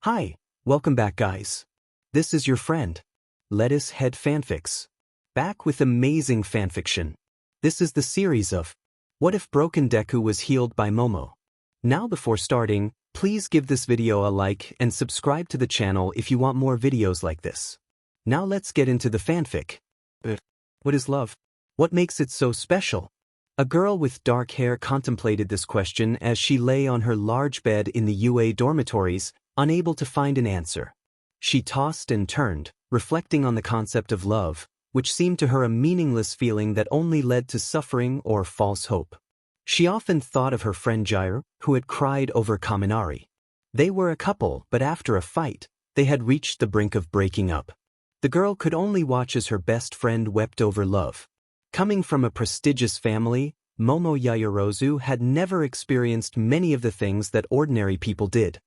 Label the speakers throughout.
Speaker 1: Hi, welcome back guys. This is your friend, Lettuce Head Fanfics. Back with amazing fanfiction. This is the series of What If Broken Deku Was Healed by Momo. Now before starting, please give this video a like and subscribe to the channel if you want more videos like this. Now let's get into the fanfic. What is love? What makes it so special? A girl with dark hair contemplated this question as she lay on her large bed in the UA dormitories, unable to find an answer. She tossed and turned, reflecting on the concept of love, which seemed to her a meaningless feeling that only led to suffering or false hope. She often thought of her friend Jiraiya, who had cried over Kaminari. They were a couple, but after a fight, they had reached the brink of breaking up. The girl could only watch as her best friend wept over love. Coming from a prestigious family, Momo Yaoyorozu had never experienced many of the things that ordinary people did.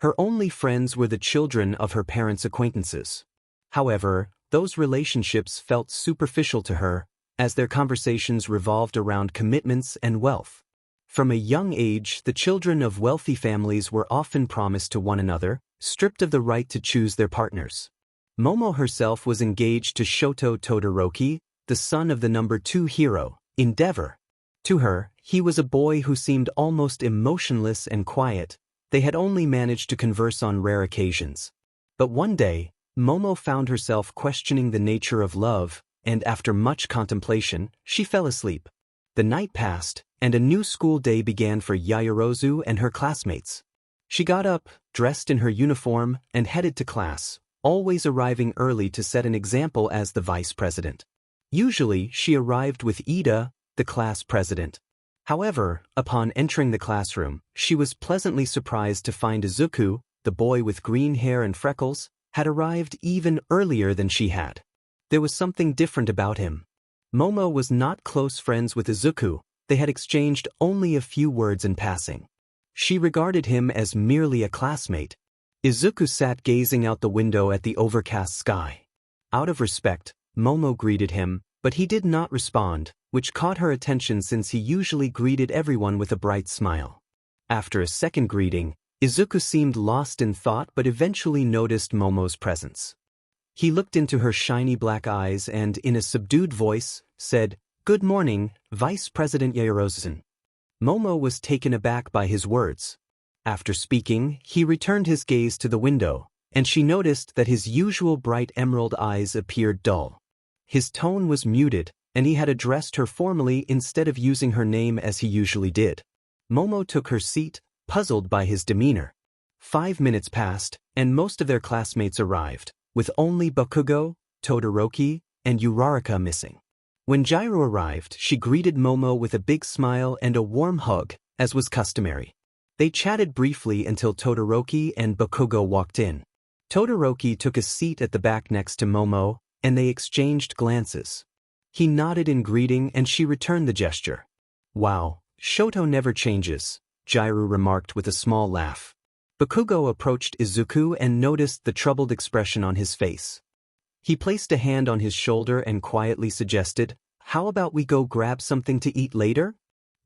Speaker 1: Her only friends were the children of her parents' acquaintances. However, those relationships felt superficial to her, as their conversations revolved around commitments and wealth. From a young age, the children of wealthy families were often promised to one another, stripped of the right to choose their partners. Momo herself was engaged to Shoto Todoroki, the son of the number 2 hero, Endeavor. To her, he was a boy who seemed almost emotionless and quiet. They had only managed to converse on rare occasions. But one day, Momo found herself questioning the nature of love, and after much contemplation, she fell asleep. The night passed, and a new school day began for Yaoyorozu and her classmates. She got up, dressed in her uniform, and headed to class, always arriving early to set an example as the vice president. Usually, she arrived with Ida, the class president. However, upon entering the classroom, she was pleasantly surprised to find Izuku, the boy with green hair and freckles, had arrived even earlier than she had. There was something different about him. Momo was not close friends with Izuku, they had exchanged only a few words in passing. She regarded him as merely a classmate. Izuku sat gazing out the window at the overcast sky. Out of respect, Momo greeted him, but he did not respond, which caught her attention since he usually greeted everyone with a bright smile. After a second greeting, Izuku seemed lost in thought but eventually noticed Momo's presence. He looked into her shiny black eyes and, in a subdued voice, said, "Good morning, Vice President Yaoyorozu." Momo was taken aback by his words. After speaking, he returned his gaze to the window, and she noticed that his usual bright emerald eyes appeared dull. His tone was muted, and he had addressed her formally instead of using her name as he usually did. Momo took her seat, puzzled by his demeanor. 5 minutes passed, and most of their classmates arrived, with only Bakugo, Todoroki, and Uraraka missing. When Jiraiya arrived, she greeted Momo with a big smile and a warm hug, as was customary. They chatted briefly until Todoroki and Bakugo walked in. Todoroki took a seat at the back next to Momo, and they exchanged glances. He nodded in greeting and she returned the gesture. "Wow, Shoto never changes," Jiraiya remarked with a small laugh. Bakugo approached Izuku and noticed the troubled expression on his face. He placed a hand on his shoulder and quietly suggested, "How about we go grab something to eat later?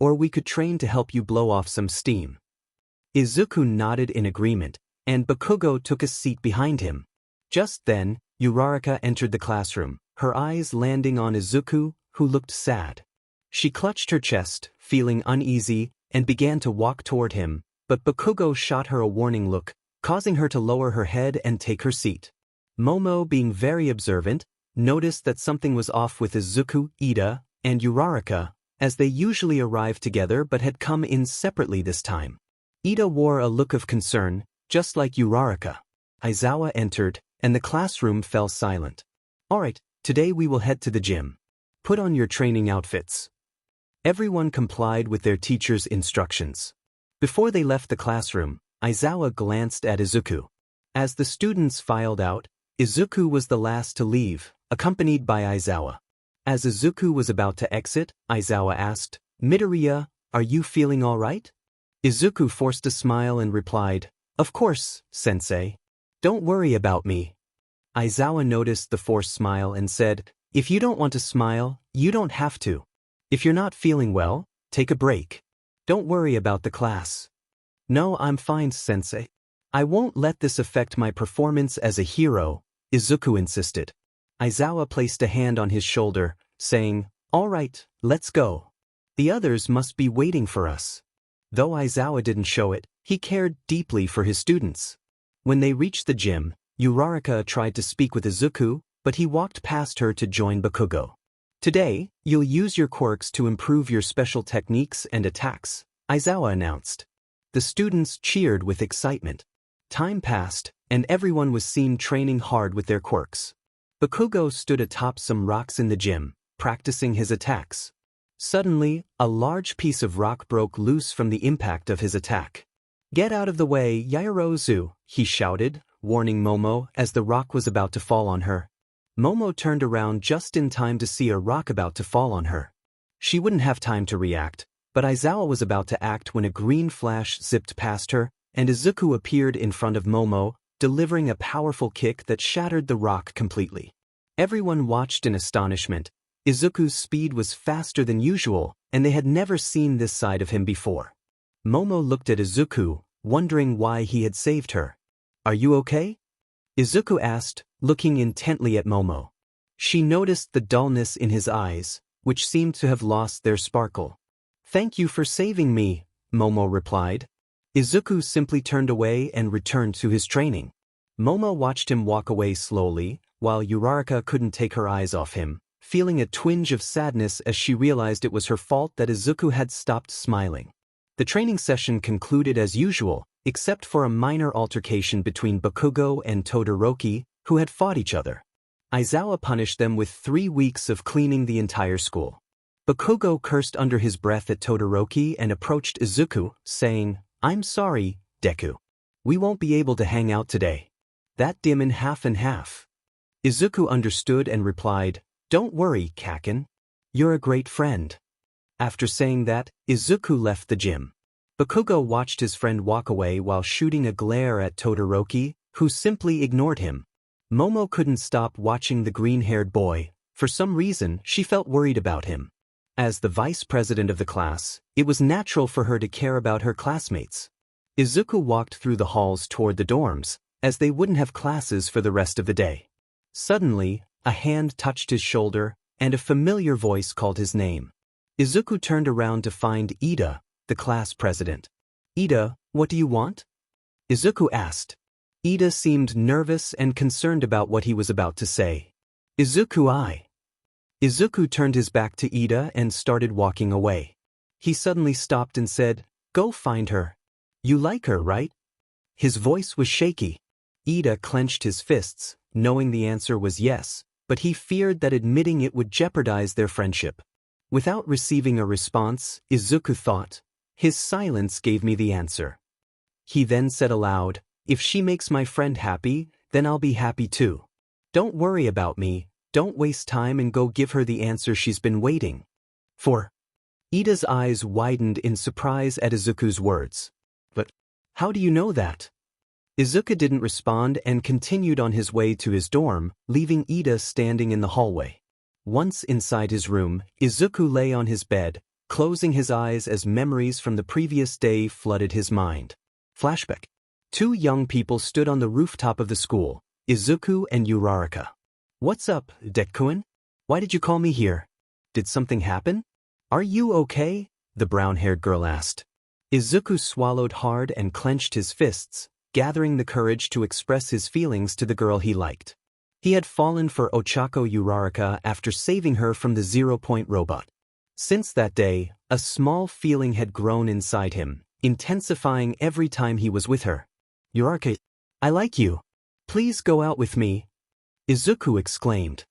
Speaker 1: Or we could train to help you blow off some steam." Izuku nodded in agreement, and Bakugo took a seat behind him. Just then, Uraraka entered the classroom, her eyes landing on Izuku, who looked sad. She clutched her chest, feeling uneasy, and began to walk toward him, but Bakugo shot her a warning look, causing her to lower her head and take her seat. Momo, being very observant, noticed that something was off with Izuku, Ida, and Uraraka, as they usually arrived together but had come in separately this time. Ida wore a look of concern, just like Uraraka. Aizawa entered, and the classroom fell silent. "Alright, today we will head to the gym. Put on your training outfits." Everyone complied with their teacher's instructions. Before they left the classroom, Aizawa glanced at Izuku. As the students filed out, Izuku was the last to leave, accompanied by Aizawa. As Izuku was about to exit, Aizawa asked, "Midoriya, are you feeling all right?" Izuku forced a smile and replied, "Of course, sensei. Don't worry about me." Aizawa noticed the forced smile and said, "If you don't want to smile, you don't have to. If you're not feeling well, take a break. Don't worry about the class." "No, I'm fine, sensei." I won't let this affect my performance as a hero, Izuku insisted. Aizawa placed a hand on his shoulder, saying, "All right, let's go. The others must be waiting for us." Though Aizawa didn't show it, he cared deeply for his students. When they reached the gym, Uraraka tried to speak with Izuku, but he walked past her to join Bakugo. "Today, you'll use your quirks to improve your special techniques and attacks," Aizawa announced. The students cheered with excitement. Time passed, and everyone was seen training hard with their quirks. Bakugo stood atop some rocks in the gym, practicing his attacks. Suddenly, a large piece of rock broke loose from the impact of his attack. "Get out of the way, Yaoyorozu," he shouted, warning Momo as the rock was about to fall on her. Momo turned around just in time to see a rock about to fall on her. She wouldn't have time to react, but Aizawa was about to act when a green flash zipped past her, and Izuku appeared in front of Momo, delivering a powerful kick that shattered the rock completely. Everyone watched in astonishment. Izuku's speed was faster than usual, and they had never seen this side of him before. Momo looked at Izuku, wondering why he had saved her. "Are you okay?" Izuku asked, looking intently at Momo. She noticed the dullness in his eyes, which seemed to have lost their sparkle. "Thank you for saving me," Momo replied. Izuku simply turned away and returned to his training. Momo watched him walk away slowly, while Uraraka couldn't take her eyes off him, feeling a twinge of sadness as she realized it was her fault that Izuku had stopped smiling. The training session concluded as usual, except for a minor altercation between Bakugo and Todoroki, who had fought each other. Aizawa punished them with 3 weeks of cleaning the entire school. Bakugo cursed under his breath at Todoroki and approached Izuku, saying, "I'm sorry, Deku. We won't be able to hang out today. That dim in half and half." Izuku understood and replied, "Don't worry, Kaken. You're a great friend." After saying that, Izuku left the gym. Bakugo watched his friend walk away while shooting a glare at Todoroki, who simply ignored him. Momo couldn't stop watching the green-haired boy. For some reason, she felt worried about him. As the vice president of the class, it was natural for her to care about her classmates. Izuku walked through the halls toward the dorms, as they wouldn't have classes for the rest of the day. Suddenly, a hand touched his shoulder, and a familiar voice called his name. Izuku turned around to find Ida, the class president. "Ida, what do you want?" Izuku asked. Ida seemed nervous and concerned about what he was about to say. Izuku turned his back to Ida and started walking away. He suddenly stopped and said, "Go find her. You like her, right?" His voice was shaky. Ida clenched his fists, knowing the answer was yes, but he feared that admitting it would jeopardize their friendship. Without receiving a response, Izuku thought, "His silence gave me the answer." He then said aloud, "If she makes my friend happy, then I'll be happy too. Don't worry about me, don't waste time and go give her the answer she's been waiting for." Ida's eyes widened in surprise at Izuku's words. "But how do you know that?" Izuku didn't respond and continued on his way to his dorm, leaving Ida standing in the hallway. Once inside his room, Izuku lay on his bed, closing his eyes as memories from the previous day flooded his mind. Flashback. 2 young people stood on the rooftop of the school, Izuku and Uraraka. "What's up, Deku? Why did you call me here? Did something happen? Are you okay?" the brown-haired girl asked. Izuku swallowed hard and clenched his fists, gathering the courage to express his feelings to the girl he liked. He had fallen for Ochako Uraraka after saving her from the 0-point robot. Since that day, a small feeling had grown inside him, intensifying every time he was with her. "Uraraka, I like you. Please go out with me," Izuku exclaimed.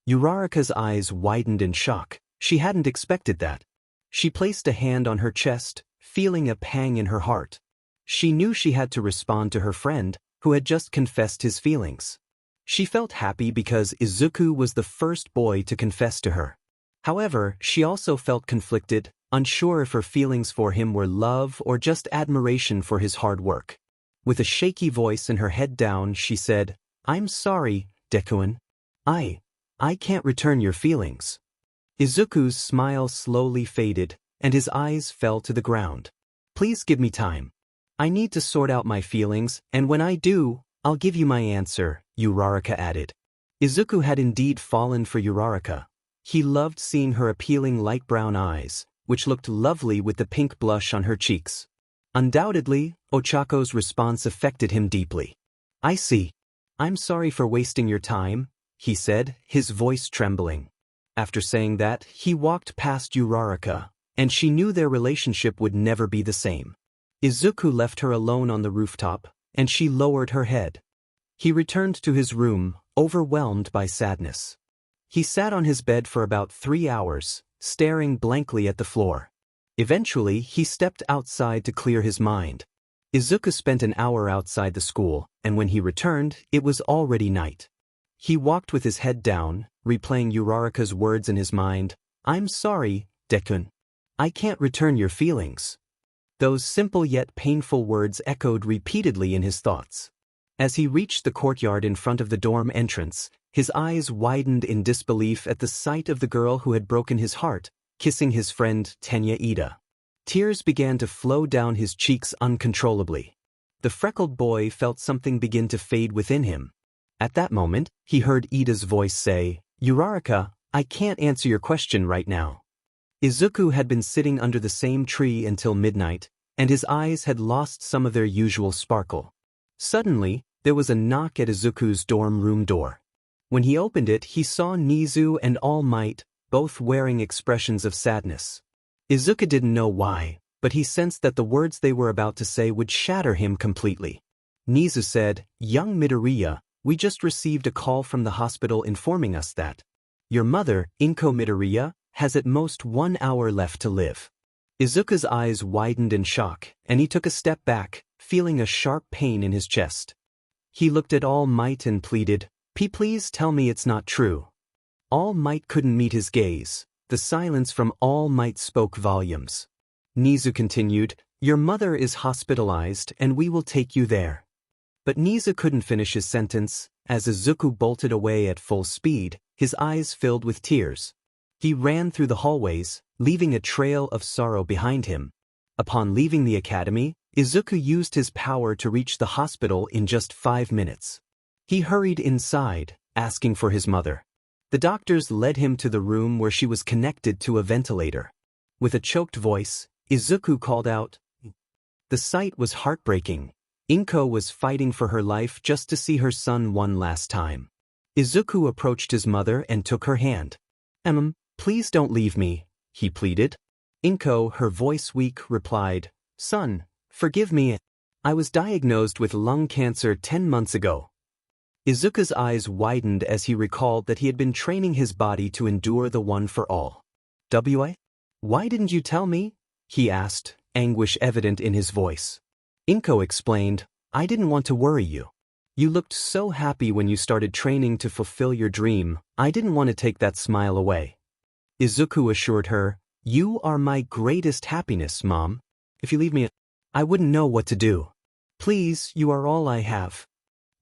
Speaker 1: Uraraka's eyes widened in shock. She hadn't expected that. She placed a hand on her chest, feeling a pang in her heart. She knew she had to respond to her friend, who had just confessed his feelings. She felt happy because Izuku was the first boy to confess to her. However, she also felt conflicted, unsure if her feelings for him were love or just admiration for his hard work. With a shaky voice and her head down, she said, "I'm sorry, Deku. I can't return your feelings." Izuku's smile slowly faded, and his eyes fell to the ground. "Please give me time. I need to sort out my feelings, and when I do, I'll give you my answer, Uraraka added. Izuku had indeed fallen for Uraraka. He loved seeing her appealing light brown eyes, which looked lovely with the pink blush on her cheeks. Undoubtedly, Ochako's response affected him deeply. I see. I'm sorry for wasting your time, he said, his voice trembling. After saying that, he walked past Uraraka, and she knew their relationship would never be the same. Izuku left her alone on the rooftop, and she lowered her head. He returned to his room, overwhelmed by sadness. He sat on his bed for about 3 hours, staring blankly at the floor. Eventually, he stepped outside to clear his mind. Izuku spent an hour outside the school, and when he returned, it was already night. He walked with his head down, replaying Uraraka's words in his mind. I'm sorry, Deku. I can't return your feelings. Those simple yet painful words echoed repeatedly in his thoughts. As he reached the courtyard in front of the dorm entrance, his eyes widened in disbelief at the sight of the girl who had broken his heart, kissing his friend Tenya Ida. Tears began to flow down his cheeks uncontrollably. The freckled boy felt something begin to fade within him. At that moment, he heard Ida's voice say, Uraraka, I can't answer your question right now. Izuku had been sitting under the same tree until midnight, and his eyes had lost some of their usual sparkle. Suddenly, there was a knock at Izuku's dorm room door. When he opened it, he saw Nizu and All Might, both wearing expressions of sadness. Izuku didn't know why, but he sensed that the words they were about to say would shatter him completely. Nizu said, Young Midoriya, we just received a call from the hospital informing us that your mother, Izuku Midoriya, has at most 1 hour left to live. Izuku's eyes widened in shock, and he took a step back, feeling a sharp pain in his chest. He looked at All Might and pleaded, Please tell me it's not true. All Might couldn't meet his gaze. The silence from All Might spoke volumes. Nizu continued, Your mother is hospitalized and we will take you there. But Nizu couldn't finish his sentence. As Izuku bolted away at full speed, his eyes filled with tears. He ran through the hallways, leaving a trail of sorrow behind him. Upon leaving the academy, Izuku used his power to reach the hospital in just 5 minutes. He hurried inside, asking for his mother. The doctors led him to the room where she was connected to a ventilator. With a choked voice, Izuku called out. The sight was heartbreaking. Inko was fighting for her life just to see her son one last time. Izuku approached his mother and took her hand. Please don't leave me, he pleaded. Inko, her voice weak, replied, Son, forgive me. I was diagnosed with lung cancer 10 months ago. Izuku's eyes widened as he recalled that he had been training his body to endure the one for all. Why didn't you tell me? He asked, anguish evident in his voice. Inko explained, I didn't want to worry you. You looked so happy when you started training to fulfill your dream, I didn't want to take that smile away. Izuku assured her, You are my greatest happiness, Mom. If you leave me, I wouldn't know what to do. Please, you are all I have.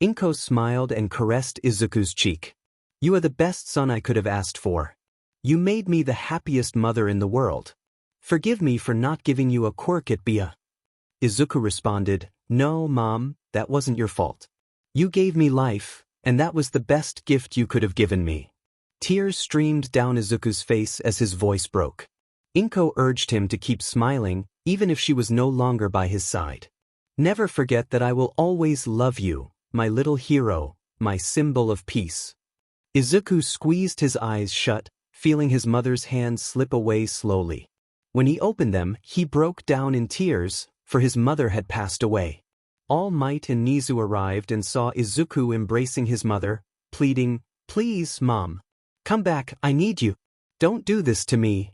Speaker 1: Inko smiled and caressed Izuku's cheek. You are the best son I could have asked for. You made me the happiest mother in the world. Forgive me for not giving you a quirk at Bia. Izuku responded, No, Mom, that wasn't your fault. You gave me life, and that was the best gift you could have given me. Tears streamed down Izuku's face as his voice broke. Inko urged him to keep smiling, even if she was no longer by his side. Never forget that I will always love you, my little hero, my symbol of peace. Izuku squeezed his eyes shut, feeling his mother's hand slip away slowly. When he opened them, he broke down in tears, for his mother had passed away. All Might and Nizu arrived and saw Izuku embracing his mother, pleading, Please, Mom. Come back, I need you. Don't do this to me.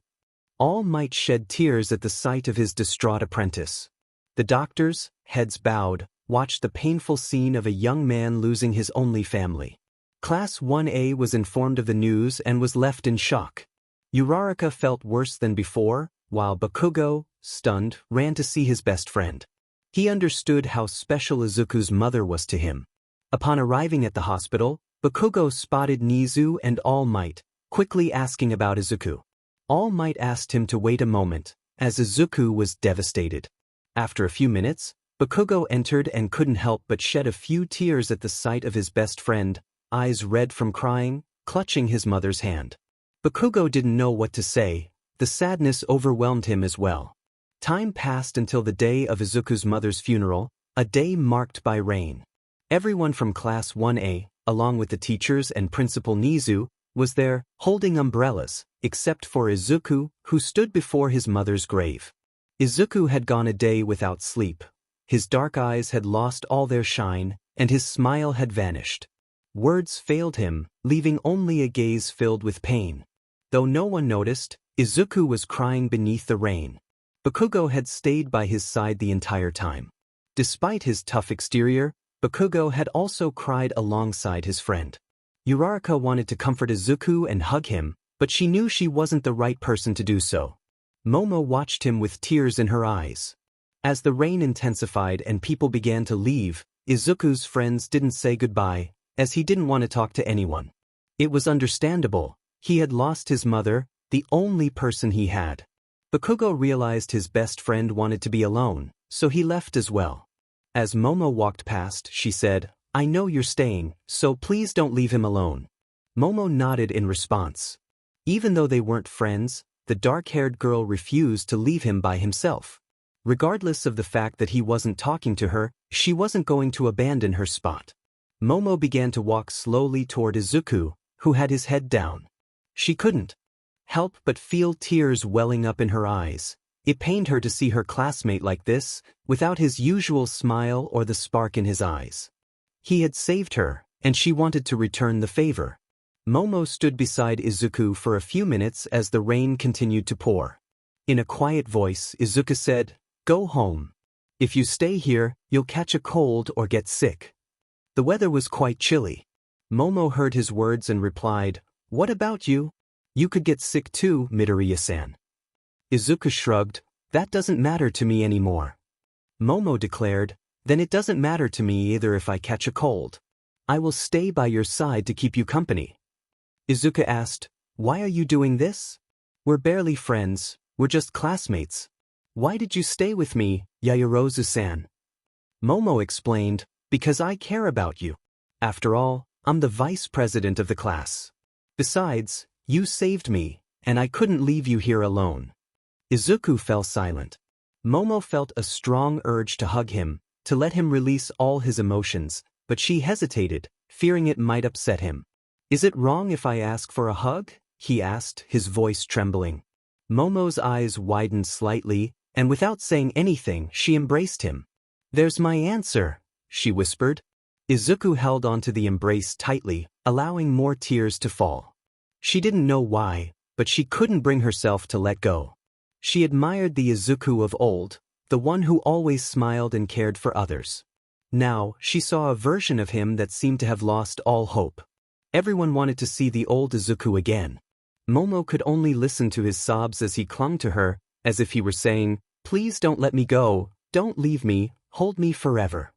Speaker 1: All Might shed tears at the sight of his distraught apprentice. The doctors, heads bowed, watched the painful scene of a young man losing his only family. Class 1A was informed of the news and was left in shock. Uraraka felt worse than before, while Bakugo, stunned, ran to see his best friend. He understood how special Izuku's mother was to him. Upon arriving at the hospital, Bakugo spotted Nizu and All Might, quickly asking about Izuku. All Might asked him to wait a moment, as Izuku was devastated. After a few minutes, Bakugo entered and couldn't help but shed a few tears at the sight of his best friend, eyes red from crying, clutching his mother's hand. Bakugo didn't know what to say, the sadness overwhelmed him as well. Time passed until the day of Izuku's mother's funeral, a day marked by rain. Everyone from Class 1A, along with the teachers and Principal Nizu, was there, holding umbrellas, except for Izuku, who stood before his mother's grave. Izuku had gone a day without sleep. His dark eyes had lost all their shine, and his smile had vanished. Words failed him, leaving only a gaze filled with pain. Though no one noticed, Izuku was crying beneath the rain. Bakugo had stayed by his side the entire time. Despite his tough exterior, Bakugo had also cried alongside his friend. Uraraka wanted to comfort Izuku and hug him, but she knew she wasn't the right person to do so. Momo watched him with tears in her eyes. As the rain intensified and people began to leave, Izuku's friends didn't say goodbye, as he didn't want to talk to anyone. It was understandable. He had lost his mother, the only person he had. Bakugo realized his best friend wanted to be alone, so he left as well. As Momo walked past, she said, "I know you're staying, so please don't leave him alone." Momo nodded in response. Even though they weren't friends, the dark-haired girl refused to leave him by himself. Regardless of the fact that he wasn't talking to her, she wasn't going to abandon her spot. Momo began to walk slowly toward Izuku, who had his head down. She couldn't help but feel tears welling up in her eyes. It pained her to see her classmate like this, without his usual smile or the spark in his eyes. He had saved her, and she wanted to return the favor. Momo stood beside Izuku for a few minutes as the rain continued to pour. In a quiet voice, Izuku said, "Go home. If you stay here, you'll catch a cold or get sick." The weather was quite chilly. Momo heard his words and replied, "What about you? You could get sick too, Midoriya-san." Izuku shrugged, "That doesn't matter to me anymore." Momo declared, "Then it doesn't matter to me either if I catch a cold. I will stay by your side to keep you company." Izuku asked, "Why are you doing this? We're barely friends, we're just classmates. Why did you stay with me, Yaoyorozu-san?" Momo explained, "Because I care about you. After all, I'm the vice president of the class. Besides, you saved me, and I couldn't leave you here alone." Izuku fell silent. Momo felt a strong urge to hug him, to let him release all his emotions, but she hesitated, fearing it might upset him. "Is it wrong if I ask for a hug?" he asked, his voice trembling. Momo's eyes widened slightly, and without saying anything, she embraced him. "There's my answer," she whispered. Izuku held onto the embrace tightly, allowing more tears to fall. She didn't know why, but she couldn't bring herself to let go. She admired the Izuku of old, the one who always smiled and cared for others. Now, she saw a version of him that seemed to have lost all hope. Everyone wanted to see the old Izuku again. Momo could only listen to his sobs as he clung to her, as if he were saying, "Please don't let me go, don't leave me, hold me forever."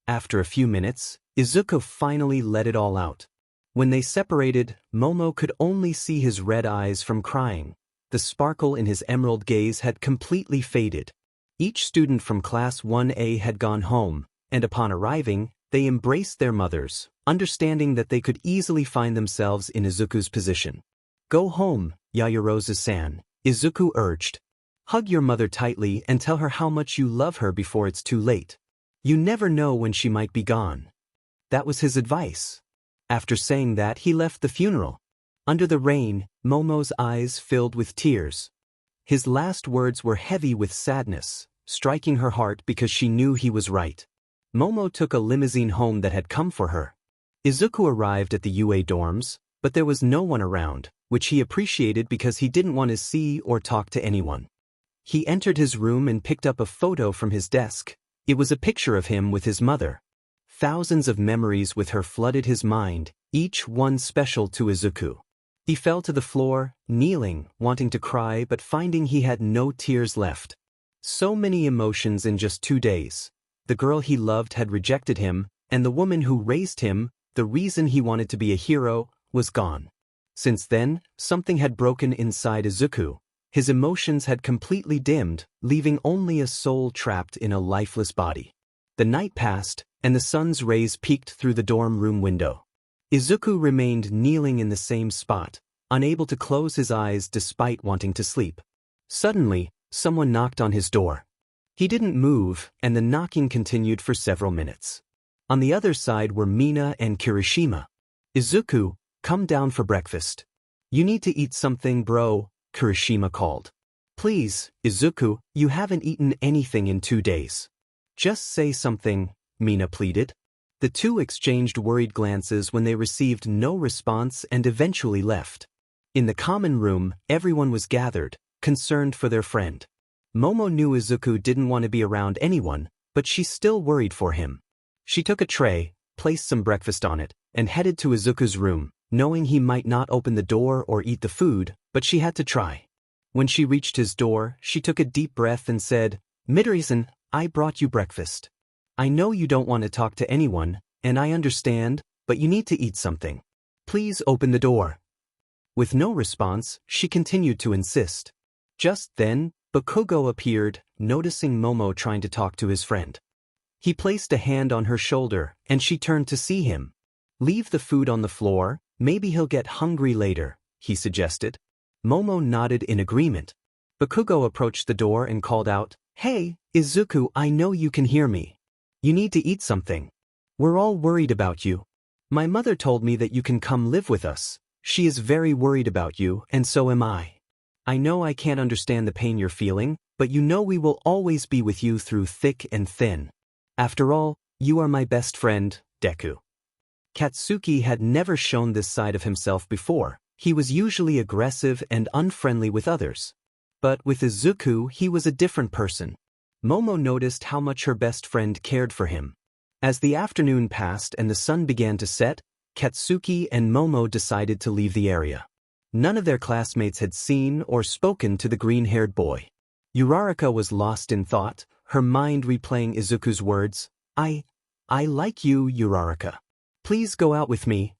Speaker 1: After a few minutes, Izuku finally let it all out. When they separated, Momo could only see his red eyes from crying. The sparkle in his emerald gaze had completely faded. Each student from Class 1A had gone home, and upon arriving, they embraced their mothers, understanding that they could easily find themselves in Izuku's position. "Go home, Yaoyorozu-san," Izuku urged. "Hug your mother tightly and tell her how much you love her before it's too late. You never know when she might be gone." That was his advice. After saying that, he left the funeral. Under the rain, Momo's eyes filled with tears. His last words were heavy with sadness, striking her heart because she knew he was right. Momo took a limousine home that had come for her. Izuku arrived at the UA dorms, but there was no one around, which he appreciated because he didn't want to see or talk to anyone. He entered his room and picked up a photo from his desk. It was a picture of him with his mother. Thousands of memories with her flooded his mind, each one special to Izuku. He fell to the floor, kneeling, wanting to cry but finding he had no tears left. So many emotions in just 2 days. The girl he loved had rejected him, and the woman who raised him, the reason he wanted to be a hero, was gone. Since then, something had broken inside Izuku. His emotions had completely dimmed, leaving only a soul trapped in a lifeless body. The night passed, and the sun's rays peeked through the dorm room window. Izuku remained kneeling in the same spot, unable to close his eyes despite wanting to sleep. Suddenly, someone knocked on his door. He didn't move, and the knocking continued for several minutes. On the other side were Mina and Kirishima. "Izuku, come down for breakfast. You need to eat something, bro," Kirishima called. "Please, Izuku, you haven't eaten anything in 2 days. Just say something," Mina pleaded. The two exchanged worried glances when they received no response and eventually left. In the common room, everyone was gathered, concerned for their friend. Momo knew Izuku didn't want to be around anyone, but she still worried for him. She took a tray, placed some breakfast on it, and headed to Izuku's room, knowing he might not open the door or eat the food, but she had to try. When she reached his door, she took a deep breath and said, "Midoriya, I brought you breakfast. I know you don't want to talk to anyone, and I understand, but you need to eat something. Please open the door." With no response, she continued to insist. Just then, Bakugo appeared, noticing Momo trying to talk to his friend. He placed a hand on her shoulder, and she turned to see him. "Leave the food on the floor, maybe he'll get hungry later," he suggested. Momo nodded in agreement. Bakugo approached the door and called out, "Hey, Izuku, I know you can hear me. You need to eat something. We're all worried about you. My mother told me that you can come live with us. She is very worried about you, and so am I. I know I can't understand the pain you're feeling, but you know we will always be with you through thick and thin. After all, you are my best friend, Deku." Katsuki had never shown this side of himself before. He was usually aggressive and unfriendly with others. But with Izuku, he was a different person. Momo noticed how much her best friend cared for him. As the afternoon passed and the sun began to set, Katsuki and Momo decided to leave the area. None of their classmates had seen or spoken to the green-haired boy. Uraraka was lost in thought, her mind replaying Izuku's words, I like you, Uraraka. Please go out with me."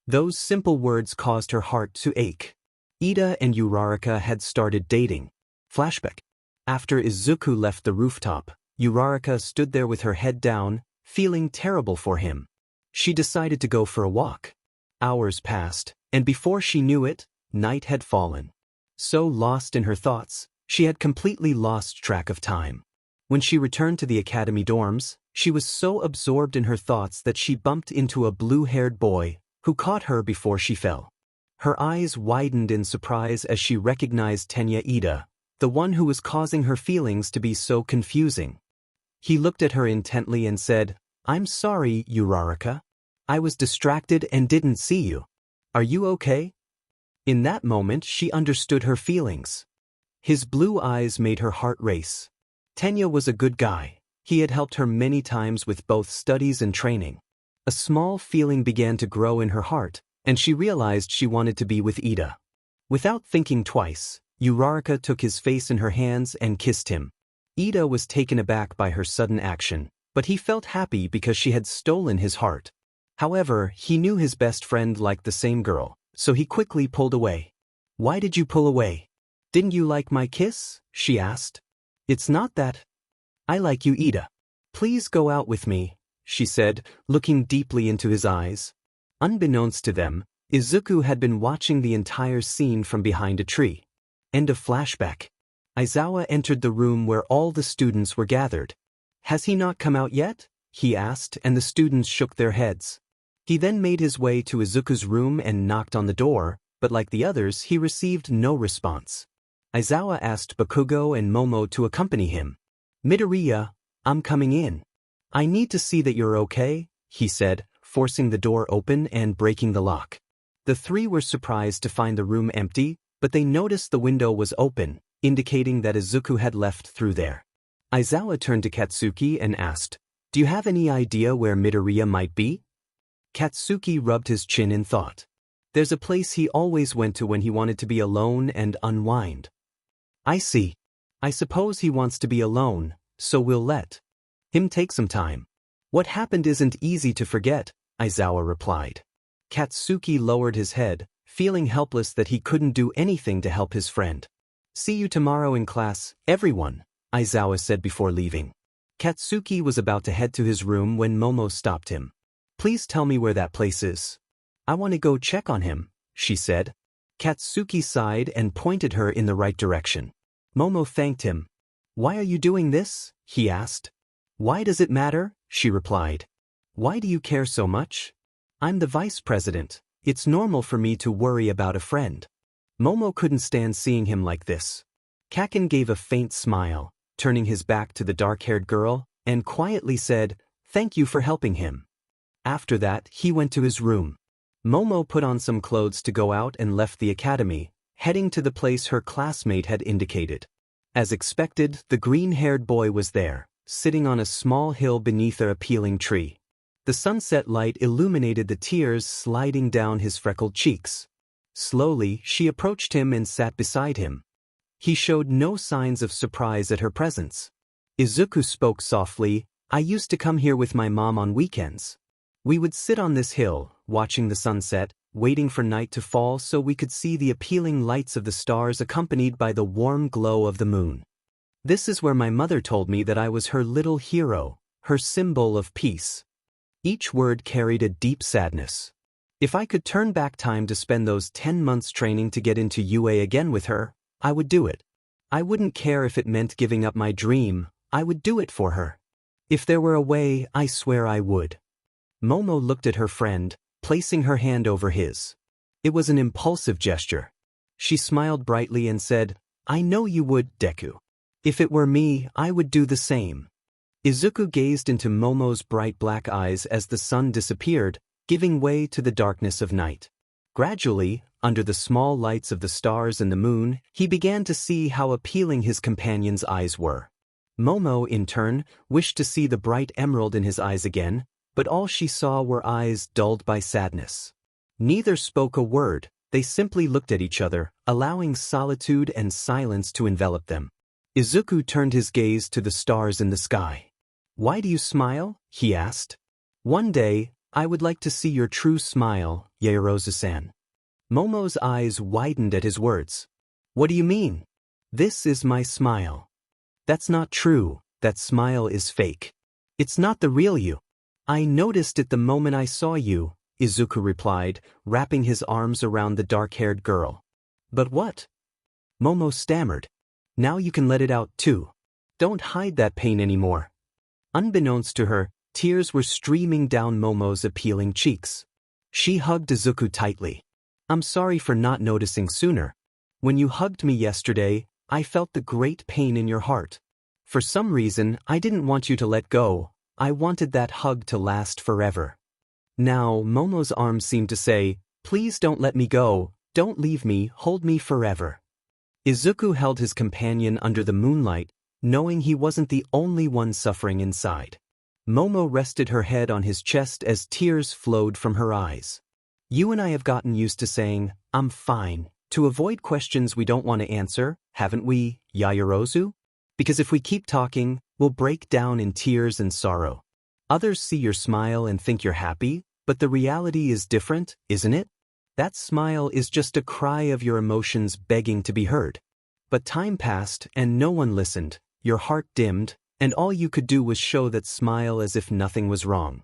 Speaker 1: Those simple words caused her heart to ache. Ida and Uraraka had started dating. Flashback. After Izuku left the rooftop, Uraraka stood there with her head down, feeling terrible for him. She decided to go for a walk. Hours passed, and before she knew it, night had fallen. So lost in her thoughts, she had completely lost track of time. When she returned to the academy dorms, she was so absorbed in her thoughts that she bumped into a blue-haired boy, who caught her before she fell. Her eyes widened in surprise as she recognized Tenya Ida, the one who was causing her feelings to be so confusing. He looked at her intently and said, "I'm sorry, Uraraka. I was distracted and didn't see you. Are you okay?" In that moment, she understood her feelings. His blue eyes made her heart race. Tenya was a good guy. He had helped her many times with both studies and training. A small feeling began to grow in her heart, and she realized she wanted to be with Ida. Without thinking twice, Uraraka took his face in her hands and kissed him. Ida was taken aback by her sudden action, but he felt happy because she had stolen his heart. However, he knew his best friend liked the same girl, so he quickly pulled away. "Why did you pull away? Didn't you like my kiss?" she asked. "It's not that. I like you, Ida. Please go out with me," she said, looking deeply into his eyes. Unbeknownst to them, Izuku had been watching the entire scene from behind a tree. End of flashback. Aizawa entered the room where all the students were gathered. "Has he not come out yet?" he asked, and the students shook their heads. He then made his way to Izuku's room and knocked on the door, but like the others, he received no response. Aizawa asked Bakugo and Momo to accompany him. "Midoriya, I'm coming in. I need to see that you're okay," he said, forcing the door open and breaking the lock. The three were surprised to find the room empty, but they noticed the window was open, indicating that Izuku had left through there. Aizawa turned to Katsuki and asked, "Do you have any idea where Midoriya might be?" Katsuki rubbed his chin in thought. "There's a place he always went to when he wanted to be alone and unwind." "I see. I suppose he wants to be alone, so we'll let him take some time. What happened isn't easy to forget," Aizawa replied. Katsuki lowered his head, feeling helpless that he couldn't do anything to help his friend. See you tomorrow in class, everyone, Aizawa said before leaving. Katsuki was about to head to his room when Momo stopped him. Please tell me where that place is. I want to go check on him, she said. Katsuki sighed and pointed her in the right direction. Momo thanked him. Why are you doing this? He asked. Why does it matter? She replied. Why do you care so much? I'm the vice president. It's normal for me to worry about a friend. Momo couldn't stand seeing him like this. Kaken gave a faint smile, turning his back to the dark-haired girl, and quietly said, "Thank you for helping him." After that, he went to his room. Momo put on some clothes to go out and left the academy, heading to the place her classmate had indicated. As expected, the green-haired boy was there, sitting on a small hill beneath an appealing tree. The sunset light illuminated the tears sliding down his freckled cheeks. Slowly, she approached him and sat beside him. He showed no signs of surprise at her presence. Izuku spoke softly, "I used to come here with my mom on weekends. We would sit on this hill, watching the sunset, waiting for night to fall so we could see the appealing lights of the stars accompanied by the warm glow of the moon. This is where my mother told me that I was her little hero, her symbol of peace." Each word carried a deep sadness. If I could turn back time to spend those 10 months training to get into UA again with her, I would do it. I wouldn't care if it meant giving up my dream, I would do it for her. If there were a way, I swear I would. Momo looked at her friend, placing her hand over his. It was an impulsive gesture. She smiled brightly and said, "I know you would, Deku. If it were me, I would do the same." Izuku gazed into Momo's bright black eyes as the sun disappeared, giving way to the darkness of night. Gradually, under the small lights of the stars and the moon, he began to see how appealing his companion's eyes were. Momo, in turn, wished to see the bright emerald in his eyes again, but all she saw were eyes dulled by sadness. Neither spoke a word, they simply looked at each other, allowing solitude and silence to envelop them. Izuku turned his gaze to the stars in the sky. "Why do you smile?" he asked. "One day, I would like to see your true smile, Yaoyorozu-san." Momo's eyes widened at his words. "What do you mean?" "This is my smile." "That's not true, that smile is fake. It's not the real you." "I noticed it the moment I saw you," Izuku replied, wrapping his arms around the dark-haired girl. "But what?" Momo stammered. "Now you can let it out too. Don't hide that pain anymore." Unbeknownst to her, tears were streaming down Momo's appealing cheeks. She hugged Izuku tightly. "I'm sorry for not noticing sooner. When you hugged me yesterday, I felt the great pain in your heart. For some reason, I didn't want you to let go. I wanted that hug to last forever." Now, Momo's arms seemed to say, "Please don't let me go, don't leave me, hold me forever." Izuku held his companion under the moonlight, knowing he wasn't the only one suffering inside. Momo rested her head on his chest as tears flowed from her eyes. "You and I have gotten used to saying, 'I'm fine,' to avoid questions we don't want to answer, haven't we, Yaoyorozu? Because if we keep talking, we'll break down in tears and sorrow. Others see your smile and think you're happy, but the reality is different, isn't it? That smile is just a cry of your emotions begging to be heard. But time passed and no one listened, your heart dimmed, and all you could do was show that smile as if nothing was wrong."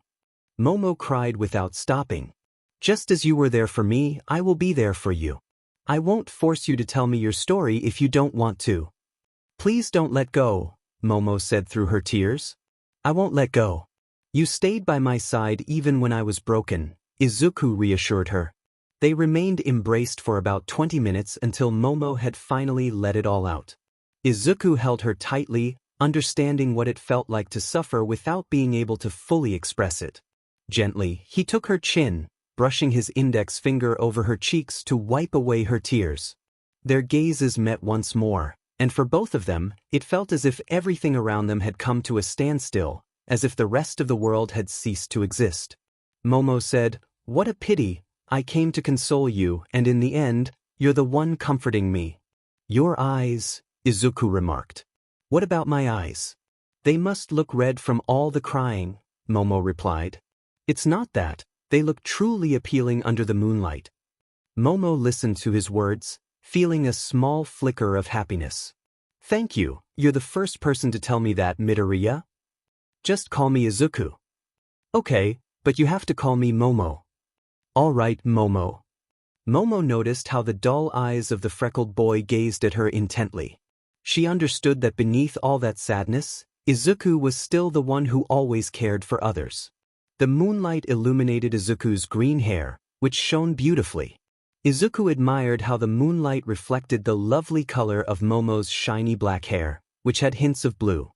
Speaker 1: Momo cried without stopping. "Just as you were there for me, I will be there for you. I won't force you to tell me your story if you don't want to." "Please don't let go," Momo said through her tears. "I won't let go. You stayed by my side even when I was broken," Izuku reassured her. They remained embraced for about 20 minutes until Momo had finally let it all out. Izuku held her tightly, understanding what it felt like to suffer without being able to fully express it. Gently, he took her chin, brushing his index finger over her cheeks to wipe away her tears. Their gazes met once more, and for both of them, it felt as if everything around them had come to a standstill, as if the rest of the world had ceased to exist. Momo said, "What a pity, I came to console you, and in the end, you're the one comforting me." "Your eyes," Izuku remarked. "What about my eyes?" "They must look red from all the crying," Momo replied. "It's not that, they look truly appealing under the moonlight." Momo listened to his words, feeling a small flicker of happiness. Thank you, you're the first person to tell me that, Midoriya. Just call me Izuku. Okay, but you have to call me Momo. All right, Momo. Momo noticed how the dull eyes of the freckled boy gazed at her intently. She understood that beneath all that sadness, Izuku was still the one who always cared for others. The moonlight illuminated Izuku's green hair, which shone beautifully. Izuku admired how the moonlight reflected the lovely color of Momo's shiny black hair, which had hints of blue.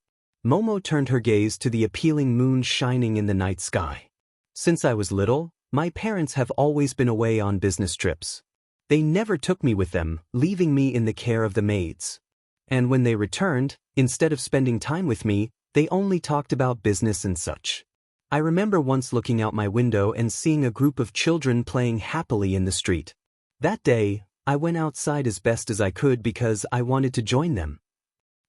Speaker 1: Momo turned her gaze to the appealing moon shining in the night sky. Since I was little, my parents have always been away on business trips. They never took me with them, leaving me in the care of the maids. And when they returned, instead of spending time with me, they only talked about business and such. I remember once looking out my window and seeing a group of children playing happily in the street. That day, I went outside as best as I could because I wanted to join them.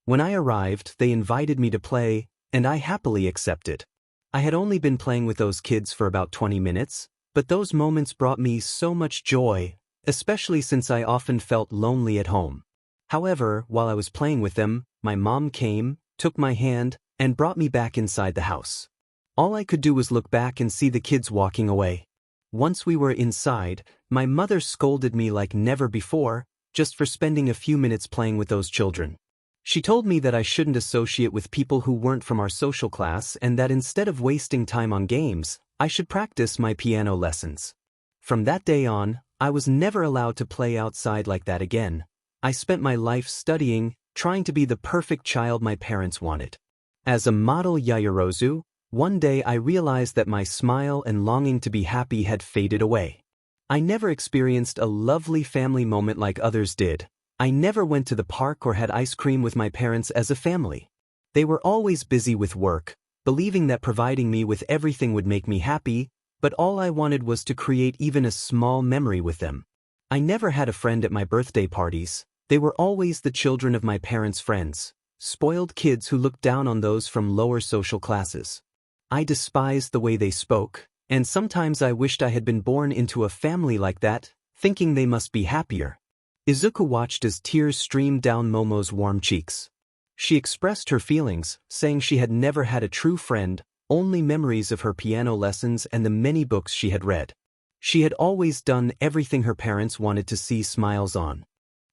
Speaker 1: When I arrived, they invited me to play, and I happily accepted. I had only been playing with those kids for about 20 minutes, but those moments brought me so much joy, especially since I often felt lonely at home. However, while I was playing with them, my mom came, took my hand, and brought me back inside the house. All I could do was look back and see the kids walking away. Once we were inside, my mother scolded me like never before, just for spending a few minutes playing with those children. She told me that I shouldn't associate with people who weren't from our social class and that instead of wasting time on games, I should practice my piano lessons. From that day on, I was never allowed to play outside like that again. I spent my life studying, trying to be the perfect child my parents wanted. As a model Yaoyorozu, one day I realized that my smile and longing to be happy had faded away. I never experienced a lovely family moment like others did. I never went to the park or had ice cream with my parents as a family. They were always busy with work, believing that providing me with everything would make me happy, but all I wanted was to create even a small memory with them. I never had a friend at my birthday parties. They were always the children of my parents' friends, spoiled kids who looked down on those from lower social classes. I despised the way they spoke, and sometimes I wished I had been born into a family like that, thinking they must be happier. Izuku watched as tears streamed down Momo's warm cheeks. She expressed her feelings, saying she had never had a true friend, only memories of her piano lessons and the many books she had read. She had always done everything her parents wanted to see smiles on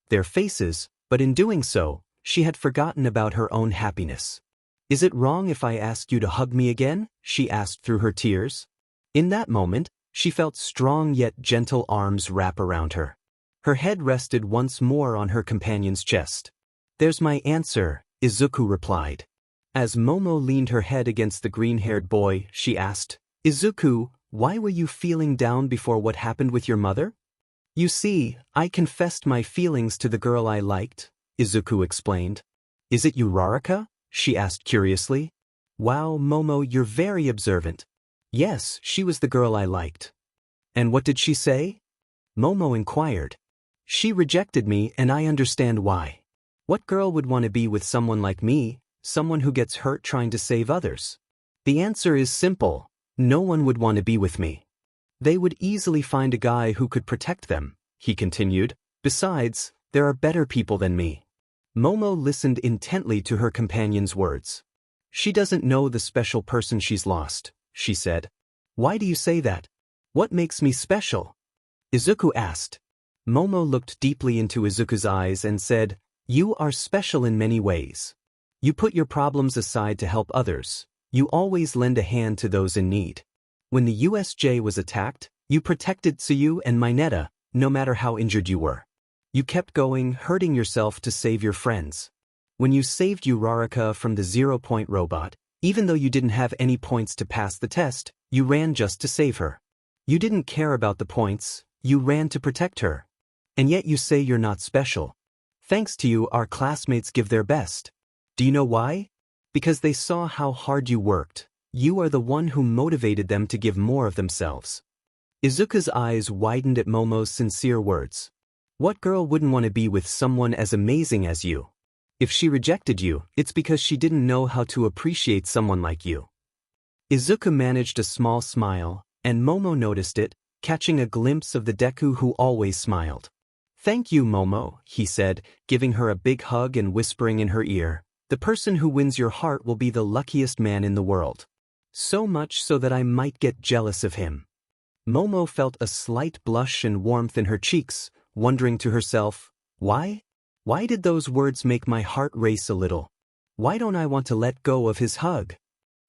Speaker 1: their faces, but in doing so, she had forgotten about her own happiness. "Is it wrong if I ask you to hug me again?" she asked through her tears. In that moment, she felt strong yet gentle arms wrap around her. Her head rested once more on her companion's chest. "There's my answer," Izuku replied. As Momo leaned her head against the green-haired boy, she asked, "Izuku, why were you feeling down before what happened with your mother?" "You see, I confessed my feelings to the girl I liked," Izuku explained. "Is it Uraraka?" she asked curiously. "Wow, Momo, you're very observant." "Yes, she was the girl I liked." "And what did she say?" Momo inquired. "She rejected me and I understand why. What girl would want to be with someone like me, someone who gets hurt trying to save others? The answer is simple. No one would want to be with me. They would easily find a guy who could protect them," he continued. "Besides, there are better people than me." Momo listened intently to her companion's words. "She doesn't know the special person she's lost," she said. "Why do you say that? What makes me special?" Izuku asked. Momo looked deeply into Izuku's eyes and said, "You are special in many ways. You put your problems aside to help others. You always lend a hand to those in need. When the USJ was attacked, you protected Tsuyu and Mineta, no matter how injured you were. You kept going, hurting yourself to save your friends. When you saved Uraraka from the 0-point robot, even though you didn't have any points to pass the test, you ran just to save her. You didn't care about the points, you ran to protect her. And yet you say you're not special. Thanks to you, our classmates give their best. Do you know why? Because they saw how hard you worked. You are the one who motivated them to give more of themselves." Izuku's eyes widened at Momo's sincere words. What girl wouldn't want to be with someone as amazing as you? If she rejected you, it's because she didn't know how to appreciate someone like you. Izuku managed a small smile, and Momo noticed it, catching a glimpse of the Deku who always smiled. Thank you, Momo, he said, giving her a big hug and whispering in her ear, the person who wins your heart will be the luckiest man in the world. So much so that I might get jealous of him. Momo felt a slight blush and warmth in her cheeks, wondering to herself, why? Why did those words make my heart race a little? Why don't I want to let go of his hug?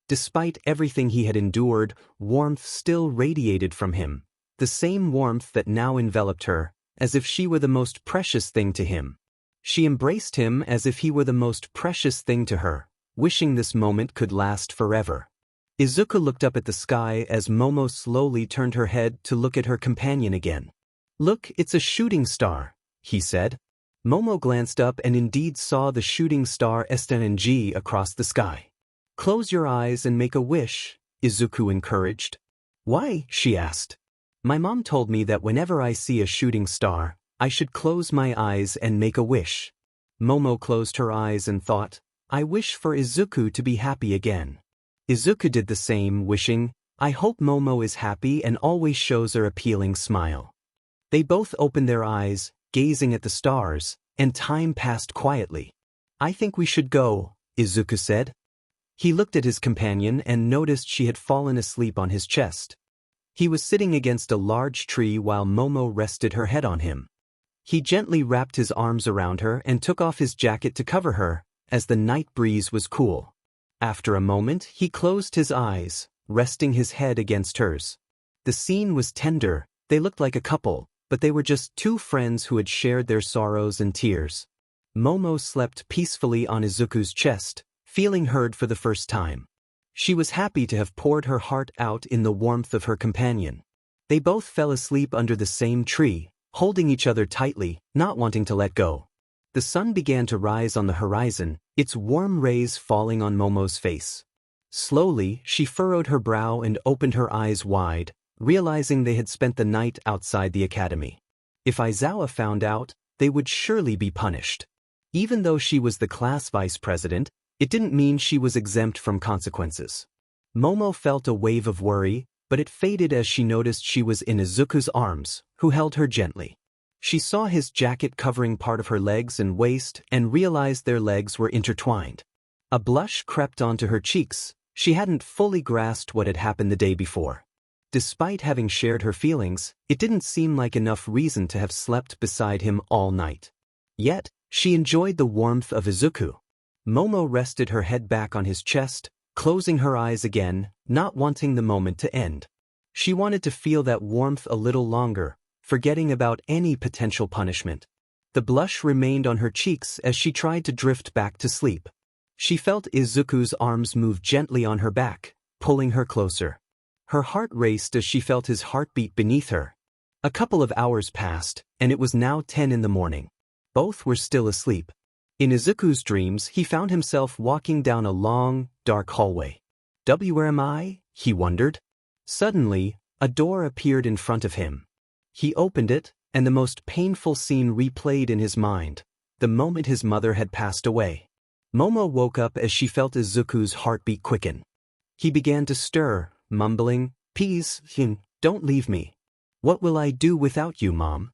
Speaker 1: Despite everything he had endured, warmth still radiated from him, the same warmth that now enveloped her, as if she were the most precious thing to him. She embraced him as if he were the most precious thing to her, wishing this moment could last forever. Izuku looked up at the sky as Momo slowly turned her head to look at her companion again. Look, it's a shooting star, he said. Momo glanced up and indeed saw the shooting star SNG across the sky. Close your eyes and make a wish, Izuku encouraged. Why? She asked. My mom told me that whenever I see a shooting star, I should close my eyes and make a wish. Momo closed her eyes and thought, I wish for Izuku to be happy again. Izuku did the same, wishing, I hope Momo is happy and always shows her appealing smile. They both opened their eyes, gazing at the stars, and time passed quietly. I think we should go, Izuku said. He looked at his companion and noticed she had fallen asleep on his chest. He was sitting against a large tree while Momo rested her head on him. He gently wrapped his arms around her and took off his jacket to cover her, as the night breeze was cool. After a moment, he closed his eyes, resting his head against hers. The scene was tender, they looked like a couple, but they were just two friends who had shared their sorrows and tears. Momo slept peacefully on Izuku's chest, feeling heard for the first time. She was happy to have poured her heart out in the warmth of her companion. They both fell asleep under the same tree, holding each other tightly, not wanting to let go. The sun began to rise on the horizon, its warm rays falling on Momo's face. Slowly, she furrowed her brow and opened her eyes wide, realizing they had spent the night outside the academy. If Aizawa found out, they would surely be punished. Even though she was the class vice president, it didn't mean she was exempt from consequences. Momo felt a wave of worry, but it faded as she noticed she was in Izuku's arms, who held her gently. She saw his jacket covering part of her legs and waist and realized their legs were intertwined. A blush crept onto her cheeks. She hadn't fully grasped what had happened the day before. Despite having shared her feelings, it didn't seem like enough reason to have slept beside him all night. Yet, she enjoyed the warmth of Izuku. Momo rested her head back on his chest, closing her eyes again, not wanting the moment to end. She wanted to feel that warmth a little longer, forgetting about any potential punishment. The blush remained on her cheeks as she tried to drift back to sleep. She felt Izuku's arms move gently on her back, pulling her closer. Her heart raced as she felt his heartbeat beneath her. A couple of hours passed, and it was now 10 in the morning. Both were still asleep. In Izuku's dreams, he found himself walking down a long, dark hallway. Where am I? He wondered. Suddenly, a door appeared in front of him. He opened it, and the most painful scene replayed in his mind, the moment his mother had passed away. Momo woke up as she felt Izuku's heartbeat quicken. He began to stir, mumbling, "Please, don't leave me. What will I do without you, Mom?"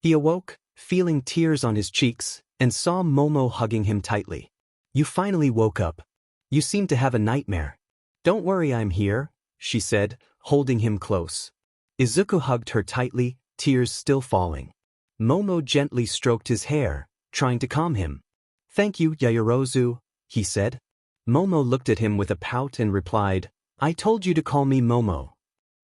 Speaker 1: He awoke, feeling tears on his cheeks, and saw Momo hugging him tightly. "You finally woke up. You seem to have a nightmare." "Don't worry, I'm here," she said, holding him close. Izuku hugged her tightly, tears still falling. Momo gently stroked his hair, trying to calm him. "Thank you, Yaoyorozu," he said. Momo looked at him with a pout and replied, "I told you to call me Momo."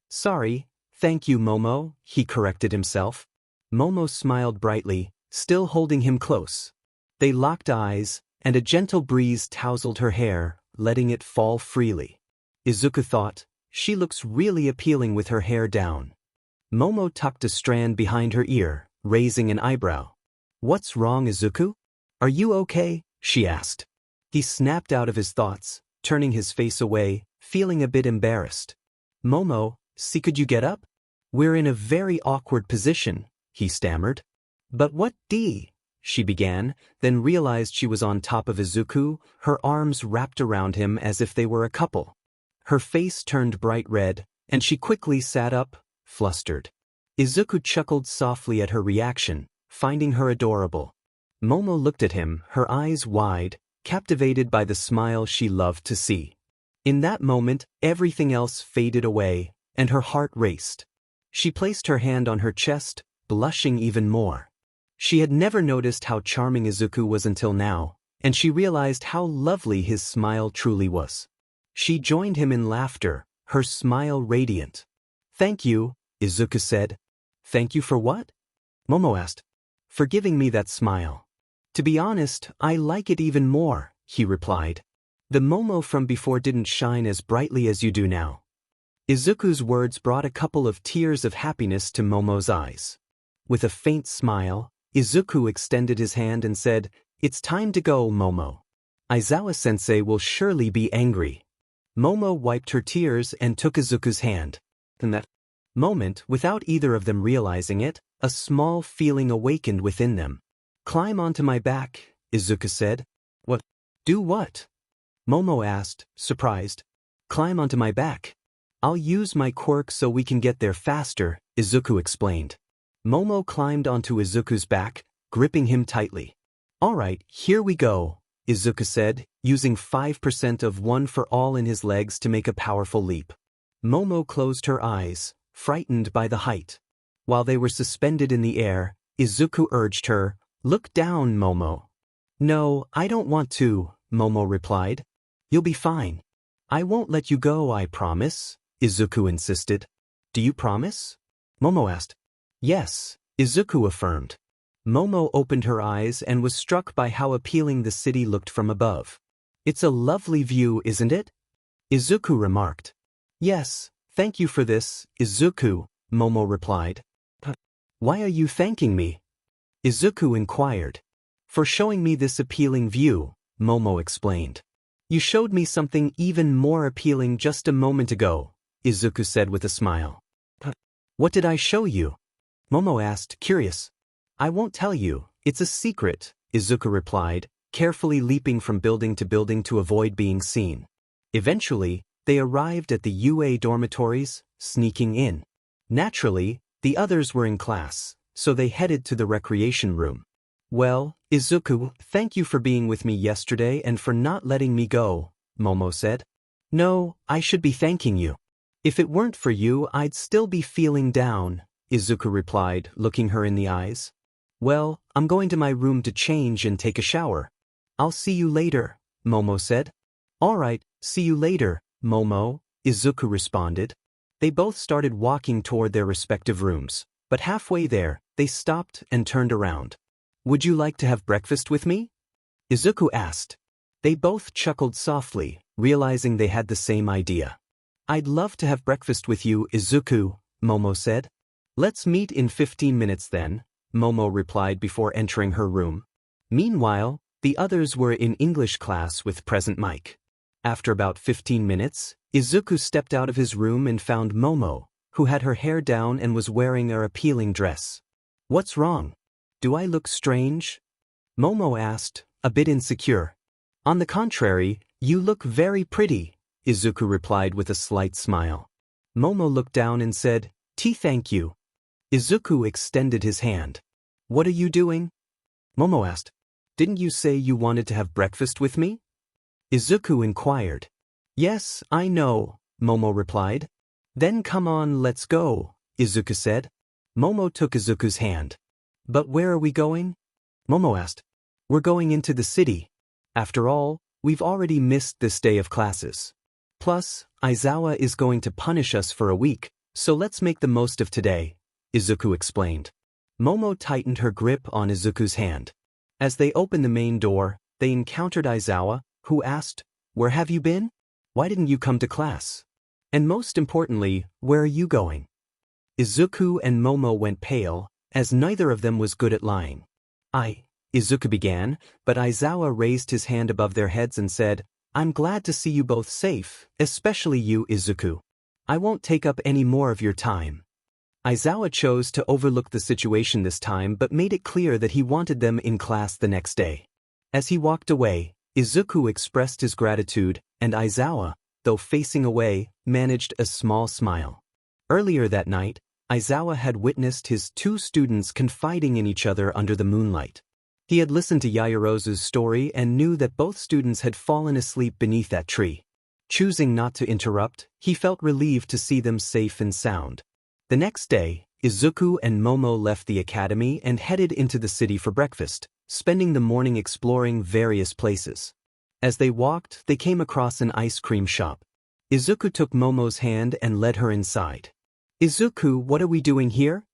Speaker 1: "Sorry, thank you, Momo," he corrected himself. Momo smiled brightly, still holding him close. They locked eyes, and a gentle breeze tousled her hair, letting it fall freely. Izuku thought, she looks really appealing with her hair down. Momo tucked a strand behind her ear, raising an eyebrow. "What's wrong, Izuku? Are you okay?" she asked. He snapped out of his thoughts, turning his face away, feeling a bit embarrassed. "Momo, see, could you get up? We're in a very awkward position," he stammered. "But what she began, then realized she was on top of Izuku, her arms wrapped around him as if they were a couple. Her face turned bright red, and she quickly sat up, flustered. Izuku chuckled softly at her reaction, finding her adorable. Momo looked at him, her eyes wide, captivated by the smile she loved to see. In that moment, everything else faded away, and her heart raced. She placed her hand on her chest, blushing even more. She had never noticed how charming Izuku was until now, and she realized how lovely his smile truly was. She joined him in laughter, her smile radiant. "Thank you," Izuku said. "Thank you for what?" Momo asked. "For giving me that smile." "To be honest, I like it even more," he replied. "The Momo from before didn't shine as brightly as you do now." Izuku's words brought a couple of tears of happiness to Momo's eyes. With a faint smile, Izuku extended his hand and said, "It's time to go, Momo. Aizawa-sensei will surely be angry." Momo wiped her tears and took Izuku's hand. In that moment, without either of them realizing it, a small feeling awakened within them. "Climb onto my back," Izuku said. "What? Do what?" Momo asked, surprised. "Climb onto my back. I'll use my quirk so we can get there faster," Izuku explained. Momo climbed onto Izuku's back, gripping him tightly. "All right, here we go," Izuku said, using 5% of one for all in his legs to make a powerful leap. Momo closed her eyes, frightened by the height. While they were suspended in the air, Izuku urged her, "Look down, Momo." "No, I don't want to," Momo replied. "You'll be fine." "I won't let you go, I promise," Izuku insisted. "Do you promise?" Momo asked. "Yes," Izuku affirmed. Momo opened her eyes and was struck by how appealing the city looked from above. "It's a lovely view, isn't it?" Izuku remarked. "Yes, thank you for this, Izuku," Momo replied. "Why are you thanking me?" Izuku inquired. "For showing me this appealing view," Momo explained. "You showed me something even more appealing just a moment ago," Izuku said with a smile. "What did I show you?" Momo asked, curious. "I won't tell you, it's a secret," Izuku replied, carefully leaping from building to building to avoid being seen. Eventually, they arrived at the UA dormitories, sneaking in. Naturally, the others were in class, so they headed to the recreation room. "Well, Izuku, thank you for being with me yesterday and for not letting me go," Momo said. "No, I should be thanking you. If it weren't for you, I'd still be feeling down," Izuku replied, looking her in the eyes. "Well, I'm going to my room to change and take a shower. I'll see you later," Momo said. "All right, see you later, Momo," Izuku responded. They both started walking toward their respective rooms, but halfway there, they stopped and turned around. "Would you like to have breakfast with me?" Izuku asked. They both chuckled softly, realizing they had the same idea. "I'd love to have breakfast with you, Izuku," Momo said. "Let's meet in 15 minutes then," Momo replied before entering her room. Meanwhile, the others were in English class with present Mike. After about 15 minutes, Izuku stepped out of his room and found Momo, who had her hair down and was wearing her appealing dress. "What's wrong? Do I look strange?" Momo asked, a bit insecure. "On the contrary, you look very pretty," Izuku replied with a slight smile. Momo looked down and said, "Thank you." Izuku extended his hand. "What are you doing?" Momo asked. "Didn't you say you wanted to have breakfast with me?" Izuku inquired. "Yes, I know," Momo replied. "Then come on, let's go," Izuku said. Momo took Izuku's hand. "But where are we going?" Momo asked. "We're going into the city. After all, we've already missed this day of classes. Plus, Aizawa is going to punish us for a week, so let's make the most of today," Izuku explained. Momo tightened her grip on Izuku's hand. As they opened the main door, they encountered Aizawa, who asked, "Where have you been? Why didn't you come to class? And most importantly, where are you going?" Izuku and Momo went pale, as neither of them was good at lying. Izuku began, but Aizawa raised his hand above their heads and said, "I'm glad to see you both safe, especially you, Izuku. I won't take up any more of your time." Aizawa chose to overlook the situation this time but made it clear that he wanted them in class the next day. As he walked away, Izuku expressed his gratitude, and Aizawa, though facing away, managed a small smile. Earlier that night, Aizawa had witnessed his two students confiding in each other under the moonlight. He had listened to Yaoyorozu's story and knew that both students had fallen asleep beneath that tree. Choosing not to interrupt, he felt relieved to see them safe and sound. The next day, Izuku and Momo left the academy and headed into the city for breakfast, spending the morning exploring various places. As they walked, they came across an ice cream shop. Izuku took Momo's hand and led her inside. "Izuku, what are we doing here?"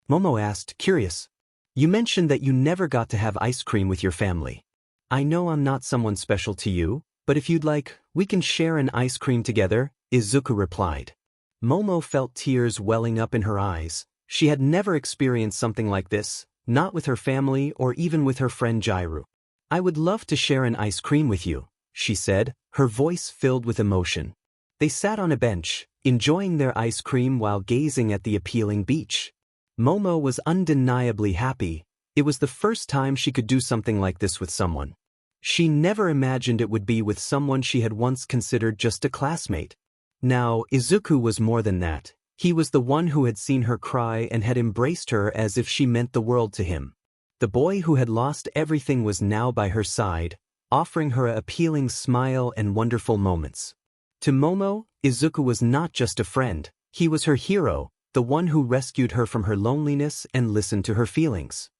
Speaker 1: Momo asked, curious. "You mentioned that you never got to have ice cream with your family. I know I'm not someone special to you, but if you'd like, we can share an ice cream together," Izuku replied. Momo felt tears welling up in her eyes. She had never experienced something like this, not with her family or even with her friend Jairu. "I would love to share an ice cream with you," she said, her voice filled with emotion. They sat on a bench, enjoying their ice cream while gazing at the appealing beach. Momo was undeniably happy. It was the first time she could do something like this with someone. She never imagined it would be with someone she had once considered just a classmate. Now, Izuku was more than that. He was the one who had seen her cry and had embraced her as if she meant the world to him. The boy who had lost everything was now by her side, offering her an appealing smile and wonderful moments. To Momo, Izuku was not just a friend, he was her hero, the one who rescued her from her loneliness and listened to her feelings.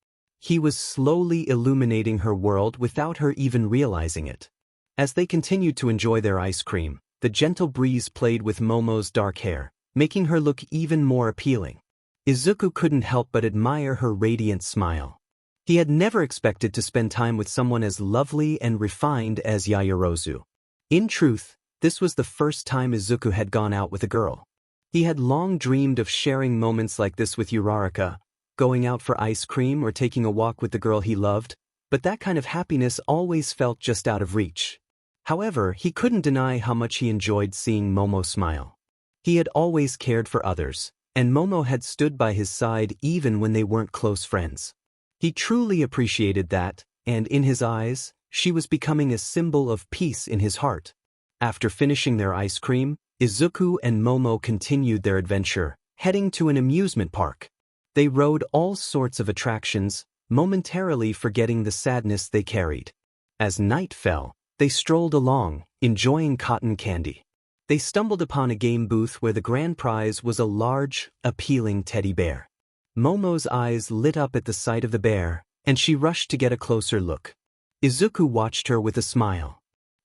Speaker 1: He was slowly illuminating her world without her even realizing it. As they continued to enjoy their ice cream, the gentle breeze played with Momo's dark hair, making her look even more appealing. Izuku couldn't help but admire her radiant smile. He had never expected to spend time with someone as lovely and refined as Yaoyorozu. In truth, this was the first time Izuku had gone out with a girl. He had long dreamed of sharing moments like this with Uraraka, going out for ice cream or taking a walk with the girl he loved, but that kind of happiness always felt just out of reach. However, he couldn't deny how much he enjoyed seeing Momo smile. He had always cared for others, and Momo had stood by his side even when they weren't close friends. He truly appreciated that, and in his eyes, she was becoming a symbol of peace in his heart. After finishing their ice cream, Izuku and Momo continued their adventure, heading to an amusement park. They rode all sorts of attractions, momentarily forgetting the sadness they carried. As night fell, they strolled along, enjoying cotton candy. They stumbled upon a game booth where the grand prize was a large, appealing teddy bear. Momo's eyes lit up at the sight of the bear, and she rushed to get a closer look. Izuku watched her with a smile.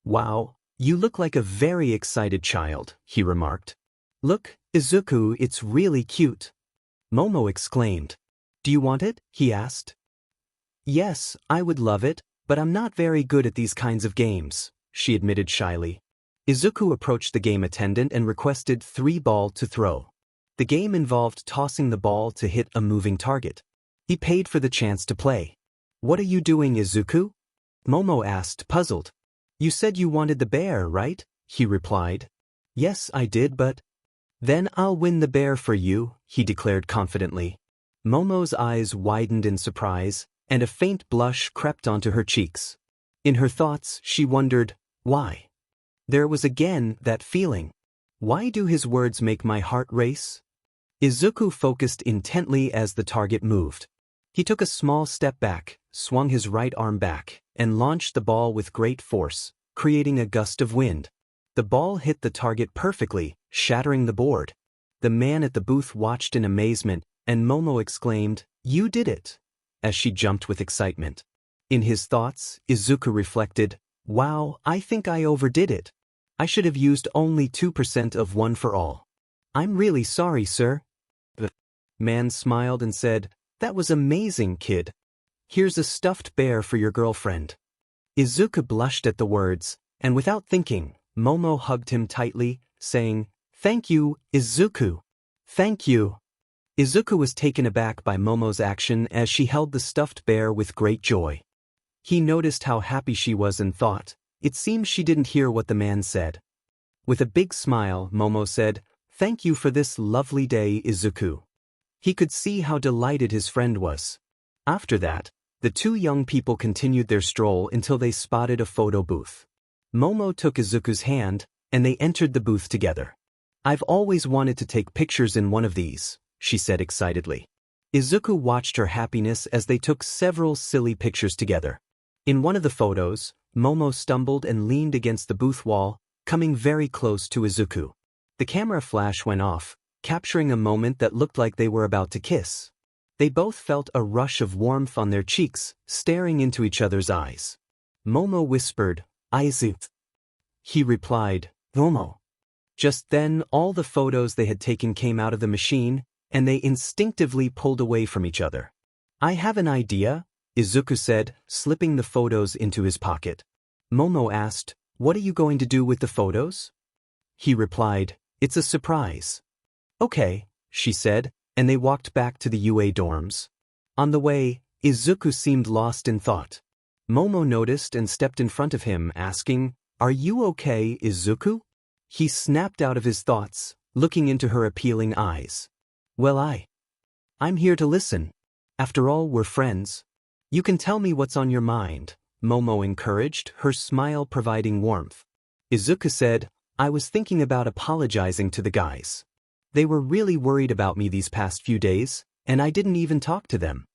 Speaker 1: "Wow, you look like a very excited child," he remarked. "Look, Izuku, it's really cute." Momo exclaimed. "Do you want it?" he asked. "Yes, I would love it, but I'm not very good at these kinds of games," she admitted shyly. Izuku approached the game attendant and requested 3 balls to throw. The game involved tossing the ball to hit a moving target. He paid for the chance to play. "What are you doing, Izuku?" Momo asked, puzzled. "You said you wanted the bear, right?" he replied. "Yes, I did, but—" "Then I'll win the bear for you," he declared confidently. Momo's eyes widened in surprise, and a faint blush crept onto her cheeks. In her thoughts, she wondered, why? There was again that feeling. Why do his words make my heart race? Izuku focused intently as the target moved. He took a small step back, swung his right arm back, and launched the ball with great force, creating a gust of wind. The ball hit the target perfectly, shattering the board. The man at the booth watched in amazement, and Momo exclaimed, "You did it!" as she jumped with excitement. In his thoughts, Izuku reflected, "Wow, I think I overdid it. I should have used only 2% of one for all. I'm really sorry, sir." The man smiled and said, "That was amazing, kid. Here's a stuffed bear for your girlfriend." Izuku blushed at the words, and without thinking, Momo hugged him tightly, saying, "Thank you, Izuku. Thank you." Izuku was taken aback by Momo's action as she held the stuffed bear with great joy. He noticed how happy she was and thought, it seems she didn't hear what the man said. With a big smile, Momo said, "Thank you for this lovely day, Izuku." He could see how delighted his friend was. After that, the two young people continued their stroll until they spotted a photo booth. Momo took Izuku's hand, and they entered the booth together. "I've always wanted to take pictures in one of these," she said excitedly. Izuku watched her happiness as they took several silly pictures together. In one of the photos, Momo stumbled and leaned against the booth wall, coming very close to Izuku. The camera flash went off, capturing a moment that looked like they were about to kiss. They both felt a rush of warmth on their cheeks, staring into each other's eyes. Momo whispered, "Izuku." He replied, "Momo." Just then, all the photos they had taken came out of the machine, and they instinctively pulled away from each other. "I have an idea," Izuku said, slipping the photos into his pocket. Momo asked, "What are you going to do with the photos?" He replied, "It's a surprise." "Okay," she said, and they walked back to the UA dorms. On the way, Izuku seemed lost in thought. Momo noticed and stepped in front of him, asking, "Are you okay, Izuku?" He snapped out of his thoughts, looking into her appealing eyes. "Well, I'm here to listen. After all, we're friends. You can tell me what's on your mind," Momo encouraged, her smile providing warmth. Izuku said, "I was thinking about apologizing to the guys. They were really worried about me these past few days, and I didn't even talk to them."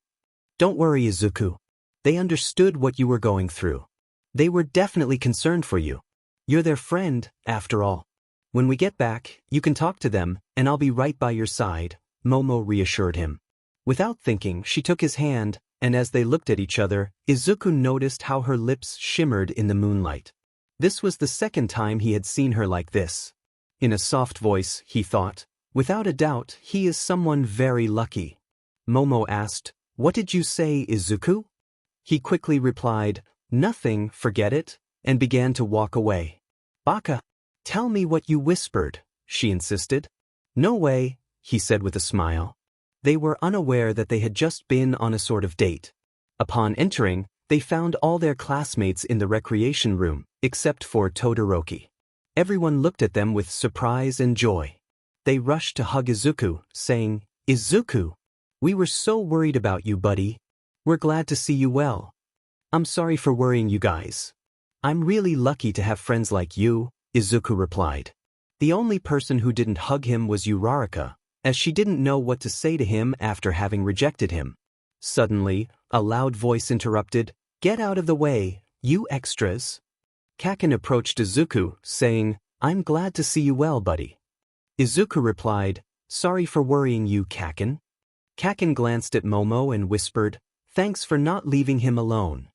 Speaker 1: "Don't worry, Izuku. They understood what you were going through. They were definitely concerned for you. You're their friend, after all. When we get back, you can talk to them, and I'll be right by your side," Momo reassured him. Without thinking, she took his hand, and as they looked at each other, Izuku noticed how her lips shimmered in the moonlight. This was the second time he had seen her like this. In a soft voice, he thought, "Without a doubt, he is someone very lucky." Momo asked, "What did you say, Izuku?" He quickly replied, "Nothing, forget it," and began to walk away. "Baka, tell me what you whispered," she insisted. "No way," he said with a smile. They were unaware that they had just been on a sort of date. Upon entering, they found all their classmates in the recreation room, except for Todoroki. Everyone looked at them with surprise and joy. They rushed to hug Izuku, saying, "Izuku, we were so worried about you, buddy. We're glad to see you well. I'm sorry for worrying you guys." "I'm really lucky to have friends like you," Izuku replied. The only person who didn't hug him was Uraraka, as she didn't know what to say to him after having rejected him. Suddenly, a loud voice interrupted, "Get out of the way, you extras." Kaken approached Izuku, saying, "I'm glad to see you well, buddy." Izuku replied, "Sorry for worrying you, Kaken." Kaken glanced at Momo and whispered, "Thanks for not leaving him alone."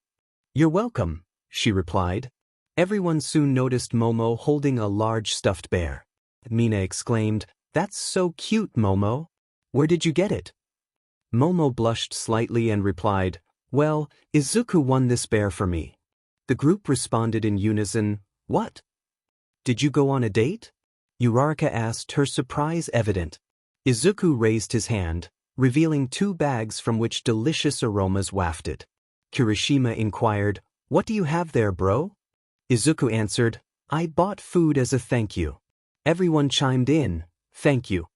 Speaker 1: "You're welcome," she replied. Everyone soon noticed Momo holding a large stuffed bear. Mina exclaimed, "That's so cute, Momo. Where did you get it?" Momo blushed slightly and replied, "Well, Izuku won this bear for me." The group responded in unison, "What? Did you go on a date?" Uraraka asked, her surprise evident. Izuku raised his hand, revealing 2 bags from which delicious aromas wafted. Kirishima inquired, "What do you have there, bro?" Izuku answered, "I bought food as a thank you." Everyone chimed in, "Thank you."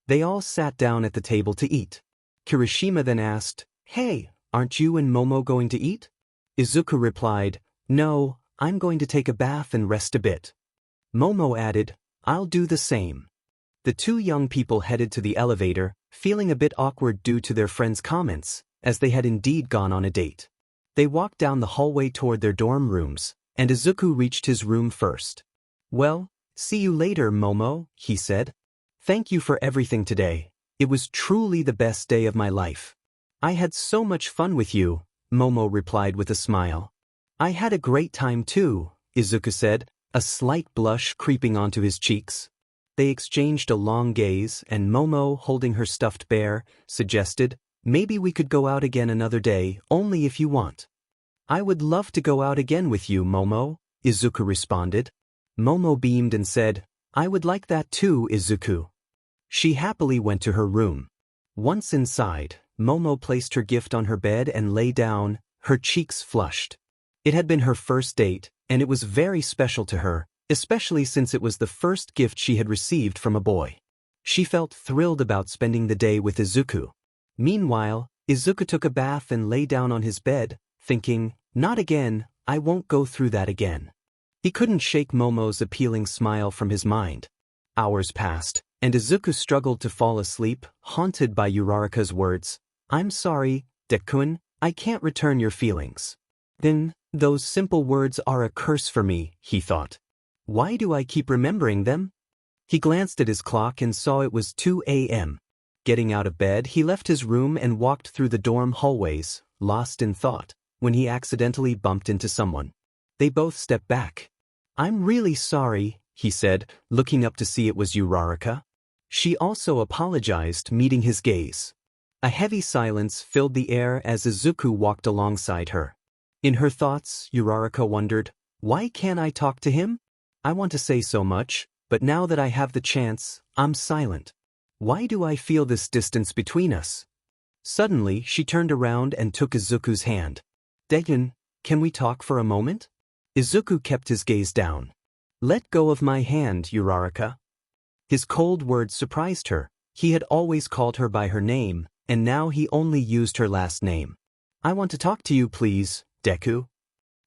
Speaker 1: They all sat down at the table to eat. Kirishima then asked, "Hey, aren't you and Momo going to eat?" Izuku replied, "No, I'm going to take a bath and rest a bit." Momo added, "I'll do the same." The 2 young people headed to the elevator, feeling a bit awkward due to their friends' comments, as they had indeed gone on a date. They walked down the hallway toward their dorm rooms, and Izuku reached his room first. "Well, see you later, Momo," he said. "Thank you for everything today. It was truly the best day of my life." "I had so much fun with you," Momo replied with a smile. "I had a great time too," Izuku said, a slight blush creeping onto his cheeks. They exchanged a long gaze, and Momo, holding her stuffed bear, suggested, "Maybe we could go out again another day, only if you want." "I would love to go out again with you, Momo," Izuku responded. Momo beamed and said, "I would like that too, Izuku." She happily went to her room. Once inside, Momo placed her gift on her bed and lay down, her cheeks flushed. It had been her first date, and it was very special to her, especially since it was the first gift she had received from a boy. She felt thrilled about spending the day with Izuku. Meanwhile, Izuku took a bath and lay down on his bed, thinking, "Not again, I won't go through that again." He couldn't shake Momo's appealing smile from his mind. Hours passed, and Izuku struggled to fall asleep, haunted by Uraraka's words. "I'm sorry, Deku, I can't return your feelings." Then, those simple words are a curse for me, he thought. Why do I keep remembering them? He glanced at his clock and saw it was 2 a.m. Getting out of bed, he left his room and walked through the dorm hallways, lost in thought, when he accidentally bumped into someone. They both stepped back. "I'm really sorry," he said, looking up to see it was Uraraka. She also apologized, meeting his gaze. A heavy silence filled the air as Izuku walked alongside her. In her thoughts, Uraraka wondered, why can't I talk to him? I want to say so much, but now that I have the chance, I'm silent. Why do I feel this distance between us? Suddenly, she turned around and took Izuku's hand. "Deku, can we talk for a moment?" Izuku kept his gaze down. "Let go of my hand, Uraraka." His cold words surprised her. He had always called her by her name, and now he only used her last name. "I want to talk to you, please, Deku."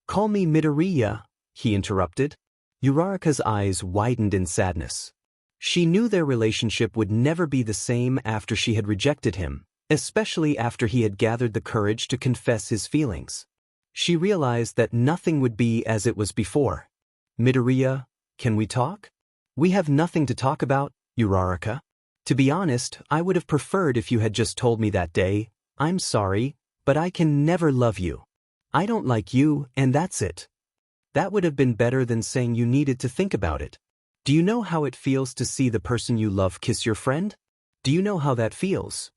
Speaker 1: "Call me Midoriya," he interrupted. Uraraka's eyes widened in sadness. She knew their relationship would never be the same after she had rejected him, especially after he had gathered the courage to confess his feelings. She realized that nothing would be as it was before. "Midoriya, can we talk?" "We have nothing to talk about, Uraraka. To be honest, I would have preferred if you had just told me that day. I'm sorry, but I can never love you. I don't like you, and that's it." That would have been better than saying you needed to think about it. Do you know how it feels to see the person you love kiss your friend? Do you know how that feels?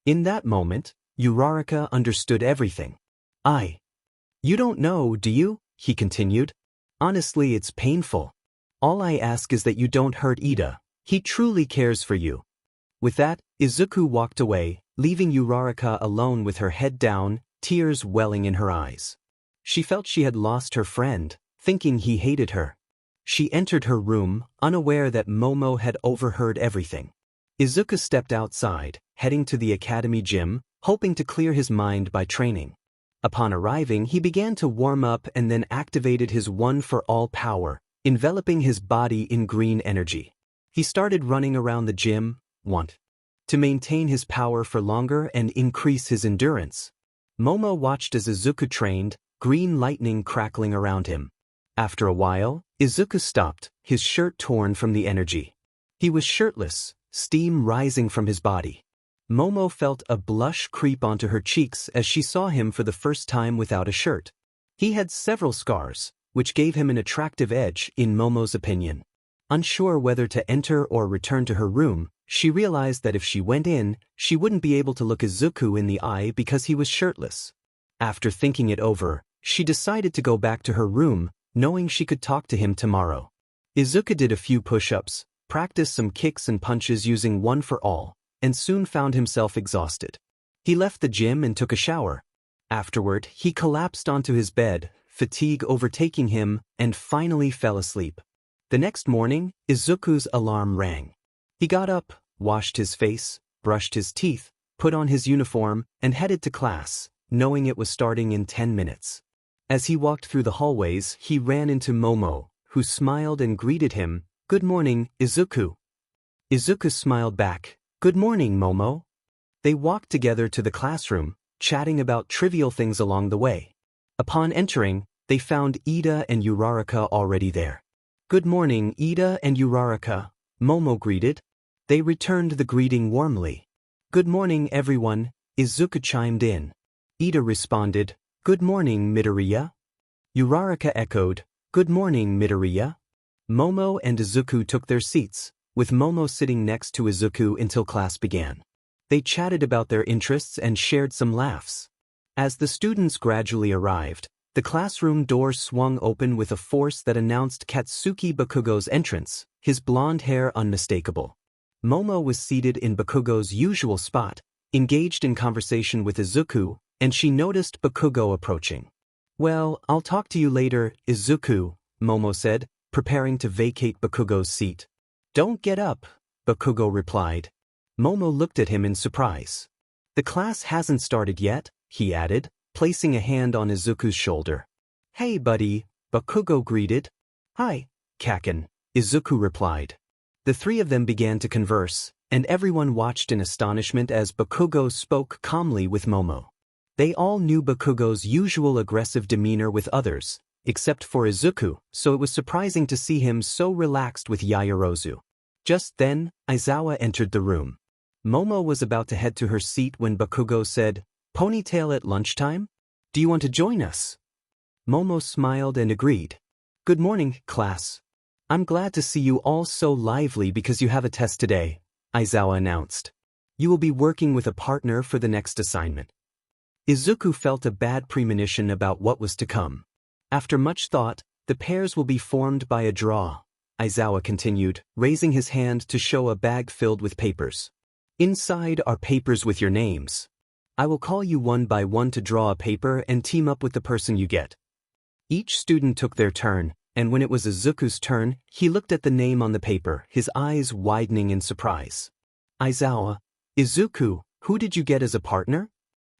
Speaker 1: In that moment, Uraraka understood everything. You don't know, do you?" he continued. "Honestly, it's painful. All I ask is that you don't hurt Ida. He truly cares for you." With that, Izuku walked away, leaving Uraraka alone with her head down, tears welling in her eyes. She felt she had lost her friend, thinking he hated her. She entered her room, unaware that Momo had overheard everything. Izuku stepped outside, heading to the academy gym, hoping to clear his mind by training. Upon arriving, he began to warm up and then activated his one-for-all power, enveloping his body in green energy. He started running around the gym, to maintain his power for longer and increase his endurance. Momo watched as Izuku trained, green lightning crackling around him. After a while, Izuku stopped, his shirt torn from the energy. He was shirtless, steam rising from his body. Momo felt a blush creep onto her cheeks as she saw him for the first time without a shirt. He had several scars, which gave him an attractive edge in Momo's opinion. Unsure whether to enter or return to her room, she realized that if she went in, she wouldn't be able to look Izuku in the eye because he was shirtless. After thinking it over, she decided to go back to her room, knowing she could talk to him tomorrow. Izuku did a few push-ups, practiced some kicks and punches using one for all, and soon found himself exhausted. He left the gym and took a shower. Afterward, he collapsed onto his bed, fatigue overtaking him, and finally fell asleep. The next morning, Izuku's alarm rang. He got up, washed his face, brushed his teeth, put on his uniform, and headed to class, knowing it was starting in 10 minutes. As he walked through the hallways, he ran into Momo, who smiled and greeted him. "Good morning, Izuku." Izuku smiled back. "Good morning, Momo." They walked together to the classroom, chatting about trivial things along the way. Upon entering, they found Ida and Uraraka already there. "Good morning, Ida and Uraraka," Momo greeted. They returned the greeting warmly. "Good morning, everyone," Izuku chimed in. Ida responded, "Good morning, Midoriya." Uraraka echoed, "Good morning, Midoriya." Momo and Izuku took their seats, with Momo sitting next to Izuku until class began. They chatted about their interests and shared some laughs. As the students gradually arrived, the classroom door swung open with a force that announced Katsuki Bakugo's entrance, his blonde hair unmistakable. Momo was seated in Bakugo's usual spot, engaged in conversation with Izuku, and she noticed Bakugo approaching. "Well, I'll talk to you later, Izuku," Momo said, preparing to vacate Bakugo's seat. "Don't get up," Bakugo replied. Momo looked at him in surprise. "The class hasn't started yet," he added, placing a hand on Izuku's shoulder. "Hey, buddy," Bakugo greeted. "Hi, Kaken," Izuku replied. The three of them began to converse, and everyone watched in astonishment as Bakugo spoke calmly with Momo. They all knew Bakugo's usual aggressive demeanor with others, except for Izuku, so it was surprising to see him so relaxed with Yaoyorozu. Just then, Aizawa entered the room. Momo was about to head to her seat when Bakugo said, "Ponytail at lunchtime? Do you want to join us?" Momo smiled and agreed. "Good morning, class. I'm glad to see you all so lively because you have a test today," Aizawa announced. "You will be working with a partner for the next assignment." Izuku felt a bad premonition about what was to come. "After much thought, the pairs will be formed by a draw," Aizawa continued, raising his hand to show a bag filled with papers. "Inside are papers with your names. I will call you one by one to draw a paper and team up with the person you get." Each student took their turn, and when it was Izuku's turn, he looked at the name on the paper, his eyes widening in surprise. "Aizawa, Izuku, who did you get as a partner?"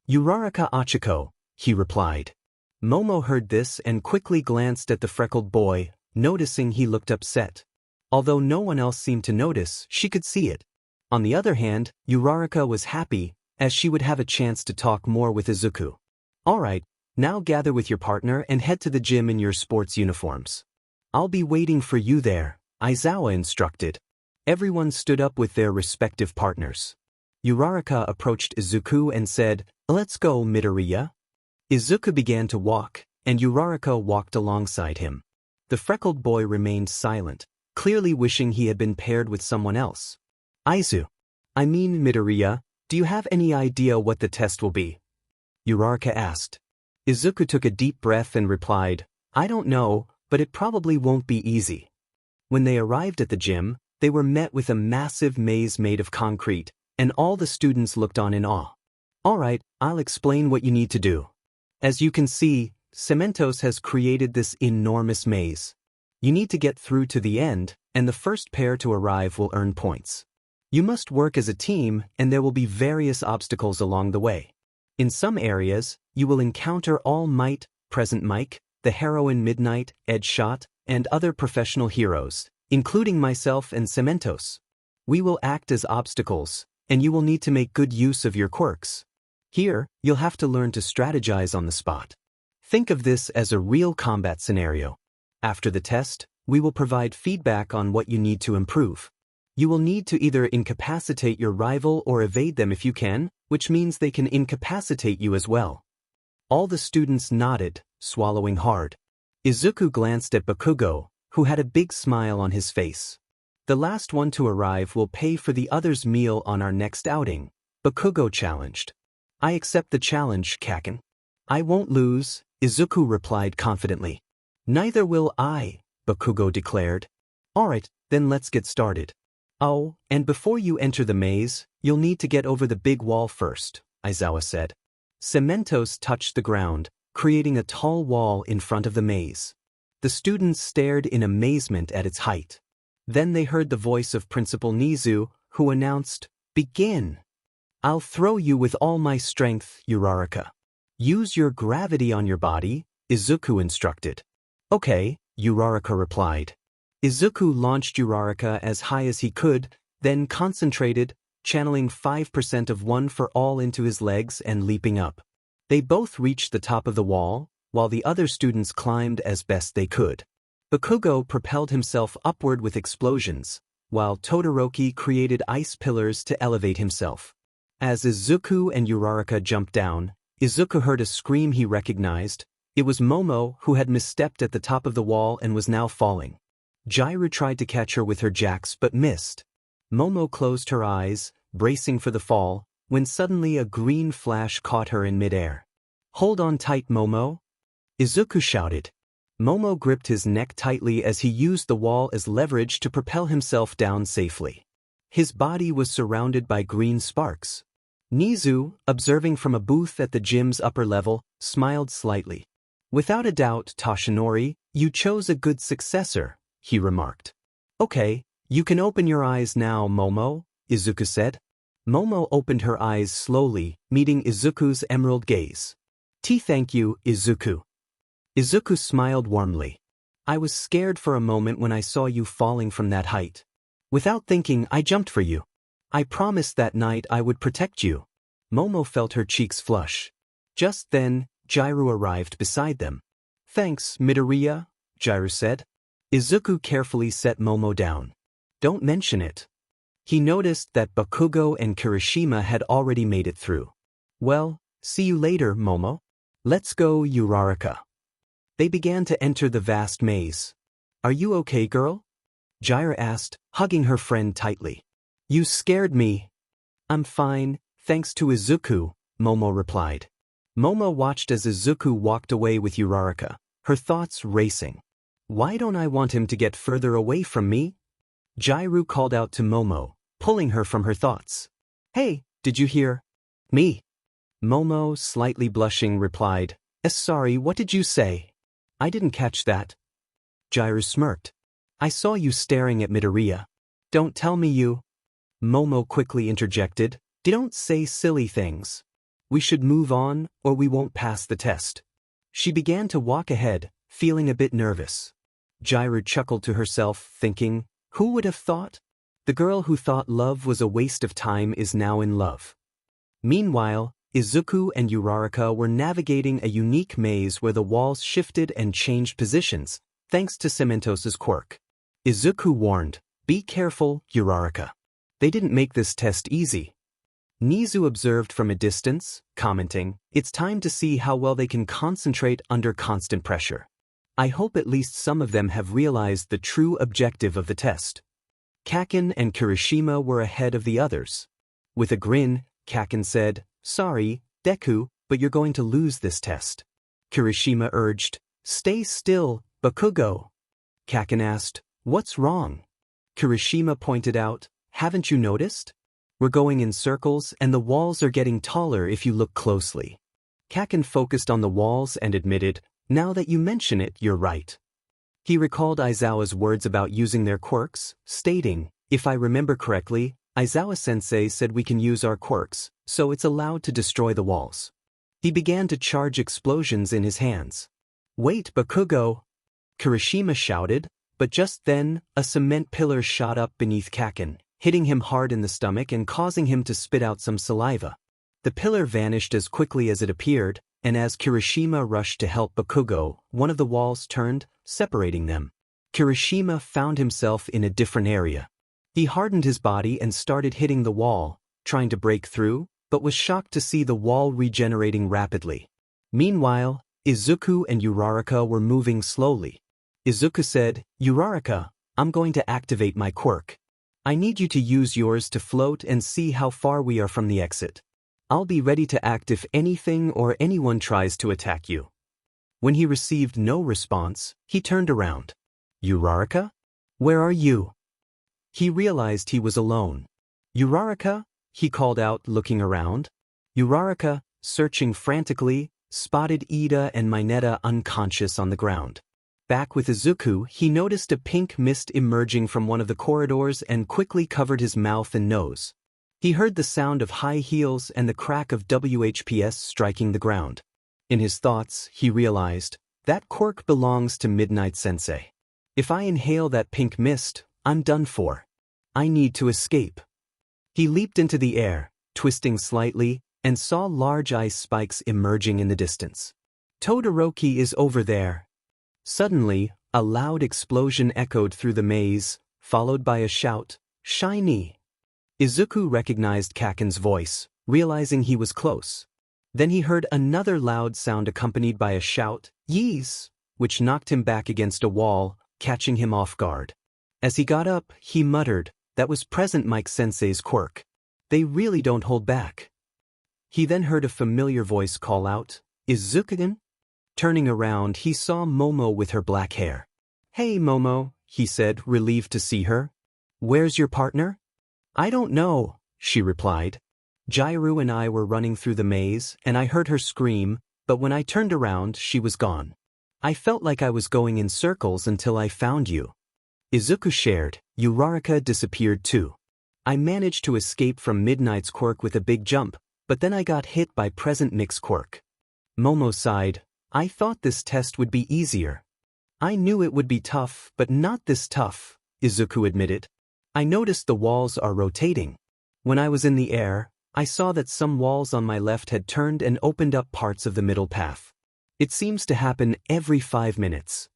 Speaker 1: "Uraraka Achiko," he replied. Momo heard this and quickly glanced at the freckled boy, noticing he looked upset. Although no one else seemed to notice, she could see it. On the other hand, Uraraka was happy, as she would have a chance to talk more with Izuku. "Alright, now gather with your partner and head to the gym in your sports uniforms. I'll be waiting for you there," Aizawa instructed. Everyone stood up with their respective partners. Uraraka approached Izuku and said, "Let's go, Midoriya." Izuku began to walk, and Uraraka walked alongside him. The freckled boy remained silent, clearly wishing he had been paired with someone else. Midoriya, do you have any idea what the test will be?" Uraraka asked. Izuku took a deep breath and replied, "I don't know, but it probably won't be easy." When they arrived at the gym, they were met with a massive maze made of concrete, and all the students looked on in awe. "Alright, I'll explain what you need to do. As you can see, Cementos has created this enormous maze. You need to get through to the end, and the first pair to arrive will earn points. You must work as a team, and there will be various obstacles along the way. In some areas, you will encounter All Might, Present Mike, the heroine Midnight, Edgeshot, and other professional heroes, including myself and Cementos. We will act as obstacles, and you will need to make good use of your quirks. Here, you'll have to learn to strategize on the spot. Think of this as a real combat scenario. After the test, we will provide feedback on what you need to improve. You will need to either incapacitate your rival or evade them if you can, which means they can incapacitate you as well." All the students nodded, swallowing hard. Izuku glanced at Bakugo, who had a big smile on his face. "The last one to arrive will pay for the other's meal on our next outing," Bakugo challenged. "I accept the challenge, Kaken." "I won't lose," Izuku replied confidently. "Neither will I," Bakugo declared. "Alright, then let's get started. Oh, and before you enter the maze, you'll need to get over the big wall first," Aizawa said. Cementos touched the ground, creating a tall wall in front of the maze. The students stared in amazement at its height. Then they heard the voice of Principal Nizu, who announced, "Begin. I'll throw you with all my strength, Uraraka. Use your gravity on your body," Izuku instructed. "Okay," Uraraka replied. Izuku launched Uraraka as high as he could, then concentrated, channeling 5% of one for all into his legs and leaping up. They both reached the top of the wall, while the other students climbed as best they could. Bakugo propelled himself upward with explosions, while Todoroki created ice pillars to elevate himself. As Izuku and Uraraka jumped down, Izuku heard a scream he recognized. It was Momo, who had misstepped at the top of the wall and was now falling. Jairu tried to catch her with her jacks but missed. Momo closed her eyes, bracing for the fall, when suddenly a green flash caught her in midair. "Hold on tight, Momo," Izuku shouted. Momo gripped his neck tightly as he used the wall as leverage to propel himself down safely. His body was surrounded by green sparks. Nizu, observing from a booth at the gym's upper level, smiled slightly. "Without a doubt, Toshinori, you chose a good successor," he remarked. "Okay, you can open your eyes now, Momo," Izuku said. Momo opened her eyes slowly, meeting Izuku's emerald gaze. "Thank you, Izuku." Izuku smiled warmly. "I was scared for a moment when I saw you falling from that height." Without thinking, I jumped for you. I promised that night I would protect you. Momo felt her cheeks flush. Just then, Jiraiya arrived beside them. Thanks, Midoriya, Jiraiya said. Izuku carefully set Momo down. Don't mention it. He noticed that Bakugo and Kirishima had already made it through. Well, see you later, Momo. Let's go, Uraraka. They began to enter the vast maze. Are you okay, girl? Jiraiya asked, hugging her friend tightly. You scared me. I'm fine, thanks to Izuku, Momo replied. Momo watched as Izuku walked away with Uraraka, her thoughts racing. Why don't I want him to get further away from me? Jiraiya called out to Momo, pulling her from her thoughts. Hey, did you hear? Me? Momo, slightly blushing, replied, sorry, what did you say? I didn't catch that. Jiraiya smirked. I saw you staring at Midoriya. Don't tell me you. Momo quickly interjected, don't say silly things. We should move on, or we won't pass the test. She began to walk ahead, feeling a bit nervous. Jiraiya chuckled to herself, thinking, who would have thought? The girl who thought love was a waste of time is now in love. Meanwhile, Izuku and Uraraka were navigating a unique maze where the walls shifted and changed positions, thanks to Cementos's quirk. Izuku warned, be careful, Uraraka. They didn't make this test easy. Nizu observed from a distance, commenting, it's time to see how well they can concentrate under constant pressure. I hope at least some of them have realized the true objective of the test. Kaken and Kirishima were ahead of the others. With a grin, Kaken said, sorry, Deku, but you're going to lose this test. Kirishima urged, stay still, Bakugo. Kaken asked, what's wrong? Kirishima pointed out, haven't you noticed? We're going in circles and the walls are getting taller if you look closely. Kaken focused on the walls and admitted, now that you mention it, you're right. He recalled Aizawa's words about using their quirks, stating, if I remember correctly, Aizawa-sensei said we can use our quirks, so it's allowed to destroy the walls. He began to charge explosions in his hands. Wait, Bakugo! Kirishima shouted, but just then, a cement pillar shot up beneath Kaken, hitting him hard in the stomach and causing him to spit out some saliva. The pillar vanished as quickly as it appeared, and as Kirishima rushed to help Bakugo, one of the walls turned, separating them. Kirishima found himself in a different area. He hardened his body and started hitting the wall, trying to break through, but was shocked to see the wall regenerating rapidly. Meanwhile, Izuku and Uraraka were moving slowly. Izuku said, Uraraka, I'm going to activate my quirk. I need you to use yours to float and see how far we are from the exit. I'll be ready to act if anything or anyone tries to attack you. When he received no response, he turned around. Uraraka? Where are you? He realized he was alone. Uraraka? He called out, looking around. Uraraka, searching frantically, spotted Ida and Mineta unconscious on the ground. Back with Izuku, he noticed a pink mist emerging from one of the corridors and quickly covered his mouth and nose. He heard the sound of high heels and the crack of WHPS striking the ground. In his thoughts, he realized, that quirk belongs to Midnight Sensei. If I inhale that pink mist, I'm done for. I need to escape. He leaped into the air, twisting slightly, and saw large ice spikes emerging in the distance. Todoroki is over there. Suddenly, a loud explosion echoed through the maze, followed by a shout, Shiny! Izuku recognized Kaken's voice, realizing he was close. Then he heard another loud sound accompanied by a shout, Yeez! Which knocked him back against a wall, catching him off guard. As he got up, he muttered, that was Present Mike Sensei's quirk. They really don't hold back. He then heard a familiar voice call out, Izuku? Turning around, he saw Momo with her black hair. Hey Momo, he said, relieved to see her. Where's your partner? I don't know, she replied. Jiraiya and I were running through the maze, and I heard her scream, but when I turned around, she was gone. I felt like I was going in circles until I found you. Izuku shared, Uraraka disappeared too. I managed to escape from Midnight's quirk with a big jump, but then I got hit by Present Nick's quirk. Momo sighed, I thought this test would be easier. I knew it would be tough, but not this tough, Izuku admitted. I noticed the walls are rotating. When I was in the air, I saw that some walls on my left had turned and opened up parts of the middle path. It seems to happen every 5 minutes.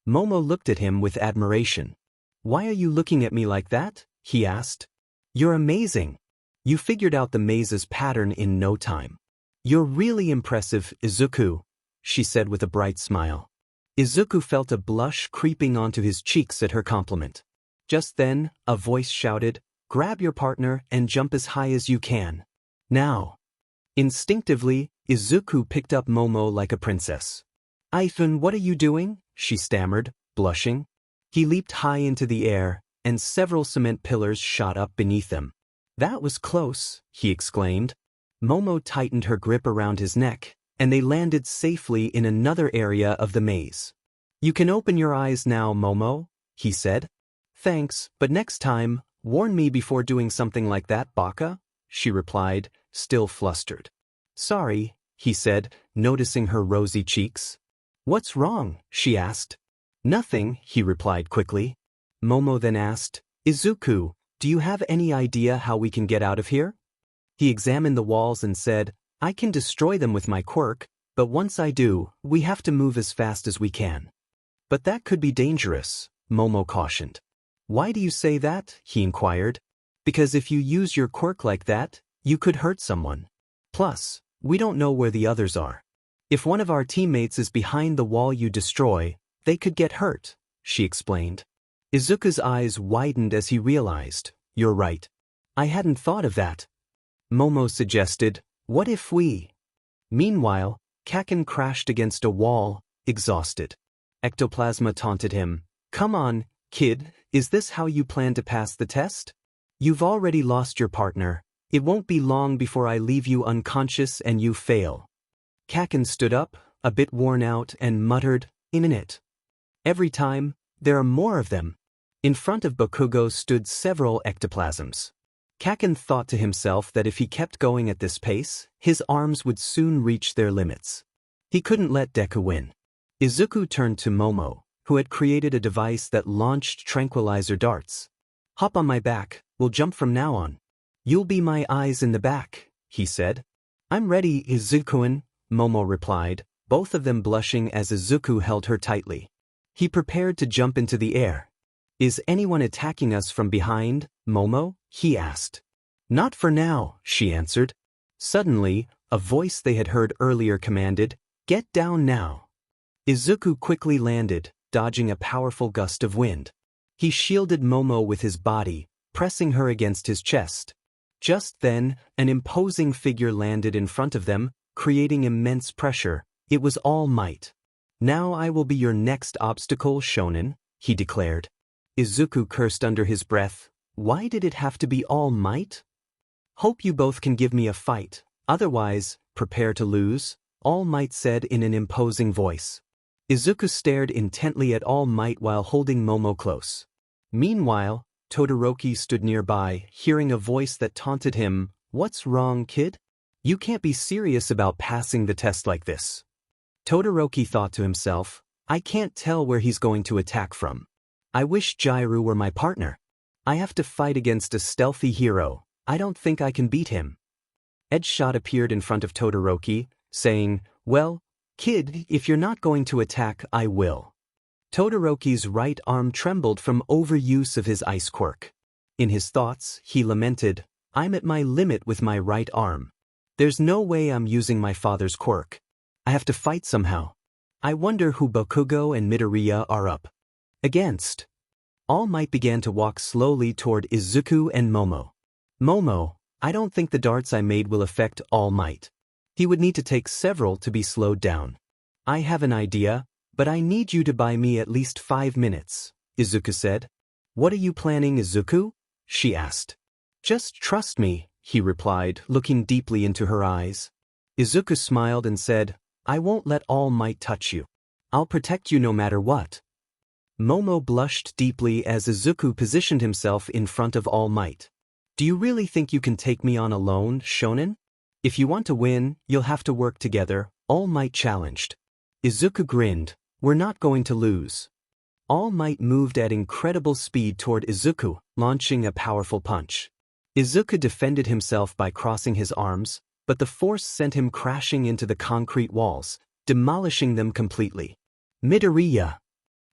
Speaker 1: Momo looked at him with admiration. Why are you looking at me like that? He asked. You're amazing. You figured out the maze's pattern in no time. You're really impressive, Izuku, she said with a bright smile. Izuku felt a blush creeping onto his cheeks at her compliment. Just then, a voice shouted, grab your partner and jump as high as you can. Now. Instinctively, Izuku picked up Momo like a princess. Ifun, what are you doing? She stammered, blushing. He leaped high into the air, and several cement pillars shot up beneath them. That was close, he exclaimed. Momo tightened her grip around his neck, and they landed safely in another area of the maze. You can open your eyes now, Momo, he said. Thanks, but next time, warn me before doing something like that, Baka, she replied, still flustered. Sorry, he said, noticing her rosy cheeks. What's wrong? She asked. Nothing, he replied quickly. Momo then asked, Izuku, do you have any idea how we can get out of here? He examined the walls and said, I can destroy them with my quirk, but once I do, we have to move as fast as we can. But that could be dangerous, Momo cautioned. Why do you say that? He inquired. Because if you use your quirk like that, you could hurt someone. Plus, we don't know where the others are. If one of our teammates is behind the wall you destroy, they could get hurt, she explained. Izuku's eyes widened as he realized, you're right. I hadn't thought of that. Momo suggested, what if we? Meanwhile, Kaken crashed against a wall, exhausted. Ectoplasma taunted him. Come on, kid, is this how you plan to pass the test? You've already lost your partner. It won't be long before I leave you unconscious and you fail. Kaken stood up, a bit worn out, and muttered, in it. Every time, there are more of them. In front of Bakugo stood several ectoplasms. Kaken thought to himself that if he kept going at this pace, his arms would soon reach their limits. He couldn't let Deku win. Izuku turned to Momo, who had created a device that launched tranquilizer darts. Hop on my back, we'll jump from now on. You'll be my eyes in the back, he said. I'm ready, Izuku-an, Momo replied, both of them blushing as Izuku held her tightly. He prepared to jump into the air. Is anyone attacking us from behind, Momo? He asked. Not for now, she answered. Suddenly, a voice they had heard earlier commanded, get down now. Izuku quickly landed, dodging a powerful gust of wind. He shielded Momo with his body, pressing her against his chest. Just then, an imposing figure landed in front of them, creating immense pressure. It was All Might. Now I will be your next obstacle, Shonen, he declared. Izuku cursed under his breath. Why did it have to be All Might? Hope you both can give me a fight, otherwise, prepare to lose, All Might said in an imposing voice. Izuku stared intently at All Might while holding Momo close. Meanwhile, Todoroki stood nearby, hearing a voice that taunted him, What's wrong, kid? You can't be serious about passing the test like this. Todoroki thought to himself, I can't tell where he's going to attack from. I wish Jairu were my partner. I have to fight against a stealthy hero. I don't think I can beat him. Edgeshot appeared in front of Todoroki, saying, Well, kid, if you're not going to attack, I will. Todoroki's right arm trembled from overuse of his ice quirk. In his thoughts, he lamented, I'm at my limit with my right arm. There's no way I'm using my father's quirk. I have to fight somehow. I wonder who Bakugo and Midoriya are up against. All Might began to walk slowly toward Izuku and Momo. Momo, I don't think the darts I made will affect All Might. He would need to take several to be slowed down. I have an idea, but I need you to buy me at least 5 minutes, Izuku said. What are you planning, Izuku? She asked. Just trust me, he replied, looking deeply into her eyes. Izuku smiled and said, I won't let All Might touch you. I'll protect you no matter what. Momo blushed deeply as Izuku positioned himself in front of All Might. Do you really think you can take me on alone, Shonen? If you want to win, you'll have to work together, All Might challenged. Izuku grinned, we're not going to lose. All Might moved at incredible speed toward Izuku, launching a powerful punch. Izuku defended himself by crossing his arms, but the force sent him crashing into the concrete walls, demolishing them completely. Midoriya!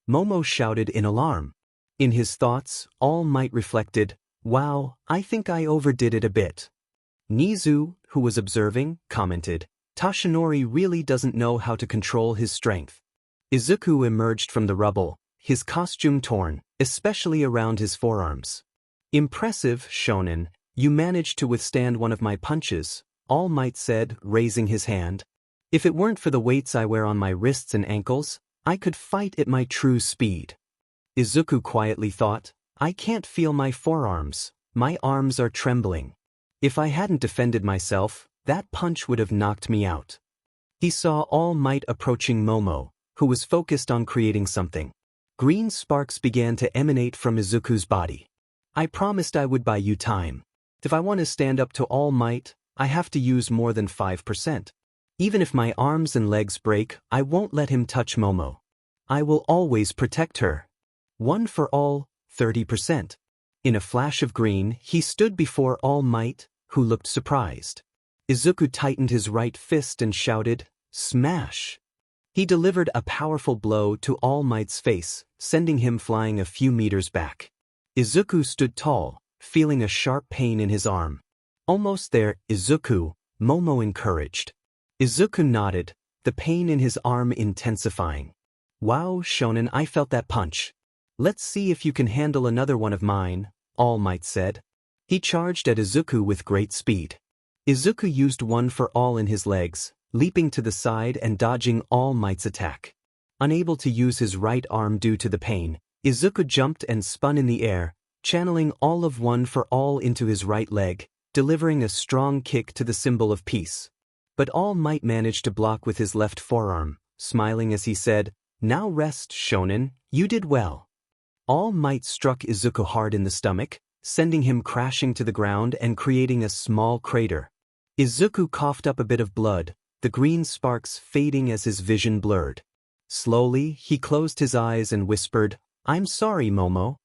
Speaker 1: Momo shouted in alarm. In his thoughts, All Might reflected, "Wow, I think I overdid it a bit." Nizu, who was observing, commented, "Tashinori really doesn't know how to control his strength." Izuku emerged from the rubble, his costume torn, especially around his forearms. "Impressive, Shonen, you managed to withstand one of my punches," All Might said, raising his hand. "If it weren't for the weights I wear on my wrists and ankles, I could fight at my true speed." Izuku quietly thought, "I can't feel my forearms, my arms are trembling. If I hadn't defended myself, that punch would have knocked me out." He saw All Might approaching Momo, who was focused on creating something. Green sparks began to emanate from Izuku's body. "I promised I would buy you time. If I want to stand up to All Might, I have to use more than 5%. Even if my arms and legs break, I won't let him touch Momo. I will always protect her. One for all, 30%. In a flash of green, he stood before All Might, who looked surprised. Izuku tightened his right fist and shouted, "Smash!" He delivered a powerful blow to All Might's face, sending him flying a few meters back. Izuku stood tall, feeling a sharp pain in his arm. "Almost there, Izuku," Momo encouraged. Izuku nodded, the pain in his arm intensifying. "Wow, Shonen, I felt that punch. Let's see if you can handle another one of mine," All Might said. He charged at Izuku with great speed. Izuku used one for all in his legs, leaping to the side and dodging All Might's attack. Unable to use his right arm due to the pain, Izuku jumped and spun in the air, channeling all of one for all into his right leg, delivering a strong kick to the symbol of peace. But All Might managed to block with his left forearm, smiling as he said, "Now rest, Shonen, you did well." All Might struck Izuku hard in the stomach, sending him crashing to the ground and creating a small crater. Izuku coughed up a bit of blood, the green sparks fading as his vision blurred. Slowly, he closed his eyes and whispered, "I'm sorry, Momo.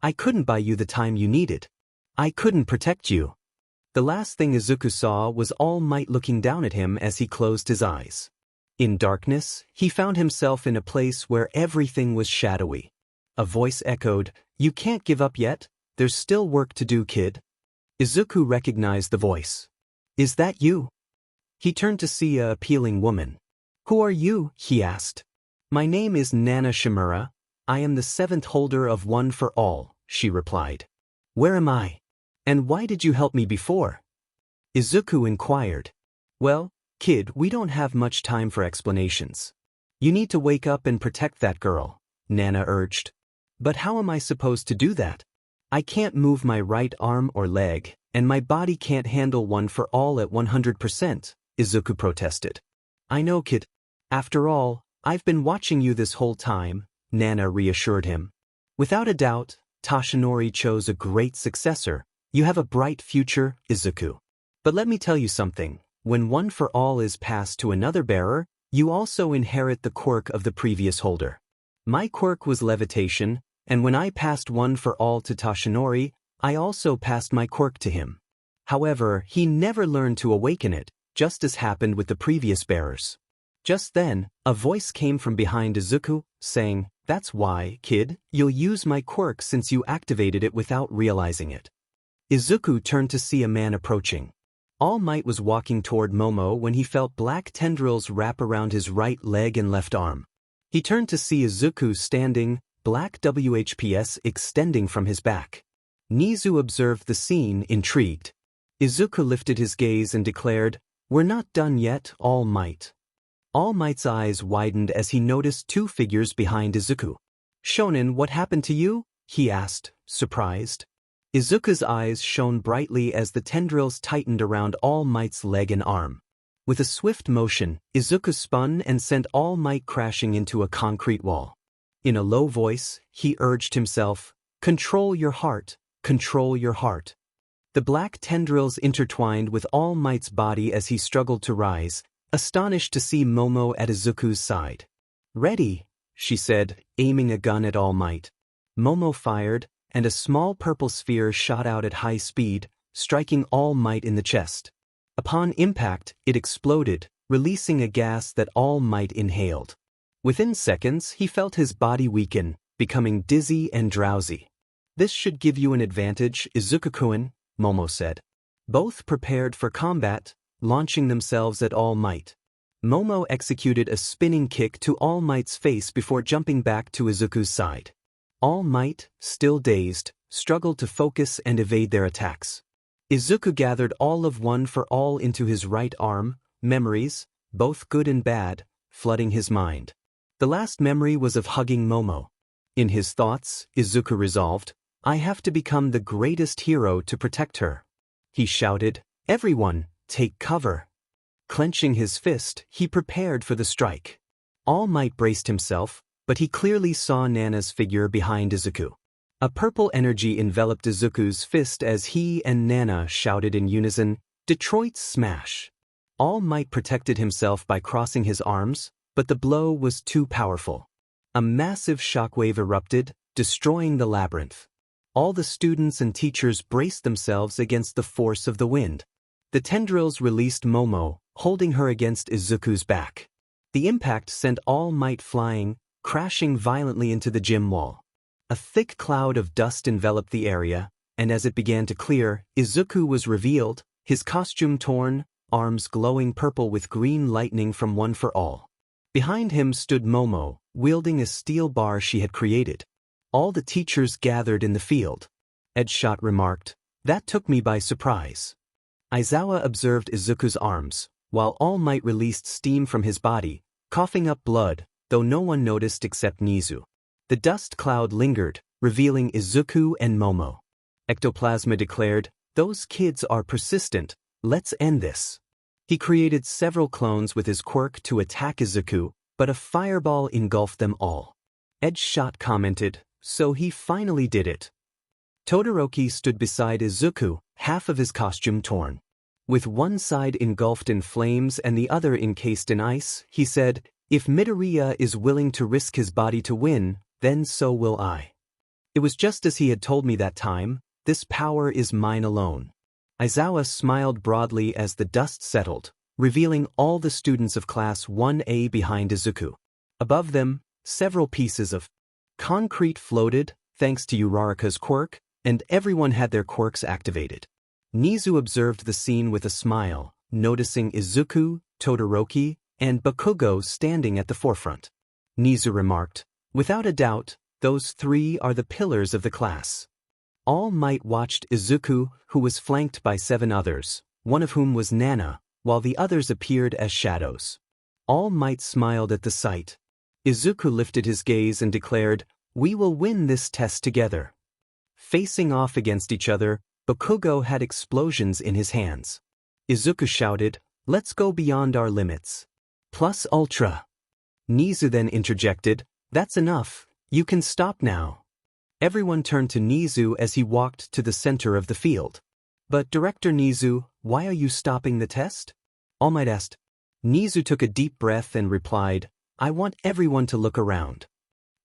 Speaker 1: I couldn't buy you the time you needed. I couldn't protect you." The last thing Izuku saw was All Might looking down at him as he closed his eyes. In darkness, he found himself in a place where everything was shadowy. A voice echoed, "You can't give up yet, there's still work to do, kid." Izuku recognized the voice. "Is that you?" He turned to see a appealing woman. "Who are you?" he asked. "My name is Nana Shimura. I am the 7th holder of One for All," she replied. "Where am I? And why did you help me before?" Izuku inquired. "Well, kid, we don't have much time for explanations. You need to wake up and protect that girl," Nana urged. "But how am I supposed to do that? I can't move my right arm or leg, and my body can't handle One for All at 100%, Izuku protested. "I know, kid. After all, I've been watching you this whole time," Nana reassured him. "Without a doubt, Tashinori chose a great successor. You have a bright future, Izuku. But let me tell you something. When One for All is passed to another bearer, you also inherit the quirk of the previous holder. My quirk was levitation, and when I passed One for All to Tashinori, I also passed my quirk to him. However, he never learned to awaken it, just as happened with the previous bearers." Just then, a voice came from behind Izuku, saying, "That's why, kid, you'll use my quirk since you activated it without realizing it." Izuku turned to see a man approaching. All Might was walking toward Momo when he felt black tendrils wrap around his right leg and left arm. He turned to see Izuku standing, black WHPS extending from his back. Nizu observed the scene, intrigued. Izuku lifted his gaze and declared, "We're not done yet, All Might." All Might's eyes widened as he noticed two figures behind Izuku. "Shonen, what happened to you?" he asked, surprised. Izuku's eyes shone brightly as the tendrils tightened around All Might's leg and arm. With a swift motion, Izuku spun and sent All Might crashing into a concrete wall. In a low voice, he urged himself, "Control your heart, control your heart." The black tendrils intertwined with All Might's body as he struggled to rise, astonished to see Momo at Izuku's side. "Ready," she said, aiming a gun at All Might. Momo fired, and a small purple sphere shot out at high speed, striking All Might in the chest. Upon impact, it exploded, releasing a gas that All Might inhaled. Within seconds, he felt his body weaken, becoming dizzy and drowsy. This should give you an advantage, Izuku-kun, Momo said. Both prepared for combat, launching themselves at All Might. Momo executed a spinning kick to All Might's face before jumping back to Izuku's side. All Might, still dazed, struggled to focus and evade their attacks. Izuku gathered all of One for All into his right arm, memories, both good and bad, flooding his mind. The last memory was of hugging Momo. In his thoughts, Izuku resolved, I have to become the greatest hero to protect her. He shouted, Everyone, take cover. Clenching his fist, he prepared for the strike. All Might braced himself, but he clearly saw Nana's figure behind Izuku. A purple energy enveloped Izuku's fist as he and Nana shouted in unison, Detroit Smash. All Might protected himself by crossing his arms, but the blow was too powerful. A massive shockwave erupted, destroying the labyrinth. All the students and teachers braced themselves against the force of the wind. The tendrils released Momo, holding her against Izuku's back. The impact sent All Might flying, crashing violently into the gym wall. A thick cloud of dust enveloped the area, and as it began to clear, Izuku was revealed, his costume torn, arms glowing purple with green lightning from One for All. Behind him stood Momo, wielding a steel bar she had created. All the teachers gathered in the field. Edgeshot remarked, That took me by surprise. Aizawa observed Izuku's arms, while All Might released steam from his body, coughing up blood, though no one noticed except Nizu. The dust cloud lingered, revealing Izuku and Momo. Ectoplasma declared, Those kids are persistent, let's end this. He created several clones with his quirk to attack Izuku, but a fireball engulfed them all. Edgeshot commented, So he finally did it. Todoroki stood beside Izuku, half of his costume torn. With one side engulfed in flames and the other encased in ice, he said, If Midoriya is willing to risk his body to win, then so will I. It was just as he had told me that time, this power is mine alone. Aizawa smiled broadly as the dust settled, revealing all the students of Class 1A behind Izuku. Above them, several pieces of concrete floated, thanks to Uraraka's quirk, and everyone had their quirks activated. Nizu observed the scene with a smile, noticing Izuku, Todoroki, and Bakugo standing at the forefront. Nizu remarked, Without a doubt, those three are the pillars of the class. All Might watched Izuku, who was flanked by 7 others, one of whom was Nana, while the others appeared as shadows. All Might smiled at the sight. Izuku lifted his gaze and declared, We will win this test together. Facing off against each other, Bakugo had explosions in his hands. Izuku shouted, Let's go beyond our limits. Plus Ultra. Nizu then interjected, That's enough, you can stop now. Everyone turned to Nizu as he walked to the center of the field. But Director Nizu, why are you stopping the test? All Might asked. Nizu took a deep breath and replied, I want everyone to look around.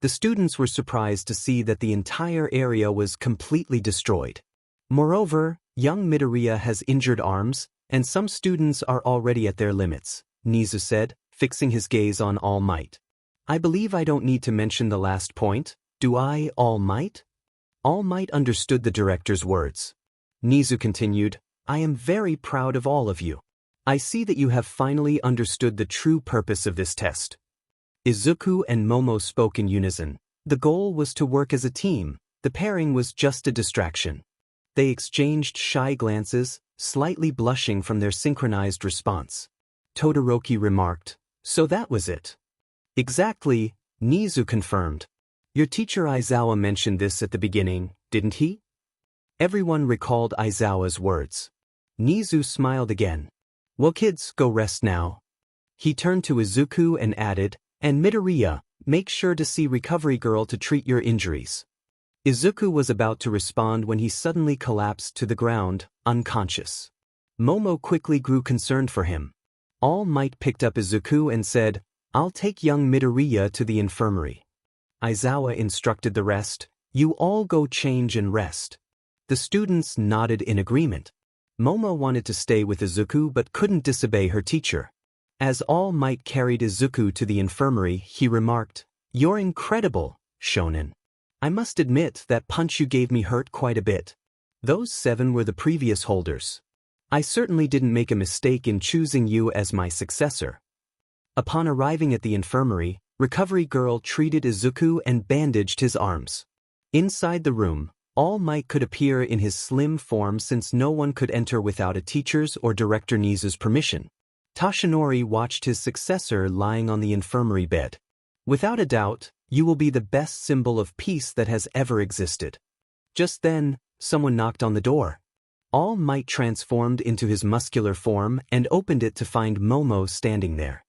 Speaker 1: The students were surprised to see that the entire area was completely destroyed. Moreover, young Midoriya has injured arms, and some students are already at their limits, Nizu said, fixing his gaze on All Might. I believe I don't need to mention the last point, do I, All Might? All Might understood the director's words. Nizu continued, I am very proud of all of you. I see that you have finally understood the true purpose of this test. Izuku and Momo spoke in unison. The goal was to work as a team, the pairing was just a distraction. They exchanged shy glances, slightly blushing from their synchronized response. Todoroki remarked, So that was it. Exactly, Nizu confirmed. Your teacher Aizawa mentioned this at the beginning, didn't he? Everyone recalled Aizawa's words. Nizu smiled again. Well kids, go rest now. He turned to Izuku and added, And Midoriya, make sure to see Recovery Girl to treat your injuries. Izuku was about to respond when he suddenly collapsed to the ground, unconscious. Momo quickly grew concerned for him. All Might picked up Izuku and said, I'll take young Midoriya to the infirmary. Aizawa instructed the rest. You all go change and rest. The students nodded in agreement. Momo wanted to stay with Izuku but couldn't disobey her teacher. As All Might carried Izuku to the infirmary, he remarked, "You're incredible, Shonen. I must admit that punch you gave me hurt quite a bit. Those 7 were the previous holders. I certainly didn't make a mistake in choosing you as my successor." Upon arriving at the infirmary, Recovery Girl treated Izuku and bandaged his arms. Inside the room, All Might could appear in his slim form since no one could enter without a teacher's or Director Nizu's permission. Toshinori watched his successor lying on the infirmary bed. "Without a doubt, you will be the best symbol of peace that has ever existed." Just then, someone knocked on the door. All Might transformed into his muscular form and opened it to find Momo standing there.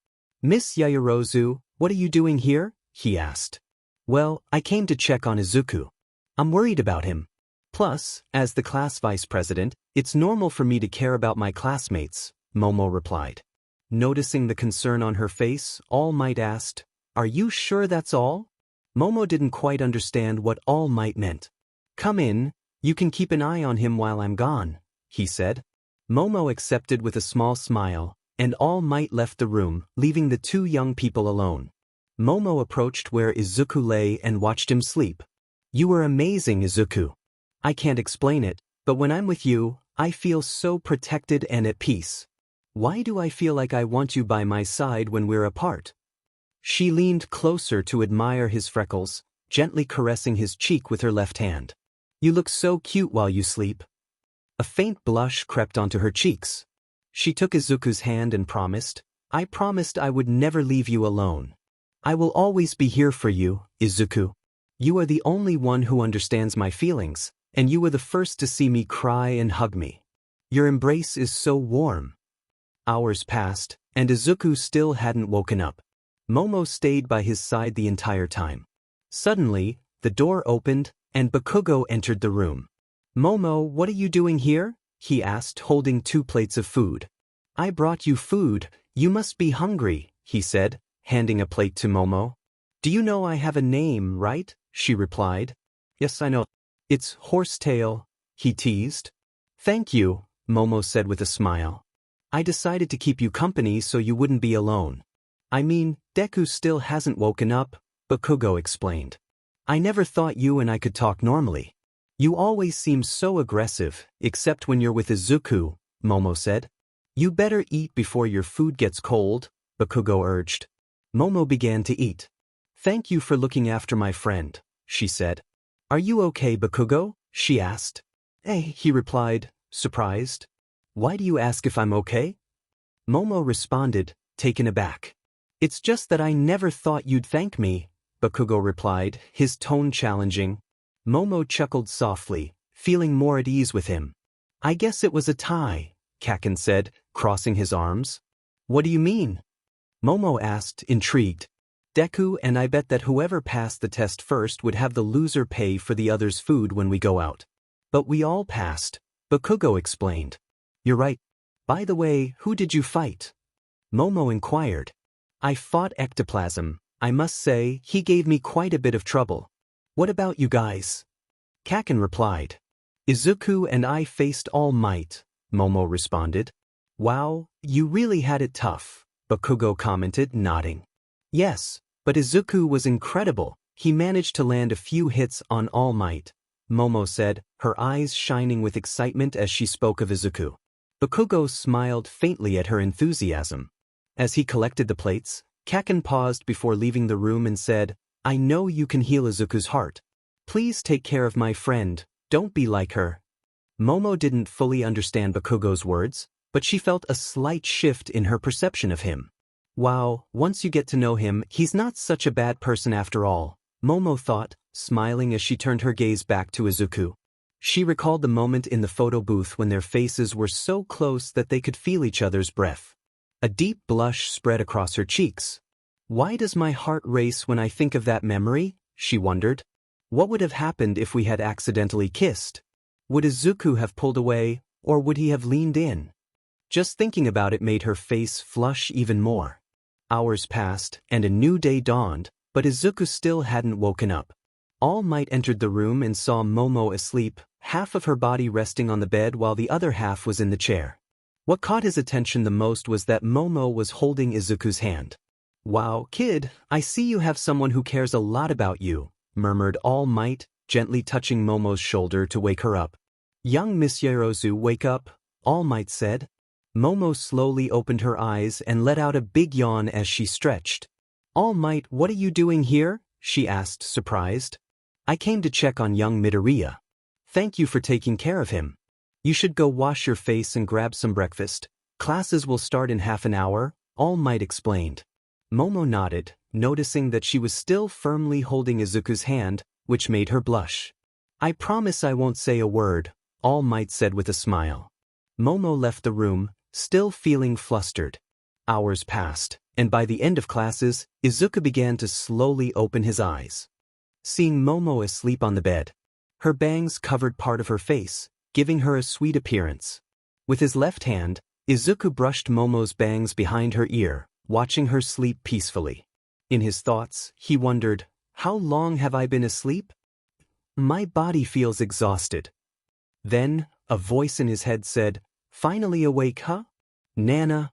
Speaker 1: "Miss Yaoyorozu, what are you doing here?" he asked. "Well, I came to check on Izuku. I'm worried about him. Plus, as the class vice president, it's normal for me to care about my classmates," Momo replied. Noticing the concern on her face, All Might asked, "Are you sure that's all?" Momo didn't quite understand what All Might meant. "Come in, you can keep an eye on him while I'm gone," he said. Momo accepted with a small smile, and All Might left the room, leaving the 2 young people alone. Momo approached where Izuku lay and watched him sleep. "You were amazing, Izuku. I can't explain it, but when I'm with you, I feel so protected and at peace. Why do I feel like I want you by my side when we're apart?" She leaned closer to admire his freckles, gently caressing his cheek with her left hand. "You look so cute while you sleep." A faint blush crept onto her cheeks. She took Izuku's hand and promised, "I promised I would never leave you alone. I will always be here for you, Izuku. You are the only one who understands my feelings, and you were the first to see me cry and hug me. Your embrace is so warm." Hours passed, and Izuku still hadn't woken up. Momo stayed by his side the entire time. Suddenly, the door opened, and Bakugo entered the room. "Momo, what are you doing here?" he asked, holding 2 plates of food. "I brought you food, you must be hungry," he said, handing a plate to Momo. "Do you know I have a name, right?" she replied. "Yes, I know. It's Horsetail," he teased. "Thank you," Momo said with a smile. "I decided to keep you company so you wouldn't be alone." "I mean, Deku still hasn't woken up," Bakugo explained. "I never thought you and I could talk normally. You always seem so aggressive, except when you're with Izuku," Momo said. "You better eat before your food gets cold," Bakugo urged. Momo began to eat. "Thank you for looking after my friend," she said. "Are you okay, Bakugo?" she asked. He replied, surprised. "Why do you ask if I'm okay?" Momo responded, taken aback. "It's just that I never thought you'd thank me," Bakugo replied, his tone challenging. Momo chuckled softly, feeling more at ease with him. "I guess it was a tie," Kaken said, crossing his arms. "What do you mean?" Momo asked, intrigued. "Deku and I bet that whoever passed the test first would have the loser pay for the other's food when we go out. But we all passed," Bakugo explained. "You're right. By the way, who did you fight?" Momo inquired. "I fought Ectoplasm. I must say, he gave me quite a bit of trouble. What about you guys?" Kaken replied. "Izuku and I faced All Might," Momo responded. "Wow, you really had it tough," Bakugo commented, nodding. "Yes, but Izuku was incredible. He managed to land a few hits on All Might," Momo said, her eyes shining with excitement as she spoke of Izuku. Bakugo smiled faintly at her enthusiasm. As he collected the plates, Kaken paused before leaving the room and said, "I know you can heal Izuku's heart. Please take care of my friend, don't be like her." Momo didn't fully understand Bakugo's words, but she felt a slight shift in her perception of him. Wow, once you get to know him, he's not such a bad person after all, Momo thought, smiling as she turned her gaze back to Izuku. She recalled the moment in the photo booth when their faces were so close that they could feel each other's breath. A deep blush spread across her cheeks. "Why does my heart race when I think of that memory?" she wondered. "What would have happened if we had accidentally kissed? Would Izuku have pulled away, or would he have leaned in?" Just thinking about it made her face flush even more. Hours passed, and a new day dawned, but Izuku still hadn't woken up. All Might entered the room and saw Momo asleep, half of her body resting on the bed while the other half was in the chair. What caught his attention the most was that Momo was holding Izuku's hand. "Wow, kid, I see you have someone who cares a lot about you," murmured All Might, gently touching Momo's shoulder to wake her up. "Young Miss Yaoyorozu, wake up," All Might said. Momo slowly opened her eyes and let out a big yawn as she stretched. "All Might, what are you doing here?" she asked, surprised. "I came to check on young Midoriya. Thank you for taking care of him. You should go wash your face and grab some breakfast. Classes will start in half an hour," All Might explained. Momo nodded, noticing that she was still firmly holding Izuku's hand, which made her blush. "I promise I won't say a word," All Might said with a smile. Momo left the room, still feeling flustered. Hours passed, and by the end of classes, Izuku began to slowly open his eyes. Seeing Momo asleep on the bed, her bangs covered part of her face, giving her a sweet appearance. With his left hand, Izuku brushed Momo's bangs behind her ear, watching her sleep peacefully. In his thoughts, he wondered, "How long have I been asleep? My body feels exhausted." Then, a voice in his head said, "Finally awake, huh? Nana?"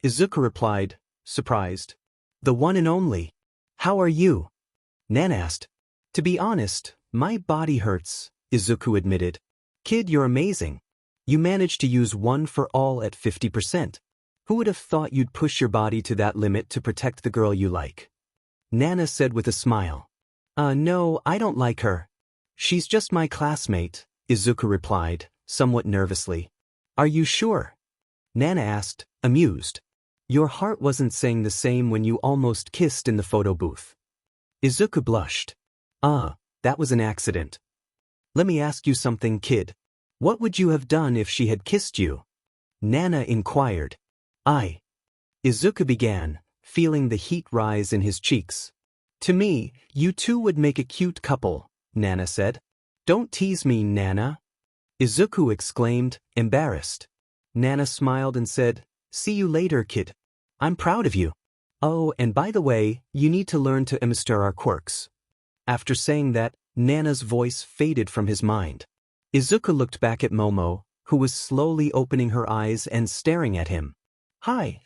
Speaker 1: Izuku replied, surprised, "The one and only. How are you?" Nana asked. "To be honest, my body hurts," Izuku admitted. "Kid, you're amazing. You managed to use one for all at 50%. Who would have thought you'd push your body to that limit to protect the girl you like?" Nana said with a smile. No, I don't like her. She's just my classmate," Izuku replied, somewhat nervously. "Are you sure?" Nana asked, amused. "Your heart wasn't saying the same when you almost kissed in the photo booth." Izuku blushed. That was an accident. "Let me ask you something, kid. What would you have done if she had kissed you?" Nana inquired. Izuku began, feeling the heat rise in his cheeks. "To me, you two would make a cute couple," Nana said. "Don't tease me, Nana," Izuku exclaimed, embarrassed. Nana smiled and said, "See you later, kid. I'm proud of you. Oh, and by the way, you need to learn to master our quirks." After saying that, Nana's voice faded from his mind. Izuku looked back at Momo, who was slowly opening her eyes and staring at him. "Hi,"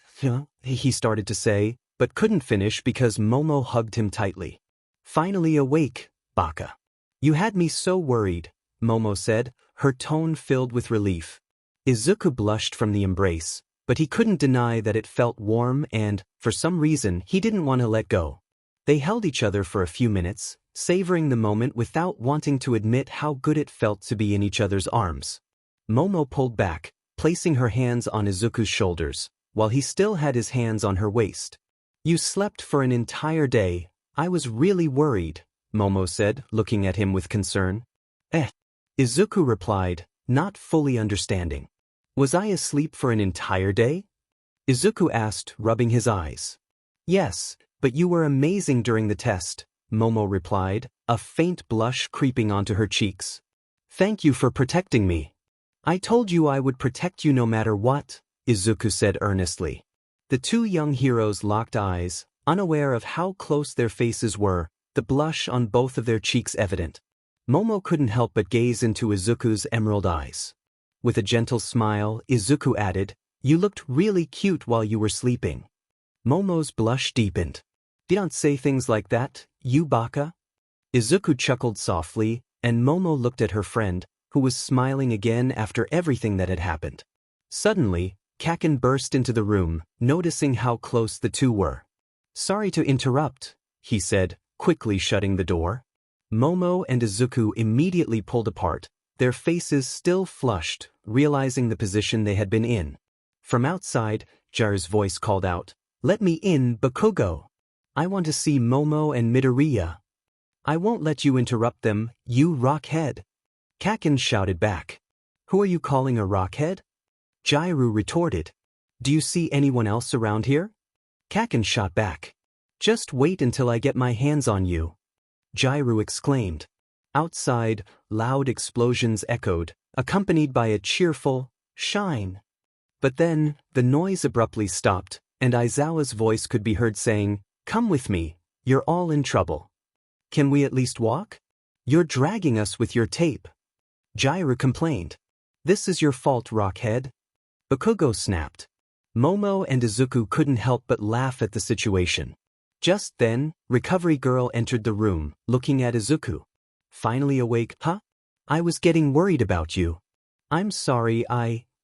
Speaker 1: he started to say, but couldn't finish because Momo hugged him tightly. "Finally awake, Baka. You had me so worried," Momo said, her tone filled with relief. Izuku blushed from the embrace, but he couldn't deny that it felt warm and, for some reason, he didn't want to let go. They held each other for a few minutes, savoring the moment without wanting to admit how good it felt to be in each other's arms. Momo pulled back, placing her hands on Izuku's shoulders, while he still had his hands on her waist. "You slept for an entire day. I was really worried," Momo said, looking at him with concern. Izuku replied, not fully understanding. "Was I asleep for an entire day?" Izuku asked, rubbing his eyes. "Yes, but you were amazing during the test," Momo replied, a faint blush creeping onto her cheeks. "Thank you for protecting me." "I told you I would protect you no matter what," Izuku said earnestly. The two young heroes locked eyes, unaware of how close their faces were, the blush on both of their cheeks evident. Momo couldn't help but gaze into Izuku's emerald eyes. With a gentle smile, Izuku added, "You looked really cute while you were sleeping." Momo's blush deepened. "Don't say things like that, you Baka." Izuku chuckled softly, and Momo looked at her friend, who was smiling again after everything that had happened. Suddenly, Kaken burst into the room, noticing how close the two were. "Sorry to interrupt," he said, quickly shutting the door. Momo and Izuku immediately pulled apart, their faces still flushed, realizing the position they had been in. From outside, Jar's voice called out, "Let me in, Bakugo. I want to see Momo and Midoriya." "I won't let you interrupt them, you rockhead," Kaken shouted back. "Who are you calling a rockhead?" Jairu retorted. "Do you see anyone else around here?" Kaken shot back. "Just wait until I get my hands on you," Jairu exclaimed. Outside, loud explosions echoed, accompanied by a cheerful, "Shine." But then, the noise abruptly stopped, and Aizawa's voice could be heard saying, "Come with me, you're all in trouble. Can we at least walk? You're dragging us with your tape." Jiraiya complained. "This is your fault, Rockhead." Bakugo snapped. Momo and Izuku couldn't help but laugh at the situation. Just then, Recovery Girl entered the room, looking at Izuku. "Finally awake, huh? I was getting worried about you." "I'm sorry,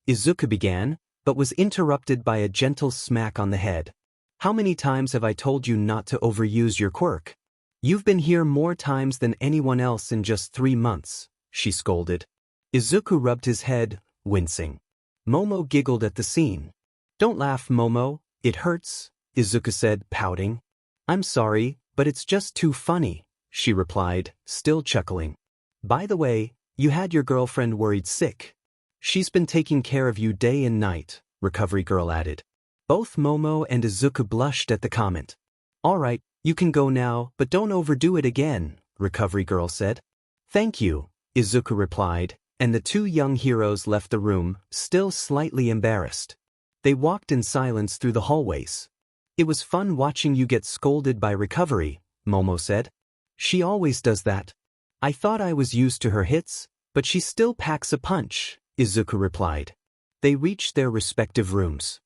Speaker 1: Izuku began, but was interrupted by a gentle smack on the head. "How many times have I told you not to overuse your quirk? You've been here more times than anyone else in just 3 months, she scolded. Izuku rubbed his head, wincing. Momo giggled at the scene. "Don't laugh, Momo, it hurts," Izuku said, pouting. "I'm sorry, but it's just too funny," she replied, still chuckling. "By the way, you had your girlfriend worried sick. She's been taking care of you day and night," Recovery Girl added. Both Momo and Izuku blushed at the comment. "All right, you can go now, but don't overdo it again," Recovery Girl said. "Thank you," Izuku replied, and the two young heroes left the room, still slightly embarrassed. They walked in silence through the hallways. "It was fun watching you get scolded by Recovery," Momo said. "She always does that. I thought I was used to her hits, but she still packs a punch," Izuku replied. They reached their respective rooms.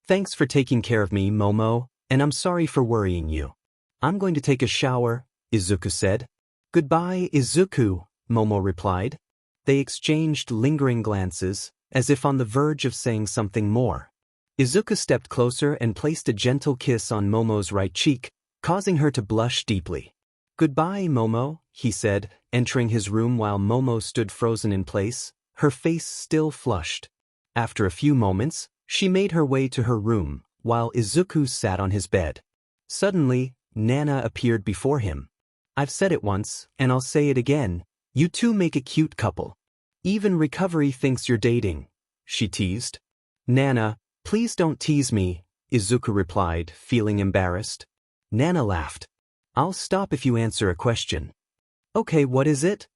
Speaker 1: "Thanks for taking care of me, Momo, and I'm sorry for worrying you. I'm going to take a shower," Izuku said. "Goodbye, Izuku," Momo replied. They exchanged lingering glances, as if on the verge of saying something more. Izuku stepped closer and placed a gentle kiss on Momo's right cheek, causing her to blush deeply. "Goodbye, Momo," he said, entering his room while Momo stood frozen in place, her face still flushed. After a few moments, she made her way to her room, while Izuku sat on his bed. Suddenly, Nana appeared before him. "I've said it once, and I'll say it again, you two make a cute couple. Even Recovery thinks you're dating," she teased. "Nana, please don't tease me," Izuku replied, feeling embarrassed. Nana laughed. "I'll stop if you answer a question." "Okay, what is it?"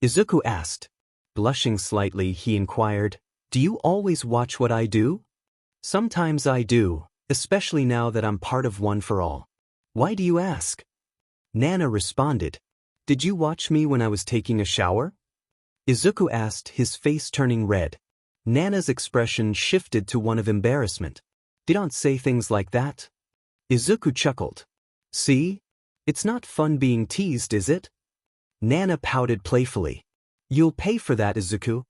Speaker 1: Izuku asked. Blushing slightly, he inquired, "Do you always watch what I do?" "Sometimes I do, especially now that I'm part of One for All." "Why do you ask?" Nana responded. "Did you watch me when I was taking a shower?" Izuku asked, his face turning red. Nana's expression shifted to one of embarrassment. "Don't say things like that." Izuku chuckled. "See? It's not fun being teased, is it?" Nana pouted playfully. "You'll pay for that, Izuku."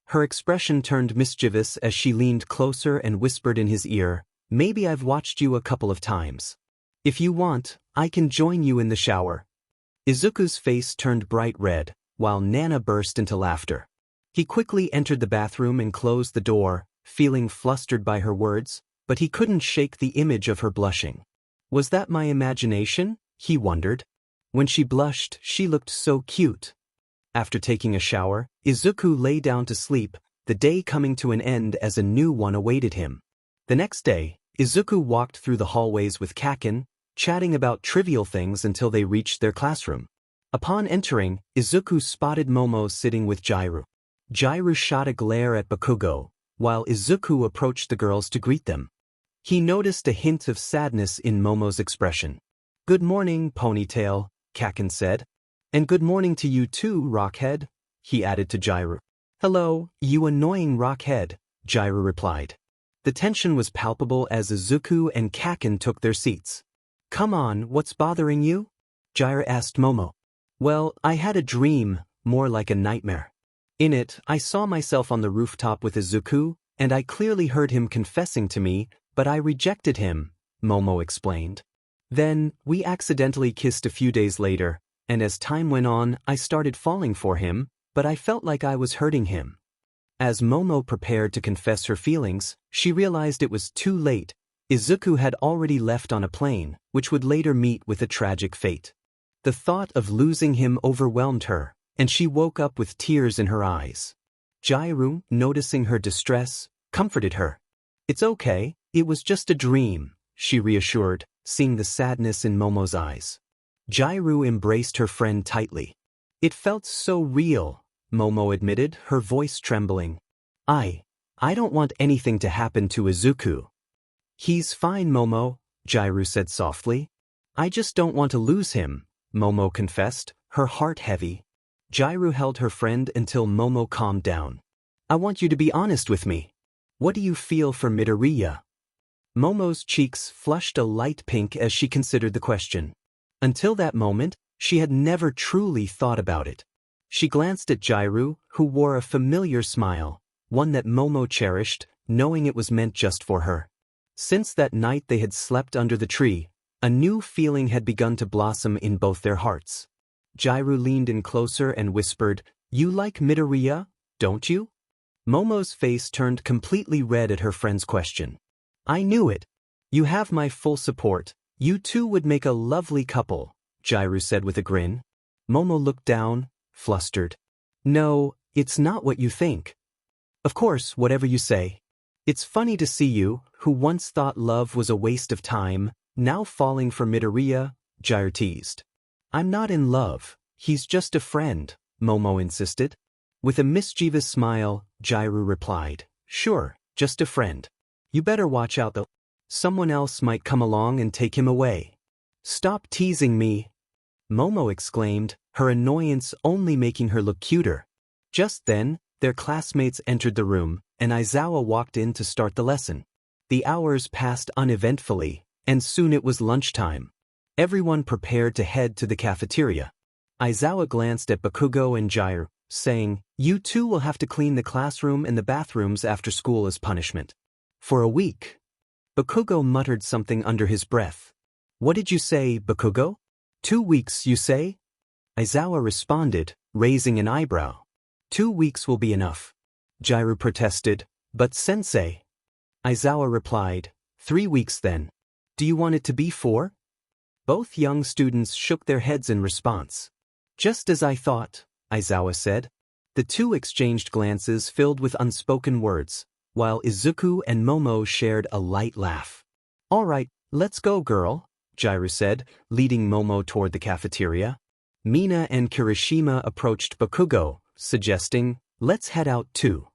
Speaker 1: Her expression turned mischievous as she leaned closer and whispered in his ear, "Maybe I've watched you a couple of times. If you want, I can join you in the shower." Izuku's face turned bright red, while Nana burst into laughter. He quickly entered the bathroom and closed the door, feeling flustered by her words, but he couldn't shake the image of her blushing. Was that my imagination? He wondered. When she blushed, she looked so cute. After taking a shower, Izuku lay down to sleep, the day coming to an end as a new one awaited him. The next day, Izuku walked through the hallways with Kaken, chatting about trivial things until they reached their classroom. Upon entering, Izuku spotted Momo sitting with Jiraiya. Jiraiya shot a glare at Bakugo, while Izuku approached the girls to greet them. He noticed a hint of sadness in Momo's expression. "Good morning, Ponytail," Kaken said. "And good morning to you too, Rockhead," he added to Jiraiya. "Hello, you annoying Rockhead," Jiraiya replied. The tension was palpable as Izuku and Kaken took their seats. "Come on, what's bothering you?" Jiraiya asked Momo. "Well, I had a dream, more like a nightmare. In it, I saw myself on the rooftop with Izuku, and I clearly heard him confessing to me, but I rejected him," Momo explained. "Then, we accidentally kissed a few days later, and as time went on, I started falling for him, but I felt like I was hurting him." As Momo prepared to confess her feelings, she realized it was too late. Izuku had already left on a plane, which would later meet with a tragic fate. The thought of losing him overwhelmed her, and she woke up with tears in her eyes. Jiraiya, noticing her distress, comforted her. "It's okay, it was just a dream," she reassured, seeing the sadness in Momo's eyes. Jiraiya embraced her friend tightly. "It felt so real," Momo admitted, her voice trembling. I don't want anything to happen to Izuku." He's fine, Momo, Jairu said softly. I just don't want to lose him, Momo confessed, her heart heavy. Jairu held her friend until Momo calmed down. I want you to be honest with me. What do you feel for Midoriya? Momo's cheeks flushed a light pink as she considered the question. Until that moment, she had never truly thought about it. She glanced at Jairu, who wore a familiar smile, one that Momo cherished, knowing it was meant just for her. Since that night they had slept under the tree, a new feeling had begun to blossom in both their hearts. Jairu leaned in closer and whispered, You like Midoriya, don't you? Momo's face turned completely red at her friend's question. I knew it. You have my full support. You two would make a lovely couple, Jairu said with a grin. Momo looked down, flustered. No, it's not what you think. Of course, whatever you say. It's funny to see you, who once thought love was a waste of time, now falling for Midoriya, Jairu teased. I'm not in love, he's just a friend, Momo insisted. With a mischievous smile, Jairu replied, Sure, just a friend. You better watch out though. Someone else might come along and take him away. Stop teasing me, Momo exclaimed, her annoyance only making her look cuter. Just then, their classmates entered the room, and Aizawa walked in to start the lesson. The hours passed uneventfully, and soon it was lunchtime. Everyone prepared to head to the cafeteria. Aizawa glanced at Bakugo and Jairu, saying, You two will have to clean the classroom and the bathrooms after school as punishment. For a week. Bakugo muttered something under his breath. What did you say, Bakugo? 2 weeks, you say? Aizawa responded, raising an eyebrow. 2 weeks will be enough. Jairu protested, But sensei. Aizawa replied, 3 weeks then. Do you want it to be 4? Both young students shook their heads in response. Just as I thought, Aizawa said. The two exchanged glances filled with unspoken words, while Izuku and Momo shared a light laugh. All right, let's go, girl, Jairu said, leading Momo toward the cafeteria. Mina and Kirishima approached Bakugo, suggesting, Let's head out too.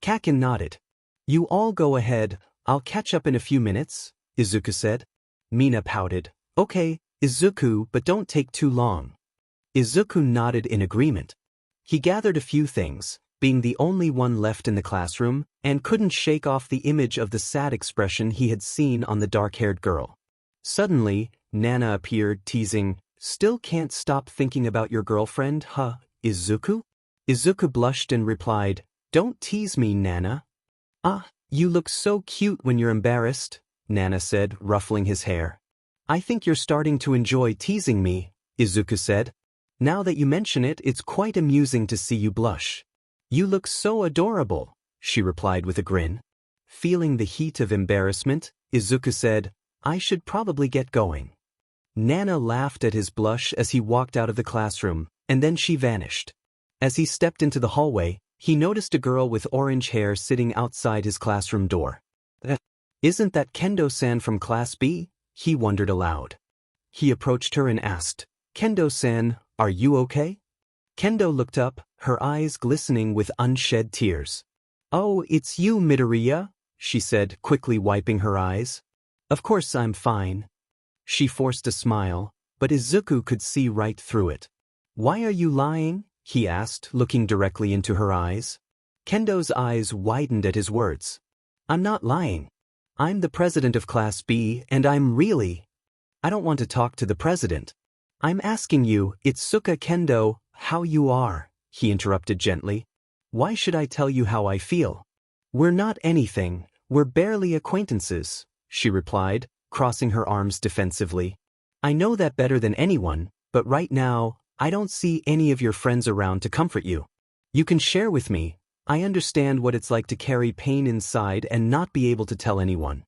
Speaker 1: Kaken nodded. You all go ahead, I'll catch up in a few minutes, Izuku said. Mina pouted. Okay, Izuku, but don't take too long. Izuku nodded in agreement. He gathered a few things, being the only one left in the classroom, and couldn't shake off the image of the sad expression he had seen on the dark-haired girl. Suddenly, Nana appeared, teasing, Still can't stop thinking about your girlfriend, huh, Izuku? Izuku blushed and replied, Don't tease me, Nana. Ah, you look so cute when you're embarrassed, Nana said, ruffling his hair. I think you're starting to enjoy teasing me, Izuku said. Now that you mention it, it's quite amusing to see you blush. You look so adorable, she replied with a grin. Feeling the heat of embarrassment, Izuku said, I should probably get going. Nana laughed at his blush as he walked out of the classroom, and then she vanished. As he stepped into the hallway, he noticed a girl with orange hair sitting outside his classroom door. Isn't that Kendo-san from Class B? He wondered aloud. He approached her and asked, Kendo-san, are you okay? Kendo looked up, her eyes glistening with unshed tears. Oh, it's you, Midoriya, she said, quickly wiping her eyes. Of course I'm fine. She forced a smile, but Izuku could see right through it. Why are you lying? He asked, looking directly into her eyes. Kendo's eyes widened at his words. I'm not lying. I'm the president of Class B, and I don't want to talk to the president. I'm asking you, Itsuka Kendo, how you are, he interrupted gently. Why should I tell you how I feel? We're not anything, we're barely acquaintances, she replied, crossing her arms defensively. I know that better than anyone, but right now, I don't see any of your friends around to comfort you. You can share with me. I understand what it's like to carry pain inside and not be able to tell anyone.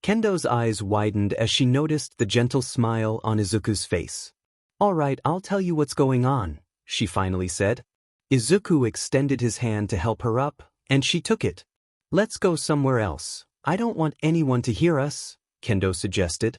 Speaker 1: Kendo's eyes widened as she noticed the gentle smile on Izuku's face. All right, I'll tell you what's going on, she finally said. Izuku extended his hand to help her up, and she took it. Let's go somewhere else. I don't want anyone to hear us, Kendo suggested.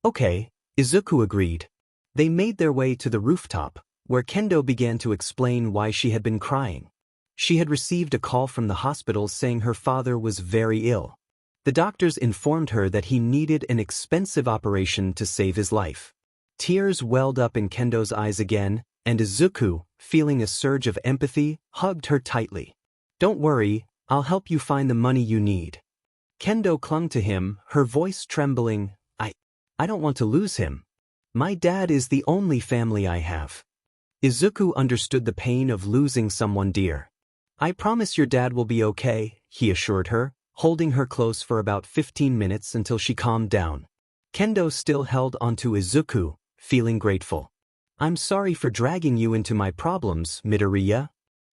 Speaker 1: Okay, Izuku agreed. They made their way to the rooftop, where Kendo began to explain why she had been crying. She had received a call from the hospital saying her father was very ill. The doctors informed her that he needed an expensive operation to save his life. Tears welled up in Kendo's eyes again, and Izuku, feeling a surge of empathy, hugged her tightly. "Don't worry, I'll help you find the money you need." Kendo clung to him, her voice trembling. I don't want to lose him. My dad is the only family I have." Izuku understood the pain of losing someone dear. "I promise your dad will be okay," he assured her, holding her close for about 15 minutes until she calmed down. Kendo still held onto Izuku, feeling grateful. "I'm sorry for dragging you into my problems, Midoriya.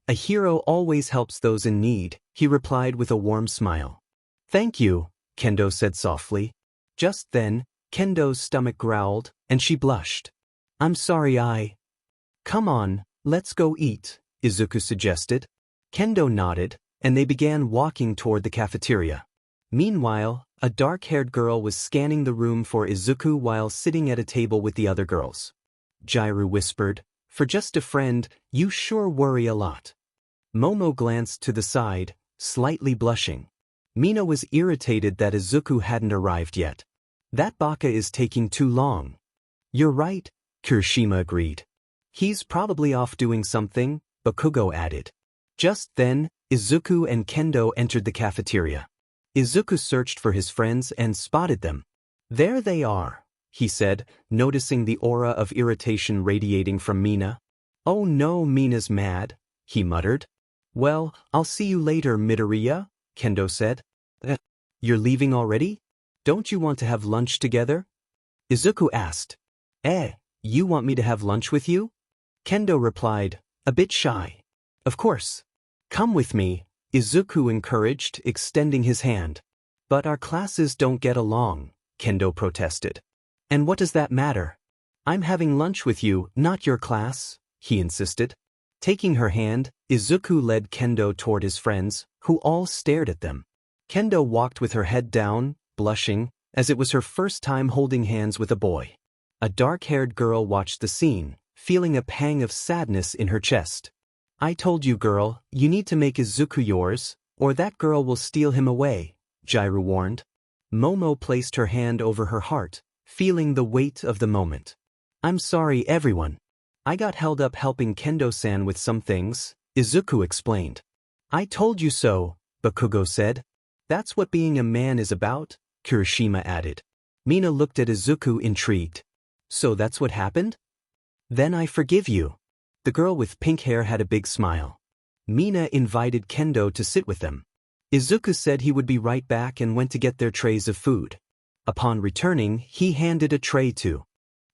Speaker 1: A hero always helps those in need," he replied with a warm smile. "Thank you," Kendo said softly. Just then, Kendo's stomach growled, and she blushed. "I'm sorry Come on, let's go eat," Izuku suggested. Kendo nodded, and they began walking toward the cafeteria. Meanwhile, a dark-haired girl was scanning the room for Izuku while sitting at a table with the other girls. Jiru whispered, "For just a friend, you sure worry a lot." Momo glanced to the side, slightly blushing. Mina was irritated that Izuku hadn't arrived yet. "That baka is taking too long." "You're right," Kirishima agreed. "He's probably off doing something," Bakugo added. Just then, Izuku and Kendo entered the cafeteria. Izuku searched for his friends and spotted them. "There they are," he said, noticing the aura of irritation radiating from Mina. "Oh no, Mina's mad," he muttered. "Well, I'll see you later, Midoriya," Kendo said. You're leaving already? Don't you want to have lunch together?" Izuku asked. You want me to have lunch with you?" Kendo replied, a bit shy. "Of course. Come with me," Izuku encouraged, extending his hand. "But our classes don't get along," Kendo protested. "And what does that matter? I'm having lunch with you, not your class," he insisted. Taking her hand, Izuku led Kendo toward his friends, who all stared at them. Kendo walked with her head down, blushing, as it was her first time holding hands with a boy. A dark-haired girl watched the scene, feeling a pang of sadness in her chest. "I told you, girl, you need to make Izuku yours, or that girl will steal him away," Jiru warned. Momo placed her hand over her heart, feeling the weight of the moment. "I'm sorry, everyone. I got held up helping Kendo-san with some things," Izuku explained. "I told you so," Bakugo said. "That's what being a man is about," Kirishima added. Mina looked at Izuku intrigued. "So that's what happened?" "Then I forgive you." The girl with pink hair had a big smile. Mina invited Kendo to sit with them. Izuku said he would be right back and went to get their trays of food. Upon returning, he handed a tray to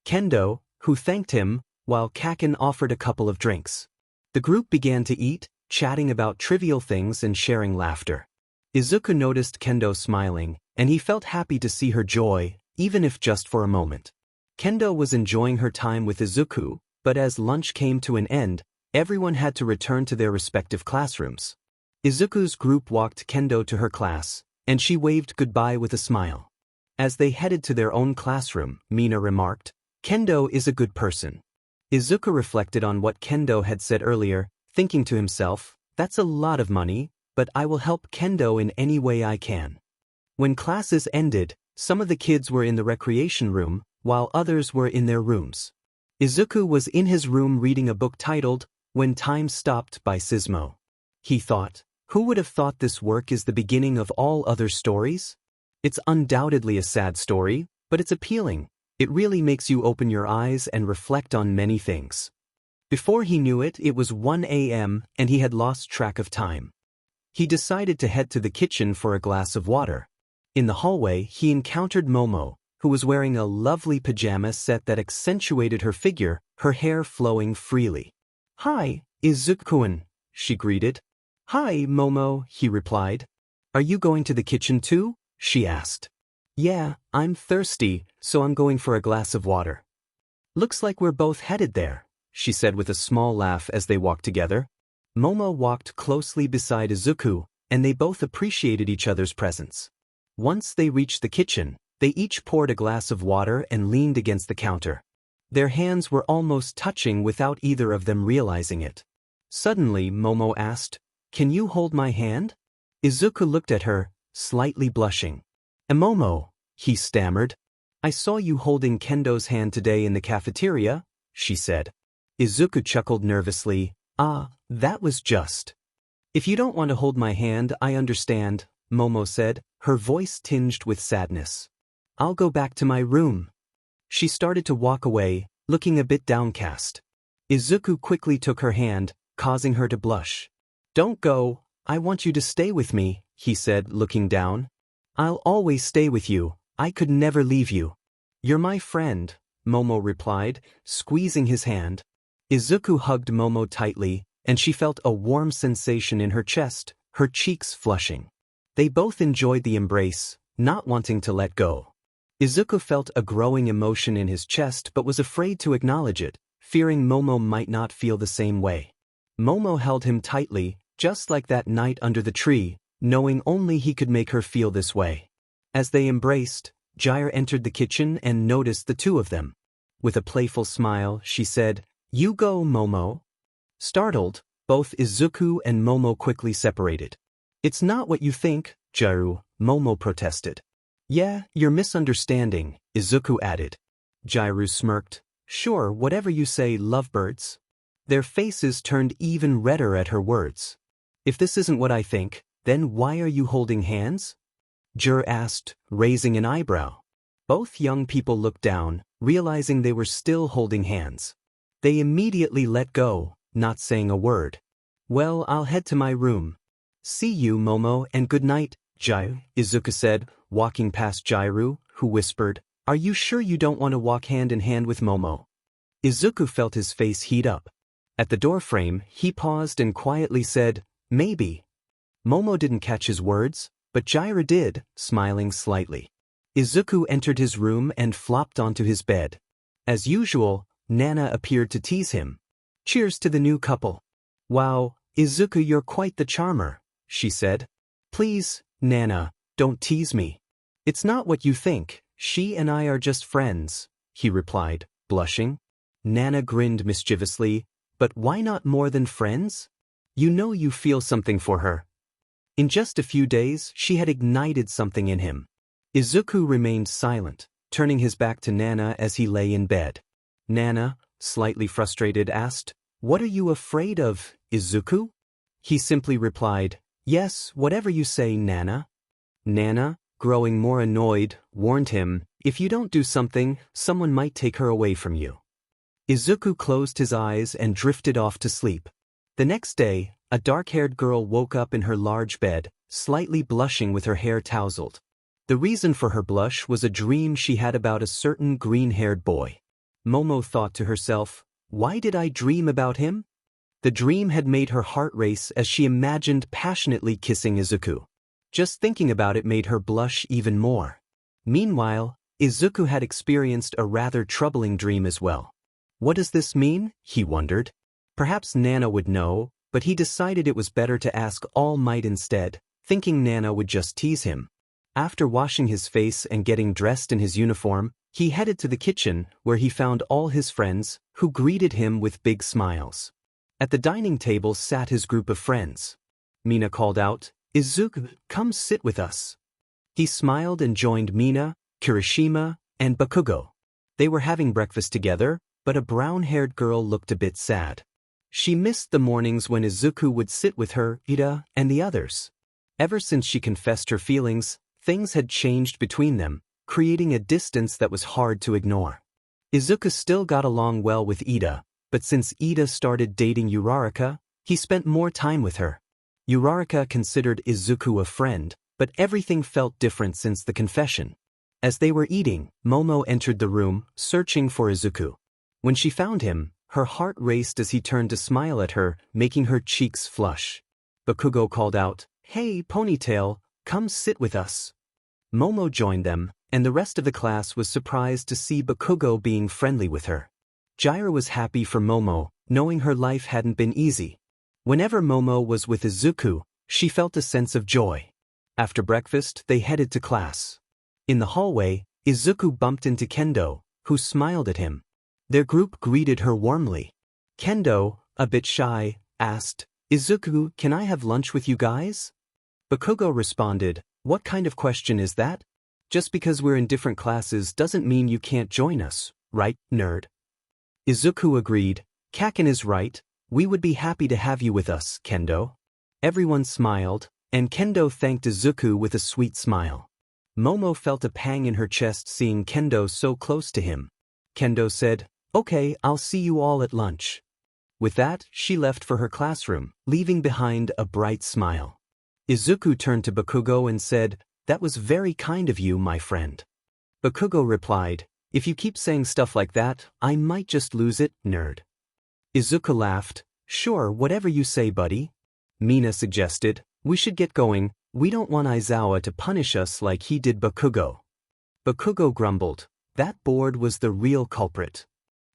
Speaker 1: Kendo, who thanked him, while Kaken offered a couple of drinks. The group began to eat, chatting about trivial things and sharing laughter. Izuku noticed Kendo smiling, and he felt happy to see her joy, even if just for a moment. Kendo was enjoying her time with Izuku, but as lunch came to an end, everyone had to return to their respective classrooms. Izuku's group walked Kendo to her class, and she waved goodbye with a smile. As they headed to their own classroom, Mina remarked, "Kendo is a good person." Izuku reflected on what Kendo had said earlier, thinking to himself, "That's a lot of money, but I will help Kendo in any way I can." When classes ended, some of the kids were in the recreation room, while others were in their rooms. Izuku was in his room reading a book titled, When Time Stopped by Sismo. He thought, who would have thought this work is the beginning of all other stories? It's undoubtedly a sad story, but it's appealing. It really makes you open your eyes and reflect on many things. Before he knew it, it was 1 a.m. and he had lost track of time. He decided to head to the kitchen for a glass of water. In the hallway, he encountered Momo, who was wearing a lovely pajama set that accentuated her figure, her hair flowing freely. "Hi, Izuku-kun," she greeted. "Hi, Momo," he replied. "Are you going to the kitchen too?" she asked. "Yeah, I'm thirsty, so I'm going for a glass of water." "Looks like we're both headed there," she said with a small laugh as they walked together. Momo walked closely beside Izuku, and they both appreciated each other's presence. Once they reached the kitchen, they each poured a glass of water and leaned against the counter. Their hands were almost touching without either of them realizing it. Suddenly, Momo asked, "Can you hold my hand?" Izuku looked at her, slightly blushing. Momo, he stammered. I saw you holding Kendo's hand today in the cafeteria, she said. Izuku chuckled nervously. Ah, that was just. If you don't want to hold my hand, I understand, Momo said, her voice tinged with sadness. I'll go back to my room. She started to walk away, looking a bit downcast. Izuku quickly took her hand, causing her to blush. Don't go, I want you to stay with me, he said, looking down. I'll always stay with you, I could never leave you. You're my friend, Momo replied, squeezing his hand. Izuku hugged Momo tightly, and she felt a warm sensation in her chest, her cheeks flushing. They both enjoyed the embrace, not wanting to let go. Izuku felt a growing emotion in his chest but was afraid to acknowledge it, fearing Momo might not feel the same way. Momo held him tightly, just like that night under the tree, knowing only he could make her feel this way. As they embraced, Jair entered the kitchen and noticed the two of them. With a playful smile, she said, You go, Momo. Startled, both Izuku and Momo quickly separated. It's not what you think, Jairu, Momo protested. Yeah, you're misunderstanding, Izuku added. Jairu smirked. Sure, whatever you say, lovebirds. Their faces turned even redder at her words. If this isn't what I think, then why are you holding hands? Jur asked, raising an eyebrow. Both young people looked down, realizing they were still holding hands. They immediately let go, not saying a word. Well, I'll head to my room. See you, Momo, and good night, Jairu, Izuku said, walking past Jairu, who whispered, Are you sure you don't want to walk hand in hand with Momo? Izuku felt his face heat up. At the doorframe, he paused and quietly said, Maybe. Momo didn't catch his words, but Jairu did, smiling slightly. Izuku entered his room and flopped onto his bed. As usual, Nana appeared to tease him. Cheers to the new couple. Wow, Izuku, you're quite the charmer, she said. Please, Nana, don't tease me. It's not what you think, she and I are just friends, he replied, blushing. Nana grinned mischievously, but why not more than friends? You know you feel something for her. In just a few days, she had ignited something in him. Izuku remained silent, turning his back to Nana as he lay in bed. Nana, slightly frustrated, asked, What are you afraid of, Izuku? He simply replied, Yes, whatever you say, Nana. Nana, growing more annoyed, warned him, If you don't do something, someone might take her away from you. Izuku closed his eyes and drifted off to sleep. The next day, a dark-haired girl woke up in her large bed, slightly blushing with her hair tousled. The reason for her blush was a dream she had about a certain green-haired boy. Momo thought to herself, Why did I dream about him? The dream had made her heart race as she imagined passionately kissing Izuku. Just thinking about it made her blush even more. Meanwhile, Izuku had experienced a rather troubling dream as well. What does this mean? He wondered. Perhaps Nana would know, but he decided it was better to ask All Might instead, thinking Nana would just tease him. After washing his face and getting dressed in his uniform, he headed to the kitchen, where he found all his friends, who greeted him with big smiles. At the dining table sat his group of friends. Mina called out, Izuku, come sit with us. He smiled and joined Mina, Kirishima, and Bakugo. They were having breakfast together, but a brown-haired girl looked a bit sad. She missed the mornings when Izuku would sit with her, Ida, and the others. Ever since she confessed her feelings, things had changed between them, creating a distance that was hard to ignore. Izuku still got along well with Ida, but since Ida started dating Uraraka, he spent more time with her. Uraraka considered Izuku a friend, but everything felt different since the confession. As they were eating, Momo entered the room, searching for Izuku. When she found him, her heart raced as he turned to smile at her, making her cheeks flush. Bakugo called out, Hey, Ponytail, come sit with us. Momo joined them, and the rest of the class was surprised to see Bakugo being friendly with her. Jaira was happy for Momo, knowing her life hadn't been easy. Whenever Momo was with Izuku, she felt a sense of joy. After breakfast, they headed to class. In the hallway, Izuku bumped into Kendo, who smiled at him. Their group greeted her warmly. Kendo, a bit shy, asked, Izuku, can I have lunch with you guys? Bakugo responded, What kind of question is that? Just because we're in different classes doesn't mean you can't join us, right, nerd? Izuku agreed. Kaken is right. We would be happy to have you with us, Kendo. Everyone smiled, and Kendo thanked Izuku with a sweet smile. Momo felt a pang in her chest seeing Kendo so close to him. Kendo said, "Okay, I'll see you all at lunch." With that, she left for her classroom, leaving behind a bright smile. Izuku turned to Bakugo and said, "That was very kind of you, my friend." Bakugo replied, "If you keep saying stuff like that, I might just lose it, nerd." Izuku laughed, "Sure, whatever you say, buddy." Mina suggested, "We should get going, we don't want Aizawa to punish us like he did Bakugo." Bakugo grumbled, that board was the real culprit.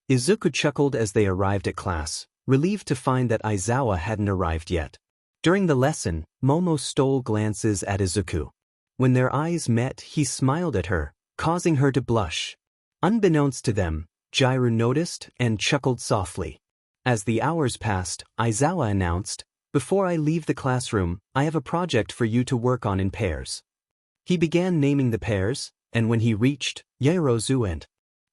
Speaker 1: Izuku chuckled as they arrived at class, relieved to find that Aizawa hadn't arrived yet. During the lesson, Momo stole glances at Izuku. When their eyes met, he smiled at her, causing her to blush. Unbeknownst to them, Jiru noticed and chuckled softly. As the hours passed, Aizawa announced, "Before I leave the classroom, I have a project for you to work on in pairs." He began naming the pairs, and when he reached Yaoyorozu and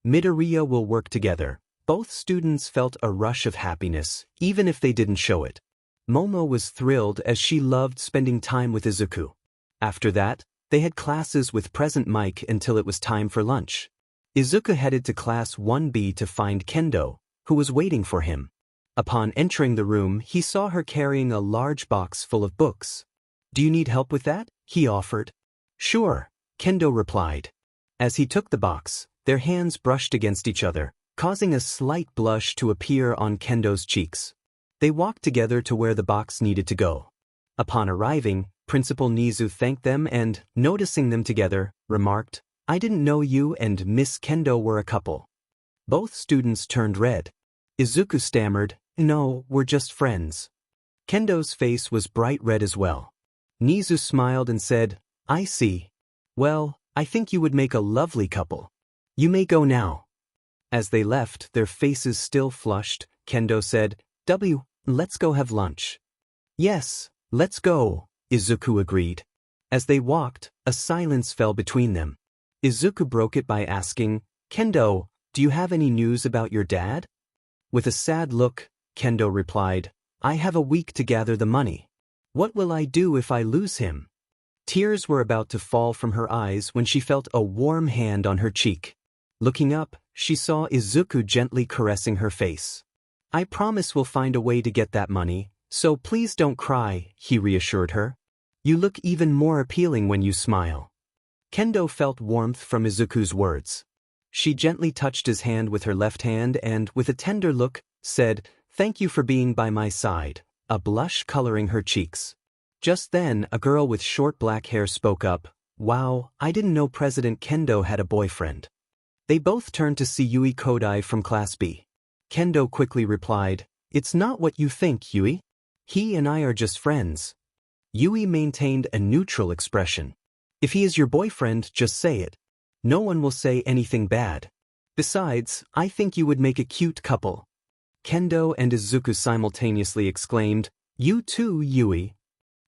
Speaker 1: Midoriya will work together, both students felt a rush of happiness, even if they didn't show it. Momo was thrilled as she loved spending time with Izuku. After that, they had classes with present Mike until it was time for lunch. Izuku headed to class 1B to find Kendo, who was waiting for him. Upon entering the room, he saw her carrying a large box full of books. "Do you need help with that?" he offered. "Sure," Kendo replied. As he took the box, their hands brushed against each other, causing a slight blush to appear on Kendo's cheeks. They walked together to where the box needed to go. Upon arriving, Principal Nizu thanked them and, noticing them together, remarked, "I didn't know you and Miss Kendo were a couple." Both students turned red. Izuku stammered, "No, we're just friends." Kendo's face was bright red as well. Nizu smiled and said, "I see. Well, I think you would make a lovely couple. You may go now." As they left, their faces still flushed, Kendo said, Let's go have lunch." "Yes, let's go," Izuku agreed. As they walked, a silence fell between them. Izuku broke it by asking, "Kendo, do you have any news about your dad?" With a sad look, Kendo replied, "I have a week to gather the money. What will I do if I lose him?" Tears were about to fall from her eyes when she felt a warm hand on her cheek. Looking up, she saw Izuku gently caressing her face. "I promise we'll find a way to get that money, so please don't cry," he reassured her. "You look even more appealing when you smile." Kendo felt warmth from Izuku's words. She gently touched his hand with her left hand and, with a tender look, said, "Thank you for being by my side," a blush coloring her cheeks. Just then, a girl with short black hair spoke up, "Wow, I didn't know President Kendo had a boyfriend." They both turned to see Yui Kodai from Class B. Kendo quickly replied, "It's not what you think, Yui. He and I are just friends." Yui maintained a neutral expression. "If he is your boyfriend, just say it. No one will say anything bad. Besides, I think you would make a cute couple." Kendo and Izuku simultaneously exclaimed, "You too, Yui."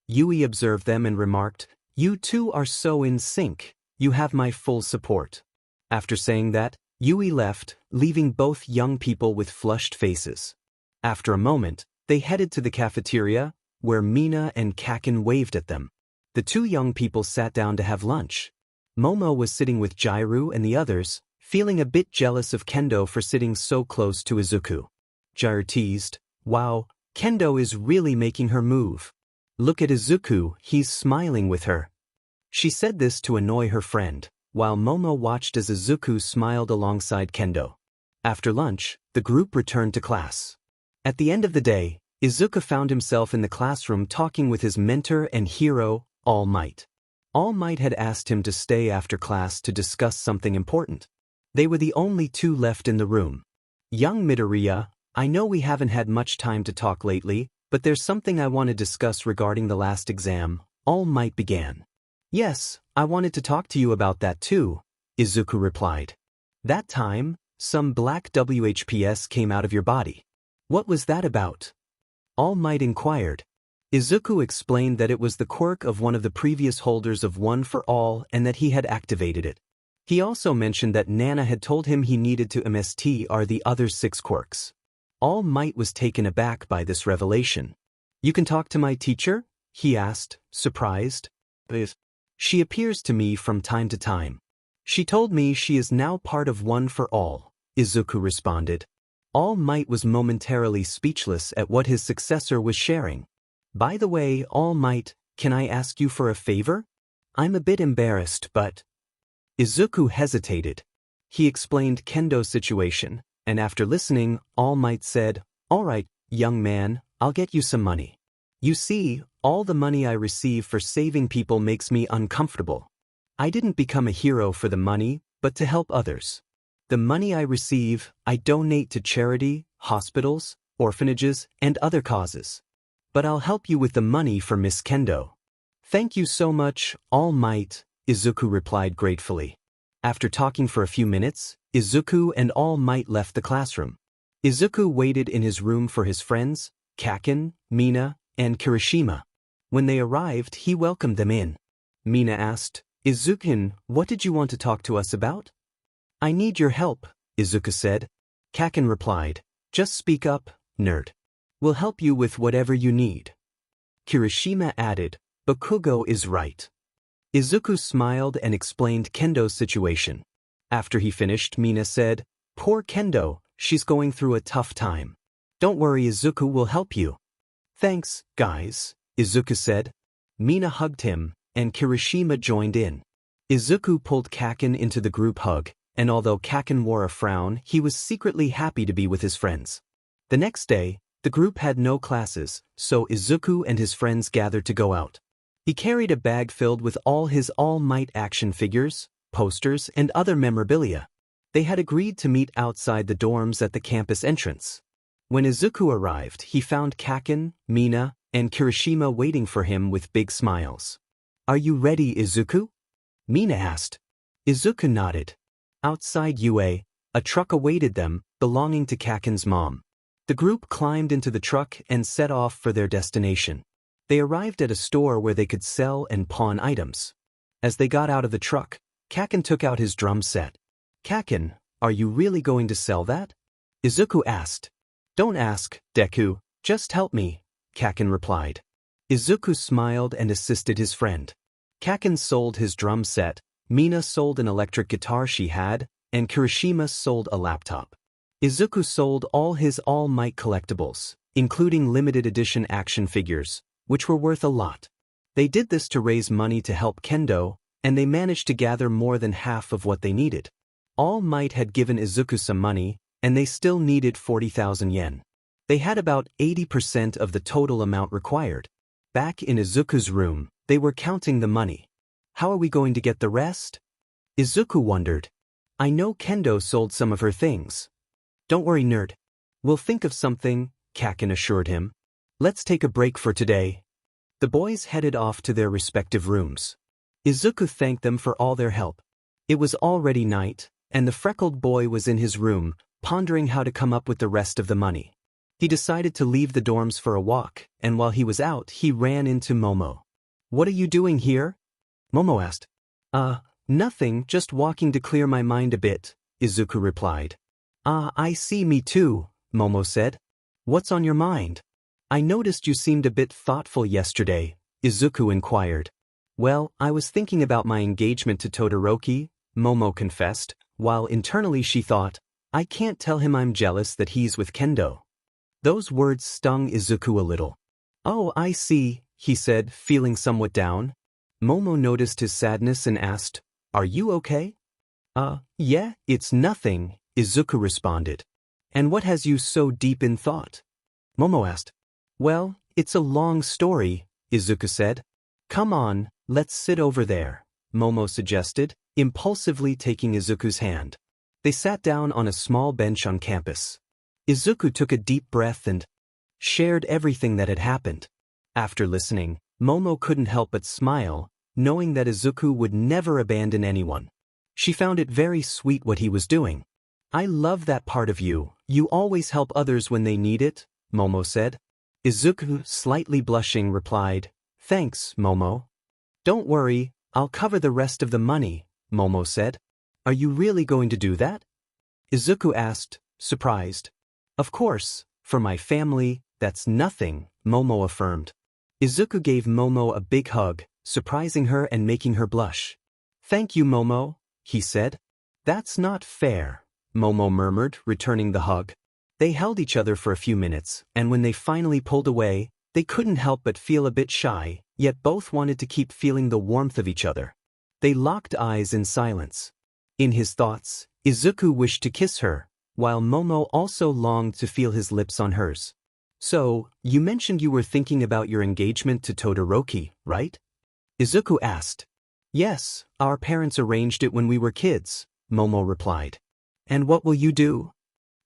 Speaker 1: Yui observed them and remarked, "You two are so in sync. You have my full support." After saying that, Yui left, leaving both young people with flushed faces. After a moment, they headed to the cafeteria, where Mina and Kaken waved at them. The two young people sat down to have lunch. Momo was sitting with Jiru and the others, feeling a bit jealous of Kendo for sitting so close to Izuku. Jiru teased, "Wow, Kendo is really making her move. Look at Izuku, he's smiling with her." She said this to annoy her friend, while Momo watched as Izuku smiled alongside Kendo. After lunch, the group returned to class. At the end of the day, Izuku found himself in the classroom talking with his mentor and hero, All Might. All Might had asked him to stay after class to discuss something important. They were the only two left in the room. "Young Midoriya, I know we haven't had much time to talk lately, but there's something I want to discuss regarding the last exam," All Might began. "Yes, I wanted to talk to you about that too," Izuku replied. "That time, some black WHPS came out of your body. What was that about?" All Might inquired. Izuku explained that it was the quirk of one of the previous holders of One for All and that he had activated it. He also mentioned that Nana had told him he needed to MSTR the other 6 quirks. All Might was taken aback by this revelation. "You can talk to my teacher?" he asked, surprised. "She appears to me from time to time. She told me she is now part of One for All," Izuku responded. All Might was momentarily speechless at what his successor was sharing. "By the way, All Might, can I ask you for a favor? I'm a bit embarrassed, but—" Izuku hesitated. He explained Kendo's situation, and after listening, All Might said, "All right, young man, I'll get you some money. You see, all the money I receive for saving people makes me uncomfortable. I didn't become a hero for the money, but to help others. The money I receive, I donate to charity, hospitals, orphanages, and other causes. But I'll help you with the money for Miss Kendo." "Thank you so much, All Might," Izuku replied gratefully. After talking for a few minutes, Izuku and All Might left the classroom. Izuku waited in his room for his friends, Kaken, Mina, and Kirishima. When they arrived, he welcomed them in. Mina asked, "Izuku, what did you want to talk to us about?" "I need your help," Izuku said. Kaken replied, "Just speak up, nerd. We'll help you with whatever you need." Kirishima added, "Bakugo is right." Izuku smiled and explained Kendo's situation. After he finished, Mina said, "Poor Kendo, she's going through a tough time. Don't worry, Izuku will help you." "Thanks, guys," Izuku said. Mina hugged him, and Kirishima joined in. Izuku pulled Kaken into the group hug, and although Kaken wore a frown, he was secretly happy to be with his friends. The next day, the group had no classes, so Izuku and his friends gathered to go out. He carried a bag filled with all his All Might action figures, posters, and other memorabilia. They had agreed to meet outside the dorms at the campus entrance. When Izuku arrived, he found Kaken, Mina, and Kirishima waiting for him with big smiles. "Are you ready, Izuku?" Mina asked. Izuku nodded. Outside UA, a truck awaited them, belonging to Kaken's mom. The group climbed into the truck and set off for their destination. They arrived at a store where they could sell and pawn items. As they got out of the truck, Kaken took out his drum set. "Kaken, are you really going to sell that?" Izuku asked. "Don't ask, Deku, just help me," Kaken replied. Izuku smiled and assisted his friend. Kaken sold his drum set, Mina sold an electric guitar she had, and Kirishima sold a laptop. Izuku sold all his All Might collectibles, including limited edition action figures, which were worth a lot. They did this to raise money to help Kendo, and they managed to gather more than half of what they needed. All Might had given Izuku some money, and they still needed 40,000 yen. They had about 80% of the total amount required. Back in Izuku's room, they were counting the money. "How are we going to get the rest?" Izuku wondered. "I know Kendo sold some of her things." "Don't worry, nerd. We'll think of something," Kaken assured him. "Let's take a break for today." The boys headed off to their respective rooms. Izuku thanked them for all their help. It was already night, and the freckled boy was in his room, pondering how to come up with the rest of the money. He decided to leave the dorms for a walk, and while he was out, he ran into Momo. "What are you doing here?" Momo asked. Nothing, just walking to clear my mind a bit," Izuku replied. "Ah, I see, me too," Momo said. "What's on your mind?" "I noticed you seemed a bit thoughtful yesterday," Izuku inquired. "Well, I was thinking about my engagement to Todoroki," Momo confessed, while internally she thought, "I can't tell him I'm jealous that he's with Kendo." Those words stung Izuku a little. "Oh, I see," he said, feeling somewhat down. Momo noticed his sadness and asked, "Are you okay?" Yeah, it's nothing," Izuku responded. "And what has you so deep in thought?" Momo asked. "Well, it's a long story," Izuku said. "Come on, let's sit over there," Momo suggested, impulsively taking Izuku's hand. They sat down on a small bench on campus. Izuku took a deep breath and shared everything that had happened. After listening, Momo couldn't help but smile, knowing that Izuku would never abandon anyone. She found it very sweet what he was doing. "I love that part of you. You always help others when they need it," Momo said. Izuku, slightly blushing, replied, "Thanks, Momo." "Don't worry, I'll cover the rest of the money," Momo said. "Are you really going to do that?" Izuku asked, surprised. "Of course, for my family, that's nothing," Momo affirmed. Izuku gave Momo a big hug, surprising her and making her blush. "Thank you, Momo," he said. "That's not fair," Momo murmured, returning the hug. They held each other for a few minutes, and when they finally pulled away, they couldn't help but feel a bit shy, yet both wanted to keep feeling the warmth of each other. They locked eyes in silence. In his thoughts, Izuku wished to kiss her, while Momo also longed to feel his lips on hers. "So, you mentioned you were thinking about your engagement to Todoroki, right?" Izuku asked. "Yes, our parents arranged it when we were kids," Momo replied. "And what will you do?"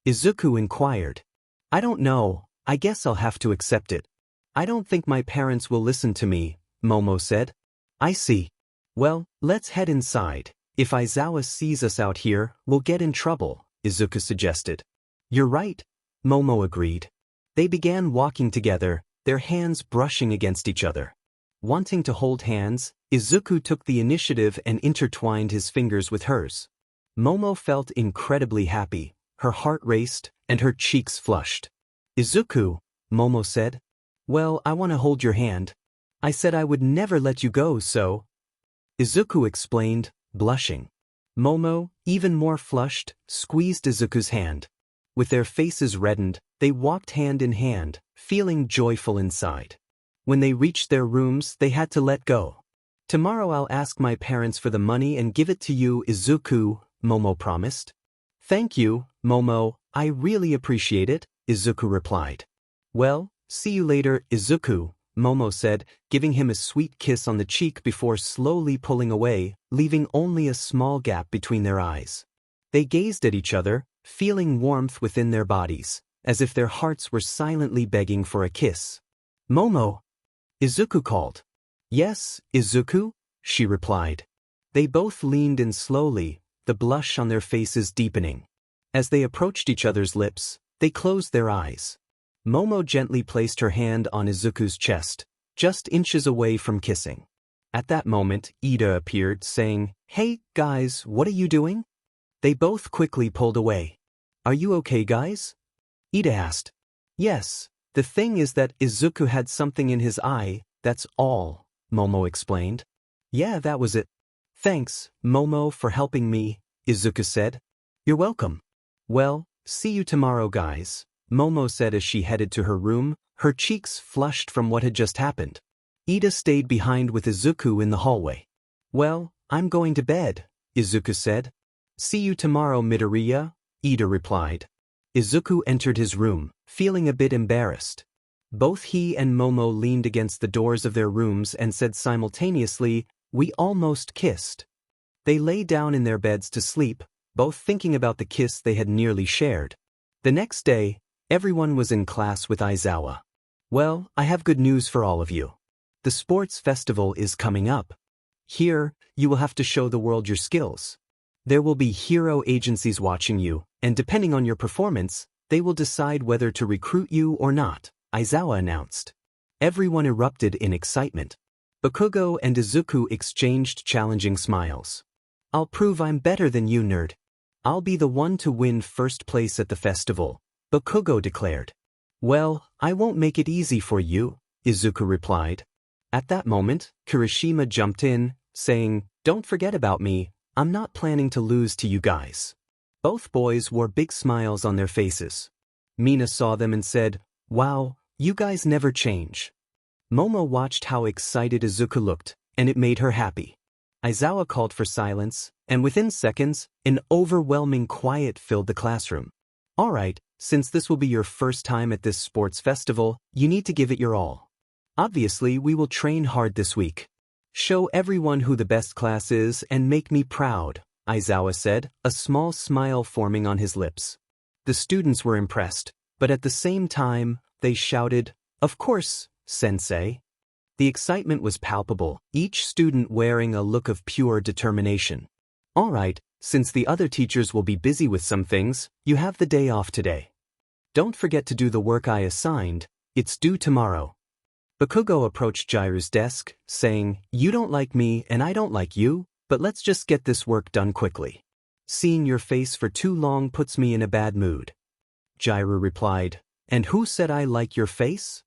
Speaker 1: Izuku inquired. "I don't know, I guess I'll have to accept it. I don't think my parents will listen to me," Momo said. "I see. Well, let's head inside. If Aizawa sees us out here, we'll get in trouble," Izuku suggested. "You're right," Momo agreed. They began walking together, their hands brushing against each other. Wanting to hold hands, Izuku took the initiative and intertwined his fingers with hers. Momo felt incredibly happy, her heart raced, and her cheeks flushed. "Izuku," Momo said. "Well, I want to hold your hand. I said I would never let you go, so—" Izuku explained, blushing. Momo, even more flushed, squeezed Izuku's hand. With their faces reddened, they walked hand in hand, feeling joyful inside. When they reached their rooms, they had to let go. "Tomorrow I'll ask my parents for the money and give it to you, Izuku," Momo promised. "Thank you, Momo, I really appreciate it," Izuku replied. "Well, see you later, Izuku," Momo said, giving him a sweet kiss on the cheek before slowly pulling away, leaving only a small gap between their eyes. They gazed at each other, feeling warmth within their bodies, as if their hearts were silently begging for a kiss. "Momo!" Izuku called. "Yes, Izuku," she replied. They both leaned in slowly, the blush on their faces deepening. As they approached each other's lips, they closed their eyes. Momo gently placed her hand on Izuku's chest, just inches away from kissing. At that moment, Ida appeared, saying, "Hey, guys, what are you doing?" They both quickly pulled away. "Are you okay, guys?" Ida asked. "Yes, the thing is that Izuku had something in his eye, that's all," Momo explained. "Yeah, that was it." "Thanks, Momo, for helping me," Izuku said. "You're welcome." "Well, see you tomorrow, guys," Momo said as she headed to her room, her cheeks flushed from what had just happened. Ida stayed behind with Izuku in the hallway. "Well, I'm going to bed," Izuku said. "See you tomorrow, Midoriya," Ida replied. Izuku entered his room, feeling a bit embarrassed. Both he and Momo leaned against the doors of their rooms and said simultaneously, "We almost kissed." They lay down in their beds to sleep, both thinking about the kiss they had nearly shared. The next day, everyone was in class with Aizawa. "Well, I have good news for all of you. The sports festival is coming up. Here, you will have to show the world your skills. There will be hero agencies watching you, and depending on your performance, they will decide whether to recruit you or not," Aizawa announced. Everyone erupted in excitement. Bakugo and Izuku exchanged challenging smiles. "I'll prove I'm better than you, nerd. I'll be the one to win first place at the festival," Bakugo declared. "Well, I won't make it easy for you," Izuku replied. At that moment, Kirishima jumped in, saying, "Don't forget about me, I'm not planning to lose to you guys." Both boys wore big smiles on their faces. Mina saw them and said, "Wow, you guys never change." Momo watched how excited Izuku looked, and it made her happy. Aizawa called for silence, and within seconds, an overwhelming quiet filled the classroom. "All right, since this will be your first time at this sports festival, you need to give it your all. Obviously, we will train hard this week. Show everyone who the best class is and make me proud," Aizawa said, a small smile forming on his lips. The students were impressed, but at the same time, they shouted, "Of course, Sensei." The excitement was palpable, each student wearing a look of pure determination. "All right, since the other teachers will be busy with some things, you have the day off today. Don't forget to do the work I assigned," It's due tomorrow. Bakugo approached Jiru's desk, saying, "You don't like me and I don't like you, but let's just get this work done quickly. Seeing your face for too long puts me in a bad mood." Jiru replied, "And who said I like your face?"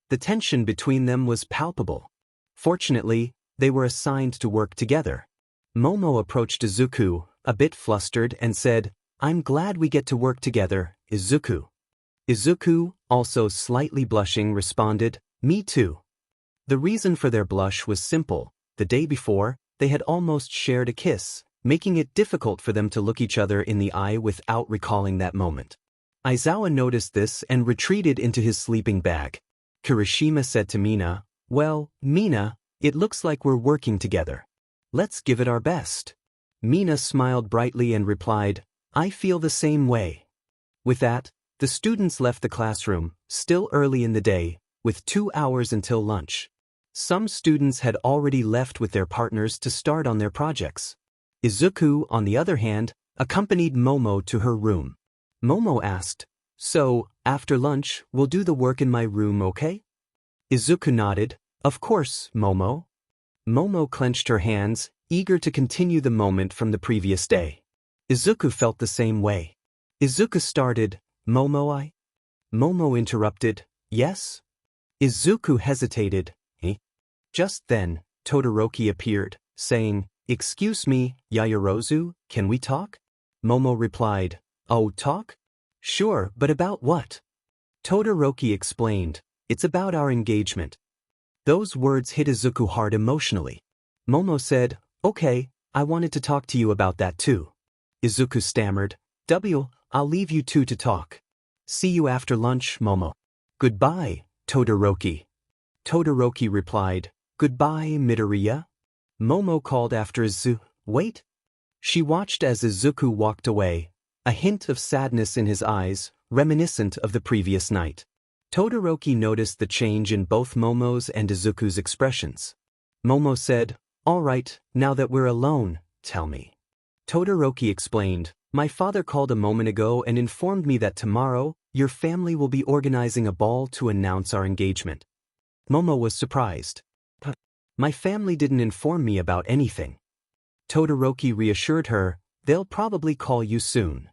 Speaker 1: The tension between them was palpable. Fortunately, they were assigned to work together. Momo approached Izuku, a bit flustered, and said, "I'm glad we get to work together, Izuku." Izuku, also slightly blushing, responded, "Me too." The reason for their blush was simple. The day before, they had almost shared a kiss, making it difficult for them to look each other in the eye without recalling that moment. Aizawa noticed this and retreated into his sleeping bag. Kirishima said to Mina, "Well, Mina, it looks like we're working together. Let's give it our best." Mina smiled brightly and replied, "I feel the same way." With that, the students left the classroom, still early in the day, with 2 hours until lunch. Some students had already left with their partners to start on their projects. Izuku, on the other hand, accompanied Momo to her room. Momo asked, "So, after lunch, we'll do the work in my room, okay?" Izuku nodded, "Of course, Momo." Momo clenched her hands, eager to continue the moment from the previous day. Izuku felt the same way. Izuku started, "Momo, Momo interrupted, "Yes?" Izuku hesitated, "Eh?" Just then, Todoroki appeared, saying, "Excuse me, Yaoyorozu, can we talk?" Momo replied, "Oh, talk? Sure, but about what?" Todoroki explained, "It's about our engagement." Those words hit Izuku hard emotionally. Momo said, "Okay, I wanted to talk to you about that too." Izuku stammered, "I'll leave you two to talk. See you after lunch, Momo." "Goodbye, Todoroki." Todoroki replied, "Goodbye, Midoriya." Momo called after Izuku, "Wait." She watched as Izuku walked away, a hint of sadness in his eyes, reminiscent of the previous night. Todoroki noticed the change in both Momo's and Izuku's expressions. Momo said, "All right, now that we're alone, tell me." Todoroki explained, "My father called a moment ago and informed me that tomorrow, your family will be organizing a ball to announce our engagement." Momo was surprised. "But my family didn't inform me about anything." Todoroki reassured her, "They'll probably call you soon."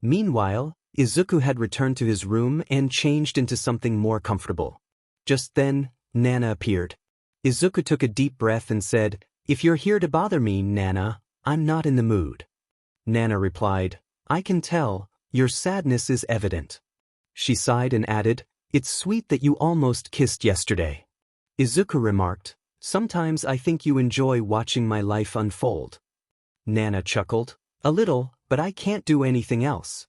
Speaker 1: Meanwhile, Izuku had returned to his room and changed into something more comfortable. Just then, Nana appeared. Izuku took a deep breath and said, "If you're here to bother me, Nana, I'm not in the mood." Nana replied, "I can tell, your sadness is evident." She sighed and added, "It's sweet that you almost kissed yesterday." Izuku remarked, "Sometimes I think you enjoy watching my life unfold." Nana chuckled, "A little, but I can't do anything else.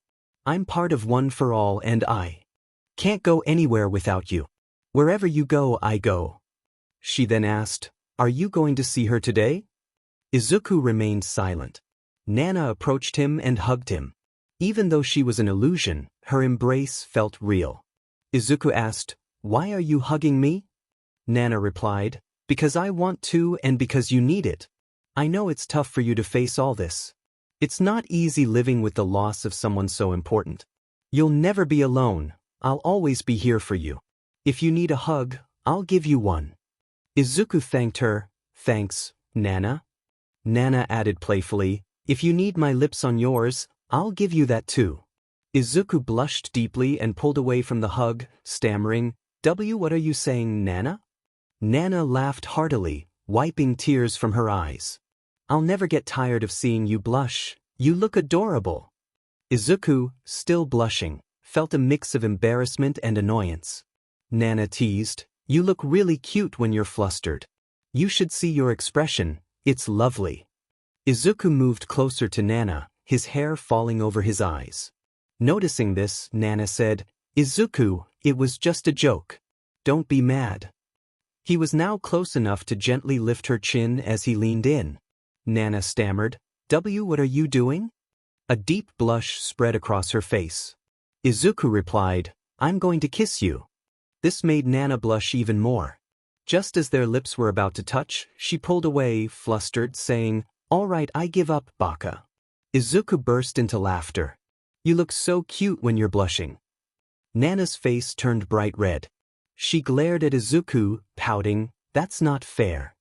Speaker 1: I'm part of One for All and I can't go anywhere without you. Wherever you go, I go." She then asked, "Are you going to see her today?" Izuku remained silent. Nana approached him and hugged him. Even though she was an illusion, her embrace felt real. Izuku asked, "Why are you hugging me?" Nana replied, "Because I want to and because you need it. I know it's tough for you to face all this. It's not easy living with the loss of someone so important. You'll never be alone, I'll always be here for you. If you need a hug, I'll give you one." Izuku thanked her, "Thanks, Nana." Nana added playfully, "If you need my lips on yours, I'll give you that too." Izuku blushed deeply and pulled away from the hug, stammering, What are you saying, Nana?" Nana laughed heartily, wiping tears from her eyes. "I'll never get tired of seeing you blush. You look adorable." Izuku, still blushing, felt a mix of embarrassment and annoyance. Nana teased, "You look really cute when you're flustered. You should see your expression, it's lovely." Izuku moved closer to Nana, his hair falling over his eyes. Noticing this, Nana said, "Izuku, it was just a joke. Don't be mad." He was now close enough to gently lift her chin as he leaned in. Nana stammered, What are you doing?" A deep blush spread across her face. Izuku replied, "I'm going to kiss you." This made Nana blush even more. Just as their lips were about to touch, she pulled away, flustered, saying, "All right, I give up, Baka." Izuku burst into laughter. "You look so cute when you're blushing." Nana's face turned bright red. She glared at Izuku, pouting, "That's not fair."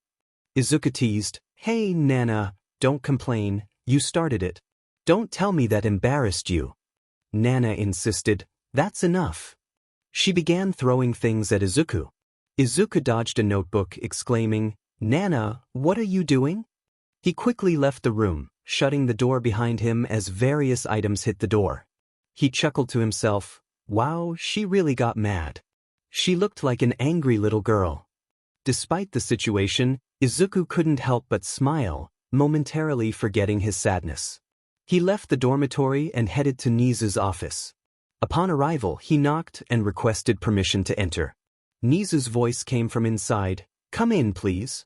Speaker 1: Izuku teased, "Hey Nana, don't complain, you started it. Don't tell me that embarrassed you." Nana insisted, "That's enough." She began throwing things at Izuku. Izuku dodged a notebook, exclaiming, "Nana, what are you doing?" He quickly left the room, shutting the door behind him as various items hit the door. He chuckled to himself, "Wow, she really got mad." She looked like an angry little girl. Despite the situation, Izuku couldn't help but smile, momentarily forgetting his sadness. He left the dormitory and headed to Nizu's office. Upon arrival, he knocked and requested permission to enter. Nizu's voice came from inside, "Come in, please."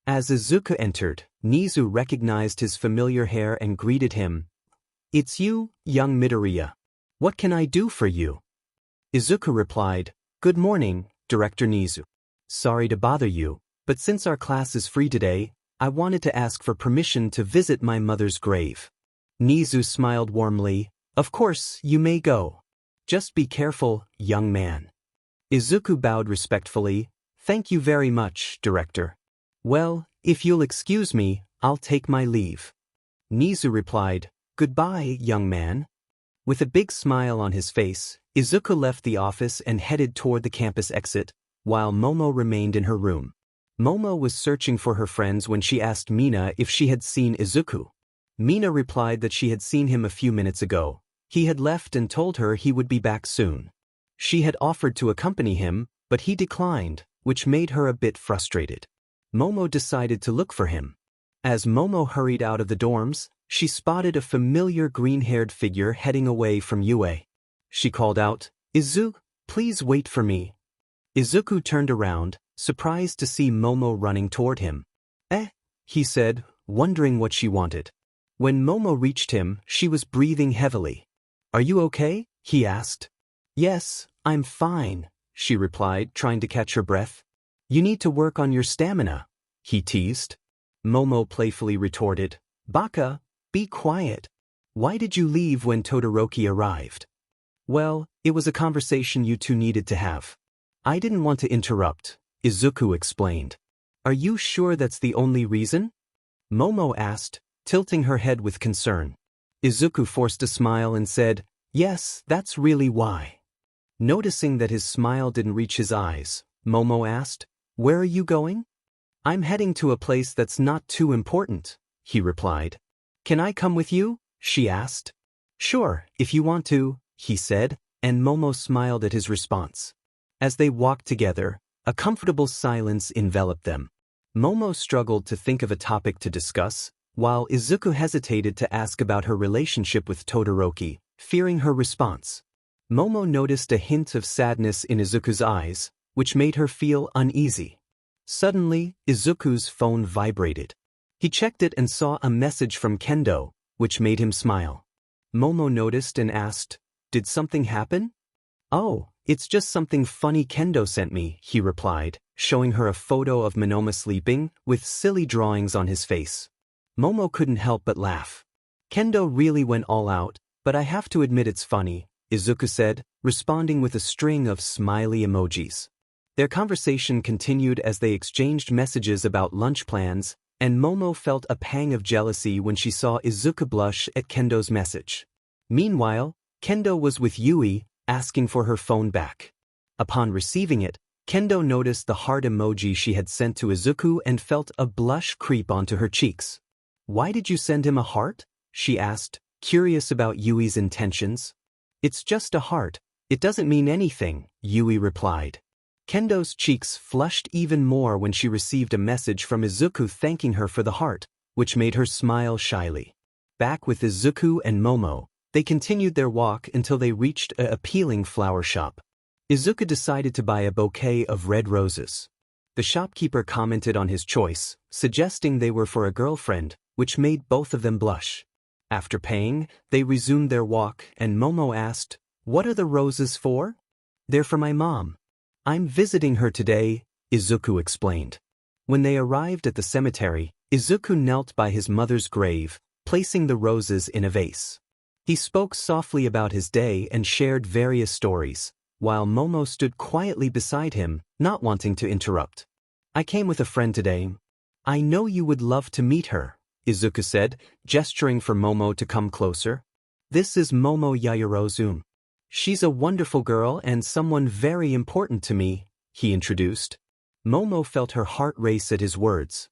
Speaker 1: As Izuku entered, Nizu recognized his familiar hair and greeted him. "It's you, young Midoriya. What can I do for you?" Izuku replied, "Good morning, Director Nizu. Sorry to bother you, but since our class is free today, I wanted to ask for permission to visit my mother's grave." Nizu smiled warmly, "Of course, you may go. Just be careful, young man." Izuku bowed respectfully, "Thank you very much, Director. Well, if you'll excuse me, I'll take my leave." Nizu replied, "Goodbye, young man." With a big smile on his face, Izuku left the office and headed toward the campus exit, while Momo remained in her room. Momo was searching for her friends when she asked Mina if she had seen Izuku. Mina replied that she had seen him a few minutes ago. He had left and told her he would be back soon. She had offered to accompany him, but he declined, which made her a bit frustrated. Momo decided to look for him. As Momo hurried out of the dorms, she spotted a familiar green-haired figure heading away from Yue. She called out, "Izuku, please wait for me." Izuku turned around, surprised to see Momo running toward him. He said, wondering what she wanted. When Momo reached him, she was breathing heavily. "Are you okay?" he asked. "Yes, I'm fine," she replied, trying to catch her breath. "You need to work on your stamina," he teased. Momo playfully retorted, "Baka, be quiet. Why did you leave when Todoroki arrived?" "Well, it was a conversation you two needed to have. I didn't want to interrupt," Izuku explained. "Are you sure that's the only reason?" Momo asked, tilting her head with concern. Izuku forced a smile and said, "Yes, that's really why." Noticing that his smile didn't reach his eyes, Momo asked, "Where are you going?" "I'm heading to a place that's not too important," he replied. "Can I come with you?" she asked. "Sure, if you want to," he said, and Momo smiled at his response. As they walked together, a comfortable silence enveloped them. Momo struggled to think of a topic to discuss, while Izuku hesitated to ask about her relationship with Todoroki, fearing her response. Momo noticed a hint of sadness in Izuku's eyes, which made her feel uneasy. Suddenly, Izuku's phone vibrated. He checked it and saw a message from Kendo, which made him smile. Momo noticed and asked, "Did something happen?" "Oh, it's just something funny Kendo sent me," he replied, showing her a photo of Monoma sleeping, with silly drawings on his face. Momo couldn't help but laugh. "Kendo really went all out, but I have to admit it's funny," Izuku said, responding with a string of smiley emojis. Their conversation continued as they exchanged messages about lunch plans, and Momo felt a pang of jealousy when she saw Izuku blush at Kendo's message. Meanwhile, Kendo was with Yui, asking for her phone back. Upon receiving it, Kendo noticed the heart emoji she had sent to Izuku and felt a blush creep onto her cheeks. "Why did you send him a heart?" she asked, curious about Yui's intentions. "It's just a heart. It doesn't mean anything," Yui replied. Kendo's cheeks flushed even more when she received a message from Izuku thanking her for the heart, which made her smile shyly. Back with Izuku and Momo, they continued their walk until they reached an appealing flower shop. Izuku decided to buy a bouquet of red roses. The shopkeeper commented on his choice, suggesting they were for a girlfriend, which made both of them blush. After paying, they resumed their walk, and Momo asked, "What are the roses for?" "They're for my mom. I'm visiting her today," Izuku explained. When they arrived at the cemetery, Izuku knelt by his mother's grave, placing the roses in a vase. He spoke softly about his day and shared various stories, while Momo stood quietly beside him, not wanting to interrupt. I came with a friend today. I know you would love to meet her, Izuku said, gesturing for Momo to come closer. This is Momo Yaoyorozu. She's a wonderful girl and someone very important to me, he introduced. Momo felt her heart race at his words.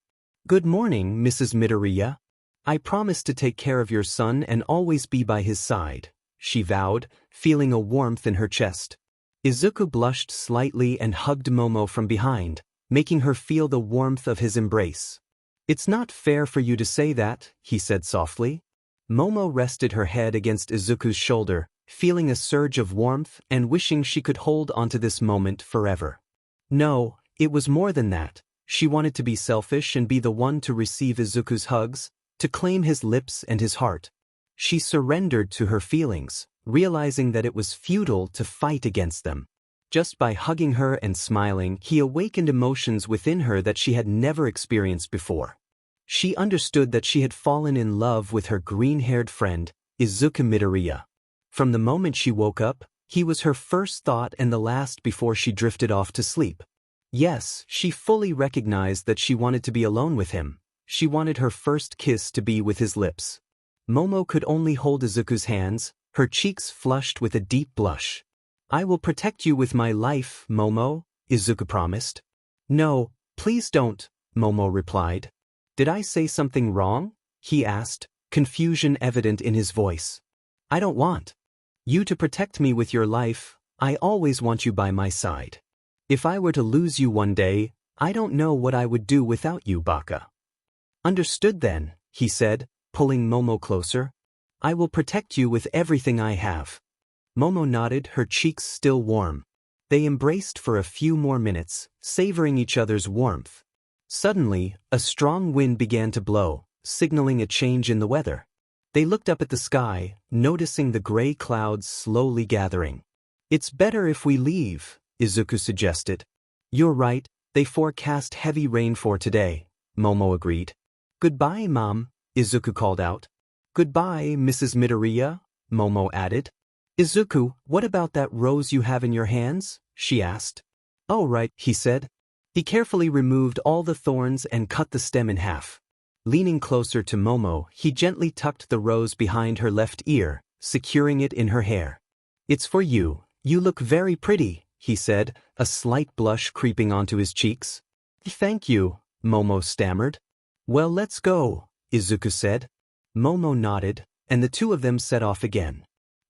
Speaker 1: Good morning, Mrs. Midoriya. I promise to take care of your son and always be by his side, she vowed, feeling a warmth in her chest. Izuku blushed slightly and hugged Momo from behind, making her feel the warmth of his embrace. It's not fair for you to say that, he said softly. Momo rested her head against Izuku's shoulder, feeling a surge of warmth and wishing she could hold onto this moment forever. No, it was more than that. She wanted to be selfish and be the one to receive Izuku's hugs, to claim his lips and his heart. She surrendered to her feelings, realizing that it was futile to fight against them. Just by hugging her and smiling, he awakened emotions within her that she had never experienced before. She understood that she had fallen in love with her green-haired friend, Izuku Midoriya. From the moment she woke up, he was her first thought and the last before she drifted off to sleep. Yes, she fully recognized that she wanted to be alone with him. She wanted her first kiss to be with his lips. Momo could only hold Izuku's hands, her cheeks flushed with a deep blush. I will protect you with my life, Momo, Izuku promised. No, please don't, Momo replied. Did I say something wrong? He asked, confusion evident in his voice. I don't want you to protect me with your life. I always want you by my side. If I were to lose you one day, I don't know what I would do without you, Baka. Understood then, he said, pulling Momo closer. I will protect you with everything I have. Momo nodded, her cheeks still warm. They embraced for a few more minutes, savoring each other's warmth. Suddenly, a strong wind began to blow, signaling a change in the weather. They looked up at the sky, noticing the gray clouds slowly gathering. It's better if we leave, Izuku suggested. You're right, they forecast heavy rain for today, Momo agreed. Goodbye, Mom, Izuku called out. Goodbye, Mrs. Midoriya, Momo added. Izuku, what about that rose you have in your hands? She asked. Oh right, he said. He carefully removed all the thorns and cut the stem in half. Leaning closer to Momo, he gently tucked the rose behind her left ear, securing it in her hair. It's for you. You look very pretty, he said, a slight blush creeping onto his cheeks. Thank you, Momo stammered. Well, let's go, Izuku said. Momo nodded, and the two of them set off again.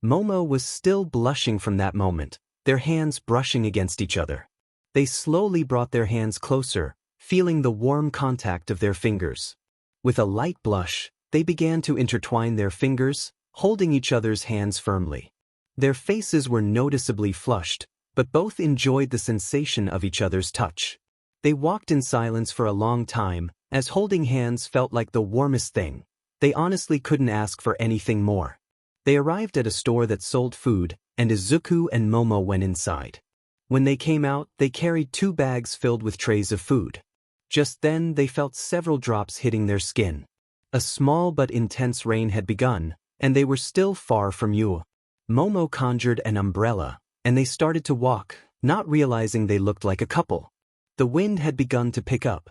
Speaker 1: Momo was still blushing from that moment, their hands brushing against each other. They slowly brought their hands closer, feeling the warm contact of their fingers. With a light blush, they began to intertwine their fingers, holding each other's hands firmly. Their faces were noticeably flushed, but both enjoyed the sensation of each other's touch. They walked in silence for a long time, as holding hands felt like the warmest thing. They honestly couldn't ask for anything more. They arrived at a store that sold food, and Izuku and Momo went inside. When they came out, they carried 2 bags filled with trays of food. Just then, they felt several drops hitting their skin. A small but intense rain had begun, and they were still far from you. Momo conjured an umbrella, and they started to walk, not realizing they looked like a couple. The wind had begun to pick up.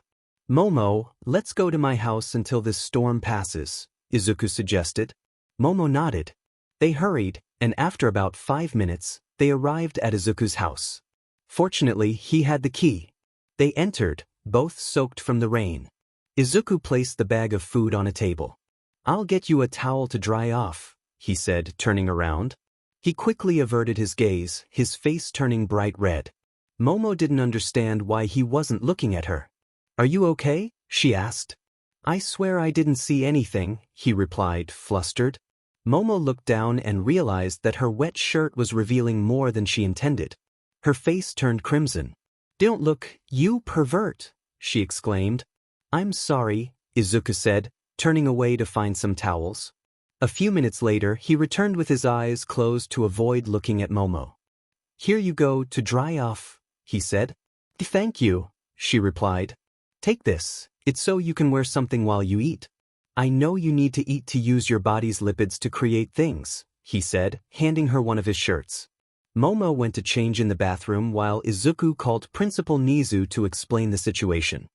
Speaker 1: Momo, let's go to my house until this storm passes, Izuku suggested. Momo nodded. They hurried, and after about 5 minutes, they arrived at Izuku's house. Fortunately, he had the key. They entered, both soaked from the rain. Izuku placed the bag of food on a table. I'll get you a towel to dry off, he said, turning around. He quickly averted his gaze, his face turning bright red. Momo didn't understand why he wasn't looking at her. Are you okay? She asked. I swear I didn't see anything, he replied, flustered. Momo looked down and realized that her wet shirt was revealing more than she intended. Her face turned crimson. Don't look, you pervert, she exclaimed. I'm sorry, Izuku said, turning away to find some towels. A few minutes later, he returned with his eyes closed to avoid looking at Momo. Here you go to dry off, he said. Thank you, she replied. Take this, it's so you can wear something while you eat. I know you need to eat to use your body's lipids to create things, he said, handing her one of his shirts. Momo went to change in the bathroom while Izuku called Principal Nizu to explain the situation.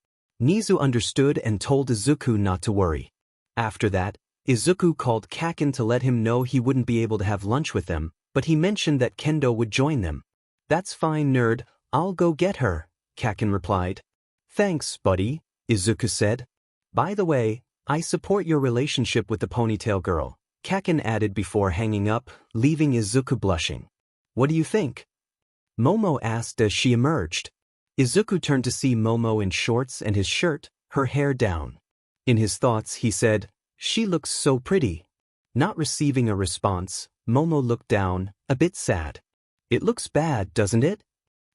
Speaker 1: Nizu understood and told Izuku not to worry. After that, Izuku called Kaken to let him know he wouldn't be able to have lunch with them, but he mentioned that Kendo would join them. "That's fine, nerd, I'll go get her," Kaken replied. "Thanks, buddy," Izuku said. "By the way, I support your relationship with the ponytail girl," Kaken added before hanging up, leaving Izuku blushing. "What do you think?" Momo asked as she emerged. Izuku turned to see Momo in shorts and his shirt, her hair down. In his thoughts he said, "She looks so pretty." Not receiving a response, Momo looked down, a bit sad. "It looks bad, doesn't it?"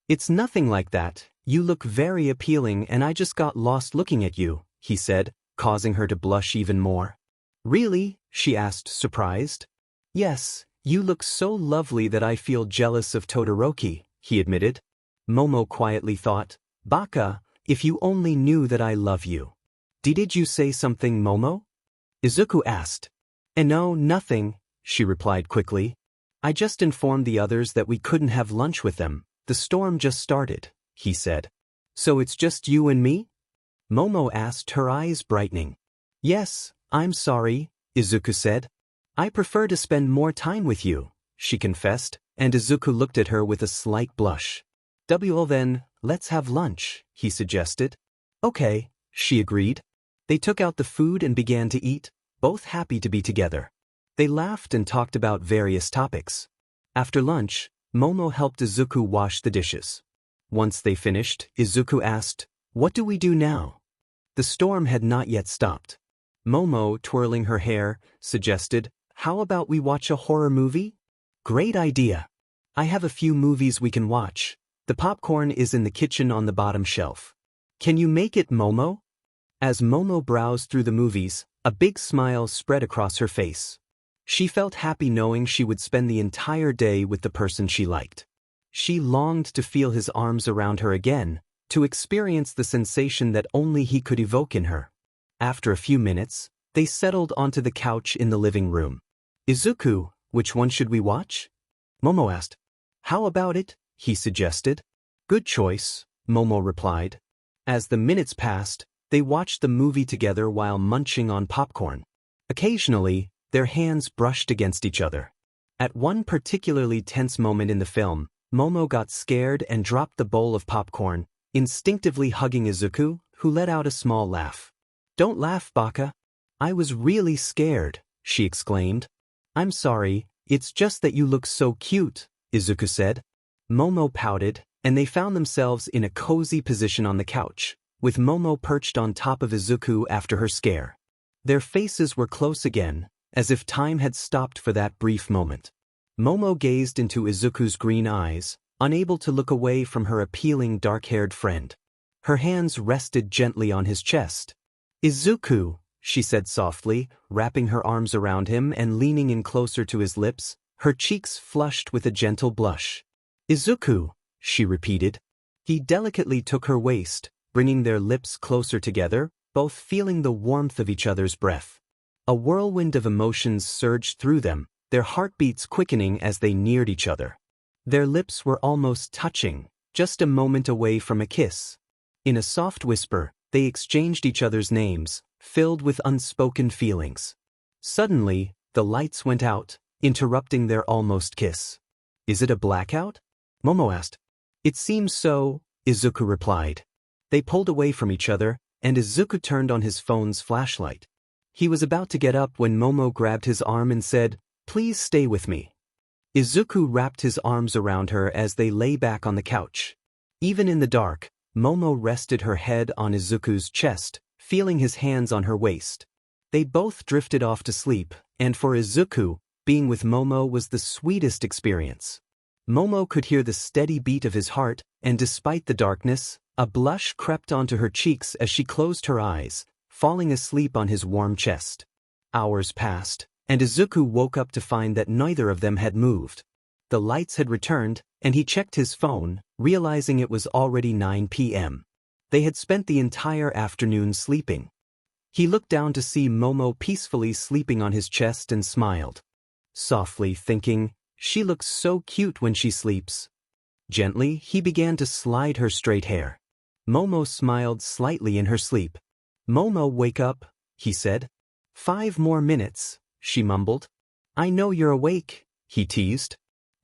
Speaker 1: "It's nothing like that, you look very appealing and I just got lost looking at you," he said, causing her to blush even more. "Really?" she asked, surprised. "Yes, you look so lovely that I feel jealous of Todoroki," he admitted. Momo quietly thought, "Baka, if you only knew that I love you." Did you say something, Momo?" Izuku asked. No, nothing," she replied quickly. "I just informed the others that we couldn't have lunch with them. The storm just started," he said. "So it's just you and me?" Momo asked, her eyes brightening. "Yes, I'm sorry," Izuku said. "I prefer to spend more time with you," she confessed, and Izuku looked at her with a slight blush. "Well then, let's have lunch," he suggested. "Okay," she agreed. They took out the food and began to eat, both happy to be together. They laughed and talked about various topics. After lunch, Momo helped Izuku wash the dishes. Once they finished, Izuku asked, "What do we do now?" The storm had not yet stopped. Momo, twirling her hair, suggested, "How about we watch a horror movie?" "Great idea. I have a few movies we can watch. The popcorn is in the kitchen on the bottom shelf. Can you make it, Momo?" As Momo browsed through the movies, a big smile spread across her face. She felt happy knowing she would spend the entire day with the person she liked. She longed to feel his arms around her again, to experience the sensation that only he could evoke in her. After a few minutes, they settled onto the couch in the living room. "Izuku, which one should we watch?" Momo asked. "How about it?" he suggested. "Good choice," Momo replied. As the minutes passed, they watched the movie together while munching on popcorn. Occasionally, their hands brushed against each other. At one particularly tense moment in the film, Momo got scared and dropped the bowl of popcorn, instinctively hugging Izuku, who let out a small laugh. "Don't laugh, Baka. I was really scared," she exclaimed. "I'm sorry, it's just that you look so cute," Izuku said. Momo pouted, and they found themselves in a cozy position on the couch, with Momo perched on top of Izuku after her scare. Their faces were close again, as if time had stopped for that brief moment. Momo gazed into Izuku's green eyes, unable to look away from her appealing dark-haired friend. Her hands rested gently on his chest. "Izuku," she said softly, wrapping her arms around him and leaning in closer to his lips, her cheeks flushed with a gentle blush. "Izuku," she repeated. He delicately took her waist, bringing their lips closer together, both feeling the warmth of each other's breath. A whirlwind of emotions surged through them, their heartbeats quickening as they neared each other. Their lips were almost touching, just a moment away from a kiss. In a soft whisper, they exchanged each other's names, filled with unspoken feelings. Suddenly, the lights went out, interrupting their almost kiss. "Is it a blackout?" Momo asked. "It seems so," Izuku replied. They pulled away from each other, and Izuku turned on his phone's flashlight. He was about to get up when Momo grabbed his arm and said, "Please stay with me." Izuku wrapped his arms around her as they lay back on the couch. Even in the dark, Momo rested her head on Izuku's chest, feeling his hands on her waist. They both drifted off to sleep, and for Izuku, being with Momo was the sweetest experience. Momo could hear the steady beat of his heart, and despite the darkness, a blush crept onto her cheeks as she closed her eyes, falling asleep on his warm chest. Hours passed, and Izuku woke up to find that neither of them had moved. The lights had returned, and he checked his phone, realizing it was already 9 p.m. They had spent the entire afternoon sleeping. He looked down to see Momo peacefully sleeping on his chest and smiled. Softly, thinking, She looks so cute when she sleeps. Gently, he began to slide her straight hair. Momo smiled slightly in her sleep. Momo, wake up, he said. 5 more minutes, she mumbled. I know you're awake, he teased.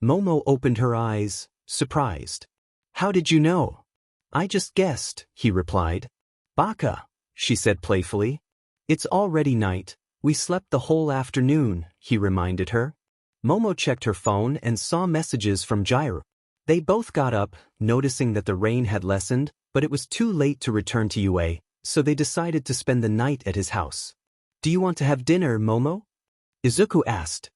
Speaker 1: Momo opened her eyes, surprised. How did you know? I just guessed, he replied. Baka, she said playfully. It's already night. We slept the whole afternoon, he reminded her. Momo checked her phone and saw messages from Jiro. They both got up, noticing that the rain had lessened, but it was too late to return to UA, so they decided to spend the night at his house. Do you want to have dinner, Momo? Izuku asked.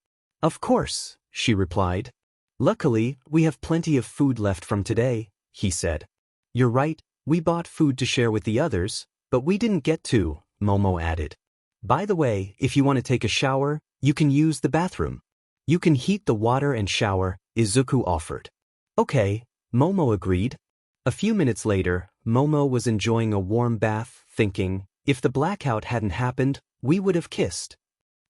Speaker 1: Of course, she replied. Luckily, we have plenty of food left from today, he said. You're right, we bought food to share with the others, but we didn't get to, Momo added. By the way, if you want to take a shower, you can use the bathroom. You can heat the water and shower, Izuku offered. Okay, Momo agreed. A few minutes later, Momo was enjoying a warm bath, thinking, if the blackout hadn't happened, we would have kissed.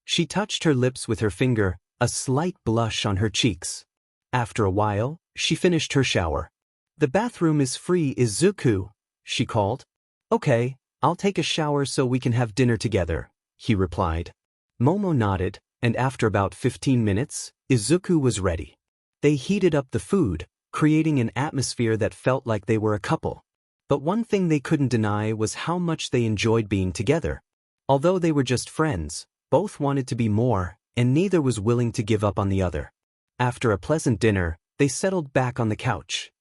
Speaker 1: She touched her lips with her finger, a slight blush on her cheeks. After a while, she finished her shower. The bathroom is free, Izuku, she called. Okay, I'll take a shower so we can have dinner together, he replied. Momo nodded, and after about 15 minutes, Izuku was ready. They heated up the food, creating an atmosphere that felt like they were a couple. But one thing they couldn't deny was how much they enjoyed being together. Although they were just friends, both wanted to be more, and neither was willing to give up on the other. After a pleasant dinner, they settled back on the couch.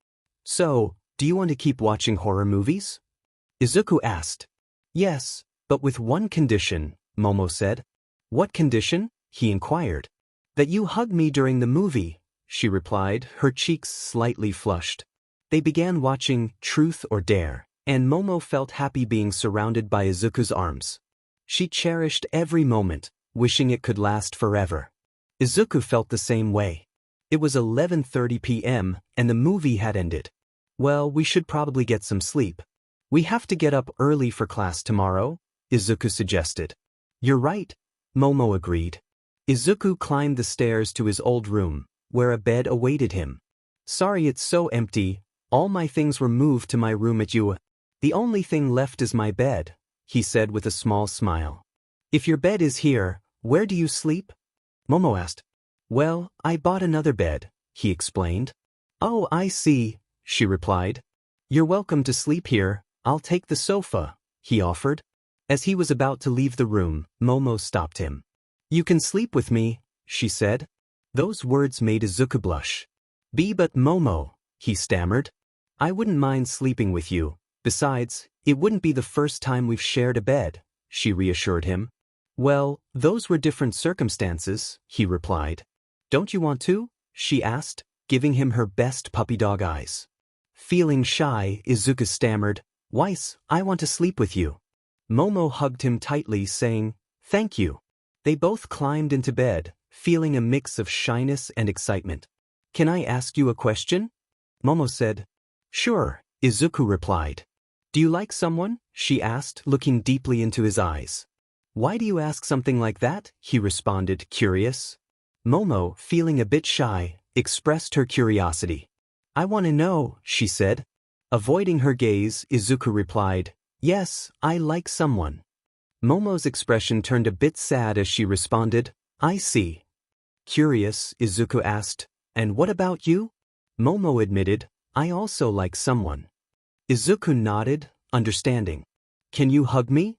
Speaker 1: So, do you want to keep watching horror movies? Izuku asked. Yes, but with one condition, Momo said. What condition? He inquired. That you hug me during the movie, she replied, her cheeks slightly flushed. They began watching Truth or Dare, and Momo felt happy being surrounded by Izuku's arms. She cherished every moment, wishing it could last forever. Izuku felt the same way. It was 11:30 p.m., and the movie had ended. Well, we should probably get some sleep. We have to get up early for class tomorrow, Izuku suggested. You're right, Momo agreed. Izuku climbed the stairs to his old room, where a bed awaited him. Sorry it's so empty, all my things were moved to my room at UA. The only thing left is my bed, he said with a small smile. If your bed is here, where do you sleep? Momo asked. Well, I bought another bed, he explained. Oh, I see, she replied. You're welcome to sleep here, I'll take the sofa, he offered. As he was about to leave the room, Momo stopped him. You can sleep with me, she said. Those words made Izuku blush. But Momo, he stammered. I wouldn't mind sleeping with you. Besides, it wouldn't be the first time we've shared a bed, she reassured him. Well, those were different circumstances, he replied. Don't you want to? She asked, giving him her best puppy dog eyes. Feeling shy, Izuku stammered, Weiss, I want to sleep with you. Momo hugged him tightly, saying, Thank you. They both climbed into bed, feeling a mix of shyness and excitement. Can I ask you a question? Momo said. Sure, Izuku replied. Do you like someone? She asked, looking deeply into his eyes. Why do you ask something like that? He responded, curious. Momo, feeling a bit shy, expressed her curiosity. I want to know, she said. Avoiding her gaze, Izuku replied, Yes, I like someone. Momo's expression turned a bit sad as she responded, I see. Curious, Izuku asked, And what about you? Momo admitted, I also like someone. Izuku nodded, understanding. Can you hug me?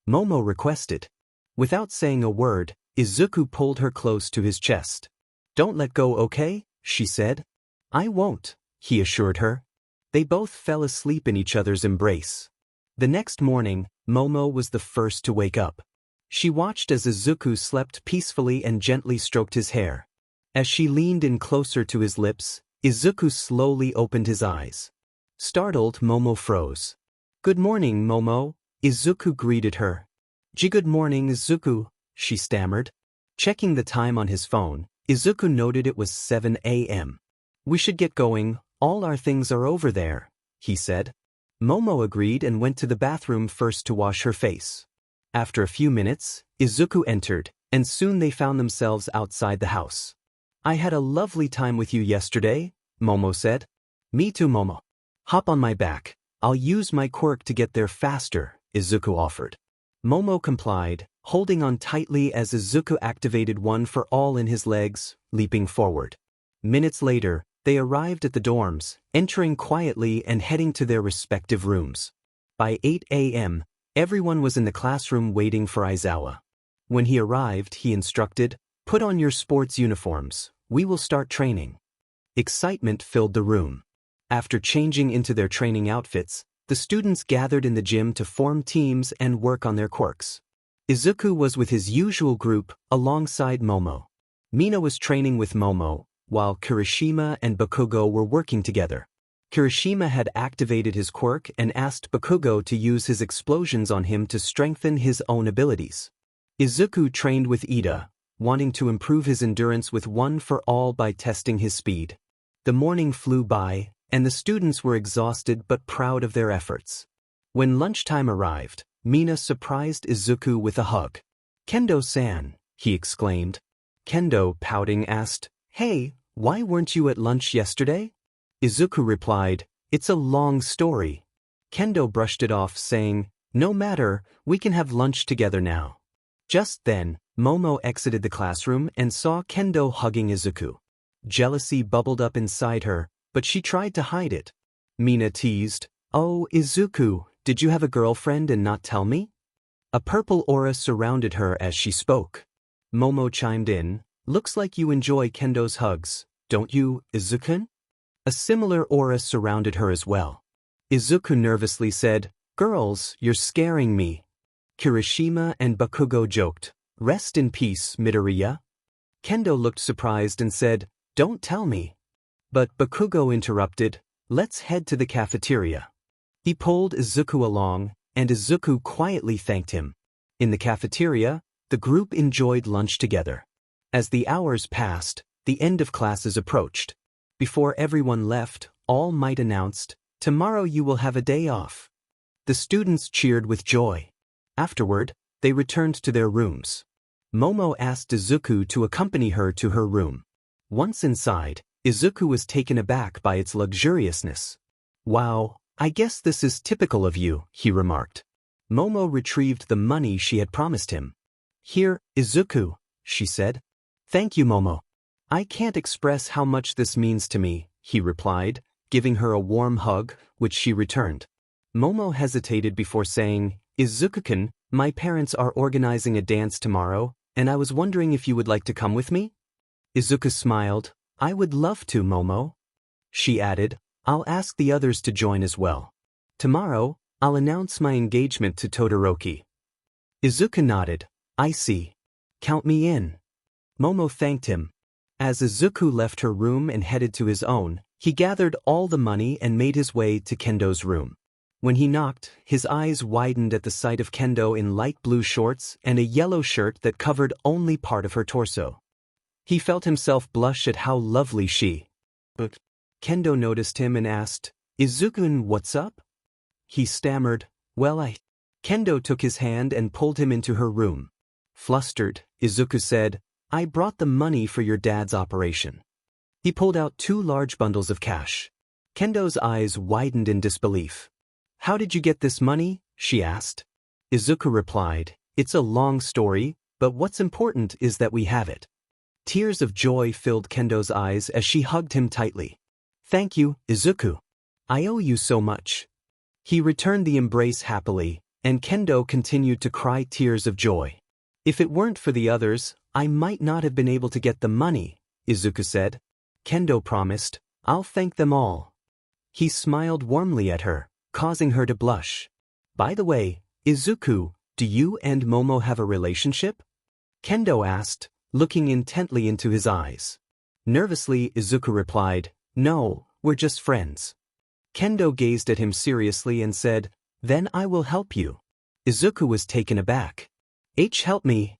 Speaker 1: Momo requested. Without saying a word, Izuku pulled her close to his chest. Don't let go, okay? She said. I won't, he assured her. They both fell asleep in each other's embrace. The next morning, Momo was the first to wake up. She watched as Izuku slept peacefully and gently stroked his hair. As she leaned in closer to his lips, Izuku slowly opened his eyes. Startled, Momo froze. Good morning, Momo, Izuku greeted her. Good morning, Izuku, she stammered. Checking the time on his phone, Izuku noted it was 7 a.m. We should get going, all our things are over there, he said. Momo agreed and went to the bathroom first to wash her face. After a few minutes, Izuku entered, and soon they found themselves outside the house. I had a lovely time with you yesterday, Momo said. Me too, Momo. Hop on my back. I'll use my quirk to get there faster, Izuku offered. Momo complied, holding on tightly as Izuku activated one for all in his legs, leaping forward. Minutes later, they arrived at the dorms, entering quietly and heading to their respective rooms. By 8 a.m., everyone was in the classroom waiting for Aizawa. When he arrived, he instructed, "Put on your sports uniforms. We will start training." Excitement filled the room. After changing into their training outfits, the students gathered in the gym to form teams and work on their quirks. Izuku was with his usual group, alongside Momo. Mina was training with Momo, while Kirishima and Bakugo were working together. Kirishima had activated his quirk and asked Bakugo to use his explosions on him to strengthen his own abilities. Izuku trained with Ida, wanting to improve his endurance with one for all by testing his speed. The morning flew by, and the students were exhausted but proud of their efforts. When lunchtime arrived, Mina surprised Izuku with a hug. "Kendo-san," he exclaimed. Kendo, pouting, asked, "Hey, why weren't you at lunch yesterday?" Izuku replied, "It's a long story." Kendo brushed it off, saying, "No matter, we can have lunch together now." Just then, Momo exited the classroom and saw Kendo hugging Izuku. Jealousy bubbled up inside her, but she tried to hide it. Mina teased, "Oh, Izuku, did you have a girlfriend and not tell me?" A purple aura surrounded her as she spoke. Momo chimed in, "Looks like you enjoy Kendo's hugs, don't you, Izuku?" A similar aura surrounded her as well. Izuku nervously said, "Girls, you're scaring me." Kirishima and Bakugo joked, "Rest in peace, Midoriya." Kendo looked surprised and said, "Don't tell me." But Bakugo interrupted, "Let's head to the cafeteria." He pulled Izuku along, and Izuku quietly thanked him. In the cafeteria, the group enjoyed lunch together. As the hours passed, the end of classes approached. Before everyone left, All Might announced, "Tomorrow you will have a day off." The students cheered with joy. Afterward, they returned to their rooms. Momo asked Izuku to accompany her to her room. Once inside, Izuku was taken aback by its luxuriousness. "Wow, I guess this is typical of you," he remarked. Momo retrieved the money she had promised him. "Here, Izuku," she said. "Thank you, Momo. I can't express how much this means to me," he replied, giving her a warm hug, which she returned. Momo hesitated before saying, "Izuku-kun, my parents are organizing a dance tomorrow, and I was wondering if you would like to come with me?" Izuku smiled, "I would love to, Momo." She added, "I'll ask the others to join as well. Tomorrow, I'll announce my engagement to Todoroki." Izuku nodded, "I see. Count me in." Momo thanked him. As Izuku left her room and headed to his own, he gathered all the money and made his way to Kendo's room. When he knocked, his eyes widened at the sight of Kendo in light blue shorts and a yellow shirt that covered only part of her torso. He felt himself blush at how lovely she looked. Kendo noticed him and asked, "Izuku, what's up?" He stammered, "Well, Kendo took his hand and pulled him into her room. Flustered, Izuku said, "I brought the money for your dad's operation." He pulled out 2 large bundles of cash. Kendo's eyes widened in disbelief. "How did you get this money?" she asked. Izuku replied, "It's a long story, but what's important is that we have it." Tears of joy filled Kendo's eyes as she hugged him tightly. "Thank you, Izuku. I owe you so much." He returned the embrace happily, and Kendo continued to cry tears of joy. "If it weren't for the others, I might not have been able to get the money," Izuku said. Kendo promised, "I'll thank them all." He smiled warmly at her, causing her to blush. "By the way, Izuku, do you and Momo have a relationship?" Kendo asked, looking intently into his eyes. Nervously, Izuku replied, "No, we're just friends." Kendo gazed at him seriously and said, "Then I will help you." Izuku was taken aback. Help me."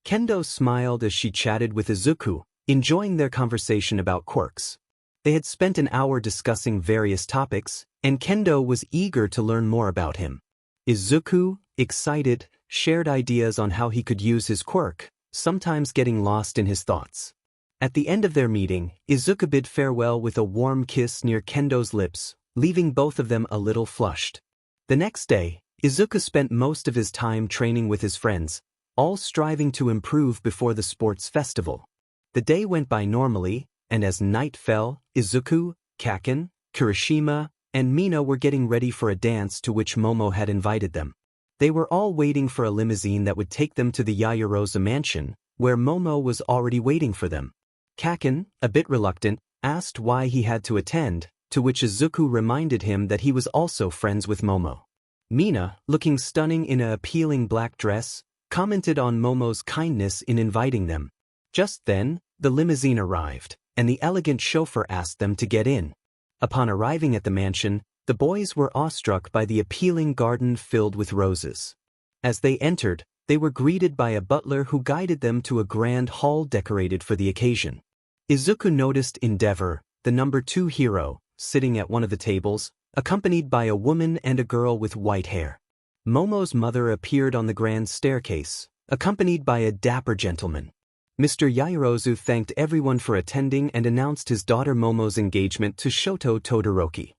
Speaker 1: Kendo smiled as she chatted with Izuku, enjoying their conversation about quirks. They had spent an hour discussing various topics, and Kendo was eager to learn more about him. Izuku, excited, shared ideas on how he could use his quirk, sometimes getting lost in his thoughts. At the end of their meeting, Izuku bid farewell with a warm kiss near Kendo's lips, leaving both of them a little flushed. The next day, Izuku spent most of his time training with his friends, all striving to improve before the sports festival. The day went by normally, and as night fell, Izuku, Kaken, Kirishima, and Mina were getting ready for a dance to which Momo had invited them. They were all waiting for a limousine that would take them to the Yaoyorozu mansion, where Momo was already waiting for them. Kaken, a bit reluctant, asked why he had to attend, to which Izuku reminded him that he was also friends with Momo. Mina, looking stunning in an appealing black dress, commented on Momo's kindness in inviting them. Just then, the limousine arrived, and the elegant chauffeur asked them to get in. Upon arriving at the mansion, the boys were awestruck by the appealing garden filled with roses. As they entered, they were greeted by a butler who guided them to a grand hall decorated for the occasion. Izuku noticed Endeavor, the number 2 hero, sitting at one of the tables, accompanied by a woman and a girl with white hair. Momo's mother appeared on the grand staircase, accompanied by a dapper gentleman. Mr. Yaoyorozu thanked everyone for attending and announced his daughter Momo's engagement to Shoto Todoroki.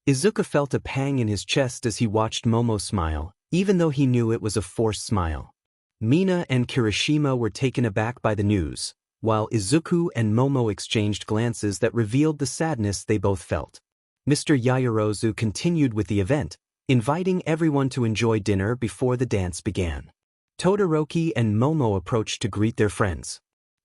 Speaker 1: Izuku felt a pang in his chest as he watched Momo smile, even though he knew it was a forced smile. Mina and Kirishima were taken aback by the news, while Izuku and Momo exchanged glances that revealed the sadness they both felt. Mr. Yaoyorozu continued with the event, inviting everyone to enjoy dinner before the dance began. Todoroki and Momo approached to greet their friends.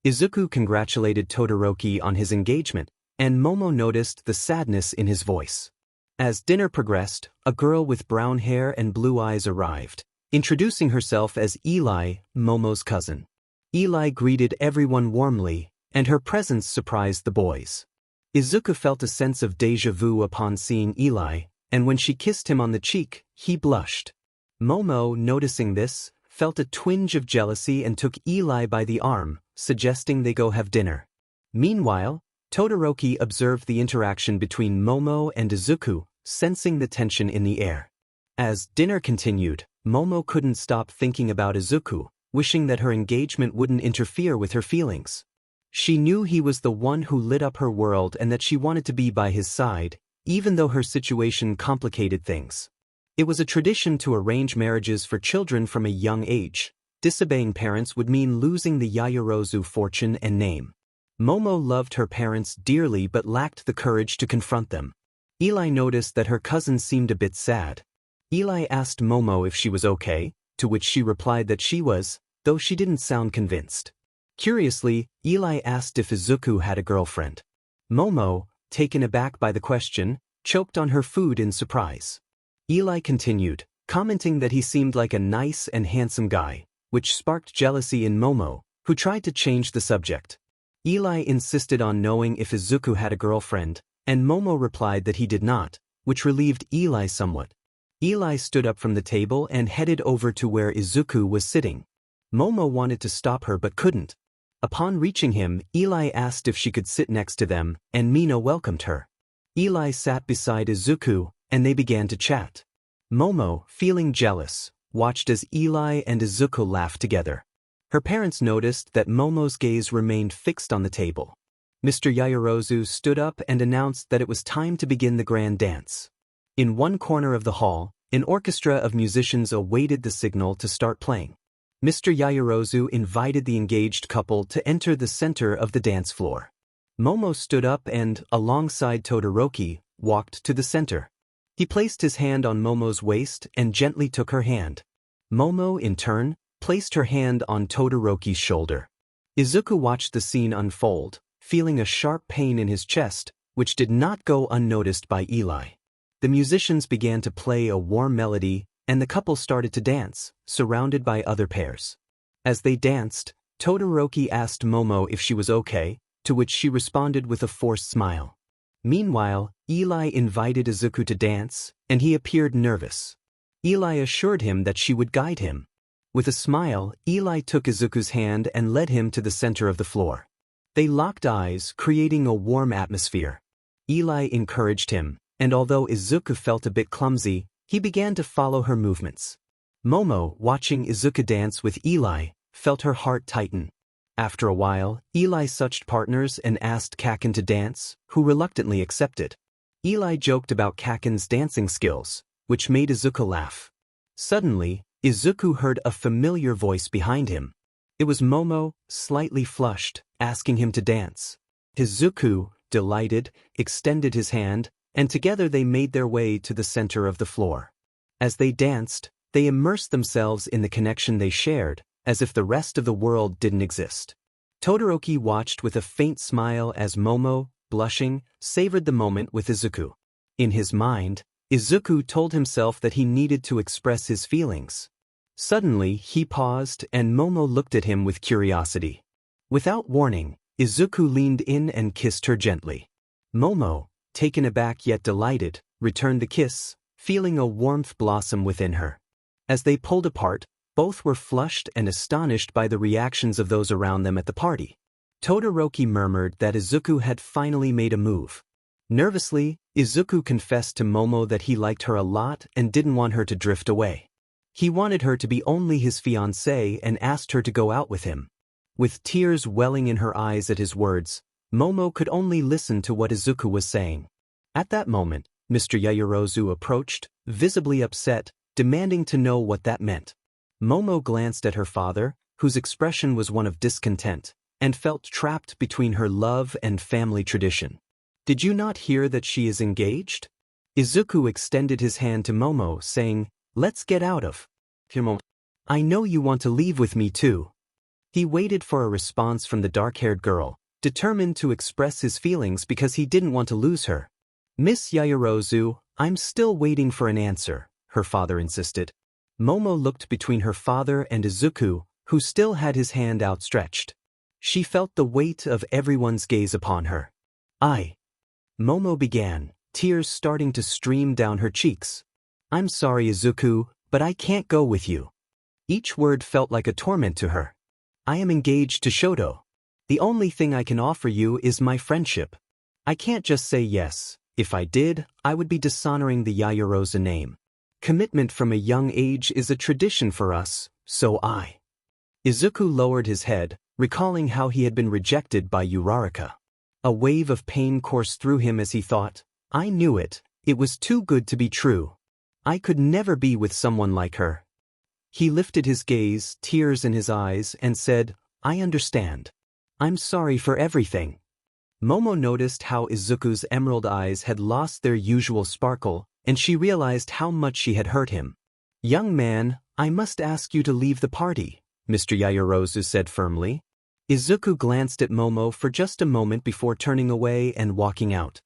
Speaker 1: Izuku congratulated Todoroki on his engagement, and Momo noticed the sadness in his voice. As dinner progressed, a girl with brown hair and blue eyes arrived, introducing herself as Eli, Momo's cousin. Eli greeted everyone warmly, and her presence surprised the boys. Izuku felt a sense of déjà vu upon seeing Eli, and when she kissed him on the cheek, he blushed. Momo, noticing this, felt a twinge of jealousy and took Eli by the arm, suggesting they go have dinner. Meanwhile, Todoroki observed the interaction between Momo and Izuku, sensing the tension in the air. As dinner continued, Momo couldn't stop thinking about Izuku, wishing that her engagement wouldn't interfere with her feelings. She knew he was the one who lit up her world and that she wanted to be by his side, even though her situation complicated things. It was a tradition to arrange marriages for children from a young age. Disobeying parents would mean losing the Yaoyorozu fortune and name. Momo loved her parents dearly but lacked the courage to confront them. Eli noticed that her cousin seemed a bit sad. Eli asked Momo if she was okay, to which she replied that she was, though she didn't sound convinced. Curiously, Eli asked if Izuku had a girlfriend. Momo, taken aback by the question, choked on her food in surprise. Eli continued, commenting that he seemed like a nice and handsome guy, which sparked jealousy in Momo, who tried to change the subject. Eli insisted on knowing if Izuku had a girlfriend, and Momo replied that he did not, which relieved Eli somewhat. Eli stood up from the table and headed over to where Izuku was sitting. Momo wanted to stop her but couldn't. Upon reaching him, Eli asked if she could sit next to them, and Mina welcomed her. Eli sat beside Izuku, and they began to chat. Momo, feeling jealous, watched as Eli and Izuku laughed together. Her parents noticed that Momo's gaze remained fixed on the table. Mr. Yaoyorozu stood up and announced that it was time to begin the grand dance. In one corner of the hall, an orchestra of musicians awaited the signal to start playing. Mr. Yaoyorozu invited the engaged couple to enter the center of the dance floor. Momo stood up and, alongside Todoroki, walked to the center. He placed his hand on Momo's waist and gently took her hand. Momo, in turn, placed her hand on Todoroki's shoulder. Izuku watched the scene unfold, feeling a sharp pain in his chest, which did not go unnoticed by Eli. The musicians began to play a warm melody, and the couple started to dance, surrounded by other pairs. As they danced, Todoroki asked Momo if she was okay, to which she responded with a forced smile. Meanwhile, Eli invited Izuku to dance, and he appeared nervous. Eli assured him that she would guide him. With a smile, Eli took Izuku's hand and led him to the center of the floor. They locked eyes, creating a warm atmosphere. Eli encouraged him, and although Izuku felt a bit clumsy, he began to follow her movements. Momo, watching Izuku dance with Eli, felt her heart tighten. After a while, Eli switched partners and asked Kaken to dance, who reluctantly accepted. Eli joked about Kaken's dancing skills, which made Izuku laugh. Suddenly, Izuku heard a familiar voice behind him. It was Momo, slightly flushed, asking him to dance. Izuku, delighted, extended his hand, and together they made their way to the center of the floor. As they danced, they immersed themselves in the connection they shared, as if the rest of the world didn't exist. Todoroki watched with a faint smile as Momo, blushing, savored the moment with Izuku. In his mind, Izuku told himself that he needed to express his feelings. Suddenly, he paused and Momo looked at him with curiosity. Without warning, Izuku leaned in and kissed her gently. Momo, taken aback yet delighted, returned the kiss, feeling a warmth blossom within her. As they pulled apart, both were flushed and astonished by the reactions of those around them at the party. Todoroki murmured that Izuku had finally made a move. Nervously, Izuku confessed to Momo that he liked her a lot and didn't want her to drift away. He wanted her to be only his fiancée and asked her to go out with him. With tears welling in her eyes at his words, Momo could only listen to what Izuku was saying. At that moment, Mr. Yaoyorozu approached, visibly upset, demanding to know what that meant. Momo glanced at her father, whose expression was one of discontent, and felt trapped between her love and family tradition. "Did you not hear that she is engaged?" Izuku extended his hand to Momo, saying, "Let's get out of here. I know you want to leave with me too." He waited for a response from the dark-haired girl, determined to express his feelings because he didn't want to lose her. "Miss Yaoyorozu, I'm still waiting for an answer," her father insisted. Momo looked between her father and Izuku, who still had his hand outstretched. She felt the weight of everyone's gaze upon her. Momo began, tears starting to stream down her cheeks. "I'm sorry, Izuku, but I can't go with you." Each word felt like a torment to her. "I am engaged to Shoto. The only thing I can offer you is my friendship. I can't just say yes. If I did, I would be dishonoring the Yaoyorozu name. Commitment from a young age is a tradition for us, so I." Izuku lowered his head, recalling how he had been rejected by Uraraka. A wave of pain coursed through him as he thought, "I knew it. It was too good to be true. I could never be with someone like her." He lifted his gaze, tears in his eyes, and said, "I understand. I'm sorry for everything." Momo noticed how Izuku's emerald eyes had lost their usual sparkle, and she realized how much she had hurt him. "Young man, I must ask you to leave the party," Mr. Yaoyorozu said firmly. Izuku glanced at Momo for just a moment before turning away and walking out.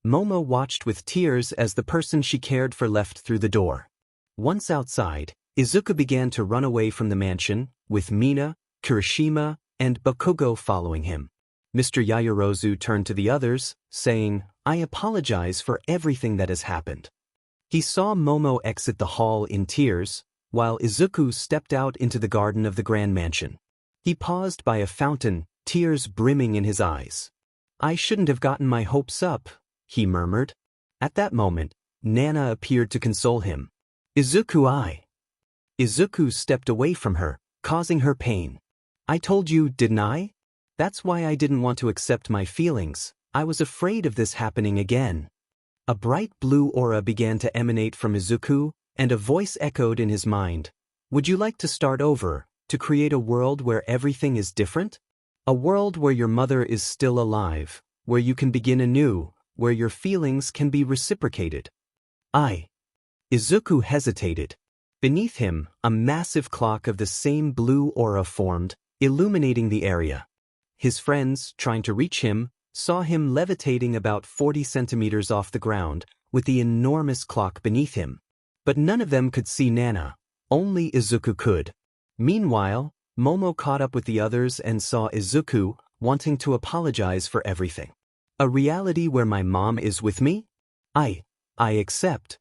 Speaker 1: Momo watched with tears as the person she cared for left through the door. Once outside, Izuku began to run away from the mansion, with Mina, Kirishima, and Bakugo following him. Mr. Yaoyorozu turned to the others, saying, "I apologize for everything that has happened." He saw Momo exit the hall in tears, while Izuku stepped out into the garden of the grand mansion. He paused by a fountain, tears brimming in his eyes. "I shouldn't have gotten my hopes up," he murmured. At that moment, Nana appeared to console him. Izuku stepped away from her, causing her pain. "I told you, didn't I? That's why I didn't want to accept my feelings. I was afraid of this happening again." A bright blue aura began to emanate from Izuku, and a voice echoed in his mind. "Would you like to start over, to create a world where everything is different? A world where your mother is still alive, where you can begin anew, where your feelings can be reciprocated?" Izuku hesitated. Beneath him, a massive clock of the same blue aura formed, illuminating the area. His friends, trying to reach him, saw him levitating about 40 centimeters off the ground, with the enormous clock beneath him. But none of them could see Nana. Only Izuku could. Meanwhile, Momo caught up with the others and saw Izuku, wanting to apologize for everything. "A reality where my mom is with me? I accept."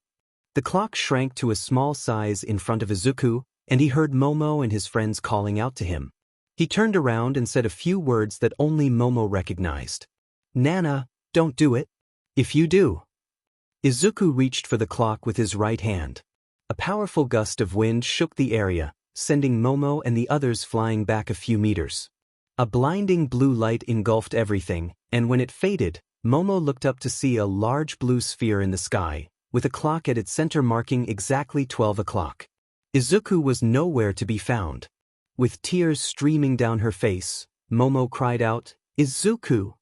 Speaker 1: The clock shrank to a small size in front of Izuku, and he heard Momo and his friends calling out to him. He turned around and said a few words that only Momo recognized. "Nana, don't do it. If you do." Izuku reached for the clock with his right hand. A powerful gust of wind shook the area, sending Momo and the others flying back a few meters. A blinding blue light engulfed everything, and when it faded, Momo looked up to see a large blue sphere in the sky, with a clock at its center marking exactly 12 o'clock. Izuku was nowhere to be found. With tears streaming down her face, Momo cried out, "Izuku!"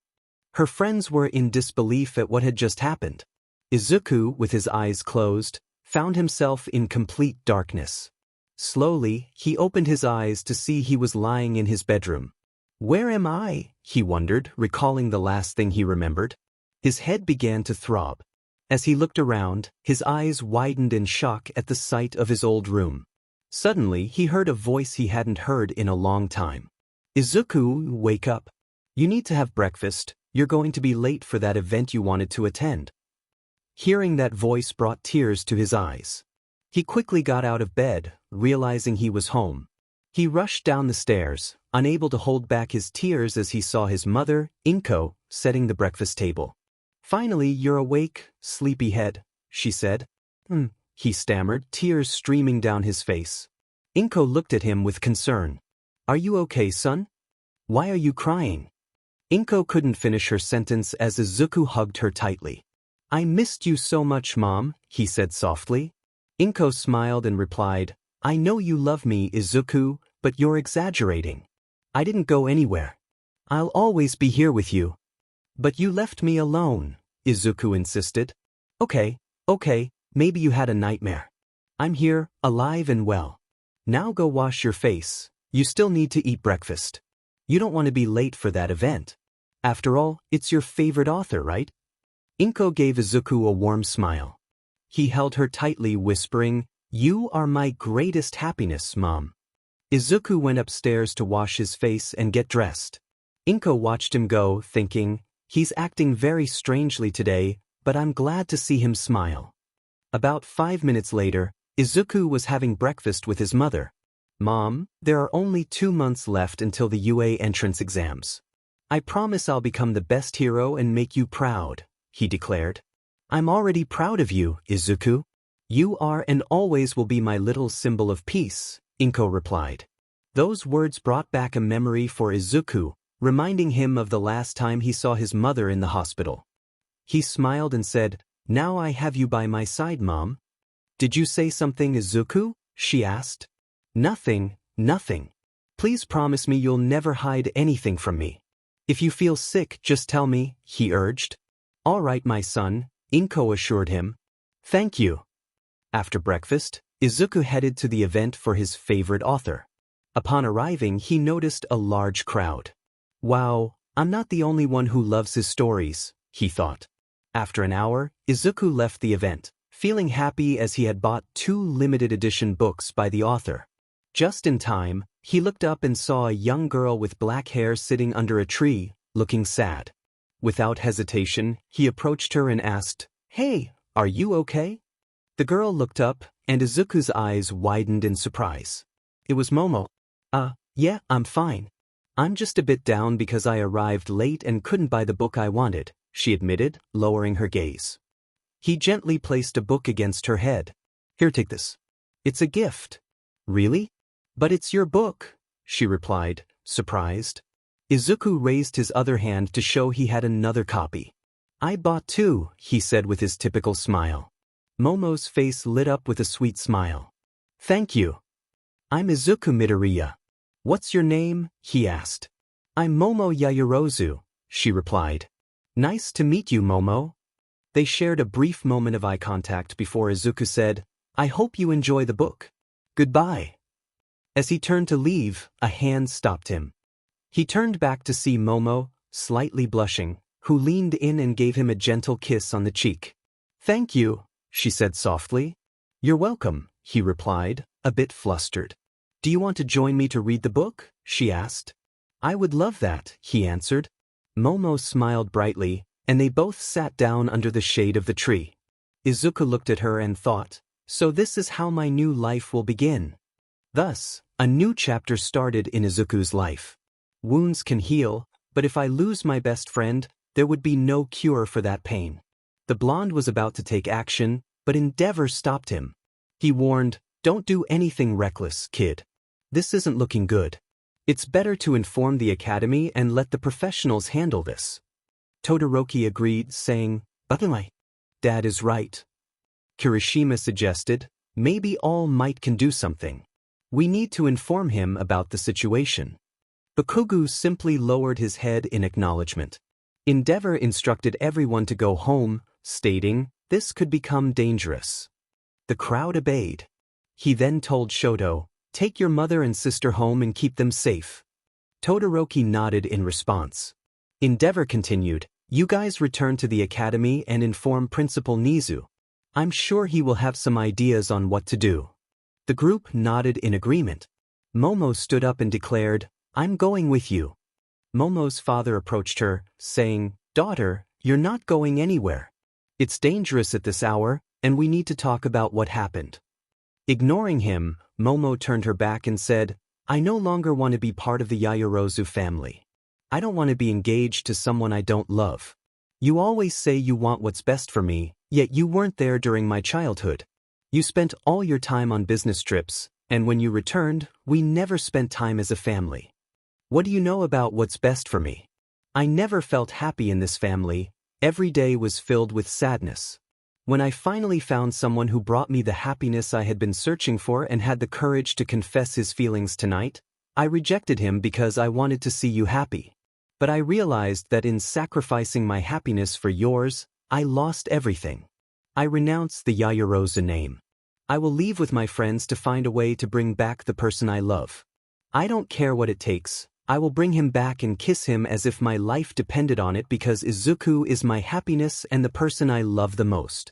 Speaker 1: Her friends were in disbelief at what had just happened. Izuku, with his eyes closed, found himself in complete darkness. Slowly, he opened his eyes to see he was lying in his bedroom. "Where am I?" he wondered, recalling the last thing he remembered. His head began to throb. As he looked around, his eyes widened in shock at the sight of his old room. Suddenly, he heard a voice he hadn't heard in a long time. "Izuku, wake up. You need to have breakfast. You're going to be late for that event you wanted to attend." Hearing that voice brought tears to his eyes. He quickly got out of bed, realizing he was home. He rushed down the stairs, unable to hold back his tears as he saw his mother, Inko, setting the breakfast table. "Finally, you're awake, sleepyhead," she said. He stammered, tears streaming down his face. Inko looked at him with concern. "Are you okay, son? Why are you crying?" Inko couldn't finish her sentence as Izuku hugged her tightly. "I missed you so much, Mom," he said softly. Inko smiled and replied, "I know you love me, Izuku, but you're exaggerating. I didn't go anywhere. I'll always be here with you." "But you left me alone," Izuku insisted. Okay, maybe you had a nightmare. I'm here, alive and well. Now go wash your face. You still need to eat breakfast. You don't want to be late for that event. After all, it's your favorite author, right?" Inko gave Izuku a warm smile. He held her tightly, whispering, "You are my greatest happiness, Mom." Izuku went upstairs to wash his face and get dressed. Inko watched him go, thinking, "He's acting very strangely today, but I'm glad to see him smile." About 5 minutes later, Izuku was having breakfast with his mother. "Mom, there are only 2 months left until the UA entrance exams. I promise I'll become the best hero and make you proud," he declared. "I'm already proud of you, Izuku. You are and always will be my little symbol of peace," Inko replied. Those words brought back a memory for Izuku, reminding him of the last time he saw his mother in the hospital. He smiled and said, "Now I have you by my side, Mom." "Did you say something, Izuku?" she asked. Nothing. Please promise me you'll never hide anything from me. If you feel sick, just tell me," he urged. "All right, my son," Inko assured him. "Thank you." After breakfast, Izuku headed to the event for his favorite author. Upon arriving, he noticed a large crowd. "Wow, I'm not the only one who loves his stories," he thought. After an hour, Izuku left the event, feeling happy as he had bought 2 limited edition books by the author. Just in time, he looked up and saw a young girl with black hair sitting under a tree, looking sad. Without hesitation, he approached her and asked, "Hey, are you okay?" The girl looked up, and Izuku's eyes widened in surprise. It was Momo. Yeah, I'm fine. I'm just a bit down because I arrived late and couldn't buy the book I wanted," she admitted, lowering her gaze. He gently placed a book against her head. "Here, take this. It's a gift." "Really? But it's your book," she replied, surprised. Izuku raised his other hand to show he had another copy. "I bought 2, he said with his typical smile. Momo's face lit up with a sweet smile. "Thank you. I'm Izuku Midoriya. What's your name?" he asked. "I'm Momo Yaoyorozu," she replied. "Nice to meet you, Momo." They shared a brief moment of eye contact before Izuku said, "I hope you enjoy the book. Goodbye." As he turned to leave, a hand stopped him. He turned back to see Momo, slightly blushing, who leaned in and gave him a gentle kiss on the cheek. "Thank you," she said softly. "You're welcome," he replied, a bit flustered. "Do you want to join me to read the book?" she asked. "I would love that," he answered. Momo smiled brightly, and they both sat down under the shade of the tree. Izuku looked at her and thought, "So this is how my new life will begin." Thus, a new chapter started in Izuku's life. Wounds can heal, but if I lose my best friend, there would be no cure for that pain. The blonde was about to take action, but Endeavor stopped him. He warned, "Don't do anything reckless, kid. This isn't looking good." It's better to inform the academy and let the professionals handle this. Todoroki agreed, saying, "But Dad is right." Kirishima suggested, "Maybe All Might can do something. We need to inform him about the situation." Bakugo simply lowered his head in acknowledgement. Endeavor instructed everyone to go home, stating, "This could become dangerous." The crowd obeyed. He then told Shoto, "Take your mother and sister home and keep them safe." Todoroki nodded in response. Endeavor continued, "You guys return to the academy and inform Principal Nizu. I'm sure he will have some ideas on what to do." The group nodded in agreement. Momo stood up and declared, "I'm going with you." Momo's father approached her, saying, "Daughter, you're not going anywhere. It's dangerous at this hour, and we need to talk about what happened." Ignoring him, Momo turned her back and said, "I no longer want to be part of the Yaoyorozu family. I don't want to be engaged to someone I don't love. You always say you want what's best for me, yet you weren't there during my childhood. You spent all your time on business trips, and when you returned, we never spent time as a family. What do you know about what's best for me? I never felt happy in this family. Every day was filled with sadness. When I finally found someone who brought me the happiness I had been searching for and had the courage to confess his feelings tonight, I rejected him because I wanted to see you happy. But I realized that in sacrificing my happiness for yours, I lost everything. I renounce the Yaoyorozu name. I will leave with my friends to find a way to bring back the person I love. I don't care what it takes. I will bring him back and kiss him as if my life depended on it because Izuku is my happiness and the person I love the most."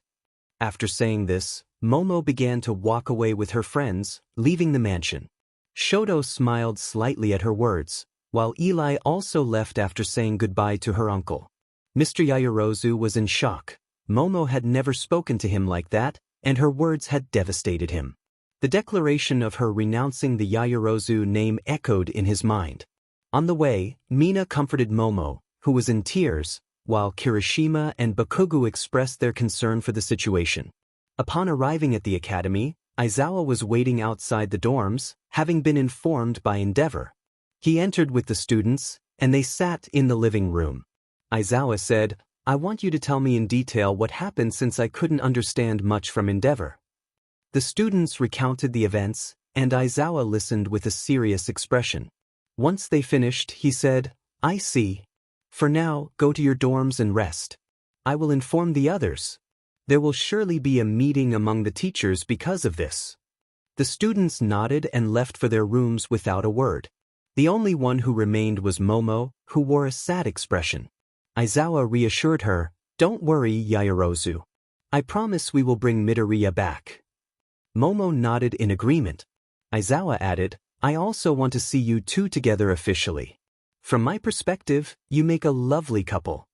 Speaker 1: After saying this, Momo began to walk away with her friends, leaving the mansion. Shoto smiled slightly at her words, while Eli also left after saying goodbye to her uncle. Mr. Yaoyorozu was in shock. Momo had never spoken to him like that, and her words had devastated him. The declaration of her renouncing the Yaoyorozu name echoed in his mind. On the way, Mina comforted Momo, who was in tears, while Kirishima and Bakugo expressed their concern for the situation. Upon arriving at the academy, Aizawa was waiting outside the dorms, having been informed by Endeavor. He entered with the students, and they sat in the living room. Aizawa said, "I want you to tell me in detail what happened since I couldn't understand much from Endeavor." The students recounted the events, and Aizawa listened with a serious expression. Once they finished, he said, "I see. For now, go to your dorms and rest. I will inform the others. There will surely be a meeting among the teachers because of this." The students nodded and left for their rooms without a word. The only one who remained was Momo, who wore a sad expression. Aizawa reassured her, "Don't worry, Yaoyorozu. I promise we will bring Midoriya back." Momo nodded in agreement. Aizawa added, "I also want to see you two together officially. From my perspective, you make a lovely couple."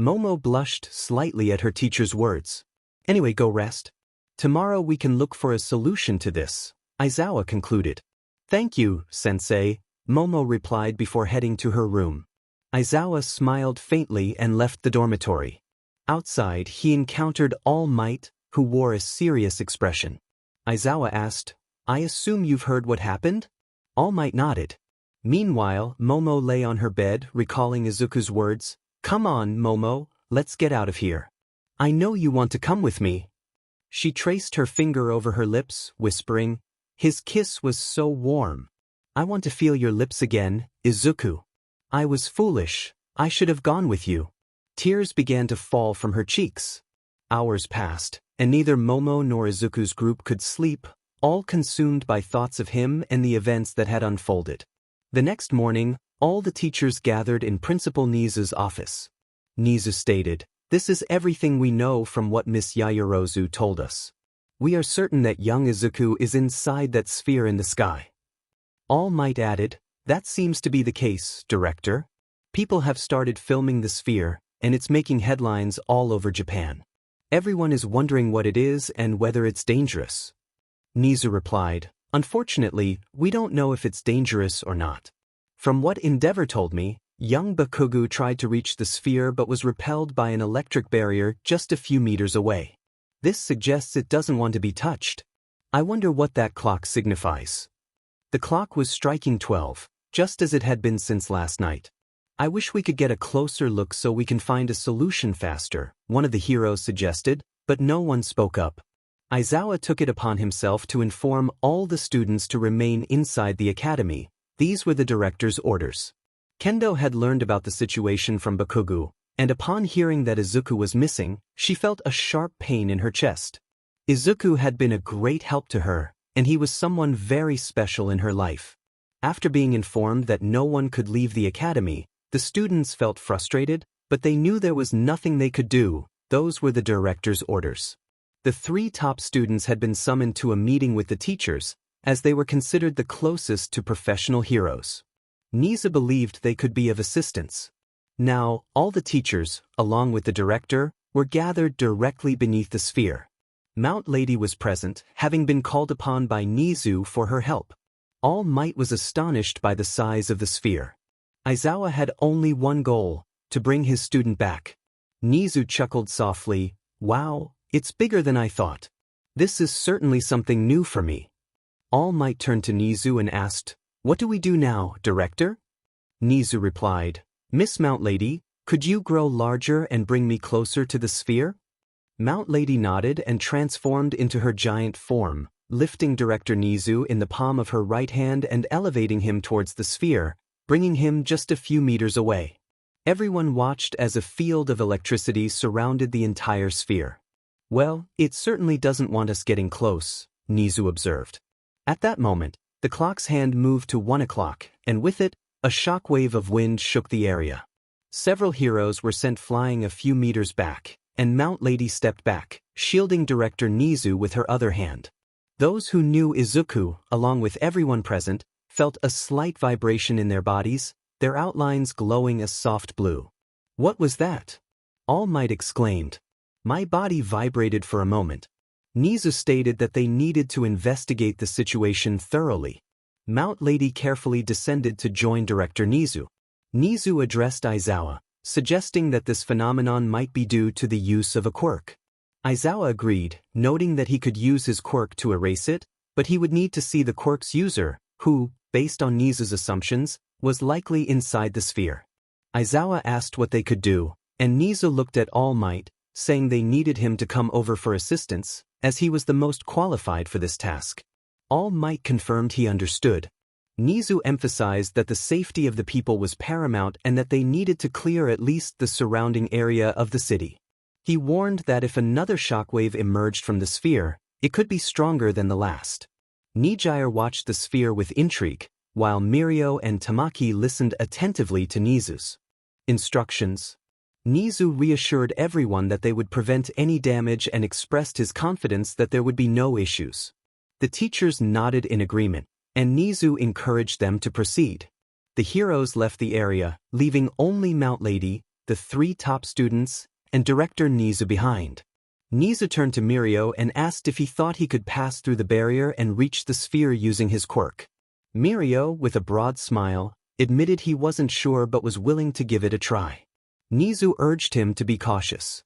Speaker 1: Momo blushed slightly at her teacher's words. "Anyway, go rest. Tomorrow we can look for a solution to this," Aizawa concluded. "Thank you, sensei," Momo replied before heading to her room. Aizawa smiled faintly and left the dormitory. Outside, he encountered All Might, who wore a serious expression. Aizawa asked, "I assume you've heard what happened?" All Might nodded. Meanwhile, Momo lay on her bed, recalling Izuku's words, "Come on, Momo, let's get out of here. I know you want to come with me." She traced her finger over her lips, whispering, "His kiss was so warm. I want to feel your lips again, Izuku. I was foolish. I should have gone with you." Tears began to fall from her cheeks. Hours passed, and neither Momo nor Izuku's group could sleep, all consumed by thoughts of him and the events that had unfolded. The next morning, all the teachers gathered in Principal Nizu's office. Nizu stated, "This is everything we know from what Miss Yaoyorozu told us. We are certain that young Izuku is inside that sphere in the sky." All Might added, "That seems to be the case, Director. People have started filming the sphere, and it's making headlines all over Japan. Everyone is wondering what it is and whether it's dangerous." Nizu replied, "Unfortunately, we don't know if it's dangerous or not. From what Endeavor told me, young Bakugo tried to reach the sphere but was repelled by an electric barrier just a few meters away. This suggests it doesn't want to be touched. I wonder what that clock signifies." The clock was striking 12. just as it had been since last night. I wish we could get a closer look so we can find a solution faster, one of the heroes suggested, but no one spoke up. Aizawa took it upon himself to inform all the students to remain inside the academy. These were the director's orders. Kendo had learned about the situation from Bakugo, and upon hearing that Izuku was missing, she felt a sharp pain in her chest. Izuku had been a great help to her, and he was someone very special in her life. After being informed that no one could leave the academy, the students felt frustrated, but they knew there was nothing they could do. Those were the director's orders. The 3 top students had been summoned to a meeting with the teachers, as they were considered the closest to professional heroes. Nizu believed they could be of assistance. Now, all the teachers, along with the director, were gathered directly beneath the sphere. Mount Lady was present, having been called upon by Nizu for her help. All Might was astonished by the size of the sphere. Aizawa had only one goal, to bring his student back. Nizu chuckled softly, "Wow, it's bigger than I thought. This is certainly something new for me." All Might turned to Nizu and asked, "What do we do now, Director?" Nizu replied, "Miss Mount Lady, could you grow larger and bring me closer to the sphere?" Mount Lady nodded and transformed into her giant form, lifting Director Nizu in the palm of her right hand and elevating him towards the sphere, bringing him just a few meters away. Everyone watched as a field of electricity surrounded the entire sphere. "Well, it certainly doesn't want us getting close," Nizu observed. At that moment, the clock's hand moved to 1 o'clock, and with it, a shockwave of wind shook the area. Several heroes were sent flying a few meters back, and Mount Lady stepped back, shielding Director Nizu with her other hand. Those who knew Izuku, along with everyone present, felt a slight vibration in their bodies, their outlines glowing a soft blue. "What was that?" All Might exclaimed. "My body vibrated for a moment." Nizu stated that they needed to investigate the situation thoroughly. Mount Lady carefully descended to join Director Nizu. Nizu addressed Aizawa, suggesting that this phenomenon might be due to the use of a quirk. Aizawa agreed, noting that he could use his quirk to erase it, but he would need to see the quirk's user, who, based on Nizu's assumptions, was likely inside the sphere. Aizawa asked what they could do, and Nizu looked at All Might, saying they needed him to come over for assistance, as he was the most qualified for this task. All Might confirmed he understood. Nizu emphasized that the safety of the people was paramount and that they needed to clear at least the surrounding area of the city. He warned that if another shockwave emerged from the sphere, it could be stronger than the last. Nijire watched the sphere with intrigue, while Mirio and Tamaki listened attentively to Nizu's instructions. Nizu reassured everyone that they would prevent any damage and expressed his confidence that there would be no issues. The teachers nodded in agreement, and Nizu encouraged them to proceed. The heroes left the area, leaving only Mount Lady, the 3 top students, and Director Nizu behind. Nizu turned to Mirio and asked if he thought he could pass through the barrier and reach the sphere using his quirk. Mirio, with a broad smile, admitted he wasn't sure but was willing to give it a try. Nizu urged him to be cautious.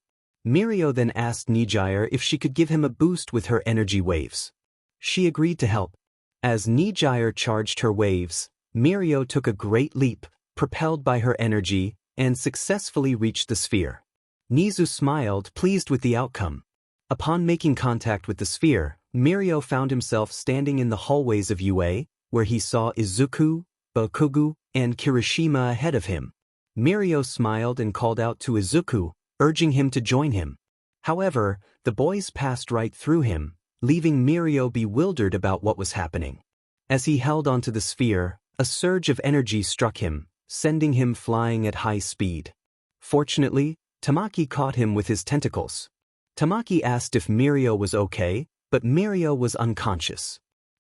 Speaker 1: Mirio then asked Nijire if she could give him a boost with her energy waves. She agreed to help. As Nijire charged her waves, Mirio took a great leap, propelled by her energy, and successfully reached the sphere. Nizu smiled, pleased with the outcome. Upon making contact with the sphere, Mirio found himself standing in the hallways of UA, where he saw Izuku, Bakugo, and Kirishima ahead of him. Mirio smiled and called out to Izuku, urging him to join him. However, the boys passed right through him, leaving Mirio bewildered about what was happening. As he held onto the sphere, a surge of energy struck him, sending him flying at high speed. Fortunately, Tamaki caught him with his tentacles. Tamaki asked if Mirio was okay, but Mirio was unconscious.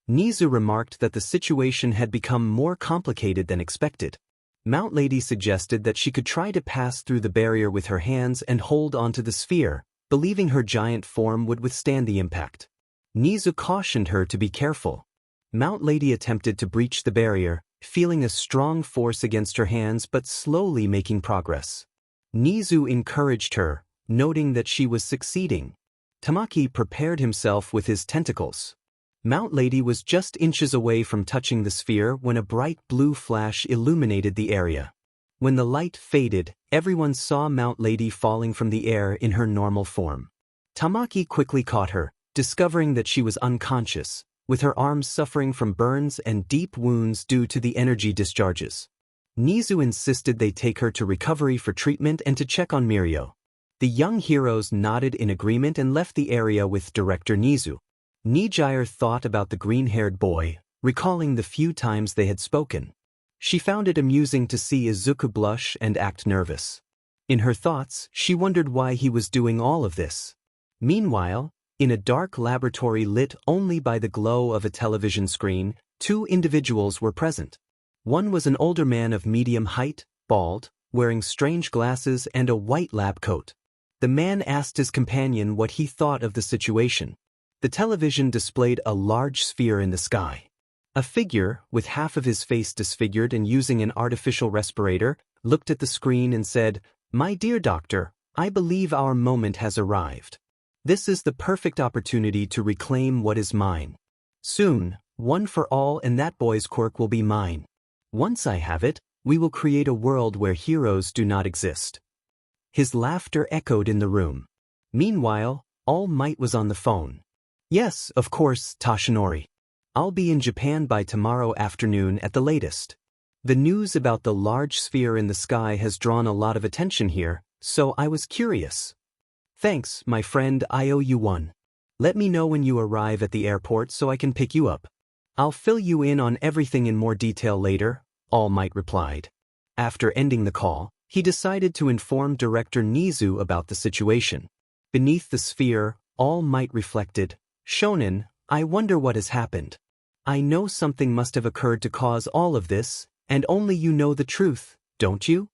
Speaker 1: Nizu remarked that the situation had become more complicated than expected. Mount Lady suggested that she could try to pass through the barrier with her hands and hold onto the sphere, believing her giant form would withstand the impact. Nizu cautioned her to be careful. Mount Lady attempted to breach the barrier, feeling a strong force against her hands but slowly making progress. Nizu encouraged her, noting that she was succeeding. Tamaki prepared himself with his tentacles. Mount Lady was just inches away from touching the sphere when a bright blue flash illuminated the area. When the light faded, everyone saw Mount Lady falling from the air in her normal form. Tamaki quickly caught her, discovering that she was unconscious, with her arms suffering from burns and deep wounds due to the energy discharges. Nizu insisted they take her to recovery for treatment and to check on Mirio. The young heroes nodded in agreement and left the area with Director Nizu. Nijire thought about the green-haired boy, recalling the few times they had spoken. She found it amusing to see Izuku blush and act nervous. In her thoughts, she wondered why he was doing all of this. Meanwhile, in a dark laboratory lit only by the glow of a television screen, two individuals were present. One was an older man of medium height, bald, wearing strange glasses and a white lab coat. The man asked his companion what he thought of the situation. The television displayed a large sphere in the sky. A figure, with half of his face disfigured and using an artificial respirator, looked at the screen and said, "My dear doctor, I believe our moment has arrived. This is the perfect opportunity to reclaim what is mine. Soon, one for all, and that boy's quirk will be mine. Once I have it, we will create a world where heroes do not exist." His laughter echoed in the room. Meanwhile, All Might was on the phone. "Yes, of course, Toshinori. I'll be in Japan by tomorrow afternoon at the latest. The news about the large sphere in the sky has drawn a lot of attention here, so I was curious." "Thanks, my friend, I owe you one. Let me know when you arrive at the airport so I can pick you up. I'll fill you in on everything in more detail later," All Might replied. After ending the call, he decided to inform Director Nizu about the situation. Beneath the sphere, All Might reflected, "Shonen, I wonder what has happened. I know something must have occurred to cause all of this, and only you know the truth, don't you?"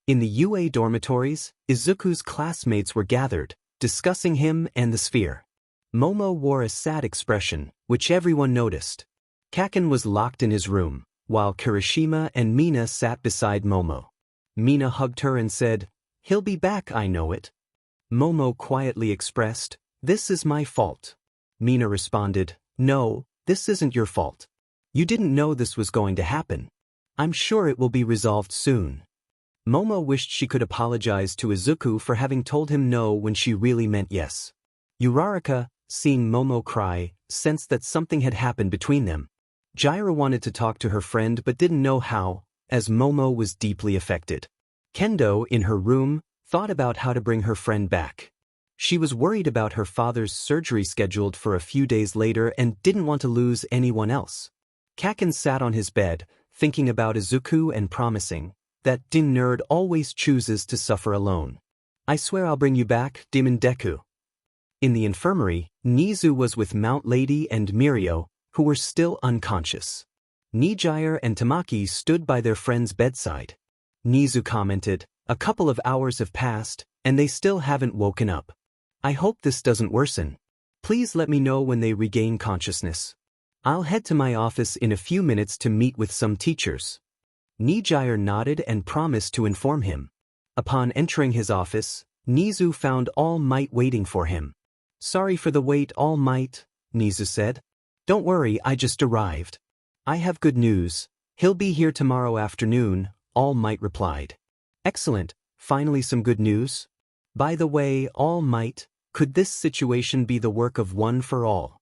Speaker 1: In the UA dormitories, Izuku's classmates were gathered, discussing him and the sphere. Momo wore a sad expression, which everyone noticed. Kaken was locked in his room, while Kirishima and Mina sat beside Momo. Mina hugged her and said, "He'll be back, I know it." Momo quietly expressed, "This is my fault." Mina responded, "No, this isn't your fault. You didn't know this was going to happen. I'm sure it will be resolved soon." Momo wished she could apologize to Izuku for having told him no when she really meant yes. Uraraka, seeing Momo cry, sensed that something had happened between them. Jaira wanted to talk to her friend but didn't know how, as Momo was deeply affected. Kendo, in her room, thought about how to bring her friend back. She was worried about her father's surgery scheduled for a few days later and didn't want to lose anyone else. Kaken sat on his bed, thinking about Izuku and promising, "That Din nerd always chooses to suffer alone. I swear I'll bring you back, Demon Deku." In the infirmary, Nizu was with Mount Lady and Mirio, who were still unconscious. Nijire and Tamaki stood by their friend's bedside. Nizu commented, "A couple of hours have passed, and they still haven't woken up. I hope this doesn't worsen. Please let me know when they regain consciousness. I'll head to my office in a few minutes to meet with some teachers." Nijire nodded and promised to inform him. Upon entering his office, Nizu found All Might waiting for him. "Sorry for the wait, All Might," Nizu said. "Don't worry, I just arrived. I have good news. He'll be here tomorrow afternoon," All Might replied. "Excellent, finally some good news. By the way, All Might, could this situation be the work of one for all?"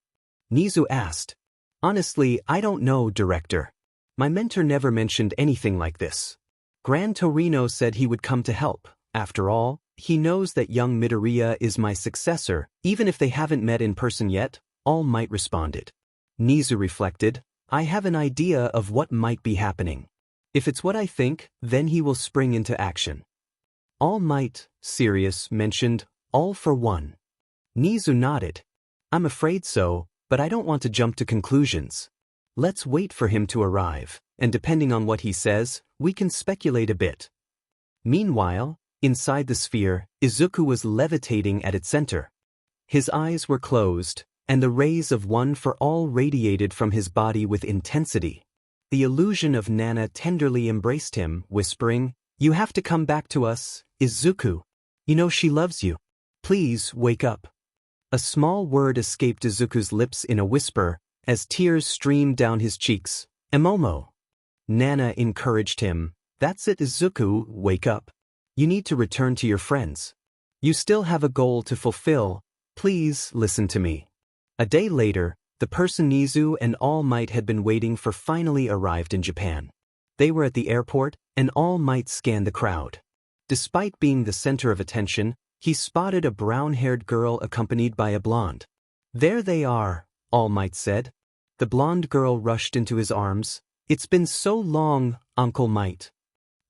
Speaker 1: Nizu asked. "Honestly, I don't know, Director. My mentor never mentioned anything like this. Gran Torino said he would come to help. After all, he knows that young Midoriya is my successor, even if they haven't met in person yet," All Might responded. Nizu reflected, "I have an idea of what might be happening. If it's what I think, then he will spring into action." All Might, serious, mentioned, "All for one." Nizu nodded. "I'm afraid so, but I don't want to jump to conclusions. Let's wait for him to arrive, and depending on what he says, we can speculate a bit." Meanwhile, inside the sphere, Izuku was levitating at its center. His eyes were closed, and the rays of one for all radiated from his body with intensity. The illusion of Nana tenderly embraced him, whispering, "You have to come back to us, Izuku. You know she loves you. Please, wake up." A small word escaped Izuku's lips in a whisper, as tears streamed down his cheeks. Momo. Nana encouraged him. That's it, Izuku, wake up. You need to return to your friends. You still have a goal to fulfill. Please listen to me. A day later, the person Nizu and All Might had been waiting for finally arrived in Japan. They were at the airport, and All Might scanned the crowd. Despite being the center of attention, he spotted a brown-haired girl accompanied by a blonde. There they are, All Might said. The blonde girl rushed into his arms. It's been so long, Uncle Might.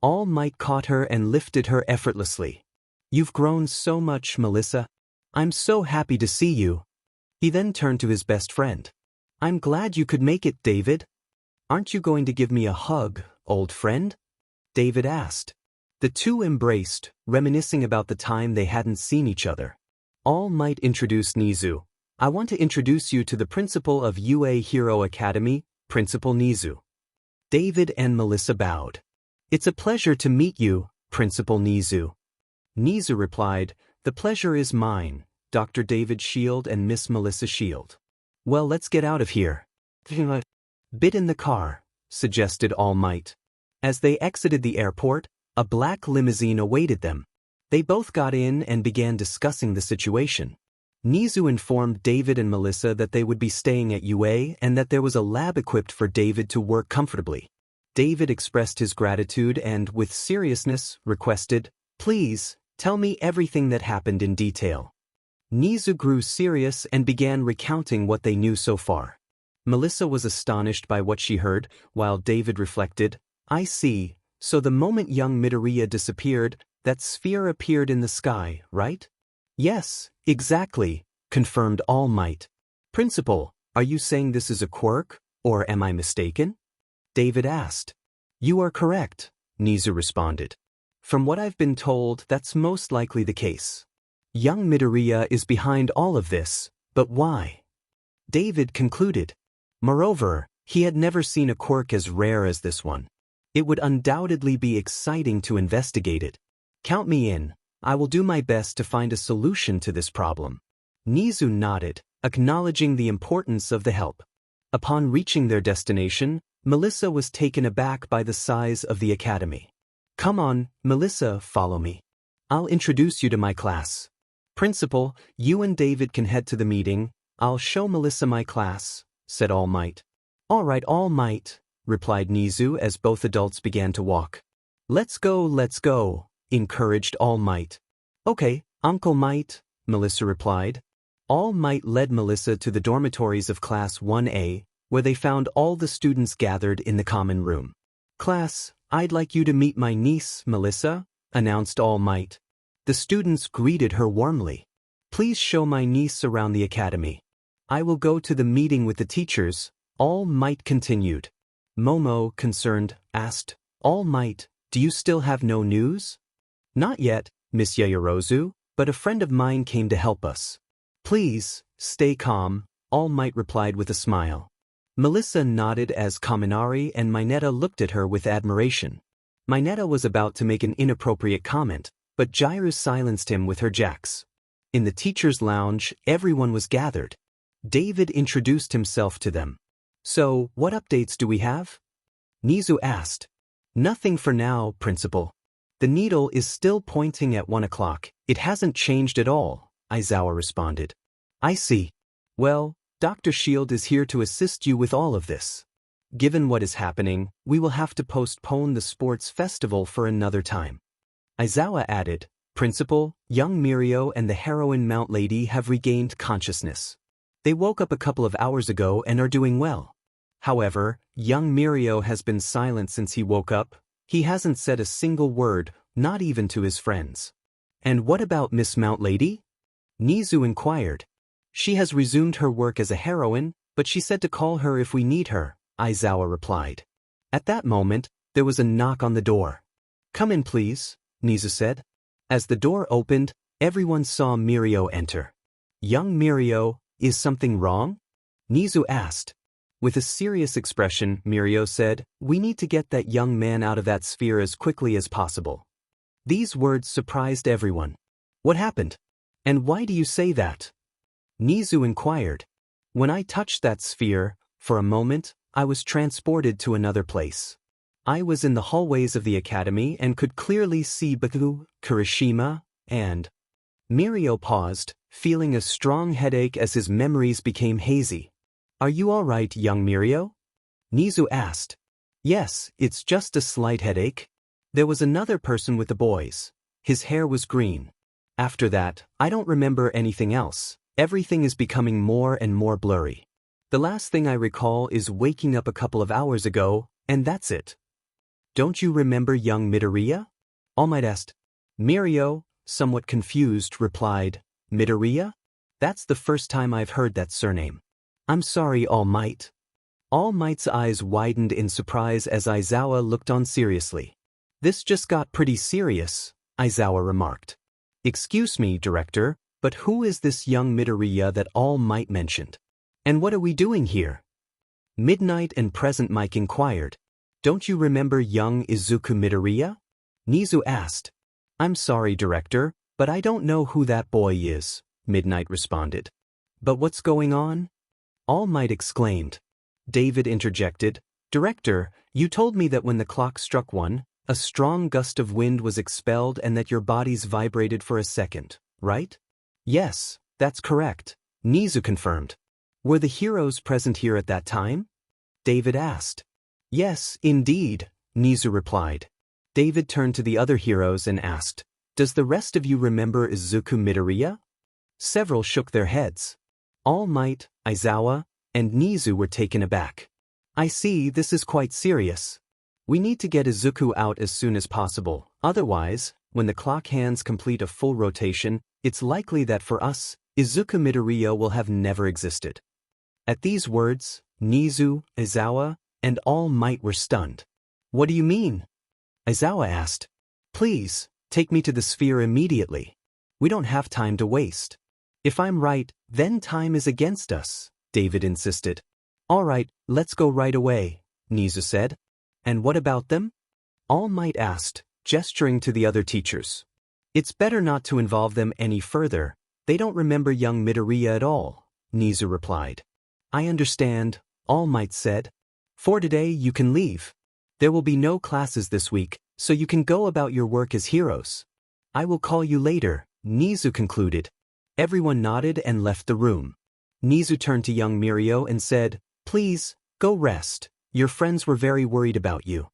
Speaker 1: All Might caught her and lifted her effortlessly. You've grown so much, Melissa. I'm so happy to see you. He then turned to his best friend. I'm glad you could make it, David. Aren't you going to give me a hug, old friend? David asked. The two embraced, reminiscing about the time they hadn't seen each other. All Might introduced Nizu. I want to introduce you to the principal of UA Hero Academy, Principal Nizu. David and Melissa bowed. It's a pleasure to meet you, Principal Nizu. Nizu replied, the pleasure is mine, Dr. David Shield and Miss Melissa Shield. Well, let's get out of here. Bit in the car, suggested All Might. As they exited the airport, a black limousine awaited them. They both got in and began discussing the situation. Nizu informed David and Melissa that they would be staying at UA and that there was a lab equipped for David to work comfortably. David expressed his gratitude and, with seriousness, requested, please, tell me everything that happened in detail. Nizu grew serious and began recounting what they knew so far. Melissa was astonished by what she heard, while David reflected, I see, so the moment young Midoriya disappeared, that sphere appeared in the sky, right? Yes, exactly, confirmed All Might. Principal, are you saying this is a quirk, or am I mistaken? David asked. You are correct, Nizu responded. From what I've been told, that's most likely the case. Young Midoriya is behind all of this, but why? David concluded. Moreover, he had never seen a quirk as rare as this one. It would undoubtedly be exciting to investigate it. Count me in. I will do my best to find a solution to this problem. Nizu nodded, acknowledging the importance of the help. Upon reaching their destination, Melissa was taken aback by the size of the academy. Come on, Melissa, follow me. I'll introduce you to my class. Principal, you and David can head to the meeting. I'll show Melissa my class, said All Might. All right, All Might, replied Nizu as both adults began to walk. Let's go, encouraged All Might. Okay, Uncle Might, Melissa replied. All Might led Melissa to the dormitories of Class 1A, where they found all the students gathered in the common room. Class, I'd like you to meet my niece, Melissa, announced All Might. The students greeted her warmly. Please show my niece around the academy. I will go to the meeting with the teachers, All Might continued. Momo, concerned, asked, All Might, do you still have no news? Not yet, Miss Yaoyorozu, but a friend of mine came to help us. Please, stay calm, All Might replied with a smile. Melissa nodded as Kaminari and Mineta looked at her with admiration. Mineta was about to make an inappropriate comment, but Jiraiya silenced him with her jacks. In the teacher's lounge, everyone was gathered. David introduced himself to them. So, what updates do we have? Nizu asked. Nothing for now, Principal. The needle is still pointing at 1 o'clock. It hasn't changed at all, Aizawa responded. I see. Well, Dr. Shield is here to assist you with all of this. Given what is happening, we will have to postpone the sports festival for another time. Aizawa added, Principal, young Mirio and the heroine Mount Lady have regained consciousness. They woke up a couple of hours ago and are doing well. However, young Mirio has been silent since he woke up. He hasn't said a single word, not even to his friends. And what about Miss Mount Lady? Nizu inquired. She has resumed her work as a heroine, but she said to call her if we need her, Aizawa replied. At that moment, there was a knock on the door. Come in, please, Nizu said. As the door opened, everyone saw Mirio enter. Young Mirio, is something wrong? Nizu asked. With a serious expression, Mirio said, we need to get that young man out of that sphere as quickly as possible. These words surprised everyone. What happened? And why do you say that? Nizu inquired. When I touched that sphere, For a moment, I was transported to another place. I was in the hallways of the academy and could clearly see Deku, Kirishima, and Mirio paused, feeling a strong headache as his memories became hazy. Are you all right, young Mirio? Nizu asked. Yes, it's just a slight headache. There was another person with the boys. His hair was green. After that, I don't remember anything else. Everything is becoming more and more blurry. The last thing I recall is waking up a couple of hours ago, and that's it. Don't you remember young Midoriya? All Might asked. Mirio, somewhat confused, replied, Midoriya? That's the first time I've heard that surname. I'm sorry, All Might. All Might's eyes widened in surprise as Aizawa looked on seriously. This just got pretty serious, Aizawa remarked. Excuse me, Director, but who is this young Midoriya that All Might mentioned? And what are we doing here? Midnight and Present Mike inquired. Don't you remember young Izuku Midoriya? Nizu asked. I'm sorry, Director, but I don't know who that boy is, Midnight responded. But what's going on? All Might exclaimed. David interjected. Director, you told me that when the clock struck 1, a strong gust of wind was expelled and that your bodies vibrated for a second, right? Yes, that's correct, Nizu confirmed. Were the heroes present here at that time? David asked. Yes, indeed, Nizu replied. David turned to the other heroes and asked, Does the rest of you remember Izuku Midoriya? Several shook their heads. All Might, Aizawa, and Nizu were taken aback. I see, this is quite serious. We need to get Izuku out as soon as possible, otherwise, when the clock hands complete a full rotation, it's likely that for us, Izuku Midoriya will have never existed. At these words, Nizu, Aizawa, and All Might were stunned. What do you mean? Aizawa asked. Please, take me to the sphere immediately. We don't have time to waste. If I'm right, then time is against us, David insisted. All right, let's go right away, Nizu said. And what about them? All Might asked, gesturing to the other teachers. It's better not to involve them any further. They don't remember young Midoriya at all, Nizu replied. I understand, All Might said. For today you can leave. There will be no classes this week, so you can go about your work as heroes. I will call you later, Nizu concluded. Everyone nodded and left the room. Nizu turned to young Mirio and said, Please, go rest. Your friends were very worried about you.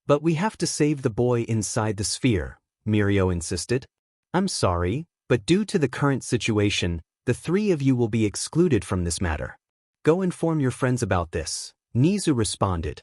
Speaker 1: But we have to save the boy inside the sphere, Mirio insisted. I'm sorry, but due to the current situation, the three of you will be excluded from this matter. Go inform your friends about this, Nizu responded.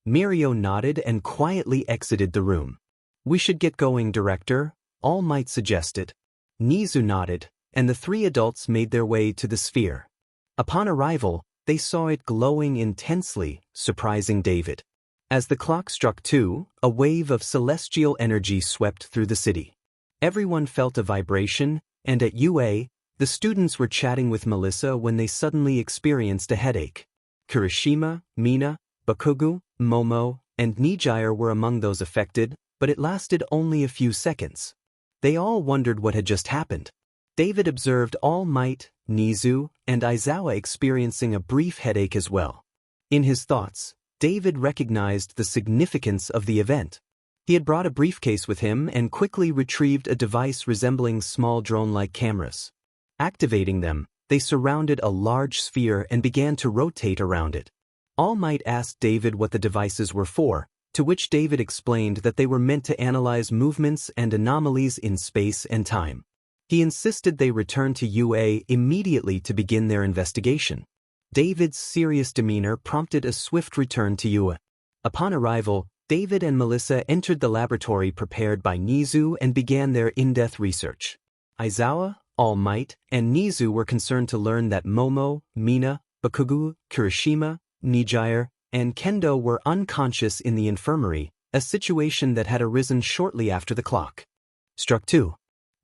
Speaker 1: Mirio nodded and quietly exited the room. We should get going, Director, All Might suggested. Nizu nodded, and the three adults made their way to the sphere. Upon arrival, they saw it glowing intensely, surprising David. As the clock struck 2, a wave of celestial energy swept through the city. Everyone felt a vibration, and at UA, the students were chatting with Melissa when they suddenly experienced a headache. Kirishima, Mina, Bakugu, Momo, and Nijire were among those affected, but it lasted only a few seconds. They all wondered what had just happened. David observed All Might, Nizu, and Aizawa experiencing a brief headache as well. In his thoughts, David recognized the significance of the event. He had brought a briefcase with him and quickly retrieved a device resembling small drone-like cameras. Activating them, they surrounded a large sphere and began to rotate around it. All Might asked David what the devices were for, to which David explained that they were meant to analyze movements and anomalies in space and time. He insisted they return to UA immediately to begin their investigation. David's serious demeanor prompted a swift return to UA. Upon arrival, David and Melissa entered the laboratory prepared by Nizu and began their in-depth research. Aizawa, All Might, and Nizu were concerned to learn that Momo, Mina, Bakugu, Kirishima, Nijire, and Kendo were unconscious in the infirmary, a situation that had arisen shortly after the clock struck 2.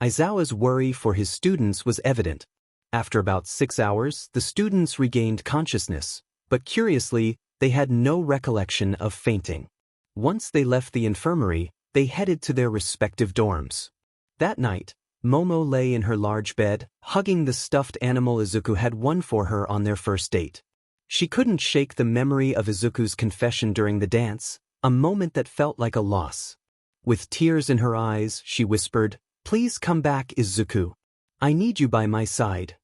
Speaker 1: Aizawa's worry for his students was evident. After about 6 hours, the students regained consciousness, but curiously, they had no recollection of fainting. Once they left the infirmary, they headed to their respective dorms. That night, Momo lay in her large bed, hugging the stuffed animal Izuku had won for her on their first date. She couldn't shake the memory of Izuku's confession during the dance, a moment that felt like a loss. With tears in her eyes, she whispered, "Please come back, Izuku. I need you by my side."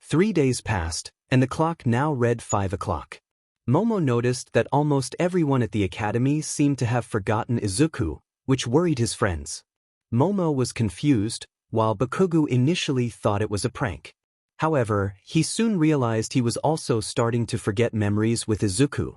Speaker 1: 3 days passed, and the clock now read 5 o'clock. Momo noticed that almost everyone at the academy seemed to have forgotten Izuku, which worried his friends. Momo was confused, while Bakugo initially thought it was a prank. However, he soon realized he was also starting to forget memories with Izuku.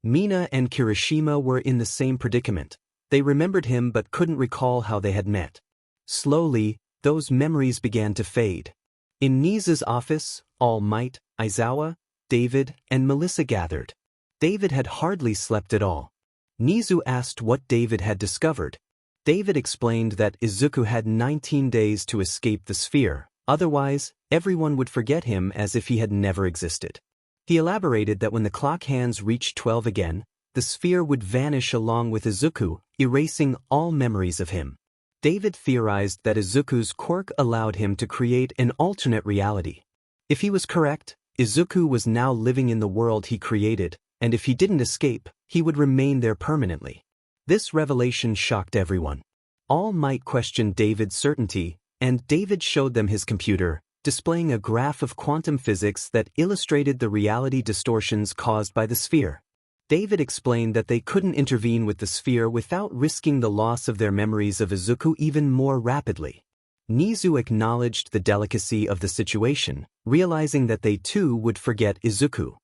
Speaker 1: Mina and Kirishima were in the same predicament. They remembered him but couldn't recall how they had met. Slowly, those memories began to fade. In Nizu's office, All Might, Aizawa, David, and Melissa gathered. David had hardly slept at all. Nizu asked what David had discovered. David explained that Izuku had 19 days to escape the sphere, otherwise, everyone would forget him as if he had never existed. He elaborated that when the clock hands reached 12 again, the sphere would vanish along with Izuku, erasing all memories of him. David theorized that Izuku's quirk allowed him to create an alternate reality. If he was correct, Izuku was now living in the world he created, and if he didn't escape, he would remain there permanently. This revelation shocked everyone. All Might questioned David's certainty, and David showed them his computer, displaying a graph of quantum physics that illustrated the reality distortions caused by the sphere. David explained that they couldn't intervene with the sphere without risking the loss of their memories of Izuku even more rapidly. Nizu acknowledged the delicacy of the situation, realizing that they too would forget Izuku.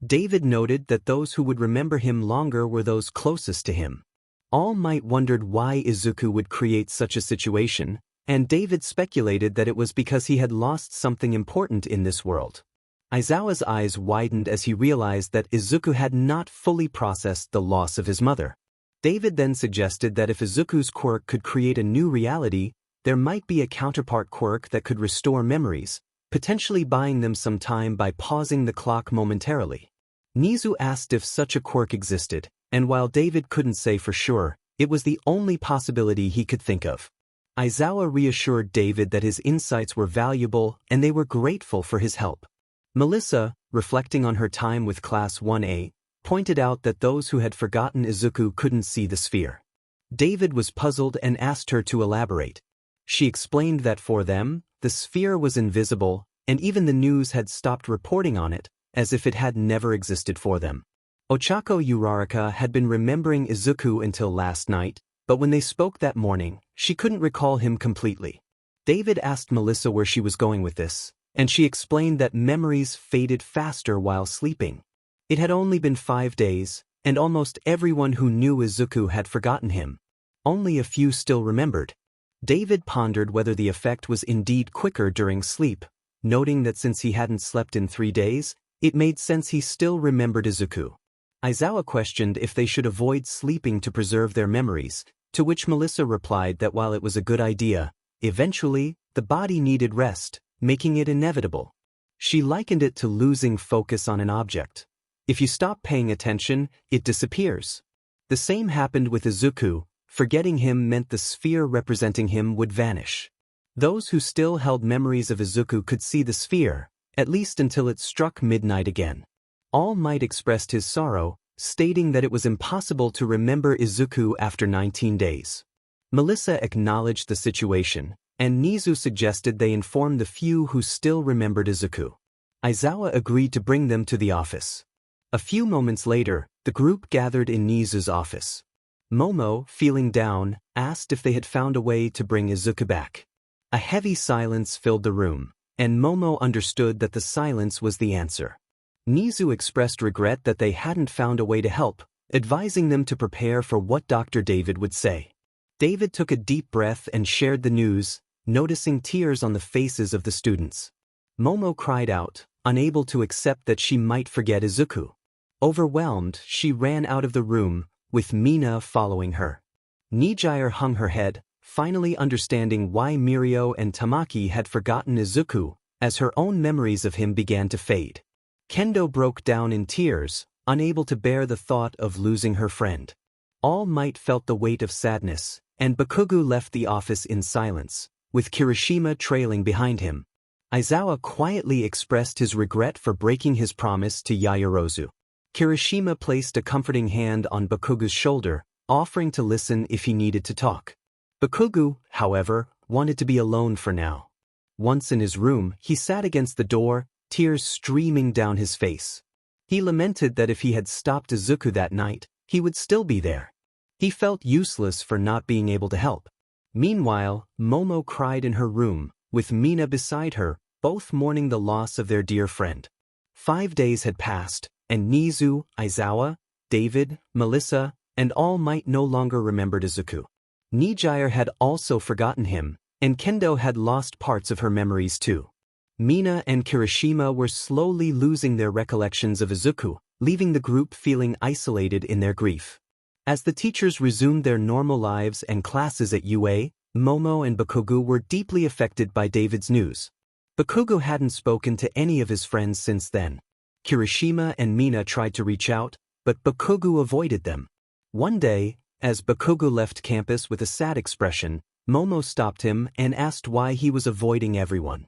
Speaker 1: David noted that those who would remember him longer were those closest to him. All Might wondered why Izuku would create such a situation, and David speculated that it was because he had lost something important in this world. Aizawa's eyes widened as he realized that Izuku had not fully processed the loss of his mother. David then suggested that if Izuku's quirk could create a new reality, there might be a counterpart quirk that could restore memories, potentially buying them some time by pausing the clock momentarily. Nizu asked if such a quirk existed, and while David couldn't say for sure, it was the only possibility he could think of. Aizawa reassured David that his insights were valuable and they were grateful for his help. Melissa, reflecting on her time with Class 1A, pointed out that those who had forgotten Izuku couldn't see the sphere. David was puzzled and asked her to elaborate. She explained that for them, the sphere was invisible, and even the news had stopped reporting on it, as if it had never existed for them. Ochako Uraraka had been remembering Izuku until last night, but when they spoke that morning, she couldn't recall him completely. David asked Melissa where she was going with this, and she explained that memories faded faster while sleeping. It had only been 5 days, and almost everyone who knew Izuku had forgotten him. Only a few still remembered. David pondered whether the effect was indeed quicker during sleep, noting that since he hadn't slept in 3 days, it made sense he still remembered Izuku. Aizawa questioned if they should avoid sleeping to preserve their memories, to which Melissa replied that while it was a good idea, eventually, the body needed rest, making it inevitable. She likened it to losing focus on an object. If you stop paying attention, it disappears. The same happened with Izuku. Forgetting him meant the sphere representing him would vanish. Those who still held memories of Izuku could see the sphere, at least until it struck midnight again. All Might expressed his sorrow, stating that it was impossible to remember Izuku after 19 days. Melissa acknowledged the situation, and Nizu suggested they inform the few who still remembered Izuku. Aizawa agreed to bring them to the office. A few moments later, the group gathered in Nizu's office. Momo, feeling down, asked if they had found a way to bring Izuku back. A heavy silence filled the room, and Momo understood that the silence was the answer. Nizu expressed regret that they hadn't found a way to help, advising them to prepare for what Dr. David would say. David took a deep breath and shared the news, noticing tears on the faces of the students. Momo cried out, unable to accept that she might forget Izuku. Overwhelmed, she ran out of the room, with Mina following her. Nijire hung her head, finally understanding why Mirio and Tamaki had forgotten Izuku, as her own memories of him began to fade. Kendo broke down in tears, unable to bear the thought of losing her friend. All Might felt the weight of sadness, and Bakugo left the office in silence, with Kirishima trailing behind him. Aizawa quietly expressed his regret for breaking his promise to Yaoyorozu. Kirishima placed a comforting hand on Bakugu's shoulder, offering to listen if he needed to talk. Bakugu, however, wanted to be alone for now. Once in his room, he sat against the door, tears streaming down his face. He lamented that if he had stopped Izuku that night, he would still be there. He felt useless for not being able to help. Meanwhile, Momo cried in her room, with Mina beside her, both mourning the loss of their dear friend. 5 days had passed, and Nizu, Aizawa, David, Melissa, and All Might no longer remembered Izuku. Nijire had also forgotten him, and Kendo had lost parts of her memories too. Mina and Kirishima were slowly losing their recollections of Izuku, leaving the group feeling isolated in their grief. As the teachers resumed their normal lives and classes at UA, Momo and Bakugu were deeply affected by David's news. Bakugu hadn't spoken to any of his friends since then. Kirishima and Mina tried to reach out, but Bakugu avoided them. One day, as Bakugu left campus with a sad expression, Momo stopped him and asked why he was avoiding everyone.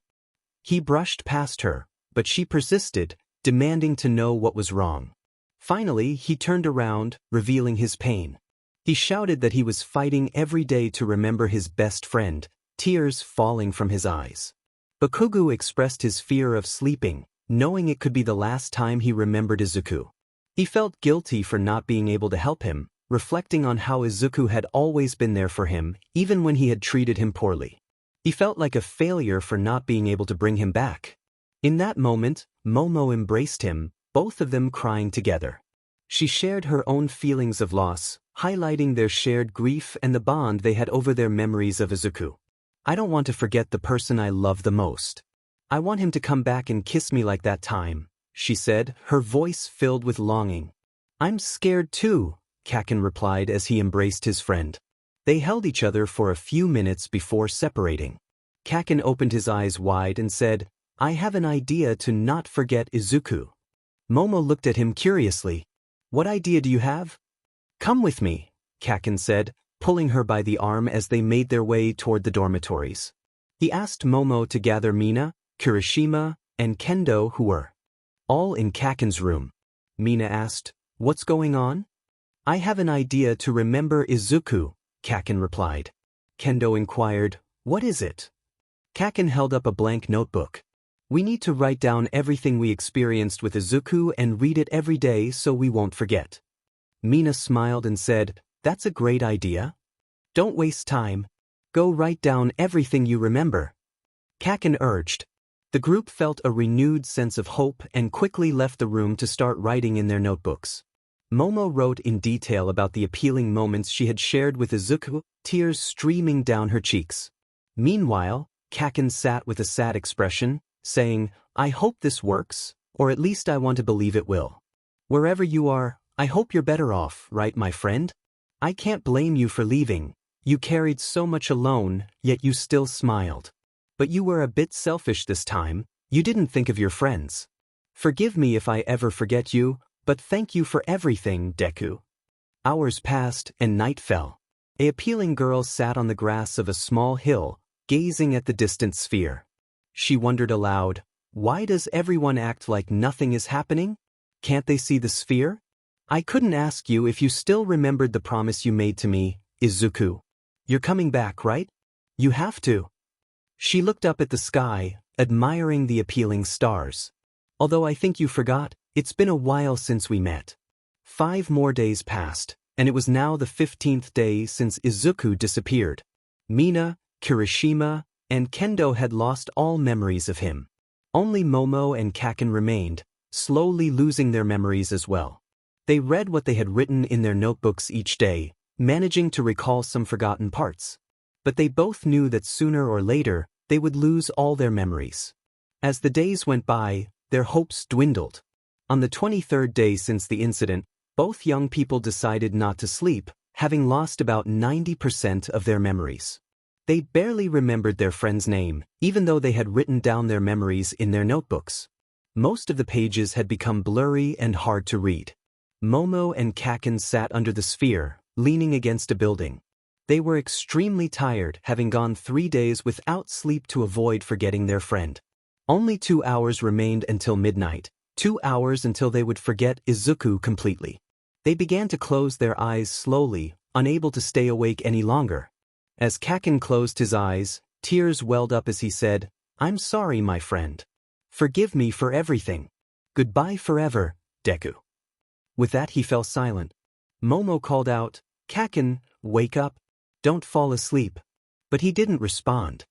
Speaker 1: He brushed past her, but she persisted, demanding to know what was wrong. Finally, he turned around, revealing his pain. He shouted that he was fighting every day to remember his best friend, tears falling from his eyes. Bakugu expressed his fear of sleeping, knowing it could be the last time he remembered Izuku. He felt guilty for not being able to help him, reflecting on how Izuku had always been there for him, even when he had treated him poorly. He felt like a failure for not being able to bring him back. In that moment, Momo embraced him, both of them crying together. She shared her own feelings of loss, highlighting their shared grief and the bond they had over their memories of Izuku. "I don't want to forget the person I love the most. I want him to come back and kiss me like that time," she said, her voice filled with longing. "I'm scared too," Kaken replied as he embraced his friend. They held each other for a few minutes before separating. Kaken opened his eyes wide and said, "I have an idea to not forget Izuku." Momo looked at him curiously. "What idea do you have?" "Come with me," Kaken said, pulling her by the arm as they made their way toward the dormitories. He asked Momo to gather Mina, Kirishima, and Kendo, who were all in Kaken's room. Mina asked, "What's going on?" "I have an idea to remember Izuku," Kaken replied. Kendo inquired, "What is it?" Kaken held up a blank notebook. "We need to write down everything we experienced with Izuku and read it every day so we won't forget." Mina smiled and said, "That's a great idea. Don't waste time. Go write down everything you remember." Kaken urged. The group felt a renewed sense of hope and quickly left the room to start writing in their notebooks. Momo wrote in detail about the appealing moments she had shared with Izuku, tears streaming down her cheeks. Meanwhile, Kaken sat with a sad expression, saying, "I hope this works, or at least I want to believe it will. Wherever you are, I hope you're better off, right, my friend? I can't blame you for leaving. You carried so much alone, yet you still smiled. But you were a bit selfish this time, you didn't think of your friends. Forgive me if I ever forget you, but thank you for everything, Deku." Hours passed and night fell. A appealing girl sat on the grass of a small hill, gazing at the distant sphere. She wondered aloud, "Why does everyone act like nothing is happening? Can't they see the sphere? I couldn't ask you if you still remembered the promise you made to me, Izuku. You're coming back, right? You have to." She looked up at the sky, admiring the appealing stars. "Although I think you forgot, it's been a while since we met." 5 more days passed, and it was now the 15th day since Izuku disappeared. Mina, Kirishima, and Kendo had lost all memories of him. Only Momo and Kaken remained, slowly losing their memories as well. They read what they had written in their notebooks each day, managing to recall some forgotten parts. But they both knew that sooner or later, they would lose all their memories. As the days went by, their hopes dwindled. On the 23rd day since the incident, both young people decided not to sleep, having lost about 90% of their memories. They barely remembered their friend's name, even though they had written down their memories in their notebooks. Most of the pages had become blurry and hard to read. Momo and Kaken sat under the sphere, leaning against a building. They were extremely tired, having gone 3 days without sleep to avoid forgetting their friend. Only 2 hours remained until midnight, 2 hours until they would forget Izuku completely. They began to close their eyes slowly, unable to stay awake any longer. As Kaken closed his eyes, tears welled up as he said, "I'm sorry, my friend. Forgive me for everything. Goodbye forever, Deku." With that he fell silent. Momo called out, "Kaken, wake up. Don't fall asleep." But he didn't respond.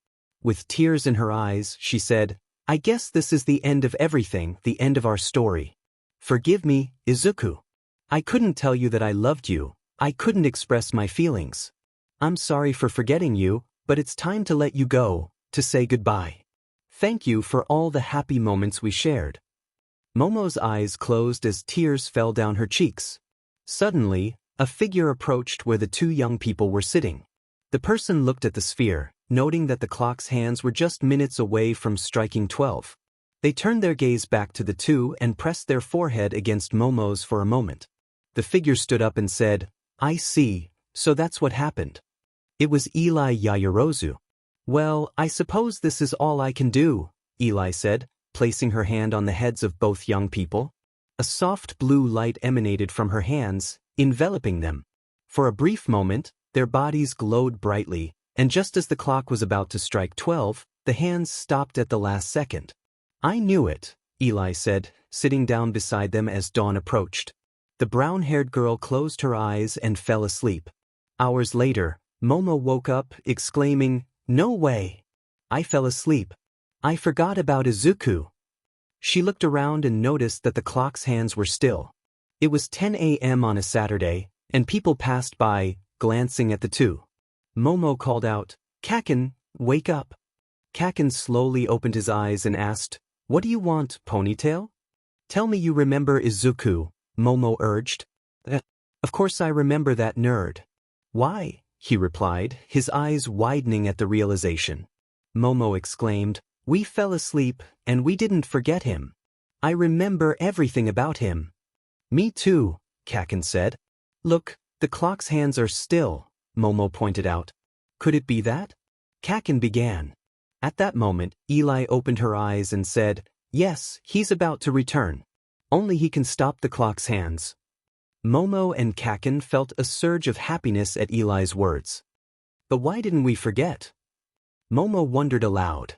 Speaker 1: With tears in her eyes, she said, "I guess this is the end of everything, the end of our story. Forgive me, Izuku. I couldn't tell you that I loved you, I couldn't express my feelings. I'm sorry for forgetting you, but it's time to let you go, to say goodbye. Thank you for all the happy moments we shared." Momo's eyes closed as tears fell down her cheeks. Suddenly, a figure approached where the two young people were sitting. The person looked at the sphere, noting that the clock's hands were just minutes away from striking 12. They turned their gaze back to the two and pressed their forehead against Momo's for a moment. The figure stood up and said, "I see, so that's what happened." It was Eli Yaoyorozu. "Well, I suppose this is all I can do," Eli said, placing her hand on the heads of both young people. A soft blue light emanated from her hands, enveloping them. For a brief moment, their bodies glowed brightly, and just as the clock was about to strike 12, the hands stopped at the last second. "I knew it," Eli said, sitting down beside them as dawn approached. The brown-haired girl closed her eyes and fell asleep. Hours later, Momo woke up, exclaiming, "No way! I fell asleep. I forgot about Izuku." She looked around and noticed that the clock's hands were still. It was 10 a.m. on a Saturday, and people passed by, glancing at the two. Momo called out, "Kaken, wake up." Kaken slowly opened his eyes and asked, "What do you want, Ponytail?" "Tell me you remember Izuku," Momo urged. "Of course I remember that nerd." "Why?" he replied, his eyes widening at the realization. Momo exclaimed, "We fell asleep, and we didn't forget him. I remember everything about him." "Me too," Kaken said. "Look, the clock's hands are still," Momo pointed out. "Could it be that?" Kaken began. At that moment, Eli opened her eyes and said, "Yes, he's about to return. Only he can stop the clock's hands." Momo and Kaken felt a surge of happiness at Eli's words. "But why didn't we forget?" Momo wondered aloud.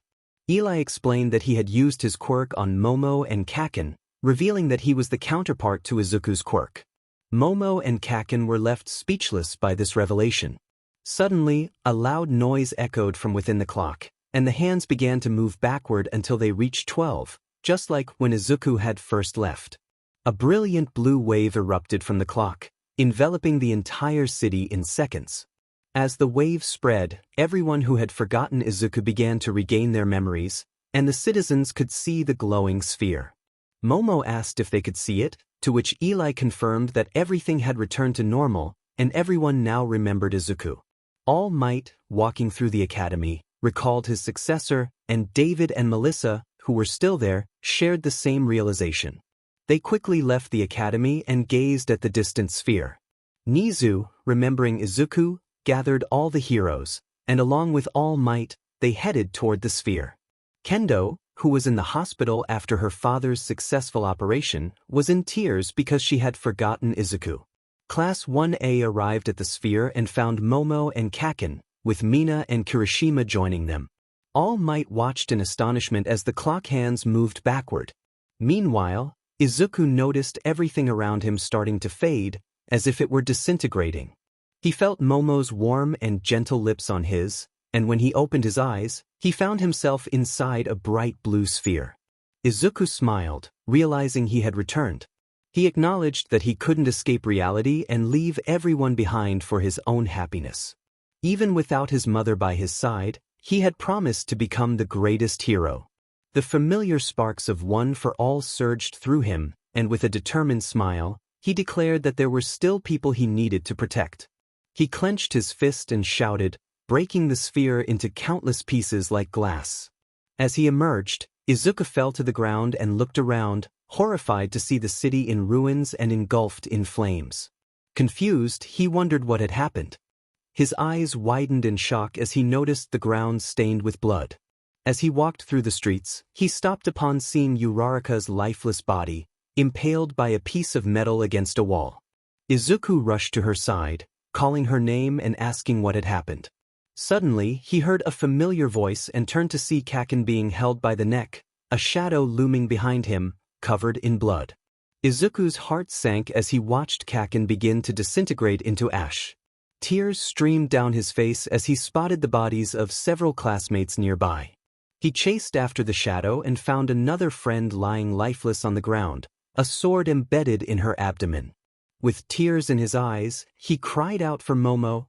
Speaker 1: Eli explained that he had used his quirk on Momo and Kaken, revealing that he was the counterpart to Izuku's quirk. Momo and Kaken were left speechless by this revelation. Suddenly, a loud noise echoed from within the clock, and the hands began to move backward until they reached 12, just like when Izuku had first left. A brilliant blue wave erupted from the clock, enveloping the entire city in seconds. As the wave spread, everyone who had forgotten Izuku began to regain their memories, and the citizens could see the glowing sphere. Momo asked if they could see it, to which Eli confirmed that everything had returned to normal, and everyone now remembered Izuku. All Might, walking through the academy, recalled his successor, and David and Melissa, who were still there, shared the same realization. They quickly left the academy and gazed at the distant sphere. Nizu, remembering Izuku, gathered all the heroes, and along with All Might, they headed toward the sphere. Kendo, who was in the hospital after her father's successful operation, was in tears because she had forgotten Izuku. Class 1A arrived at the sphere and found Momo and Kaken, with Mina and Kirishima joining them. All Might watched in astonishment as the clock hands moved backward. Meanwhile, Izuku noticed everything around him starting to fade, as if it were disintegrating. He felt Momo's warm and gentle lips on his, and when he opened his eyes, he found himself inside a bright blue sphere. Izuku smiled, realizing he had returned. He acknowledged that he couldn't escape reality and leave everyone behind for his own happiness. Even without his mother by his side, he had promised to become the greatest hero. The familiar sparks of One for All surged through him, and with a determined smile, he declared that there were still people he needed to protect. He clenched his fist and shouted, breaking the sphere into countless pieces like glass. As he emerged, Izuku fell to the ground and looked around, horrified to see the city in ruins and engulfed in flames. Confused, he wondered what had happened. His eyes widened in shock as he noticed the ground stained with blood. As he walked through the streets, he stopped upon seeing Uraraka's lifeless body, impaled by a piece of metal against a wall. Izuku rushed to her side, calling her name and asking what had happened. Suddenly, he heard a familiar voice and turned to see Kaken being held by the neck, a shadow looming behind him, covered in blood. Izuku's heart sank as he watched Kaken begin to disintegrate into ash. Tears streamed down his face as he spotted the bodies of several classmates nearby. He chased after the shadow and found another friend lying lifeless on the ground, a sword embedded in her abdomen. With tears in his eyes, he cried out for Momo,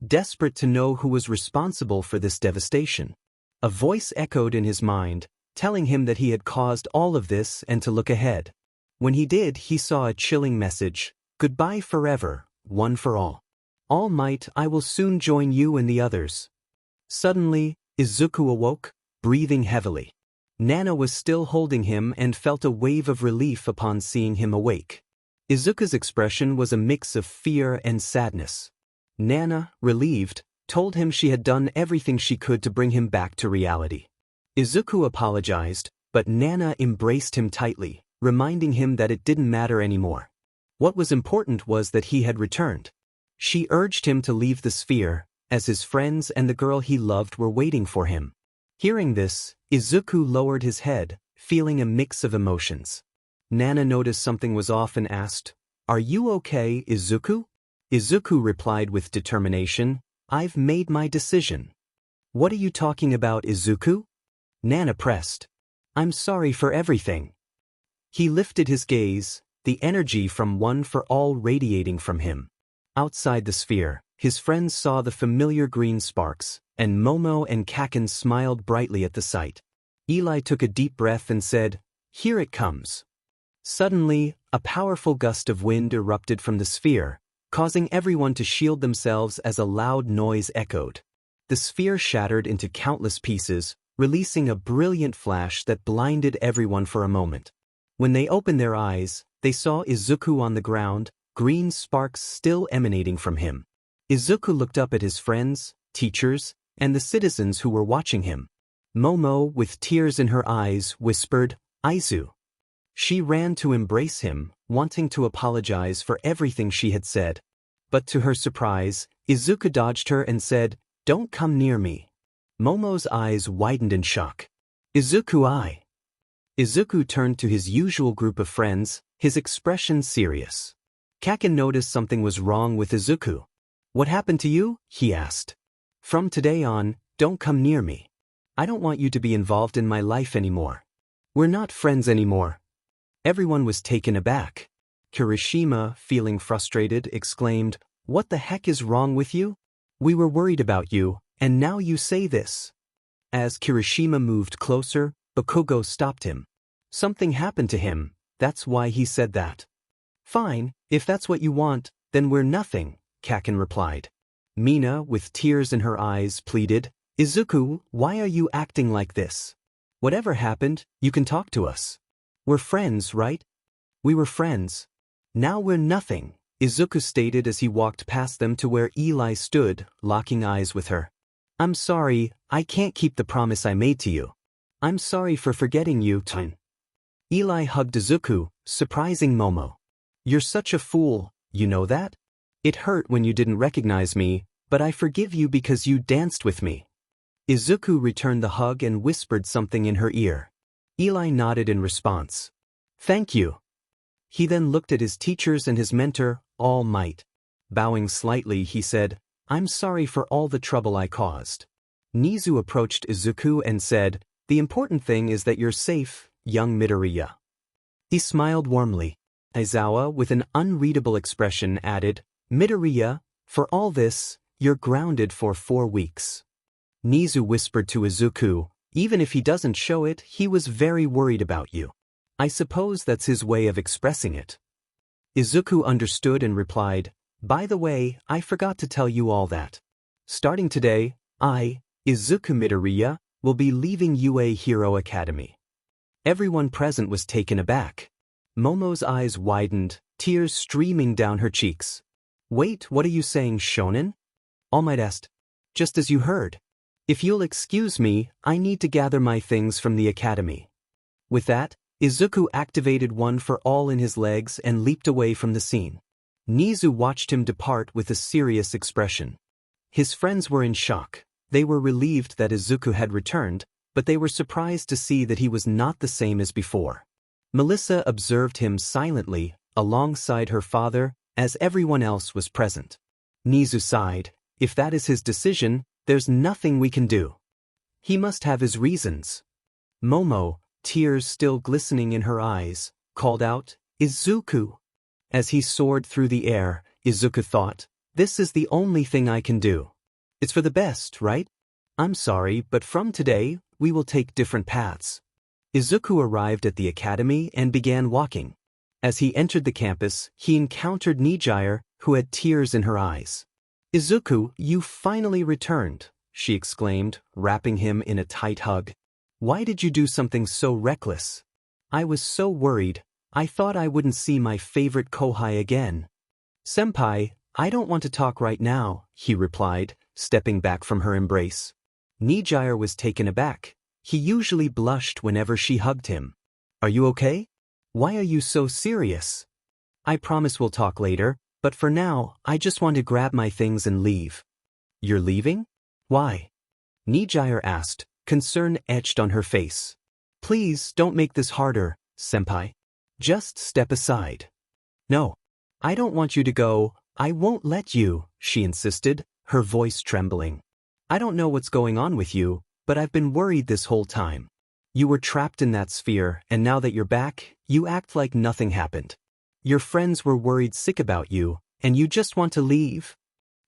Speaker 1: desperate to know who was responsible for this devastation. A voice echoed in his mind, telling him that he had caused all of this and to look ahead. When he did, he saw a chilling message, "Goodbye forever, one for all. All Might, I will soon join you and the others." Suddenly, Izuku awoke, breathing heavily. Nana was still holding him and felt a wave of relief upon seeing him awake. Izuku's expression was a mix of fear and sadness. Nana, relieved, told him she had done everything she could to bring him back to reality. Izuku apologized, but Nana embraced him tightly, reminding him that it didn't matter anymore. What was important was that he had returned. She urged him to leave the sphere, as his friends and the girl he loved were waiting for him. Hearing this, Izuku lowered his head, feeling a mix of emotions. Nana noticed something was off and asked, "Are you okay, Izuku?" Izuku replied with determination, "I've made my decision." "What are you talking about, Izuku?" Nana pressed. "I'm sorry for everything." He lifted his gaze, the energy from One for All radiating from him. Outside the sphere, his friends saw the familiar green sparks, and Momo and Kaken smiled brightly at the sight. Eli took a deep breath and said, "Here it comes." Suddenly, a powerful gust of wind erupted from the sphere, causing everyone to shield themselves as a loud noise echoed. The sphere shattered into countless pieces, releasing a brilliant flash that blinded everyone for a moment. When they opened their eyes, they saw Izuku on the ground, green sparks still emanating from him. Izuku looked up at his friends, teachers, and the citizens who were watching him. Momo, with tears in her eyes, whispered, "Izu." She ran to embrace him, wanting to apologize for everything she had said. But to her surprise, Izuku dodged her and said, "Don't come near me." Momo's eyes widened in shock. "Izuku, Izuku turned to his usual group of friends, his expression serious. Kaken noticed something was wrong with Izuku. "What happened to you?" he asked. "From today on, don't come near me. I don't want you to be involved in my life anymore. We're not friends anymore." Everyone was taken aback. Kirishima, feeling frustrated, exclaimed, "What the heck is wrong with you? We were worried about you, and now you say this." As Kirishima moved closer, Bakugo stopped him. "Something happened to him, that's why he said that." "Fine, if that's what you want, then we're nothing," Kaken replied. Mina, with tears in her eyes, pleaded, "Izuku, why are you acting like this? Whatever happened, you can talk to us. We're friends, right?" "We were friends. Now we're nothing," Izuku stated as he walked past them to where Eli stood, locking eyes with her. "I'm sorry, I can't keep the promise I made to you. I'm sorry for forgetting you, Tin." Eli hugged Izuku, surprising Momo. "You're such a fool, you know that? It hurt when you didn't recognize me, but I forgive you because you danced with me." Izuku returned the hug and whispered something in her ear. Eli nodded in response. "Thank you." He then looked at his teachers and his mentor, All Might. Bowing slightly, he said, "I'm sorry for all the trouble I caused." Nizu approached Izuku and said, "The important thing is that you're safe, young Midoriya." He smiled warmly. Aizawa, with an unreadable expression, added, "Midoriya, for all this, you're grounded for 4 weeks." Nizu whispered to Izuku, "Even if he doesn't show it, he was very worried about you. I suppose that's his way of expressing it." Izuku understood and replied, "By the way, I forgot to tell you all that. Starting today, I, Izuku Midoriya, will be leaving UA Hero Academy." Everyone present was taken aback. Momo's eyes widened, tears streaming down her cheeks. "Wait, what are you saying, Shonen?" All Might asked. "Just as you heard. If you'll excuse me, I need to gather my things from the academy. With that, Izuku activated one for all in his legs and leaped away from the scene. Nizu watched him depart with a serious expression. His friends were in shock. They were relieved that Izuku had returned, but they were surprised to see that he was not the same as before. Melissa observed him silently, alongside her father, as everyone else was present. Nizu sighed. If that is his decision, there's nothing we can do. He must have his reasons. Momo, tears still glistening in her eyes, called out, Izuku. As he soared through the air, Izuku thought, this is the only thing I can do. It's for the best, right? I'm sorry, but from today, we will take different paths. Izuku arrived at the academy and began walking. As he entered the campus, he encountered Nijire, who had tears in her eyes. Izuku, you finally returned, she exclaimed, wrapping him in a tight hug. Why did you do something so reckless? I was so worried. I thought I wouldn't see my favorite Kohai again. Senpai, I don't want to talk right now, he replied, stepping back from her embrace. Nijire was taken aback. He usually blushed whenever she hugged him. Are you okay? Why are you so serious? I promise we'll talk later, but for now, I just want to grab my things and leave. You're leaving? Why? Nijire asked, concern etched on her face. Please don't make this harder, senpai. Just step aside. No. I don't want you to go. I won't let you, she insisted, her voice trembling. I don't know what's going on with you, but I've been worried this whole time. You were trapped in that sphere, and now that you're back, you act like nothing happened. Your friends were worried sick about you, and you just want to leave?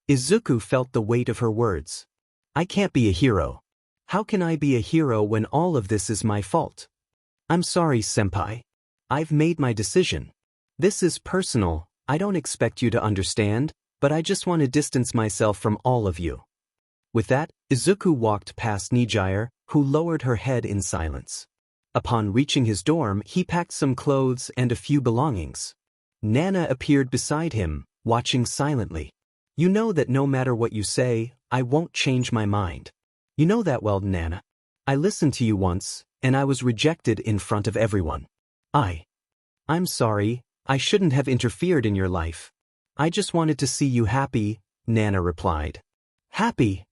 Speaker 1: Izuku felt the weight of her words. I can't be a hero. How can I be a hero when all of this is my fault? I'm sorry, senpai. I've made my decision. This is personal. I don't expect you to understand, but I just want to distance myself from all of you. With that, Izuku walked past Nijire, who lowered her head in silence. Upon reaching his dorm, he packed some clothes and a few belongings. Nana appeared beside him, watching silently. You know that no matter what you say, I won't change my mind. You know that well, Nana. I listened to you once, and I was rejected in front of everyone. I'm sorry, I shouldn't have interfered in your life. I just wanted to see you happy, Nana replied. Happy?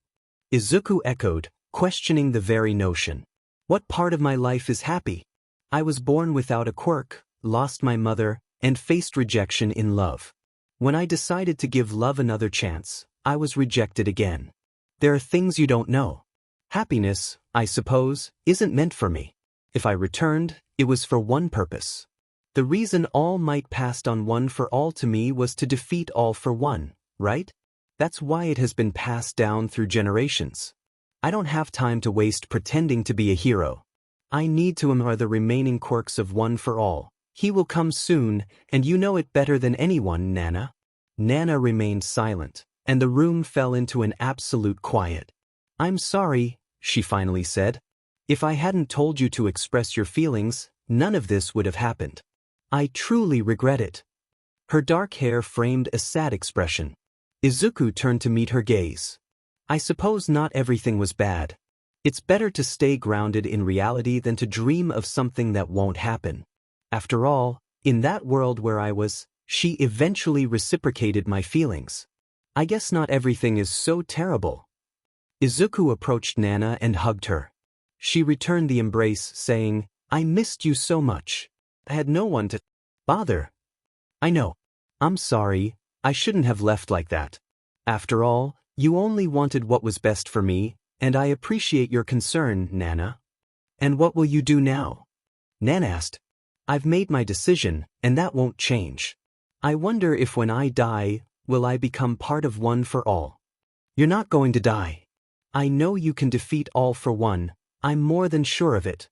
Speaker 1: Izuku echoed, questioning the very notion. What part of my life is happy? I was born without a quirk, lost my mother, and faced rejection in love. When I decided to give love another chance, I was rejected again. There are things you don't know. Happiness, I suppose, isn't meant for me. If I returned, it was for one purpose. The reason All Might passed on One for All to me was to defeat All for One, right? That's why it has been passed down through generations. I don't have time to waste pretending to be a hero. I need to empower the remaining quirks of One for All. He will come soon, and you know it better than anyone, Nana. Nana remained silent, and the room fell into an absolute quiet. I'm sorry, she finally said. If I hadn't told you to express your feelings, none of this would have happened. I truly regret it. Her dark hair framed a sad expression. Izuku turned to meet her gaze. I suppose not everything was bad. It's better to stay grounded in reality than to dream of something that won't happen. After all, in that world where I was, she eventually reciprocated my feelings. I guess not everything is so terrible. Izuku approached Nana and hugged her. She returned the embrace, saying, I missed you so much. I had no one to bother. I know. I'm sorry, I shouldn't have left like that. After all, you only wanted what was best for me, and I appreciate your concern, Nana. And what will you do now? Nana asked. I've made my decision, and that won't change. I wonder if when I die, will I become part of One for All? You're not going to die. I know you can defeat All for One, I'm more than sure of it.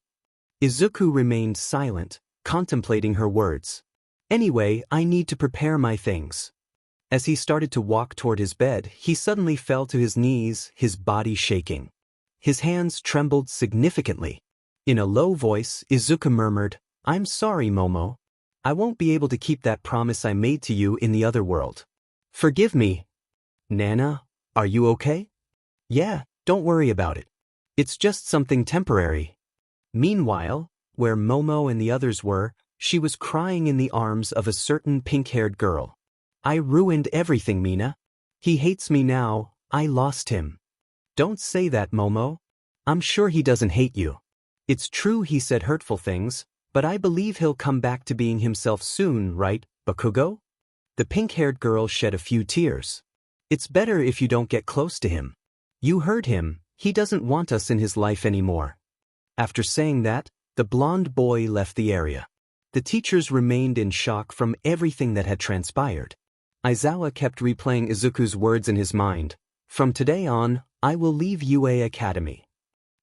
Speaker 1: Izuku remained silent, contemplating her words. Anyway, I need to prepare my things. As he started to walk toward his bed, he suddenly fell to his knees, his body shaking. His hands trembled significantly. In a low voice, Izuku murmured, I'm sorry, Momo. I won't be able to keep that promise I made to you in the other world. Forgive me. Nana, are you okay? Yeah, Don't worry about it. It's just something temporary. Meanwhile, where Momo and the others were, she was crying in the arms of a certain pink-haired girl. I ruined everything, Mina. He hates me now, I lost him. Don't say that, Momo. I'm sure he doesn't hate you. It's true he said hurtful things, but I believe he'll come back to being himself soon, right, Bakugo? The pink-haired girl shed a few tears. It's better if you don't get close to him. You heard him, he doesn't want us in his life anymore. After saying that, the blonde boy left the area. The teachers remained in shock from everything that had transpired. Aizawa kept replaying Izuku's words in his mind. From today on, I will leave UA Academy.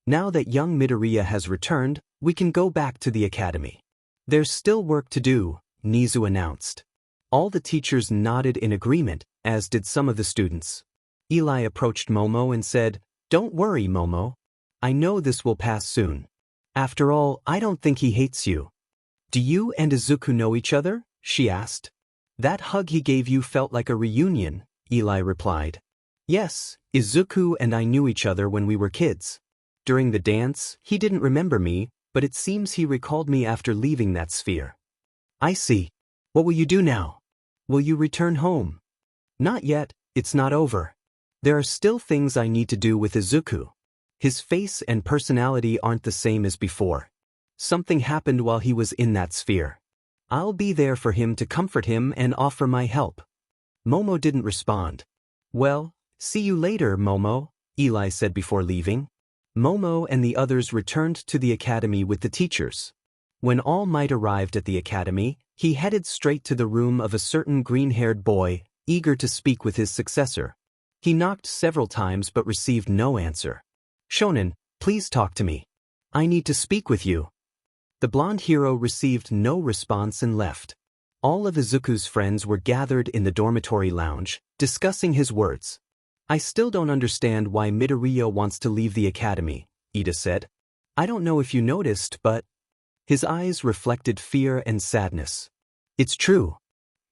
Speaker 1: Now that young Midoriya has returned, we can go back to the academy. There's still work to do, Nizu announced. All the teachers nodded in agreement, as did some of the students. Eli approached Momo and said, "Don't worry, Momo. I know this will pass soon. After all, I don't think he hates you." "Do you and Izuku know each other?" she asked. "That hug he gave you felt like a reunion," Eli replied. "Yes, Izuku and I knew each other when we were kids. During the dance, he didn't remember me, but it seems he recalled me after leaving that sphere." "I see. What will you do now? Will you return home?" "Not yet, it's not over. There are still things I need to do with Izuku. His face and personality aren't the same as before. Something happened while he was in that sphere. I'll be there for him to comfort him and offer my help." Momo didn't respond. "Well, see you later, Momo," Eli said before leaving. Momo and the others returned to the academy with the teachers. When All Might arrived at the academy, he headed straight to the room of a certain green-haired boy, eager to speak with his successor. He knocked several times but received no answer. "Shonen, please talk to me. I need to speak with you." The blonde hero received no response and left. All of Izuku's friends were gathered in the dormitory lounge, discussing his words. "I still don't understand why Midoriya wants to leave the academy," Ida said. "I don't know if you noticed, but..." His eyes reflected fear and sadness. "It's true."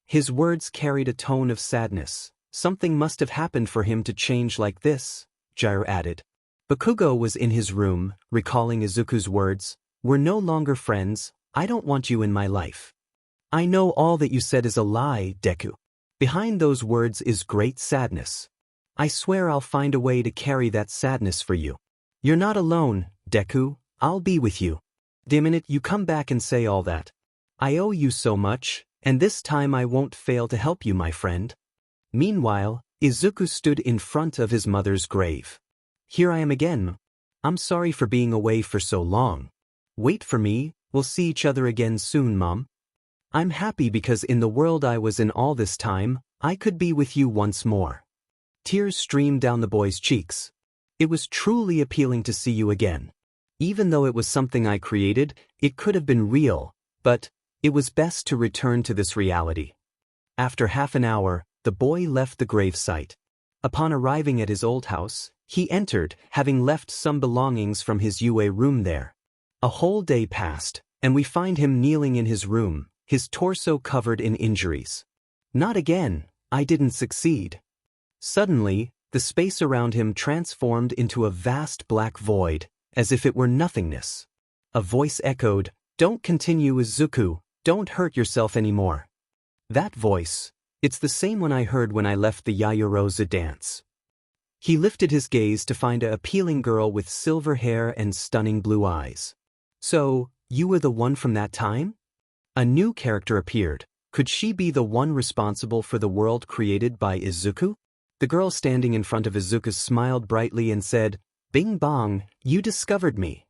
Speaker 1: His words carried a tone of sadness. "Something must have happened for him to change like this," Jair added. Bakugo was in his room, recalling Izuku's words. "We're no longer friends, I don't want you in my life." "I know all that you said is a lie, Deku. Behind those words is great sadness. I swear I'll find a way to carry that sadness for you. You're not alone, Deku, I'll be with you. The minute you come back and say all that. I owe you so much, and this time I won't fail to help you, my friend." Meanwhile, Izuku stood in front of his mother's grave. "Here I am again. I'm sorry for being away for so long. Wait for me, we'll see each other again soon, Mom. I'm happy because in the world I was in all this time, I could be with you once more." Tears streamed down the boy's cheeks. "It was truly appealing to see you again. Even though it was something I created, it could have been real, but it was best to return to this reality." After half an hour, the boy left the gravesite. Upon arriving at his old house, he entered, having left some belongings from his UA room there. A whole day passed, and we find him kneeling in his room, his torso covered in injuries. "Not again, I didn't succeed." Suddenly, the space around him transformed into a vast black void, as if it were nothingness. A voice echoed, "Don't continue, Izuku, don't hurt yourself anymore." That voice, it's the same one I heard when I left the Yaoyorozu dance. He lifted his gaze to find a appealing girl with silver hair and stunning blue eyes. "So, you were the one from that time?" A new character appeared. Could she be the one responsible for the world created by Izuku? The girl standing in front of Izuku smiled brightly and said, "Bing bong, you discovered me."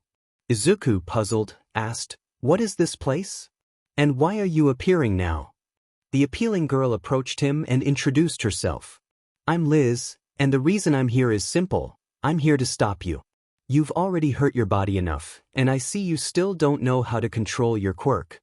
Speaker 1: Izuku, puzzled, asked, "What is this place? And why are you appearing now?" The appealing girl approached him and introduced herself. "I'm Liz, and the reason I'm here is simple. I'm here to stop you. You've already hurt your body enough, and I see you still don't know how to control your quirk."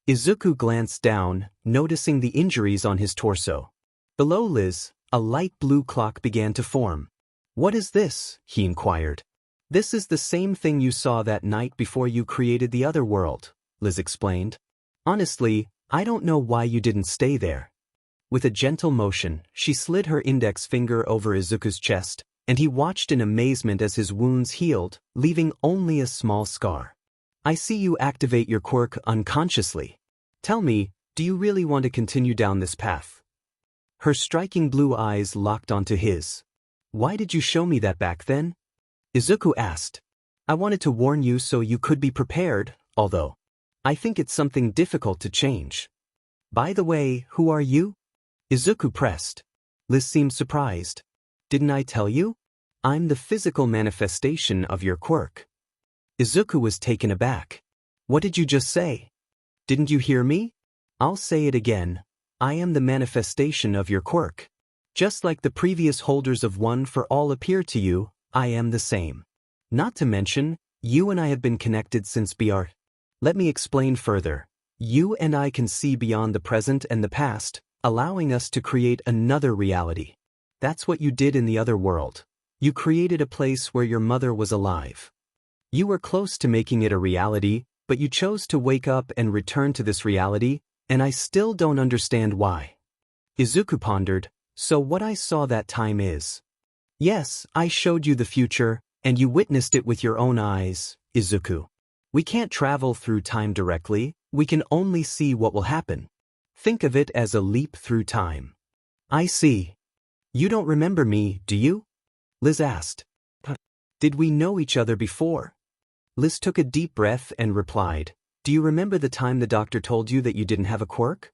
Speaker 1: Izuku glanced down, noticing the injuries on his torso. Below Liz, a light blue clock began to form. "What is this?" he inquired. "This is the same thing you saw that night before you created the other world," Liz explained. "Honestly, I don't know why you didn't stay there." With a gentle motion, she slid her index finger over Izuku's chest, and he watched in amazement as his wounds healed, leaving only a small scar. I see you activate your quirk unconsciously. Tell me, do you really want to continue down this path? Her striking blue eyes locked onto his. Why did you show me that back then? Izuku asked. I wanted to warn you so you could be prepared, although I think it's something difficult to change. By the way, who are you? Izuku pressed. Liz seemed surprised. Didn't I tell you? I'm the physical manifestation of your quirk. Izuku was taken aback. What did you just say? Didn't you hear me? I'll say it again. I am the manifestation of your quirk. Just like the previous holders of One for All appear to you, I am the same. Not to mention, you and I have been connected since BR. Let me explain further. You and I can see beyond the present and the past, allowing us to create another reality. That's what you did in the other world. You created a place where your mother was alive. You were close to making it a reality, but you chose to wake up and return to this reality, and I still don't understand why. Izuku pondered, so what I saw that time is. Yes, I showed you the future, and you witnessed it with your own eyes, Izuku. We can't travel through time directly, we can only see what will happen. Think of it as a leap through time. I see. You don't remember me, do you? Liz asked. Did we know each other before? Liz took a deep breath and replied, Do you remember the time the doctor told you that you didn't have a quirk?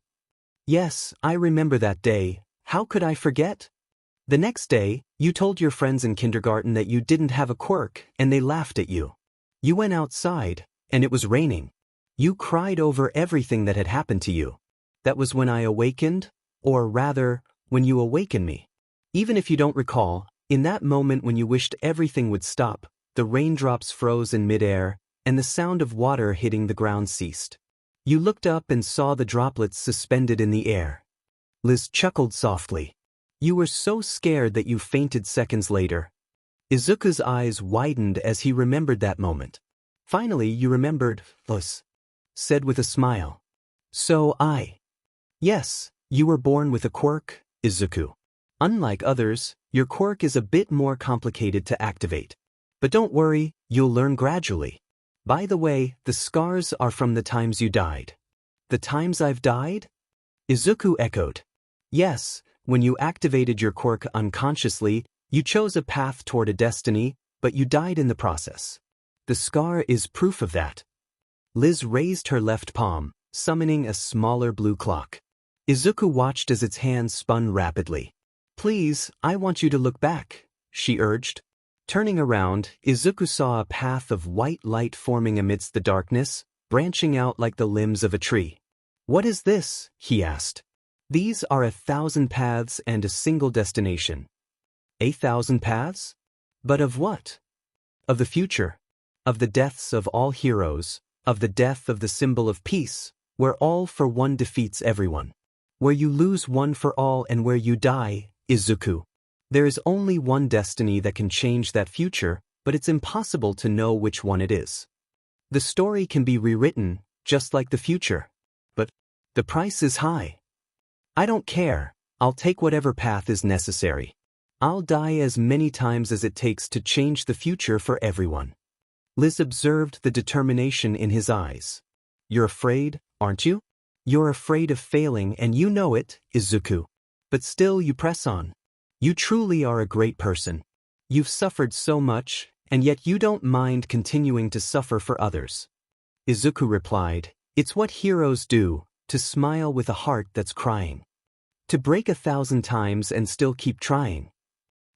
Speaker 1: Yes, I remember that day. How could I forget? The next day, you told your friends in kindergarten that you didn't have a quirk, and they laughed at you. You went outside, and it was raining. You cried over everything that had happened to you. That was when I awakened, or rather, when you awakened me. Even if you don't recall, in that moment when you wished everything would stop, the raindrops froze in midair, and the sound of water hitting the ground ceased. You looked up and saw the droplets suspended in the air. Liz chuckled softly. You were so scared that you fainted seconds later. Izuku's eyes widened as he remembered that moment. Finally, you remembered, Liz said with a smile. So Yes, you were born with a quirk, Izuku. Unlike others, your quirk is a bit more complicated to activate. But don't worry, you'll learn gradually. By the way, the scars are from the times you died. The times I've died? Izuku echoed. Yes, when you activated your quirk unconsciously, you chose a path toward a destiny, but you died in the process. The scar is proof of that. Liz raised her left palm, summoning a smaller blue clock. Izuku watched as its hands spun rapidly. Please, I want you to look back, she urged. Turning around, Izuku saw a path of white light forming amidst the darkness, branching out like the limbs of a tree. What is this? He asked. These are 1,000 paths and a single destination. 1,000 paths? But of what? Of the future. Of the deaths of all heroes. Of the death of the symbol of peace, where all for one defeats everyone. Where you lose one for all and where you die, Izuku. There is only one destiny that can change that future, but it's impossible to know which one it is. The story can be rewritten, just like the future. But the price is high. I don't care, I'll take whatever path is necessary. I'll die as many times as it takes to change the future for everyone. Liz observed the determination in his eyes. You're afraid, aren't you? You're afraid of failing and you know it, Izuku. But still you press on. You truly are a great person. You've suffered so much, and yet you don't mind continuing to suffer for others. Izuku replied, It's what heroes do, to smile with a heart that's crying. To break 1,000 times and still keep trying.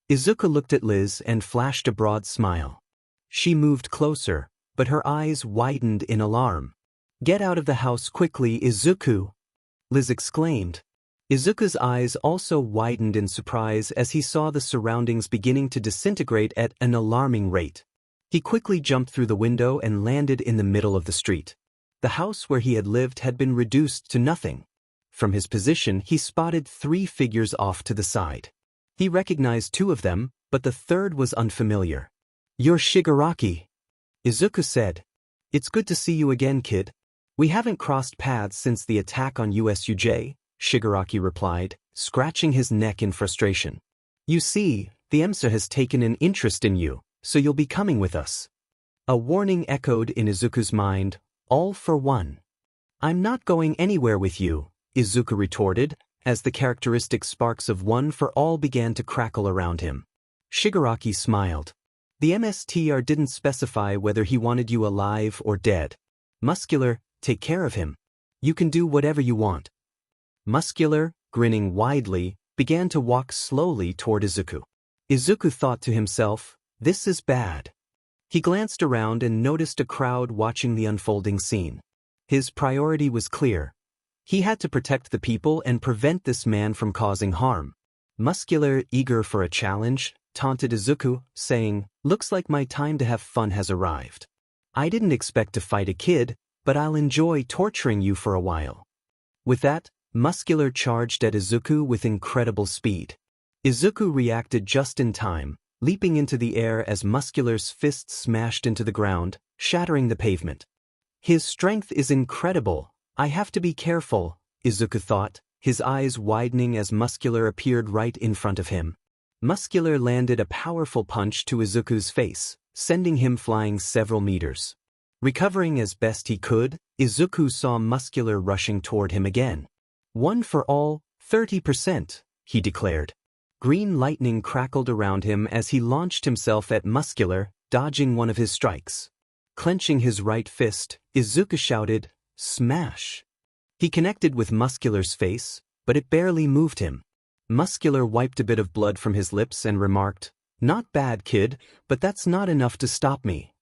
Speaker 1: Izuku looked at Liz and flashed a broad smile. She moved closer, but her eyes widened in alarm. Get out of the house quickly, Izuku! Liz exclaimed. Izuku's eyes also widened in surprise as he saw the surroundings beginning to disintegrate at an alarming rate. He quickly jumped through the window and landed in the middle of the street. The house where he had lived had been reduced to nothing. From his position, he spotted 3 figures off to the side. He recognized 2 of them, but the third was unfamiliar. You're Shigaraki, Izuku said. It's good to see you again, kid. We haven't crossed paths since the attack on USUJ, Shigaraki replied, scratching his neck in frustration. You see, The EMSA has taken an interest in you, so you'll be coming with us. A warning echoed in Izuku's mind, all for one. I'm not going anywhere with you, Izuku retorted, as the characteristic sparks of one for all began to crackle around him. Shigaraki smiled. The MSTR didn't specify whether he wanted you alive or dead. Muscular, take care of him. You can do whatever you want. Muscular, grinning widely, began to walk slowly toward Izuku. Izuku thought to himself, this is bad. He glanced around and noticed a crowd watching the unfolding scene. His priority was clear. He had to protect the people and prevent this man from causing harm. Muscular, eager for a challenge, taunted Izuku, saying, looks like my time to have fun has arrived. I didn't expect to fight a kid, but I'll enjoy torturing you for a while. With that, Muscular charged at Izuku with incredible speed. Izuku reacted just in time, leaping into the air as Muscular's fists smashed into the ground, shattering the pavement. His strength is incredible. I have to be careful, Izuku thought, his eyes widening as Muscular appeared right in front of him. Muscular landed a powerful punch to Izuku's face, sending him flying several meters. Recovering as best he could, Izuku saw Muscular rushing toward him again. One for all, 30%, he declared. Green lightning crackled around him as he launched himself at Muscular, dodging one of his strikes. Clenching his right fist, Izuku shouted, smash! He connected with Muscular's face, but it barely moved him. Muscular wiped a bit of blood from his lips and remarked, not bad, kid, but that's not enough to stop me.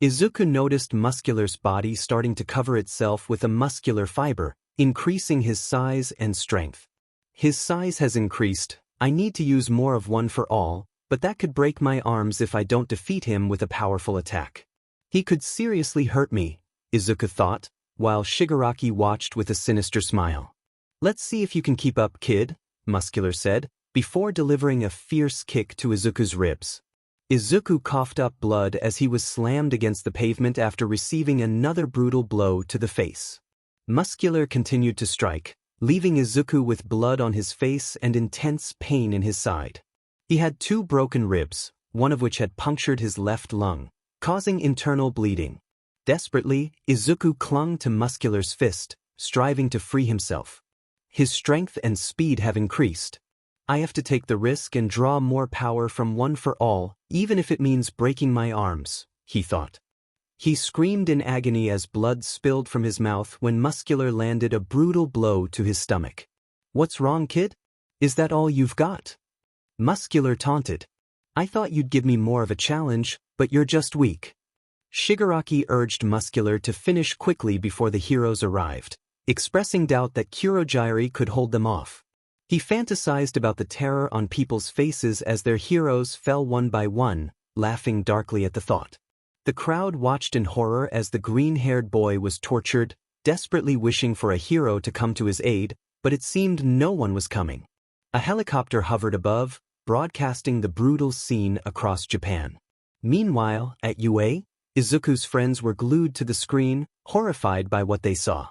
Speaker 1: Izuku noticed Muscular's body starting to cover itself with a muscular fiber, increasing his size and strength. His size has increased. I need to use more of one for all, but that could break my arms if I don't defeat him with a powerful attack. He could seriously hurt me, Izuku thought, while Shigaraki watched with a sinister smile. Let's see if you can keep up, kid, Muscular said, before delivering a fierce kick to Izuku's ribs. Izuku coughed up blood as he was slammed against the pavement after receiving another brutal blow to the face. Muscular continued to strike, leaving Izuku with blood on his face and intense pain in his side. He had 2 broken ribs, one of which had punctured his left lung, causing internal bleeding. Desperately, Izuku clung to Muscular's fist, striving to free himself. His strength and speed have increased. I have to take the risk and draw more power from one for all, even if it means breaking my arms, he thought. He screamed in agony as blood spilled from his mouth when Muscular landed a brutal blow to his stomach. What's wrong, kid? Is that all you've got? Muscular taunted. I thought you'd give me more of a challenge, but you're just weak. Shigaraki urged Muscular to finish quickly before the heroes arrived, expressing doubt that Kurogiri could hold them off. He fantasized about the terror on people's faces as their heroes fell one by one, laughing darkly at the thought. The crowd watched in horror as the green-haired boy was tortured, desperately wishing for a hero to come to his aid, but it seemed no one was coming. A helicopter hovered above, broadcasting the brutal scene across Japan. Meanwhile, at UA, Izuku's friends were glued to the screen, horrified by what they saw.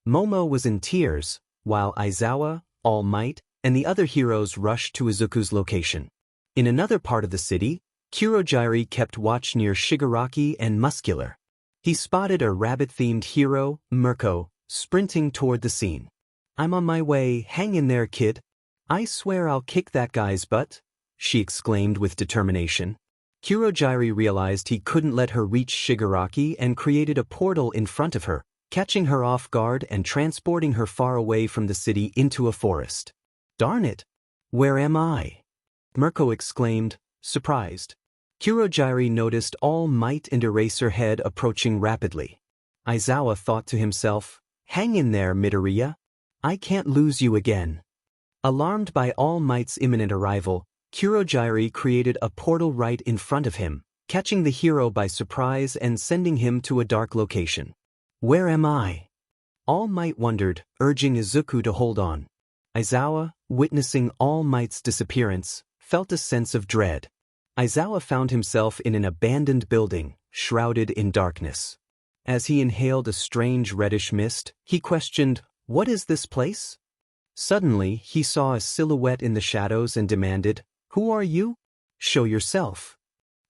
Speaker 1: Momo was in tears, while Aizawa, All Might, and the other heroes rushed to Izuku's location. In another part of the city, Kurogiri kept watch near Shigaraki and Muscular. He spotted a rabbit-themed hero, Mirko, sprinting toward the scene. I'm on my way, hang in there, kid. I swear I'll kick that guy's butt, she exclaimed with determination. Kurogiri realized he couldn't let her reach Shigaraki and created a portal in front of her, catching her off guard and transporting her far away from the city into a forest. Darn it! Where am I? Mirko exclaimed, surprised. Kurogiri noticed All Might and Eraserhead approaching rapidly. Aizawa thought to himself, hang in there, Midoriya. I can't lose you again. Alarmed by All Might's imminent arrival, Kurogiri created a portal right in front of him, catching the hero by surprise and sending him to a dark location. Where am I? All Might wondered, urging Izuku to hold on. Aizawa, witnessing All Might's disappearance, felt a sense of dread. Aizawa found himself in an abandoned building, shrouded in darkness. As he inhaled a strange reddish mist, he questioned, what is this place? Suddenly, he saw a silhouette in the shadows and demanded, who are you? Show yourself.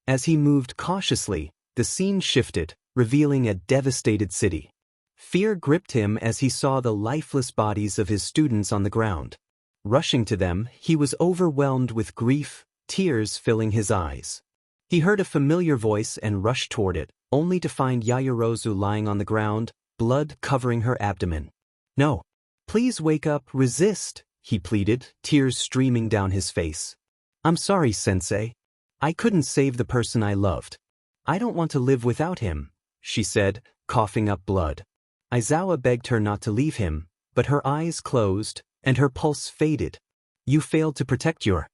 Speaker 1: As he moved cautiously, the scene shifted, revealing a devastated city. Fear gripped him as he saw the lifeless bodies of his students on the ground. Rushing to them, he was overwhelmed with grief, tears filling his eyes. He heard a familiar voice and rushed toward it, only to find Yaoyorozu lying on the ground, blood covering her abdomen. "No. Please wake up, resist," he pleaded, tears streaming down his face. "I'm sorry, sensei. I couldn't save the person I loved. I don't want to live without him," she said, coughing up blood. Aizawa begged her not to leave him, but her eyes closed, and her pulse faded. "You failed to protect your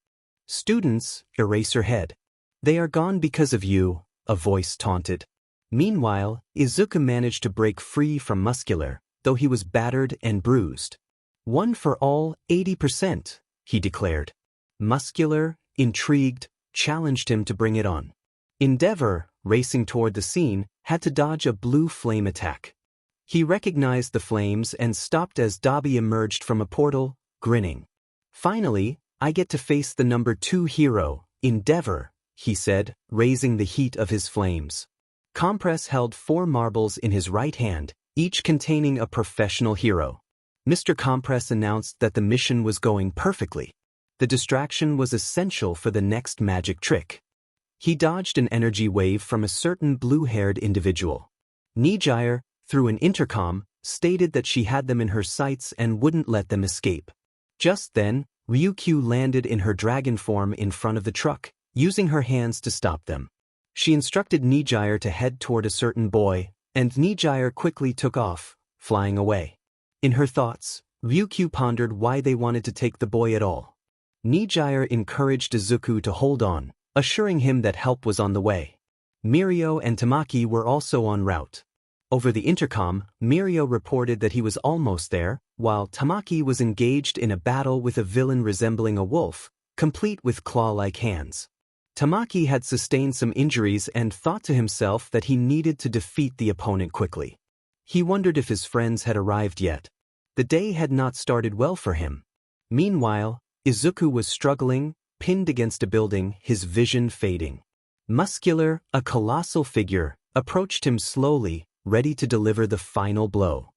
Speaker 1: students," erase her head. "They are gone because of you," a voice taunted. Meanwhile, Izuku managed to break free from Muscular, though he was battered and bruised. "One for all, 80%, he declared. Muscular, intrigued, challenged him to bring it on. Endeavor, racing toward the scene, had to dodge a blue flame attack. He recognized the flames and stopped as Dabi emerged from a portal, grinning. "Finally, I get to face the number 2 hero, Endeavor," he said, raising the heat of his flames. Compress held 4 marbles in his right hand, each containing a professional hero. Mr. Compress announced that the mission was going perfectly. The distraction was essential for the next magic trick. He dodged an energy wave from a certain blue-haired individual. Nijire, through an intercom, stated that she had them in her sights and wouldn't let them escape. Just then, Ryukyu landed in her dragon form in front of the truck, using her hands to stop them. She instructed Nijire to head toward a certain boy, and Nijire quickly took off, flying away. In her thoughts, Ryukyu pondered why they wanted to take the boy at all. Nijire encouraged Izuku to hold on, assuring him that help was on the way. Mirio and Tamaki were also en route. Over the intercom, Mirio reported that he was almost there, while Tamaki was engaged in a battle with a villain resembling a wolf, complete with claw-like hands. Tamaki had sustained some injuries and thought to himself that he needed to defeat the opponent quickly. He wondered if his friends had arrived yet. The day had not started well for him. Meanwhile, Izuku was struggling, pinned against a building, his vision fading. Muscular, a colossal figure, approached him slowly, ready to deliver the final blow.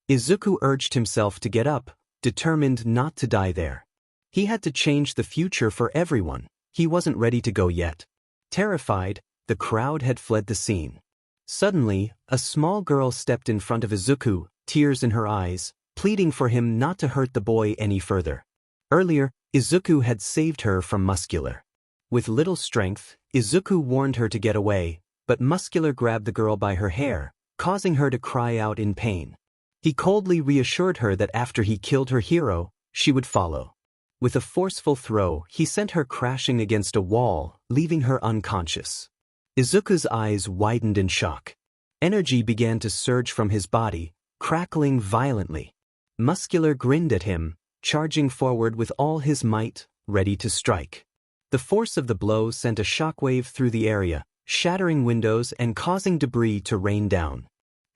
Speaker 1: Izuku urged himself to get up, determined not to die there. He had to change the future for everyone. He wasn't ready to go yet. Terrified, the crowd had fled the scene. Suddenly, a small girl stepped in front of Izuku, tears in her eyes, pleading for him not to hurt the boy any further. Earlier, Izuku had saved her from Muscular. With little strength, Izuku warned her to get away, but Muscular grabbed the girl by her hair, causing her to cry out in pain. He coldly reassured her that after he killed her hero, she would follow. With a forceful throw, he sent her crashing against a wall, leaving her unconscious. Izuku's eyes widened in shock. Energy began to surge from his body, crackling violently. Muscular grinned at him, charging forward with all his might, ready to strike. The force of the blow sent a shockwave through the area, shattering windows and causing debris to rain down.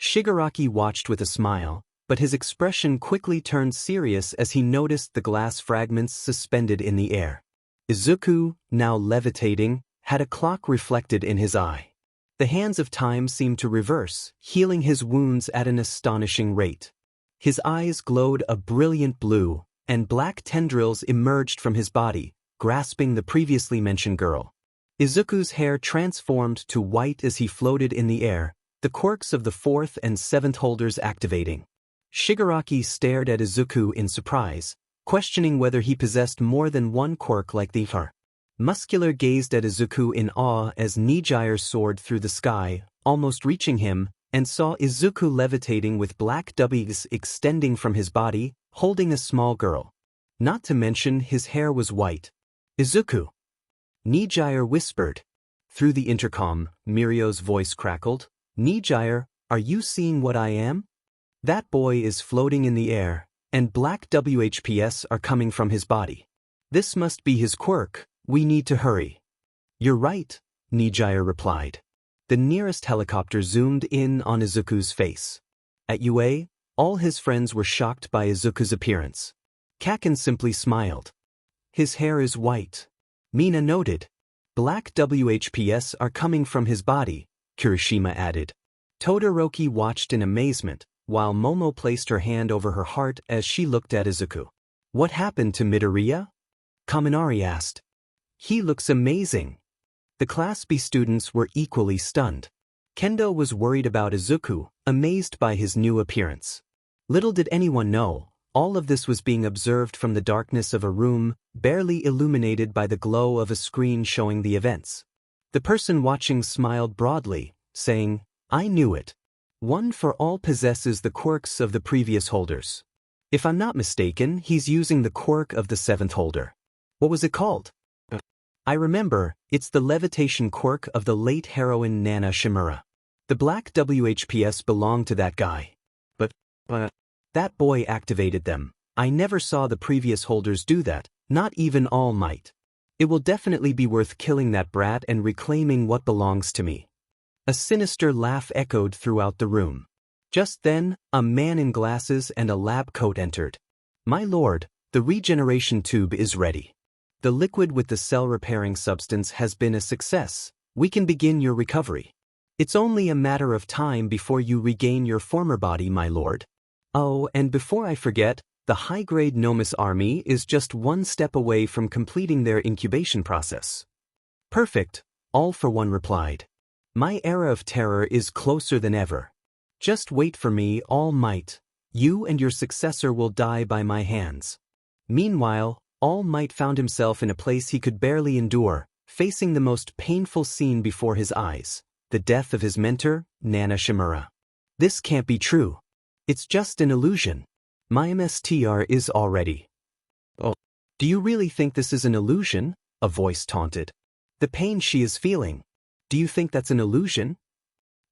Speaker 1: Shigaraki watched with a smile, but his expression quickly turned serious as he noticed the glass fragments suspended in the air. Izuku, now levitating, had a clock reflected in his eye. The hands of time seemed to reverse, healing his wounds at an astonishing rate. His eyes glowed a brilliant blue, and black tendrils emerged from his body, grasping the previously mentioned girl. Izuku's hair transformed to white as he floated in the air, the quirks of the 4th and 7th holders activating. Shigaraki stared at Izuku in surprise, questioning whether he possessed more than one quirk like the Har. Muscular gazed at Izuku in awe as Nijire soared through the sky, almost reaching him, and saw Izuku levitating with black wings extending from his body, holding a small girl. Not to mention his hair was white. "Izuku!" Nijire whispered. Through the intercom, Mirio's voice crackled. "Nijire, are you seeing what I am? That boy is floating in the air, and black WHPs are coming from his body. This must be his quirk. We need to hurry." "You're right," Nijire replied. The nearest helicopter zoomed in on Izuku's face. At UA, all his friends were shocked by Izuku's appearance. Kaken simply smiled. "His hair is white," Mina noted. Black WHPS are coming from his body, Kirishima added. Todoroki watched in amazement, while Momo placed her hand over her heart as she looked at Izuku. What happened to Midoriya? Kaminari asked. He looks amazing. The Class B students were equally stunned. Kendo was worried about Izuku, amazed by his new appearance. Little did anyone know, all of this was being observed from the darkness of a room, barely illuminated by the glow of a screen showing the events. The person watching smiled broadly, saying, I knew it. One for All possesses the quirks of the previous holders. If I'm not mistaken, he's using the quirk of the 7th holder. What was it called? I remember, it's the levitation quirk of the late heroine Nana Shimura. The black WHPS belonged to that guy. But that boy activated them. I never saw the previous holders do that, not even All Might. It will definitely be worth killing that brat and reclaiming what belongs to me. A sinister laugh echoed throughout the room. Just then, a man in glasses and a lab coat entered. My lord, the regeneration tube is ready. The liquid with the cell-repairing substance has been a success. We can begin your recovery. It's only a matter of time before you regain your former body, my lord. Oh, and before I forget, the high-grade Nomus army is just one step away from completing their incubation process. Perfect, All for One replied. My era of terror is closer than ever. Just wait for me, All Might. You and your successor will die by my hands. Meanwhile, All Might found himself in a place he could barely endure, facing the most painful scene before his eyes, the death of his mentor, Nana Shimura. This can't be true. It's just an illusion. My MSTR is already. Oh, do you really think this is an illusion? A voice taunted. The pain she is feeling. Do you think that's an illusion?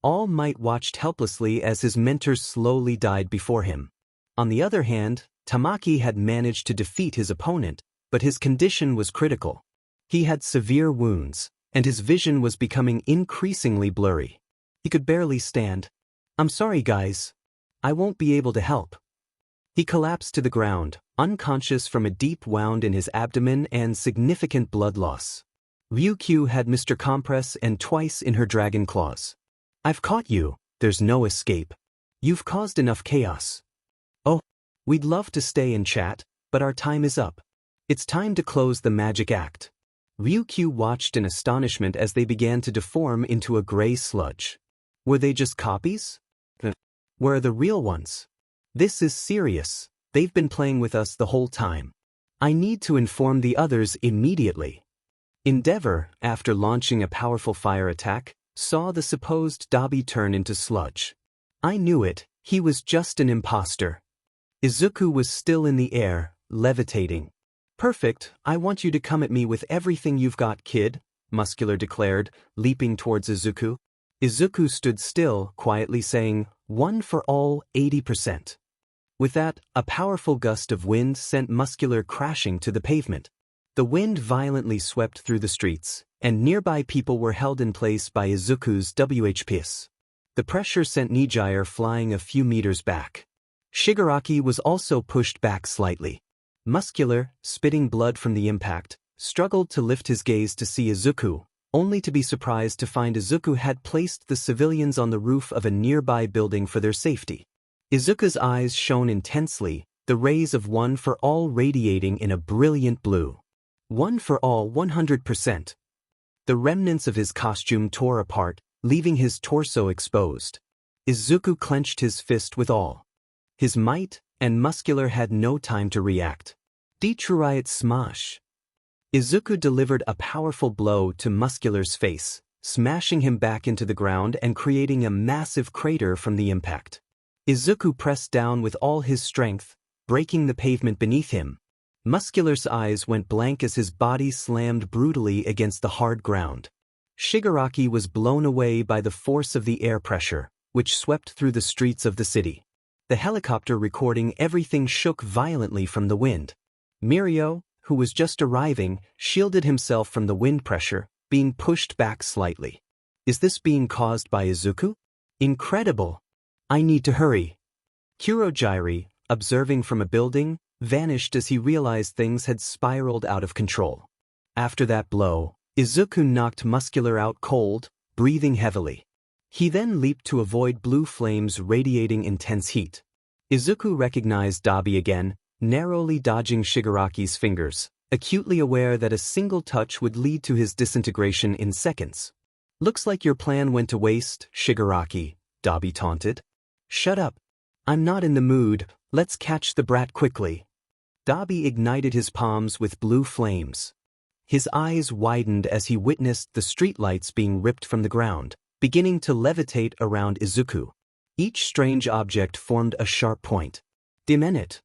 Speaker 1: All Might watched helplessly as his mentor slowly died before him. On the other hand, Tamaki had managed to defeat his opponent, but his condition was critical. He had severe wounds, and his vision was becoming increasingly blurry. He could barely stand. I'm sorry, guys. I won't be able to help. He collapsed to the ground, unconscious from a deep wound in his abdomen and significant blood loss. Ryukyu had Mr. Compress and twice in her dragon claws. I've caught you, there's no escape. You've caused enough chaos. Oh, we'd love to stay and chat, but our time is up. It's time to close the magic act. Ryukyu watched in astonishment as they began to deform into a gray sludge. Were they just copies? Where are the real ones? This is serious. They've been playing with us the whole time. I need to inform the others immediately. Endeavor, after launching a powerful fire attack, saw the supposed Dabi turn into sludge. I knew it, he was just an imposter. Izuku was still in the air, levitating. Perfect, I want you to come at me with everything you've got, kid, Muscular declared, leaping towards Izuku. Izuku stood still, quietly saying, one for all, 80%. With that, a powerful gust of wind sent Muscular crashing to the pavement. The wind violently swept through the streets, and nearby people were held in place by Izuku's WHPS. The pressure sent Nijire flying a few meters back. Shigaraki was also pushed back slightly. Muscular, spitting blood from the impact, struggled to lift his gaze to see Izuku, only to be surprised to find Izuku had placed the civilians on the roof of a nearby building for their safety. Izuku's eyes shone intensely, the rays of One for All radiating in a brilliant blue. One for All 100%. The remnants of his costume tore apart, leaving his torso exposed. Izuku clenched his fist with all his might, and Muscular had no time to react. Detroit smash. Izuku delivered a powerful blow to Muscular's face, smashing him back into the ground and creating a massive crater from the impact. Izuku pressed down with all his strength, breaking the pavement beneath him. Muscular's eyes went blank as his body slammed brutally against the hard ground. Shigaraki was blown away by the force of the air pressure, which swept through the streets of the city. The helicopter recording everything shook violently from the wind. Mirio, who was just arriving, shielded himself from the wind pressure, being pushed back slightly. Is this being caused by Izuku? Incredible! I need to hurry. Kurojiri, observing from a building, vanished as he realized things had spiraled out of control. After that blow, Izuku knocked Muscular out cold, breathing heavily. He then leaped to avoid blue flames radiating intense heat. Izuku recognized Dabi again, narrowly dodging Shigaraki's fingers, acutely aware that a single touch would lead to his disintegration in seconds. "Looks like your plan went to waste, Shigaraki," Dabi taunted. "Shut up. I'm not in the mood, let's catch the brat quickly." Dabi ignited his palms with blue flames. His eyes widened as he witnessed the streetlights being ripped from the ground, beginning to levitate around Izuku. Each strange object formed a sharp point. "Dim it."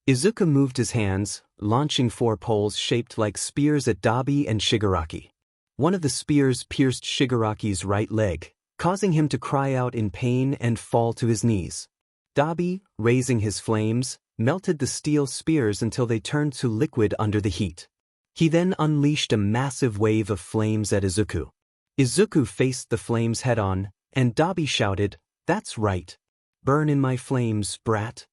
Speaker 1: Izuku moved his hands, launching 4 poles shaped like spears at Dabi and Shigaraki. One of the spears pierced Shigaraki's right leg, causing him to cry out in pain and fall to his knees. Dabi, raising his flames, melted the steel spears until they turned to liquid under the heat. He then unleashed a massive wave of flames at Izuku. Izuku faced the flames head-on, and Dabi shouted, "That's right. Burn in my flames, brat."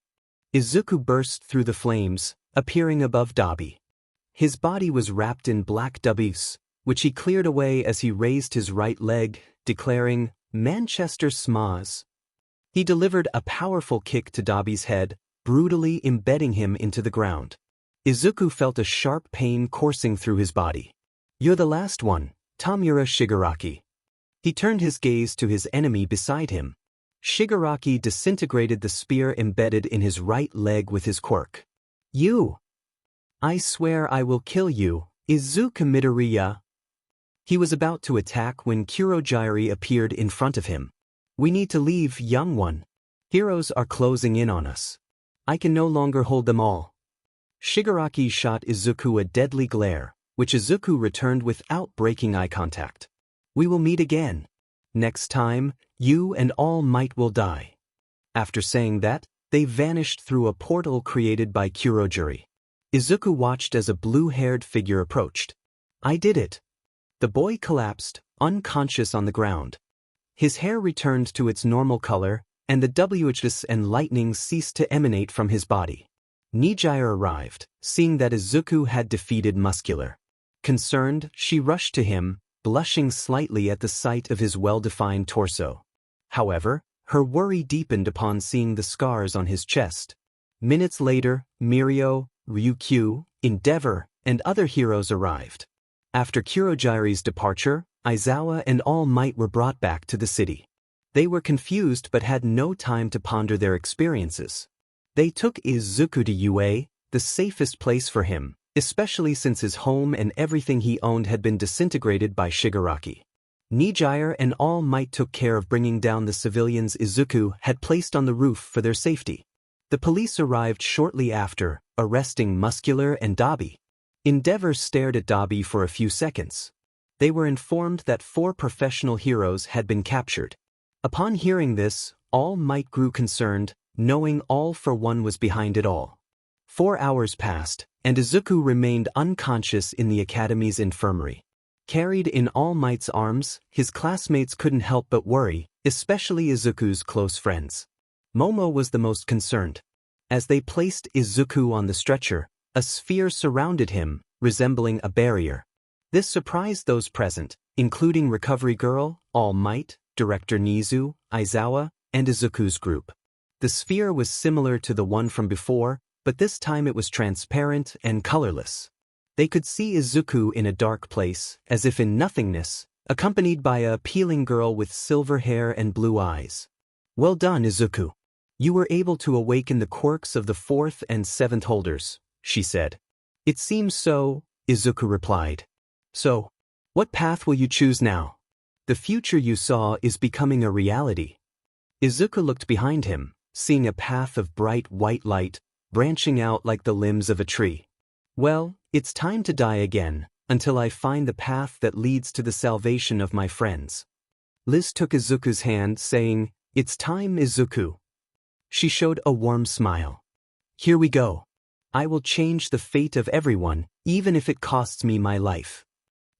Speaker 1: Izuku burst through the flames, appearing above Dabi. His body was wrapped in black dubis, which he cleared away as he raised his right leg, declaring, "Manchester Smas." He delivered a powerful kick to Dabi's head, brutally embedding him into the ground. Izuku felt a sharp pain coursing through his body. "You're the last one, Tamura Shigaraki." He turned his gaze to his enemy beside him. Shigaraki disintegrated the spear embedded in his right leg with his quirk. "You! I swear I will kill you, Izuku Midoriya." He was about to attack when Kurogiri appeared in front of him. "We need to leave, young one. Heroes are closing in on us. I can no longer hold them all." Shigaraki shot Izuku a deadly glare, which Izuku returned without breaking eye contact. "We will meet again. Next time, you and All Might will die." After saying that, they vanished through a portal created by Kurogiri. Izuku watched as a blue-haired figure approached. "I did it." The boy collapsed, unconscious on the ground. His hair returned to its normal color, and the WHS and lightning ceased to emanate from his body. Nijire arrived, seeing that Izuku had defeated Muscular. Concerned, she rushed to him, blushing slightly at the sight of his well-defined torso. However, her worry deepened upon seeing the scars on his chest. Minutes later, Mirio, Ryukyu, Endeavor, and other heroes arrived. After Kurogiri's departure, Aizawa and All Might were brought back to the city. They were confused but had no time to ponder their experiences. They took Izuku to UA, the safest place for him, especially since his home and everything he owned had been disintegrated by Shigaraki. Nijire and All Might took care of bringing down the civilians Izuku had placed on the roof for their safety. The police arrived shortly after, arresting Muscular and Dabi. Endeavor stared at Dabi for a few seconds. They were informed that 4 professional heroes had been captured. Upon hearing this, All Might grew concerned, knowing All for One was behind it all. 4 hours passed, and Izuku remained unconscious in the Academy's infirmary. Carried in All Might's arms, his classmates couldn't help but worry, especially Izuku's close friends. Momo was the most concerned. As they placed Izuku on the stretcher, a sphere surrounded him, resembling a barrier. This surprised those present, including Recovery Girl, All Might, Director Nizu, Aizawa, and Izuku's group. The sphere was similar to the one from before, but this time it was transparent and colorless. They could see Izuku in a dark place, as if in nothingness, accompanied by a appealing girl with silver hair and blue eyes. "Well done, Izuku. You were able to awaken the quirks of the 4th and 7th holders," she said. "It seems so," Izuku replied. "So, what path will you choose now? The future you saw is becoming a reality." Izuku looked behind him, seeing a path of bright white light, branching out like the limbs of a tree. "Well, it's time to die again, until I find the path that leads to the salvation of my friends." Liz took Izuku's hand, saying, "It's time, Izuku." She showed a warm smile. "Here we go. I will change the fate of everyone, even if it costs me my life."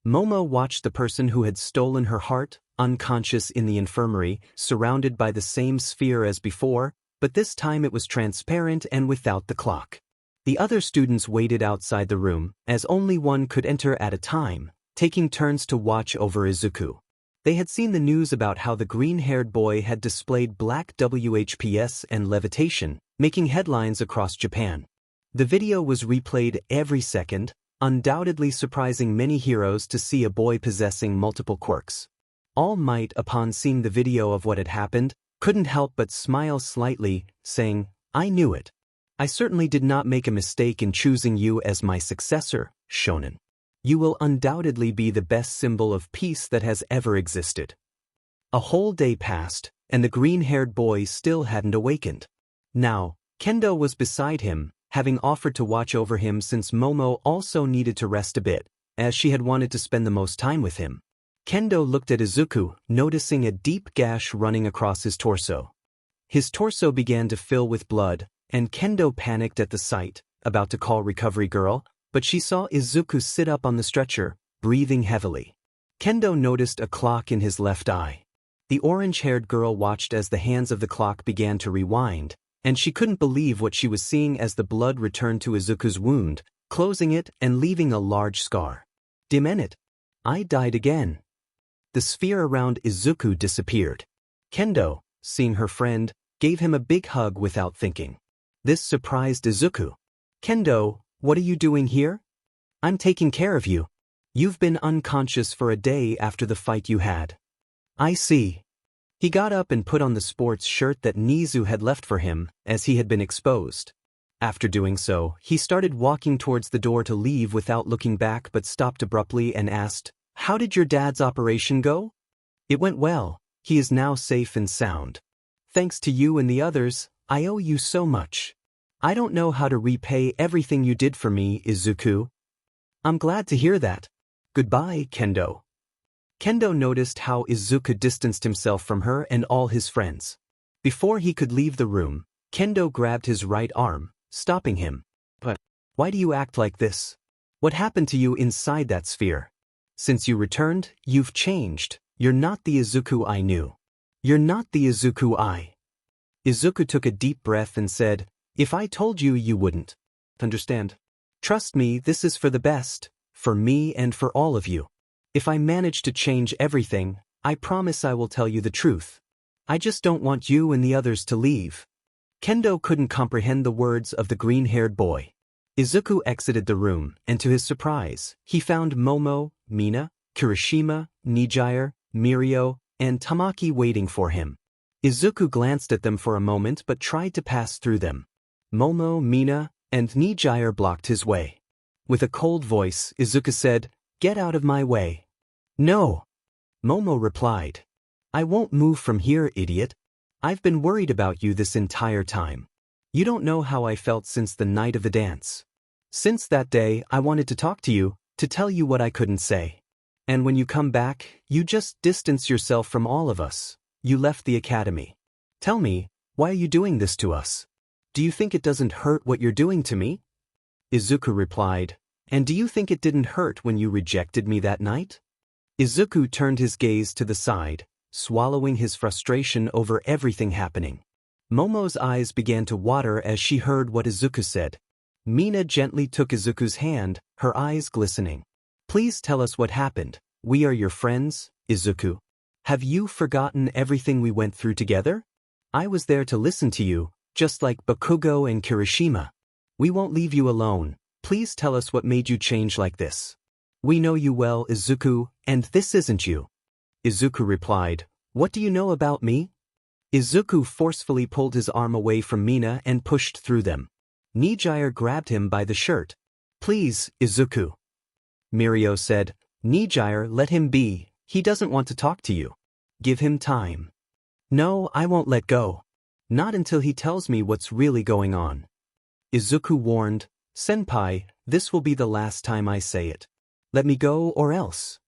Speaker 1: Momo watched the person who had stolen her heart, unconscious in the infirmary, surrounded by the same sphere as before, but this time it was transparent and without the clock. The other students waited outside the room, as only one could enter at a time, taking turns to watch over Izuku. They had seen the news about how the green-haired boy had displayed black WHPS and levitation, making headlines across Japan. The video was replayed every second, undoubtedly surprising many heroes to see a boy possessing multiple quirks. All Might, upon seeing the video of what had happened, couldn't help but smile slightly, saying, "I knew it. I certainly did not make a mistake in choosing you as my successor, Shonen. You will undoubtedly be the best symbol of peace that has ever existed." A whole day passed, and the green-haired boy still hadn't awakened. Now, Kendo was beside him, having offered to watch over him since Momo also needed to rest a bit, as she had wanted to spend the most time with him. Kendo looked at Izuku, noticing a deep gash running across his torso. His torso began to fill with blood, and Kendo panicked at the sight, about to call Recovery Girl, but she saw Izuku sit up on the stretcher, breathing heavily. Kendo noticed a clock in his left eye. The orange-haired girl watched as the hands of the clock began to rewind, and she couldn't believe what she was seeing as the blood returned to Izuku's wound, closing it and leaving a large scar. "Damn it! I died again." The sphere around Izuku disappeared. Kendo, seeing her friend, gave him a big hug without thinking. This surprised Izuku. "Kendo, what are you doing here?" "I'm taking care of you. You've been unconscious for a day after the fight you had." "I see." He got up and put on the sports shirt that Nizu had left for him, as he had been exposed. After doing so, he started walking towards the door to leave without looking back but stopped abruptly and asked, "How did your dad's operation go?" "It went well. He is now safe and sound. Thanks to you and the others, I owe you so much. I don't know how to repay everything you did for me, Izuku." "I'm glad to hear that. Goodbye, Kendo." Kendo noticed how Izuku distanced himself from her and all his friends. Before he could leave the room, Kendo grabbed his right arm, stopping him. "But why do you act like this? What happened to you inside that sphere? Since you returned, you've changed. You're not the Izuku I knew. You're not the Izuku I." Izuku took a deep breath and said, "If I told you, you wouldn't understand. Trust me, this is for the best, for me and for all of you. If I manage to change everything, I promise I will tell you the truth. I just don't want you and the others to leave." Kendo couldn't comprehend the words of the green-haired boy. Izuku exited the room, and to his surprise, he found Momo, Mina, Kirishima, Nijire, Mirio, and Tamaki waiting for him. Izuku glanced at them for a moment but tried to pass through them. Momo, Mina, and Nijire blocked his way. With a cold voice, Izuku said, "Get out of my way." "No," Momo replied. "I won't move from here, idiot. I've been worried about you this entire time. You don't know how I felt since the night of the dance. Since that day, I wanted to talk to you, to tell you what I couldn't say. And when you come back, you just distance yourself from all of us. You left the academy. Tell me, why are you doing this to us? Do you think it doesn't hurt what you're doing to me?" Izuku replied, "And do you think it didn't hurt when you rejected me that night?" Izuku turned his gaze to the side, swallowing his frustration over everything happening. Momo's eyes began to water as she heard what Izuku said. Mina gently took Izuku's hand, her eyes glistening. "Please tell us what happened. We are your friends, Izuku. Have you forgotten everything we went through together? I was there to listen to you, just like Bakugo and Kirishima. We won't leave you alone. Please tell us what made you change like this. We know you well, Izuku, and this isn't you." Izuku replied, "What do you know about me?" Izuku forcefully pulled his arm away from Mina and pushed through them. Nijire grabbed him by the shirt. "Please, Izuku." Mirio said, "Nijire, let him be. He doesn't want to talk to you. Give him time." "No, I won't let go. Not until he tells me what's really going on." Izuku warned, "Senpai, this will be the last time I say it. Let me go or else."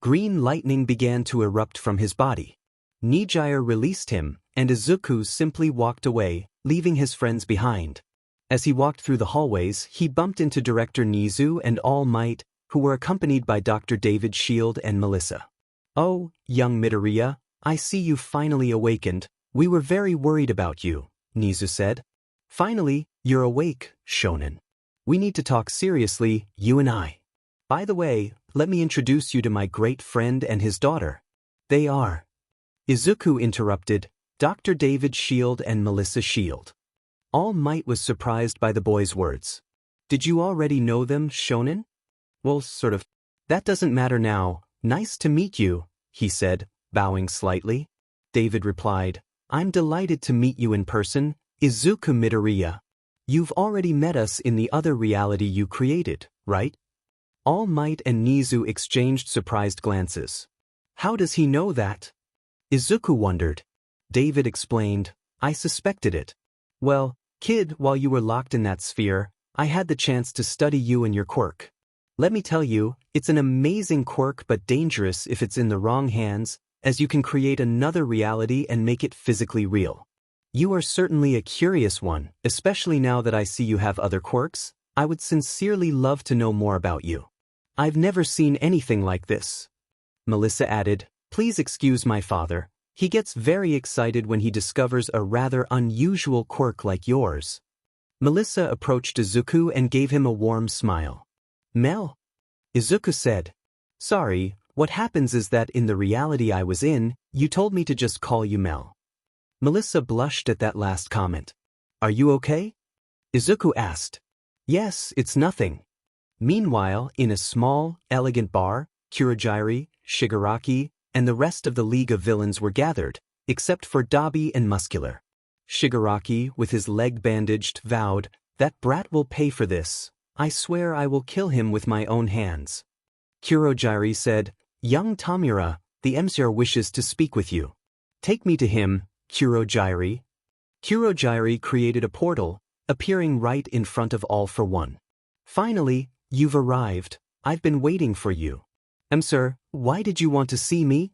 Speaker 1: Green lightning began to erupt from his body. Nijire released him, and Izuku simply walked away, leaving his friends behind. As he walked through the hallways, he bumped into Director Nizu and All Might, who were accompanied by Dr. David Shield and Melissa. "Oh, young Midoriya, I see you finally awakened. We were very worried about you," Nizu said. "Finally, you're awake, Shonen. We need to talk seriously, you and I. By the way, let me introduce you to my great friend and his daughter. They are. Izuku interrupted, Dr. David Shield and Melissa Shield. All Might was surprised by the boy's words. Did you already know them, Shonen? Well, sort of. That doesn't matter now. Nice to meet you, he said, bowing slightly. David replied, I'm delighted to meet you in person, Izuku Midoriya. You've already met us in the other reality you created, right? All Might and Nizu exchanged surprised glances. How does he know that? Izuku wondered. David explained, I suspected it. Well, kid, while you were locked in that sphere, I had the chance to study you and your quirk. Let me tell you, it's an amazing quirk but dangerous if it's in the wrong hands, as you can create another reality and make it physically real. You are certainly a curious one, especially now that I see you have other quirks. I would sincerely love to know more about you. I've never seen anything like this. Melissa added, Please excuse my father. He gets very excited when he discovers a rather unusual quirk like yours. Melissa approached Izuku and gave him a warm smile. Mel? Izuku said. Sorry, what happens is that in the reality I was in, you told me to just call you Mel. Melissa blushed at that last comment. Are you okay? Izuku asked. Yes, it's nothing. Meanwhile, in a small, elegant bar, Kurogiri, Shigaraki, and the rest of the League of Villains were gathered, except for Dabi and Muscular. Shigaraki, with his leg bandaged, vowed, That brat will pay for this. I swear I will kill him with my own hands. Kurogiri said, Young Tamura, the emcir wishes to speak with you. Take me to him, Kurogiri. Kurogiri created a portal, appearing right in front of All for One. Finally, you've arrived. I've been waiting for you. Emcir, why did you want to see me?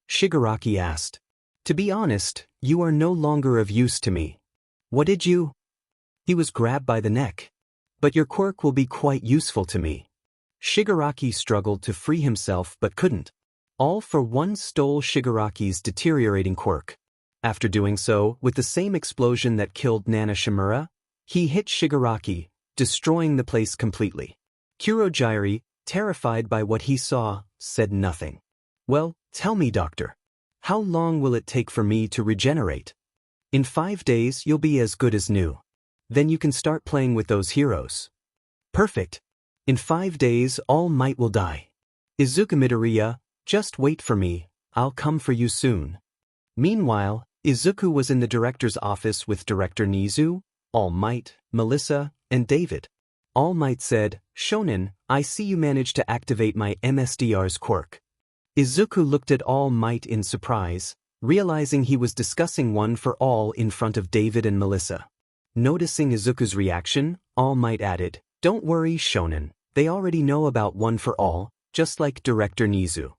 Speaker 1: Shigaraki asked. To be honest, you are no longer of use to me. What did you? He was grabbed by the neck. But your quirk will be quite useful to me. Shigaraki struggled to free himself but couldn't. All for One stole Shigaraki's deteriorating quirk. After doing so, with the same explosion that killed Nana Shimura, he hit Shigaraki, destroying the place completely. Kurogiri, terrified by what he saw, said nothing. Well, tell me, doctor. How long will it take for me to regenerate? In 5 days you'll be as good as new. Then you can start playing with those heroes. Perfect. In 5 days All Might will die. Izuku Midoriya, just wait for me, I'll come for you soon. Meanwhile, Izuku was in the director's office with Director Nizu, All Might, Melissa, and David. All Might said, Shonen, I see you managed to activate my MSDR's quirk. Izuku looked at All Might in surprise, realizing he was discussing One for All in front of David and Melissa. Noticing Izuku's reaction, All Might added, Don't worry, Shonen, they already know about One for All, just like Director Nizu.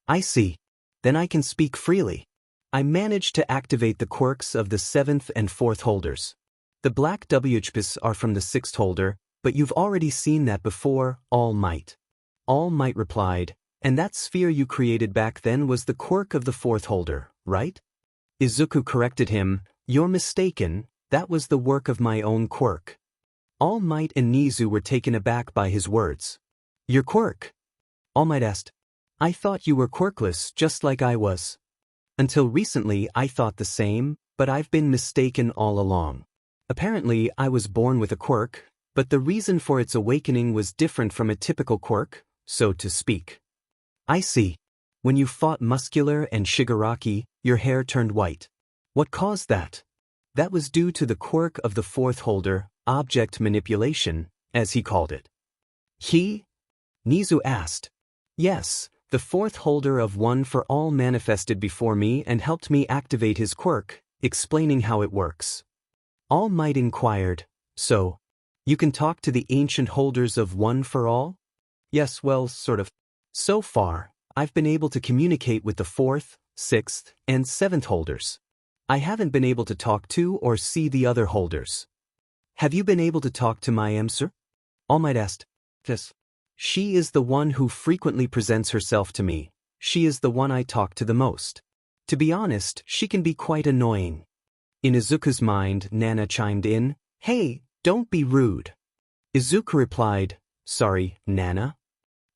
Speaker 1: I see. Then I can speak freely. I managed to activate the quirks of the 7th and 4th holders. The black WHPs are from the 6th holder, but you've already seen that before, All Might. All Might replied, And that sphere you created back then was the quirk of the 4th holder, right? Izuku corrected him, You're mistaken, that was the work of my own quirk. All Might and Nizu were taken aback by his words. Your quirk? All Might asked. I thought you were quirkless just like I was. Until recently I thought the same, but I've been mistaken all along. Apparently I was born with a quirk, but the reason for its awakening was different from a typical quirk, so to speak. I see. When you fought Muscular and Shigaraki, your hair turned white. What caused that? That was due to the quirk of the 4th holder, object manipulation, as he called it. He? Nizu asked. Yes, the 4th holder of One for All manifested before me and helped me activate his quirk, explaining how it works. All Might inquired, So, you can talk to the ancient holders of One for All? Yes, well, sort of. So far, I've been able to communicate with the 4th, 6th, and 7th holders. I haven't been able to talk to or see the other holders. Have you been able to talk to my emcir? All Might asked. Yes. She is the one who frequently presents herself to me. She is the one I talk to the most. To be honest, she can be quite annoying. In Izuku's mind, Nana chimed in, Hey, don't be rude. Izuku replied, Sorry, Nana?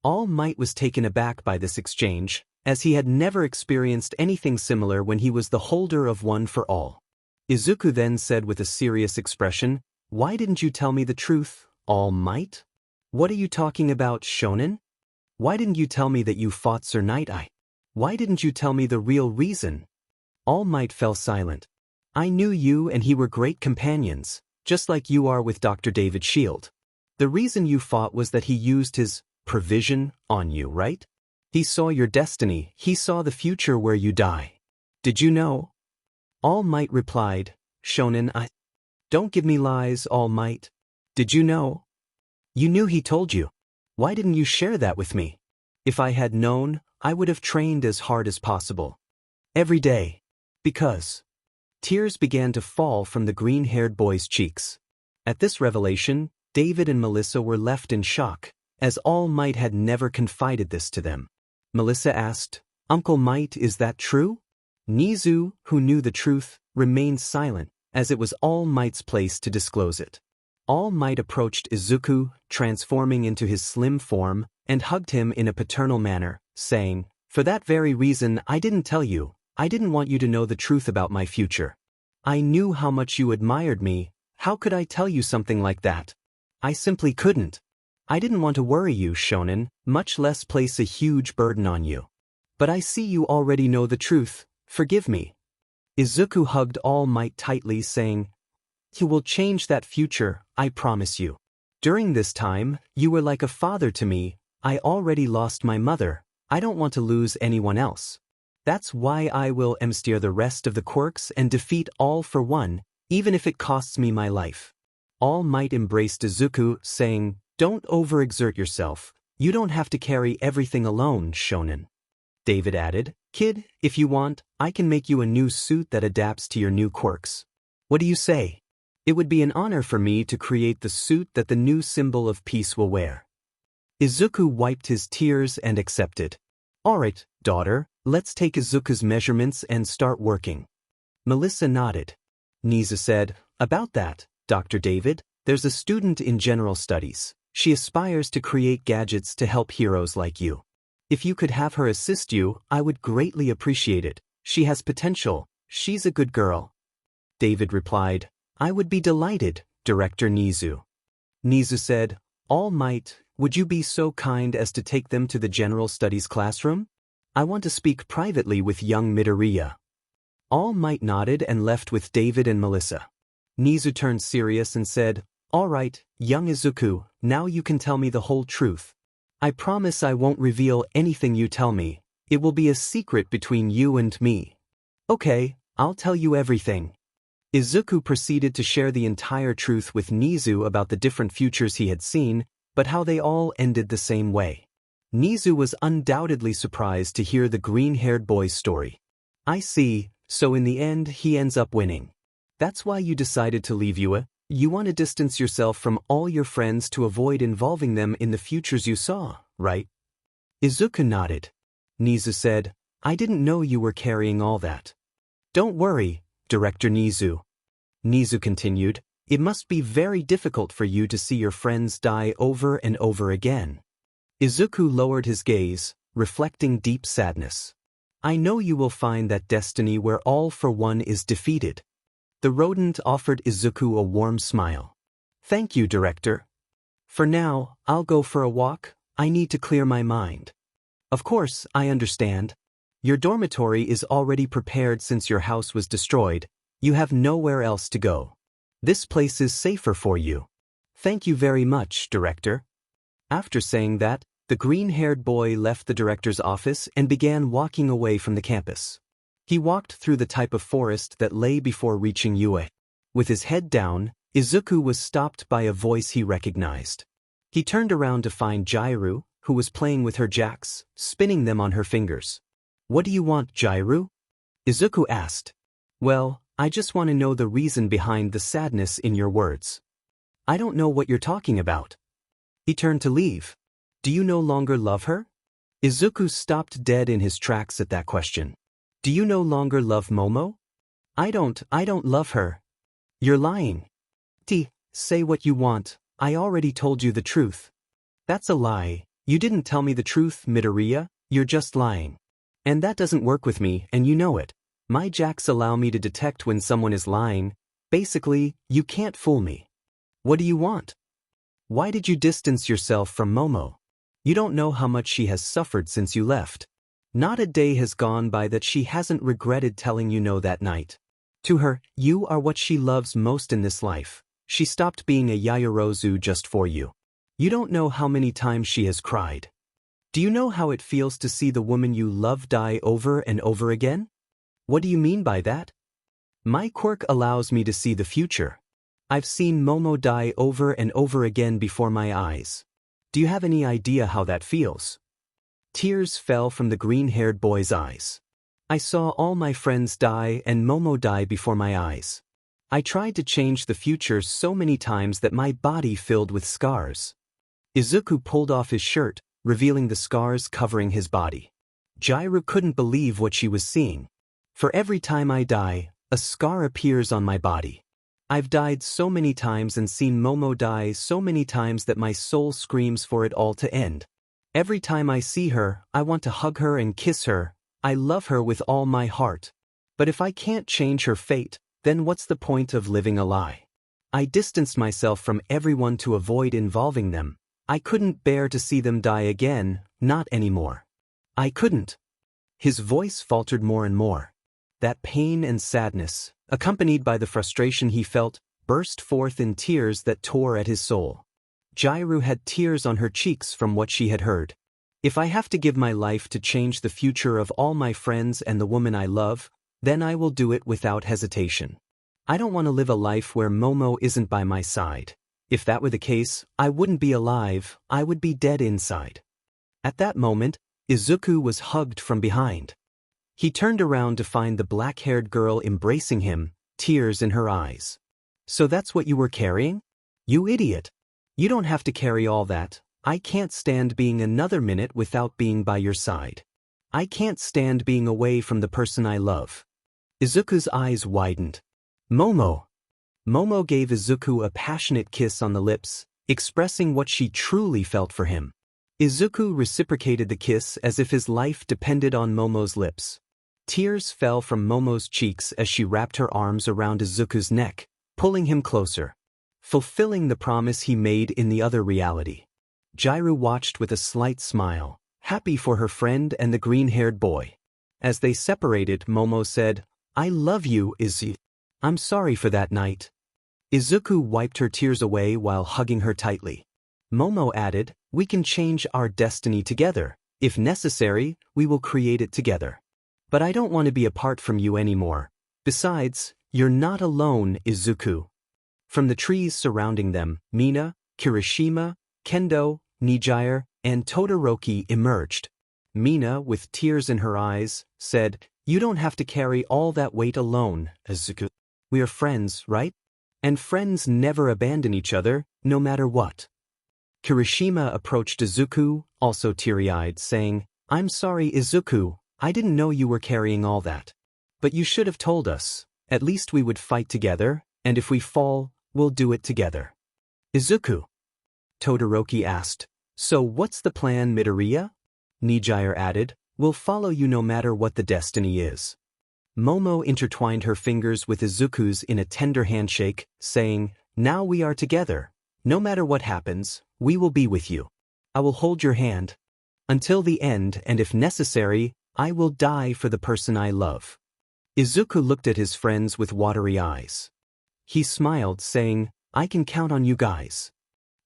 Speaker 1: All Might was taken aback by this exchange, as he had never experienced anything similar when he was the holder of One for All. Izuku then said with a serious expression, "Why didn't you tell me the truth, All Might? What are you talking about, Shonen? Why didn't you tell me that you fought Sir Night-Eye? Why didn't you tell me the real reason?" All Might fell silent. "I knew you and he were great companions, just like you are with Dr. David Shield. The reason you fought was that he used his provision on you, right? He saw your destiny, he saw the future where you die. Did you know?" All Might replied, "Shonen, Don't give me lies, All Might. Did you know?" "You knew he told you. Why didn't you share that with me? If I had known, I would have trained as hard as possible. Every day. Because..." Tears began to fall from the green-haired boy's cheeks. At this revelation, David and Melissa were left in shock, as All Might had never confided this to them. Melissa asked, "Uncle Might, is that true?" Nizu, who knew the truth, remained silent, as it was All Might's place to disclose it. All Might approached Izuku, transforming into his slim form, and hugged him in a paternal manner, saying, "For that very reason I didn't tell you. I didn't want you to know the truth about my future. I knew how much you admired me. How could I tell you something like that? I simply couldn't. I didn't want to worry you, Shonen, much less place a huge burden on you. But I see you already know the truth. Forgive me." Izuku hugged All Might tightly, saying, "You will change that future, I promise you. During this time, you were like a father to me. I already lost my mother. I don't want to lose anyone else. That's why I will steer the rest of the quirks and defeat All for One, even if it costs me my life." All Might embraced Izuku, saying, "Don't overexert yourself. You don't have to carry everything alone, Shonen." David added, "Kid, if you want, I can make you a new suit that adapts to your new quirks. What do you say? It would be an honor for me to create the suit that the new symbol of peace will wear." Izuku wiped his tears and accepted. "Alright, daughter, let's take Izuku's measurements and start working." Melissa nodded. Nizu said, "About that, Dr. David, there's a student in general studies. She aspires to create gadgets to help heroes like you. If you could have her assist you, I would greatly appreciate it. She has potential. She's a good girl." David replied, "I would be delighted, Director Nizu." Nizu said, "All Might, would you be so kind as to take them to the general studies classroom? I want to speak privately with young Midoriya." All Might nodded and left with David and Melissa. Nizu turned serious and said, "All right, young Izuku, now you can tell me the whole truth. I promise I won't reveal anything you tell me. It will be a secret between you and me." "Okay, I'll tell you everything." Izuku proceeded to share the entire truth with Nizu about the different futures he had seen, but how they all ended the same way. Nizu was undoubtedly surprised to hear the green-haired boy's story. "I see, so in the end he ends up winning. That's why you decided to leave UA? You want to distance yourself from all your friends to avoid involving them in the futures you saw, right?" Izuku nodded. Nizu said, "I didn't know you were carrying all that." "Don't worry, Director Nizu." Nizu continued, "It must be very difficult for you to see your friends die over and over again." Izuku lowered his gaze, reflecting deep sadness. "I know you will find that destiny where All for One is defeated." The rodent offered Izuku a warm smile. "Thank you, Director. For now, I'll go for a walk. I need to clear my mind." "Of course, I understand. Your dormitory is already prepared since your house was destroyed. You have nowhere else to go. This place is safer for you. Thank you very much, Director." After saying that, the green-haired boy left the director's office and began walking away from the campus. He walked through the type of forest that lay before reaching UA. With his head down, Izuku was stopped by a voice he recognized. He turned around to find Jairu, who was playing with her jacks, spinning them on her fingers. "What do you want, Jairu?" Izuku asked. "Well, I just want to know the reason behind the sadness in your words." "I don't know what you're talking about." He turned to leave. "Do you no longer love her?" Izuku stopped dead in his tracks at that question. "Do you no longer love Momo?" I don't love her." "You're lying." "Say what you want, I already told you the truth." "That's a lie. You didn't tell me the truth, Midoriya, you're just lying. And that doesn't work with me, and you know it. My jacks allow me to detect when someone is lying. Basically, you can't fool me. What do you want? Why did you distance yourself from Momo? You don't know how much she has suffered since you left. Not a day has gone by that she hasn't regretted telling you no that night. To her, you are what she loves most in this life. She stopped being a Yaoyorozu just for you. You don't know how many times she has cried. Do you know how it feels to see the woman you love die over and over again? What do you mean by that? My quirk allows me to see the future. I've seen Momo die over and over again before my eyes. Do you have any idea how that feels? Tears fell from the green-haired boy's eyes. I saw all my friends die and Momo die before my eyes. I tried to change the future so many times that my body filled with scars. Izuku pulled off his shirt, revealing the scars covering his body. Jiraiya couldn't believe what she was seeing. For every time I die, a scar appears on my body. I've died so many times and seen Momo die so many times that my soul screams for it all to end. Every time I see her, I want to hug her and kiss her. I love her with all my heart. But if I can't change her fate, then what's the point of living a lie? I distanced myself from everyone to avoid involving them. I couldn't bear to see them die again, not anymore. I couldn't. His voice faltered more and more. That pain and sadness, accompanied by the frustration he felt, burst forth in tears that tore at his soul. Jiraiya had tears on her cheeks from what she had heard. If I have to give my life to change the future of all my friends and the woman I love, then I will do it without hesitation. I don't want to live a life where Momo isn't by my side. If that were the case, I wouldn't be alive, I would be dead inside. At that moment, Izuku was hugged from behind. He turned around to find the black-haired girl embracing him, tears in her eyes. So that's what you were carrying? You idiot. You don't have to carry all that. I can't stand being another minute without being by your side. I can't stand being away from the person I love. Izuku's eyes widened. Momo. Momo gave Izuku a passionate kiss on the lips, expressing what she truly felt for him. Izuku reciprocated the kiss as if his life depended on Momo's lips. Tears fell from Momo's cheeks as she wrapped her arms around Izuku's neck, pulling him closer, fulfilling the promise he made in the other reality. Jiraiya watched with a slight smile, happy for her friend and the green-haired boy. As they separated, Momo said, "I love you, Izuku. I'm sorry for that night." Izuku wiped her tears away while hugging her tightly. Momo added, "We can change our destiny together. If necessary, we will create it together. But I don't want to be apart from you anymore. Besides, you're not alone, Izuku." From the trees surrounding them, Mina, Kirishima, Kendo, Nijire, and Todoroki emerged. Mina, with tears in her eyes, said, "You don't have to carry all that weight alone, Izuku. We are friends, right? And friends never abandon each other, no matter what." Kirishima approached Izuku, also teary-eyed, saying, "I'm sorry, Izuku. I didn't know you were carrying all that. But you should have told us. At least we would fight together, and if we fall, we'll do it together." "Izuku?" Todoroki asked. "So what's the plan, Midoriya?" Nijire added, "We'll follow you no matter what the destiny is." Momo intertwined her fingers with Izuku's in a tender handshake, saying, "Now we are together. No matter what happens, we will be with you. I will hold your hand until the end, and if necessary, I will die for the person I love." Izuku looked at his friends with watery eyes. He smiled, saying, "I can count on you guys."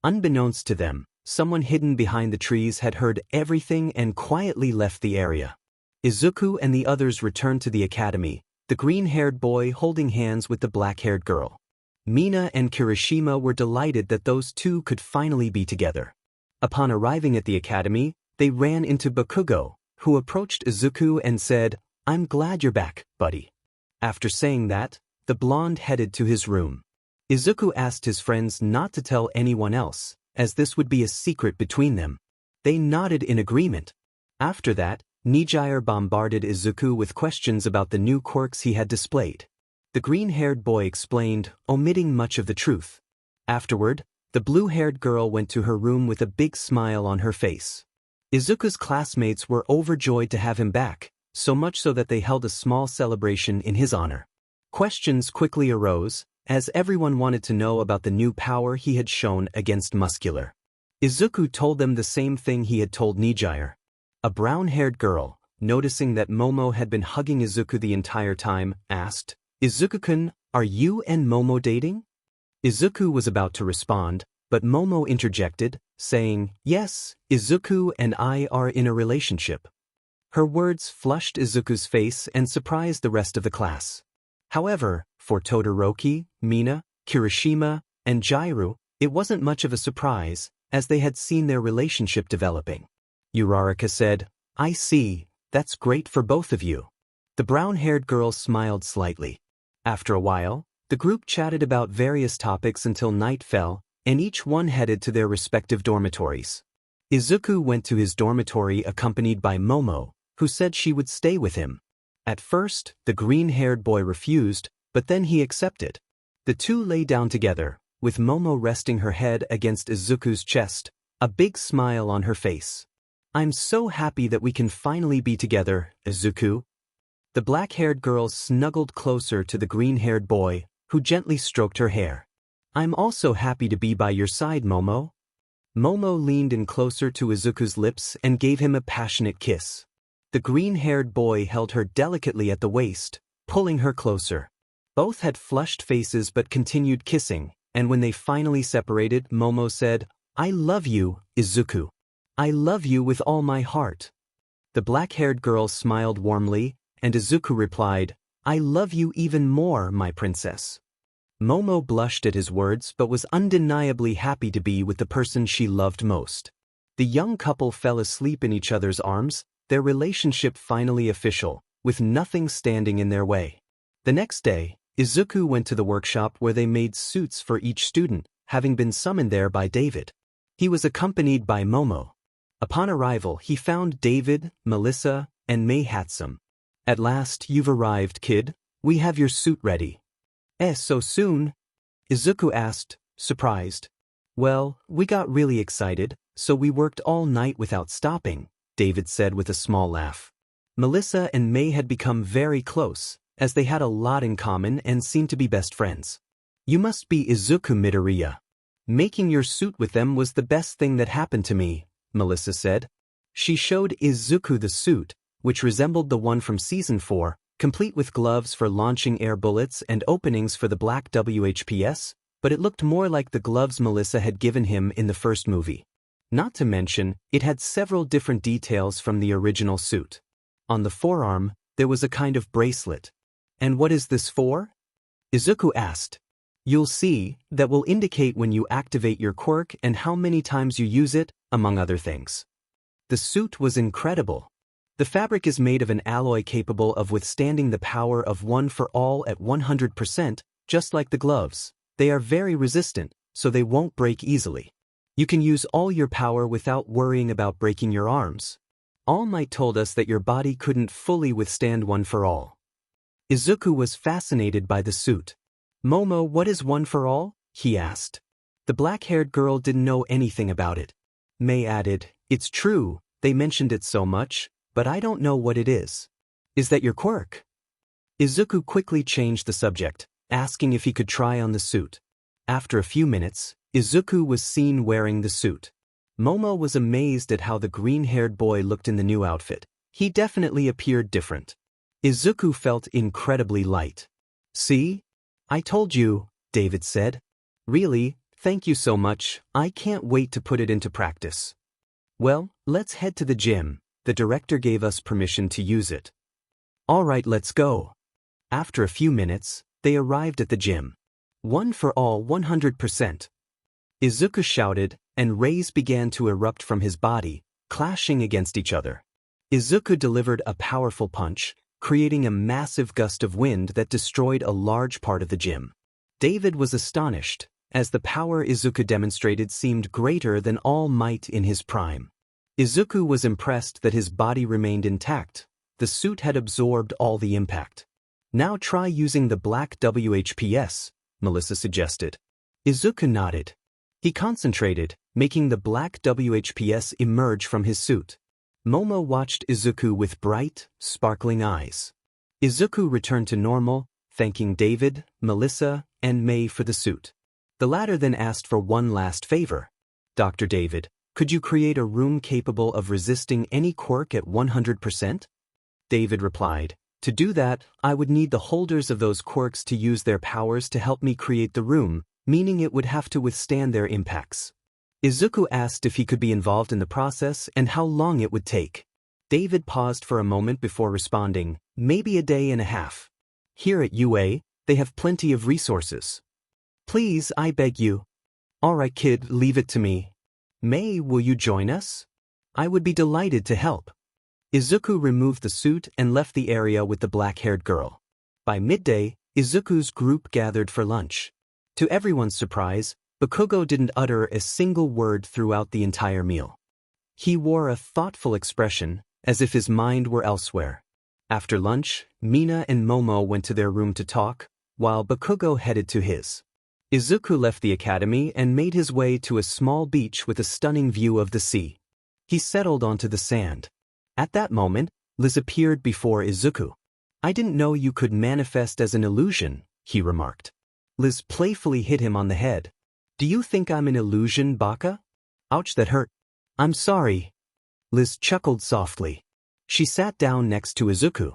Speaker 1: Unbeknownst to them, someone hidden behind the trees had heard everything and quietly left the area. Izuku and the others returned to the academy, the green-haired boy holding hands with the black-haired girl. Mina and Kirishima were delighted that those two could finally be together. Upon arriving at the academy, they ran into Bakugo, who approached Izuku and said, "I'm glad you're back, buddy." After saying that, the blonde headed to his room. Izuku asked his friends not to tell anyone else, as this would be a secret between them. They nodded in agreement. After that, Nijire bombarded Izuku with questions about the new quirks he had displayed. The green-haired boy explained, omitting much of the truth. Afterward, the blue-haired girl went to her room with a big smile on her face. Izuku's classmates were overjoyed to have him back, so much so that they held a small celebration in his honor. Questions quickly arose, as everyone wanted to know about the new power he had shown against Muscular. Izuku told them the same thing he had told Nijire. A brown-haired girl, noticing that Momo had been hugging Izuku the entire time, asked, "Izuku-kun, are you and Momo dating?" Izuku was about to respond, but Momo interjected, saying, "Yes, Izuku and I are in a relationship." Her words flushed Izuku's face and surprised the rest of the class. However, for Todoroki, Mina, Kirishima, and Jairu, it wasn't much of a surprise, as they had seen their relationship developing. Uraraka said, "I see, that's great for both of you." The brown-haired girl smiled slightly. After a while, the group chatted about various topics until night fell, and each one headed to their respective dormitories. Izuku went to his dormitory accompanied by Momo, who said she would stay with him. At first, the green-haired boy refused, but then he accepted. The two lay down together, with Momo resting her head against Izuku's chest, a big smile on her face. "I'm so happy that we can finally be together, Izuku." The black-haired girl snuggled closer to the green-haired boy, who gently stroked her hair. "I'm also happy to be by your side, Momo." Momo leaned in closer to Izuku's lips and gave him a passionate kiss. The green-haired boy held her delicately at the waist, pulling her closer. Both had flushed faces but continued kissing, and when they finally separated, Momo said, "I love you, Izuku. I love you with all my heart." The black-haired girl smiled warmly, and Izuku replied, "I love you even more, my princess." Momo blushed at his words but was undeniably happy to be with the person she loved most. The young couple fell asleep in each other's arms, their relationship finally official, with nothing standing in their way. The next day, Izuku went to the workshop where they made suits for each student, having been summoned there by David. He was accompanied by Momo. Upon arrival, he found David, Melissa, and Mei handsome. "At last, you've arrived, kid. We have your suit ready." So soon?" Izuku asked, surprised. "Well, we got really excited, so we worked all night without stopping," David said with a small laugh. Melissa and Mei had become very close, as they had a lot in common and seemed to be best friends. "You must be Izuku Midoriya. Making your suit with them was the best thing that happened to me," Melissa said. She showed Izuku the suit, which resembled the one from Season 4, complete with gloves for launching air bullets and openings for the black WHPS, but it looked more like the gloves Melissa had given him in the first movie. Not to mention, it had several different details from the original suit. On the forearm, there was a kind of bracelet. "And what is this for?" Izuku asked. "You'll see, that will indicate when you activate your quirk and how many times you use it, among other things." The suit was incredible. The fabric is made of an alloy capable of withstanding the power of One for All at 100%, just like the gloves. They are very resistant, so they won't break easily. You can use all your power without worrying about breaking your arms. All Might told us that your body couldn't fully withstand One for All. Izuku was fascinated by the suit. "Momo, what is One for All?" he asked. The black-haired girl didn't know anything about it. Mei added, "It's true, they mentioned it so much, but I don't know what it is." "Is that your quirk?" Izuku quickly changed the subject, asking if he could try on the suit. After a few minutes, Izuku was seen wearing the suit. Momo was amazed at how the green-haired boy looked in the new outfit. He definitely appeared different. Izuku felt incredibly light. "See? I told you," David said. "Really, thank you so much. I can't wait to put it into practice." "Well, let's head to the gym. The director gave us permission to use it." "All right, let's go." After a few minutes, they arrived at the gym. "One for All 100%. Izuku shouted, and rays began to erupt from his body, clashing against each other. Izuku delivered a powerful punch, creating a massive gust of wind that destroyed a large part of the gym. David was astonished, as the power Izuku demonstrated seemed greater than All Might in his prime. Izuku was impressed that his body remained intact. The suit had absorbed all the impact. "Now try using the black WHPS," Melissa suggested. Izuku nodded. He concentrated, making the black WHPS emerge from his suit. Momo watched Izuku with bright, sparkling eyes. Izuku returned to normal, thanking David, Melissa, and May for the suit. The latter then asked for one last favor. Dr. David, could you create a room capable of resisting any quirk at 100%? David replied, to do that, I would need the holders of those quirks to use their powers to help me create the room, meaning it would have to withstand their impacts. Izuku asked if he could be involved in the process and how long it would take. David paused for a moment before responding, maybe a day and a half. Here at UA, they have plenty of resources. Please, I beg you. All right, kid, leave it to me. May, will you join us? I would be delighted to help. Izuku removed the suit and left the area with the black-haired girl. By midday, Izuku's group gathered for lunch. To everyone's surprise, Bakugo didn't utter a single word throughout the entire meal. He wore a thoughtful expression, as if his mind were elsewhere. After lunch, Mina and Momo went to their room to talk, while Bakugo headed to his. Izuku left the academy and made his way to a small beach with a stunning view of the sea. He settled onto the sand. At that moment, Liz appeared before Izuku. I didn't know you could manifest as an illusion, he remarked. Liz playfully hit him on the head. Do you think I'm an illusion, Baka? Ouch, that hurt. I'm sorry. Liz chuckled softly. She sat down next to Izuku.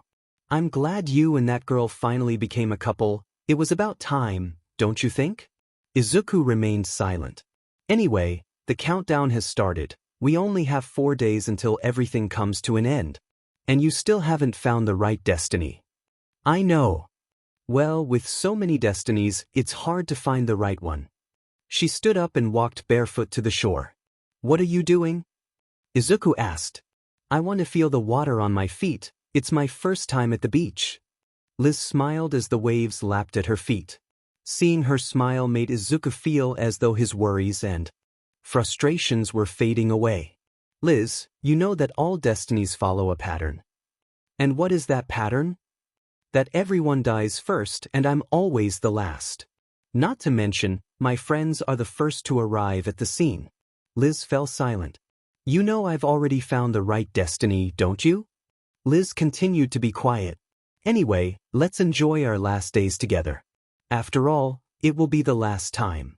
Speaker 1: I'm glad you and that girl finally became a couple. It was about time, don't you think? Izuku remained silent. Anyway, the countdown has started. We only have 4 days until everything comes to an end. And you still haven't found the right destiny. I know. Well, with so many destinies, it's hard to find the right one. She stood up and walked barefoot to the shore. What are you doing? Izuku asked. I want to feel the water on my feet. It's my first time at the beach. Liz smiled as the waves lapped at her feet. Seeing her smile made Izuku feel as though his worries and frustrations were fading away. Liz, you know that all destinies follow a pattern. And what is that pattern? That everyone dies first and I'm always the last. Not to mention, my friends are the first to arrive at the scene. Liz fell silent. You know I've already found the right destiny, don't you? Liz continued to be quiet. Anyway, let's enjoy our last days together. After all, it will be the last time.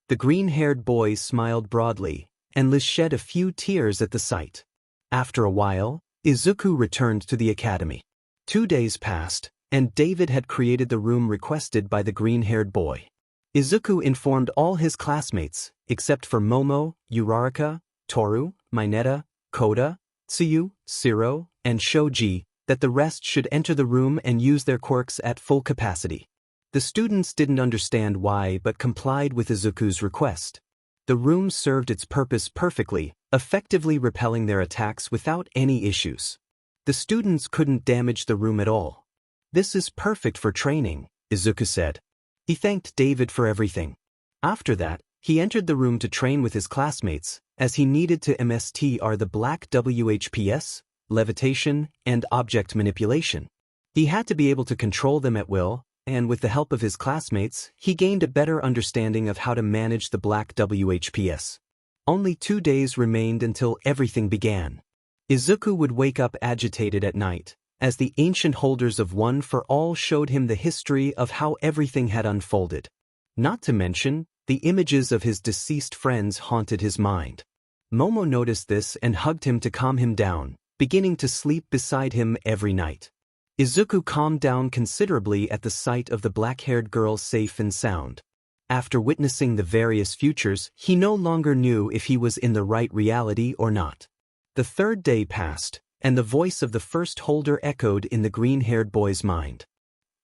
Speaker 1: The green-haired boy smiled broadly, and Liz shed a few tears at the sight. After a while, Izuku returned to the academy. 2 days passed, and David had created the room requested by the green-haired boy. Izuku informed all his classmates, except for Momo, Uraraka, Toru, Mineta, Koda, Tsuyu, Siro, and Shoji, that the rest should enter the room and use their quirks at full capacity. The students didn't understand why but complied with Izuku's request. The room served its purpose perfectly, effectively repelling their attacks without any issues. The students couldn't damage the room at all. This is perfect for training, Izuku said. He thanked David for everything. After that, he entered the room to train with his classmates, as he needed to MSTR the black WHPS, levitation, and object manipulation. He had to be able to control them at will, and with the help of his classmates, he gained a better understanding of how to manage the black WHPS. Only 2 days remained until everything began. Izuku would wake up agitated at night, as the ancient holders of One for All showed him the history of how everything had unfolded. Not to mention, the images of his deceased friends haunted his mind. Momo noticed this and hugged him to calm him down, beginning to sleep beside him every night. Izuku calmed down considerably at the sight of the black-haired girl safe and sound. After witnessing the various futures, he no longer knew if he was in the right reality or not. The 3rd day passed, and the voice of the first holder echoed in the green-haired boy's mind.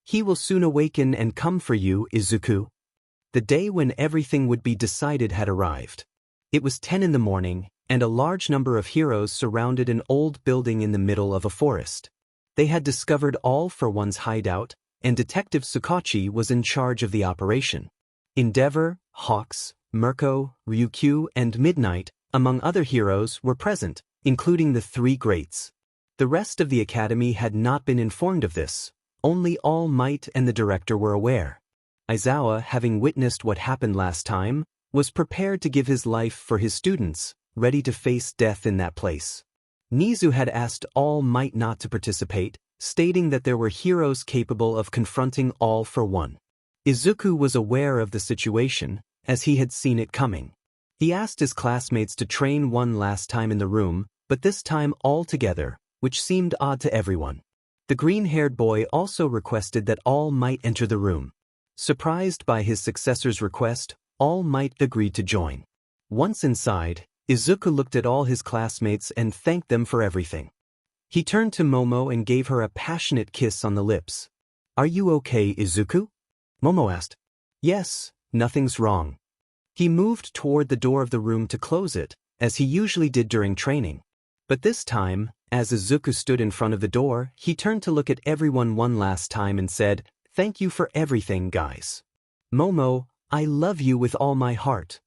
Speaker 1: He will soon awaken and come for you, Izuku. The day when everything would be decided had arrived. It was 10 in the morning, and a large number of heroes surrounded an old building in the middle of a forest. They had discovered All for One's hideout, and Detective Sukachi was in charge of the operation. Endeavor, Hawks, Mirko, Ryukyu, and Midnight, among other heroes, were present, including the 3 greats. The rest of the academy had not been informed of this. Only All Might and the director were aware. Aizawa, having witnessed what happened last time, was prepared to give his life for his students, ready to face death in that place. Nizu had asked All Might not to participate, stating that there were heroes capable of confronting All for One. Izuku was aware of the situation, as he had seen it coming. He asked his classmates to train one last time in the room, but this time all together, which seemed odd to everyone. The green-haired boy also requested that All Might enter the room. Surprised by his successor's request, All Might agreed to join. Once inside, Izuku looked at all his classmates and thanked them for everything. He turned to Momo and gave her a passionate kiss on the lips. "Are you okay, Izuku?" Momo asked. "Yes, nothing's wrong." He moved toward the door of the room to close it, as he usually did during training. But this time, as Izuku stood in front of the door, he turned to look at everyone one last time and said, "Thank you for everything, guys. Momo, I love you with all my heart."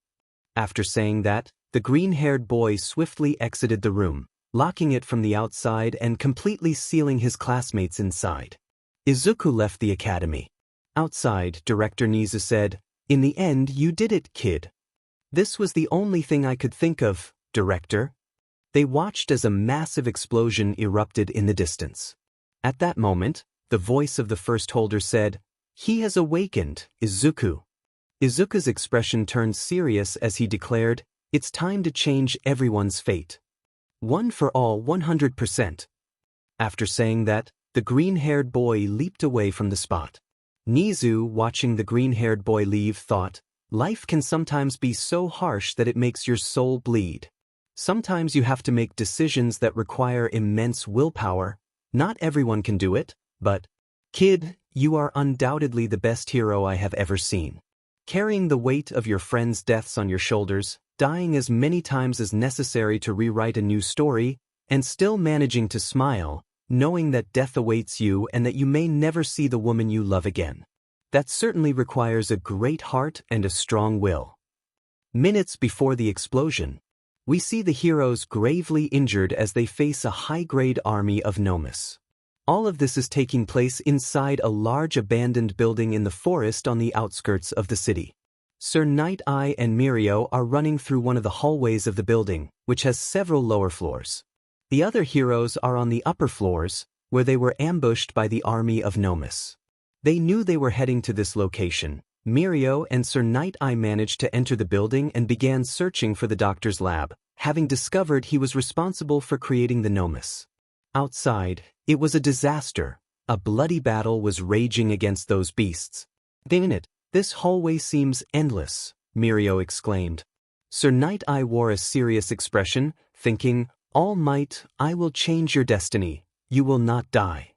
Speaker 1: After saying that, the green-haired boy swiftly exited the room, locking it from the outside and completely sealing his classmates inside. Izuku left the academy. Outside, Director Nizu said, "In the end, you did it, kid." "This was the only thing I could think of, Director." They watched as a massive explosion erupted in the distance. At that moment, the voice of the first holder said, "He has awakened, Izuku." Izuku's expression turned serious as he declared, "It's time to change everyone's fate. One for all 100%. After saying that, the green-haired boy leaped away from the spot. Nizu, watching the green-haired boy leave, thought, "Life can sometimes be so harsh that it makes your soul bleed. Sometimes you have to make decisions that require immense willpower. Not everyone can do it, but, kid, you are undoubtedly the best hero I have ever seen. Carrying the weight of your friends' deaths on your shoulders, dying as many times as necessary to rewrite a new story, and still managing to smile, knowing that death awaits you and that you may never see the woman you love again. That certainly requires a great heart and a strong will." Minutes before the explosion, we see the heroes gravely injured as they face a high-grade army of Nomus. All of this is taking place inside a large abandoned building in the forest on the outskirts of the city. Sir Night Eye and Mirio are running through one of the hallways of the building, which has several lower floors. The other heroes are on the upper floors, where they were ambushed by the army of Nomus. They knew they were heading to this location. Mirio and Sir Night Eye managed to enter the building and began searching for the doctor's lab, having discovered he was responsible for creating the Nomus. Outside, it was a disaster. A bloody battle was raging against those beasts. "Dang it, this hallway seems endless," Mirio exclaimed. Sir Night Eye wore a serious expression, thinking, "All Might, I will change your destiny. You will not die."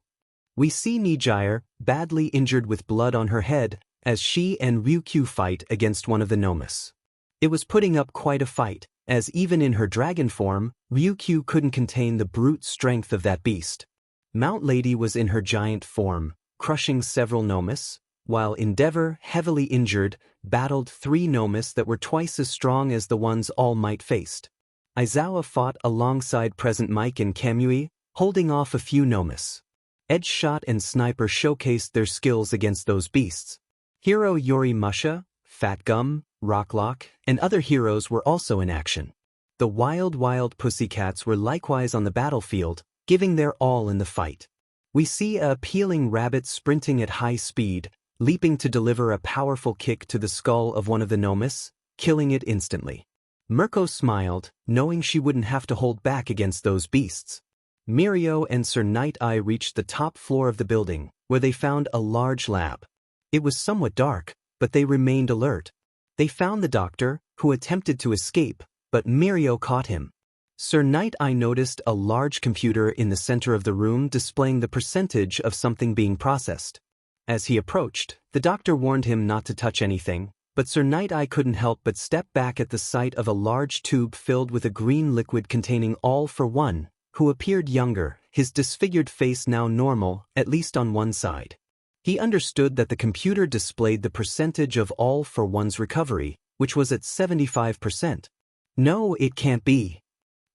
Speaker 1: We see Nijire, badly injured with blood on her head, as she and Ryukyu fight against one of the Nomus. It was putting up quite a fight, as even in her dragon form, Ryukyu couldn't contain the brute strength of that beast. Mount Lady was in her giant form, crushing several Nomus, while Endeavor, heavily injured, battled 3 Nomus that were twice as strong as the ones All Might faced. Aizawa fought alongside Present Mic and Kamui, holding off a few Nomus. Edge Shot and Sniper showcased their skills against those beasts. Hero Yori Musha, Fat Gum, Rocklock, and other heroes were also in action. The Wild Pussycats were likewise on the battlefield, giving their all in the fight. We see a appealing rabbit sprinting at high speed, leaping to deliver a powerful kick to the skull of one of the Nomus, killing it instantly. Mirko smiled, knowing she wouldn't have to hold back against those beasts. Mirio and Sir Night Eye reached the top floor of the building, where they found a large lab. It was somewhat dark, but they remained alert. They found the doctor, who attempted to escape, but Mirio caught him. Sir Night Eye noticed a large computer in the center of the room displaying the percentage of something being processed. As he approached, the doctor warned him not to touch anything, but Sir Night Eye couldn't help but step back at the sight of a large tube filled with a green liquid containing All for One, who appeared younger, his disfigured face now normal, at least on one side. He understood that the computer displayed the percentage of All for One's recovery, which was at 75%. "No, it can't be,"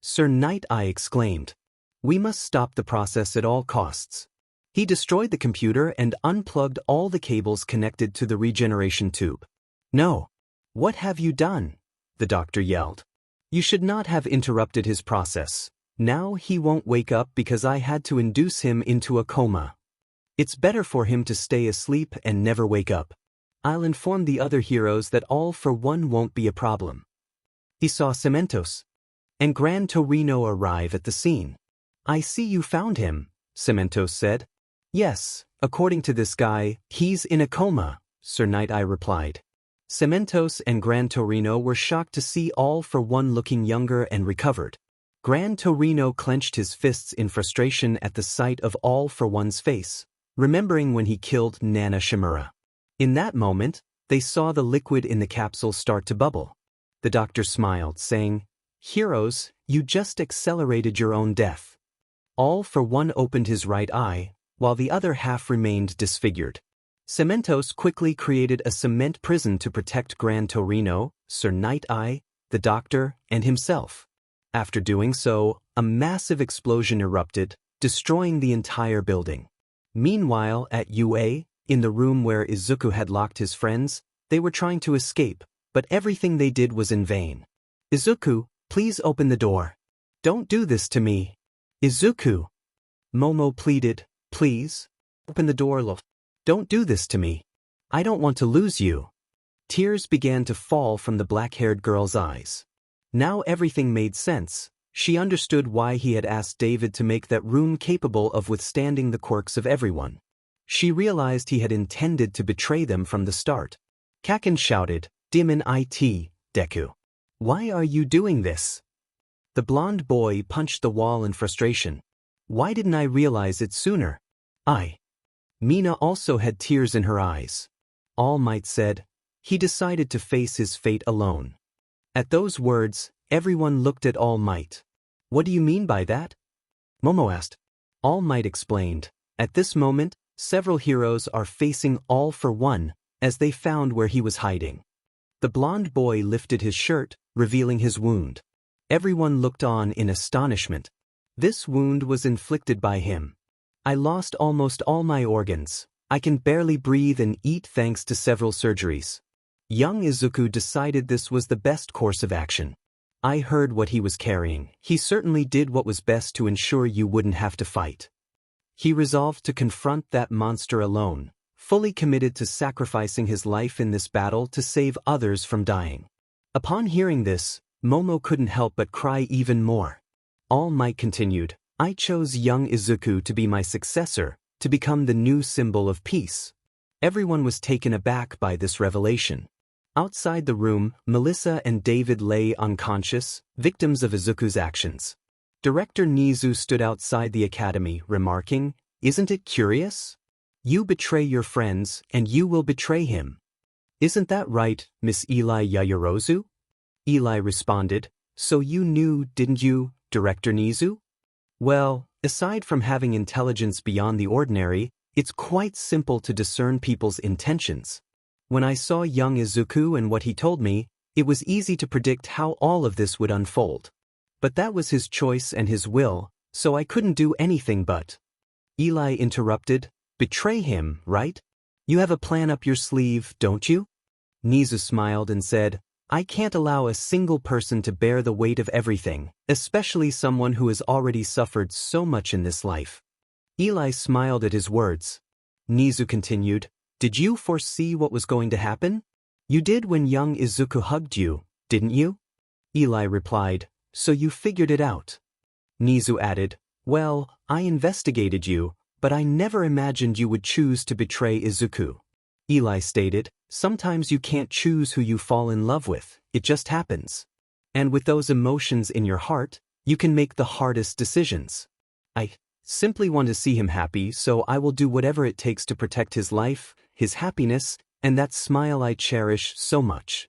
Speaker 1: Sir Night Eye exclaimed. "We must stop the process at all costs." He destroyed the computer and unplugged all the cables connected to the regeneration tube. "No. "What have you done?" the doctor yelled. "You should not have interrupted his process. Now he won't wake up because I had to induce him into a coma. It's better for him to stay asleep and never wake up. I'll inform the other heroes that all for one won't be a problem." He saw Cementos and Gran Torino arrive at the scene. "I see you found him," Cementos said. "Yes, according to this guy, he's in a coma," Sir Night-Eye replied. Cementos and Gran Torino were shocked to see all for one looking younger and recovered. Gran Torino clenched his fists in frustration at the sight of all for one's face, remembering when he killed Nana Shimura. In that moment, they saw the liquid in the capsule start to bubble. The doctor smiled, saying, "Heroes, you just accelerated your own death." All for one opened his right eye, while the other half remained disfigured. Cementos quickly created a cement prison to protect Gran Torino, Sir Night-Eye, the doctor, and himself. After doing so, a massive explosion erupted, destroying the entire building. Meanwhile, at UA, in the room where Izuku had locked his friends, they were trying to escape, but everything they did was in vain. "Izuku, please open the door. Don't do this to me." "Izuku," Momo pleaded, "please, open the door, love. Don't do this to me. I don't want to lose you." Tears began to fall from the black-haired girl's eyes. Now everything made sense. She understood why he had asked David to make that room capable of withstanding the quirks of everyone. She realized he had intended to betray them from the start. Kaken shouted, "Demon it, Deku. Why are you doing this?" The blonde boy punched the wall in frustration. "Why didn't I realize it sooner?" Mina also had tears in her eyes. All Might said, "He decided to face his fate alone." At those words, everyone looked at All Might. "What do you mean by that?" Momo asked. All Might explained, "At this moment, several heroes are facing All for One, as they found where he was hiding." The blonde boy lifted his shirt, revealing his wound. Everyone looked on in astonishment. This wound was inflicted by him. "I lost almost all my organs. I can barely breathe and eat thanks to several surgeries." Young Izuku decided this was the best course of action. "I heard what he was carrying. He certainly did what was best to ensure you wouldn't have to fight." He resolved to confront that monster alone, fully committed to sacrificing his life in this battle to save others from dying. Upon hearing this, Momo couldn't help but cry even more. All Might continued, "I chose young Izuku to be my successor, to become the new symbol of peace." Everyone was taken aback by this revelation. Outside the room, Melissa and David lay unconscious, victims of Izuku's actions. Director Nizu stood outside the academy, remarking, "Isn't it curious? You betray your friends, and you will betray him. Isn't that right, Miss Eli Yaoyorozu?" Eli responded, "So you knew, didn't you, Director Nizu?" "Well, aside from having intelligence beyond the ordinary, it's quite simple to discern people's intentions. When I saw young Izuku and what he told me, it was easy to predict how all of this would unfold. But that was his choice and his will, so I couldn't do anything but." Eli interrupted, "Betray him, right? You have a plan up your sleeve, don't you?" Nizu smiled and said, "I can't allow a single person to bear the weight of everything, especially someone who has already suffered so much in this life." Eli smiled at his words. Nizu continued, "Did you foresee what was going to happen? You did when young Izuku hugged you, didn't you?" Eli replied, "So you figured it out." Nizu added, "Well, I investigated you, but I never imagined you would choose to betray Izuku." Eli stated, "Sometimes you can't choose who you fall in love with, it just happens. And with those emotions in your heart, you can make the hardest decisions. I simply want to see him happy, so I will do whatever it takes to protect his life, his happiness, and that smile I cherish so much."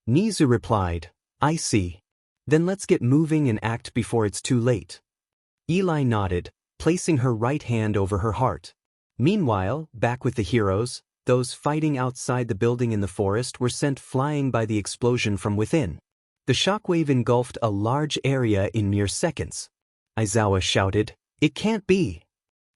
Speaker 1: Nizu replied, "I see. Then let's get moving and act before it's too late." Eli nodded, placing her right hand over her heart. Meanwhile, back with the heroes, those fighting outside the building in the forest were sent flying by the explosion from within. The shockwave engulfed a large area in mere seconds. Aizawa shouted, "It can't be!"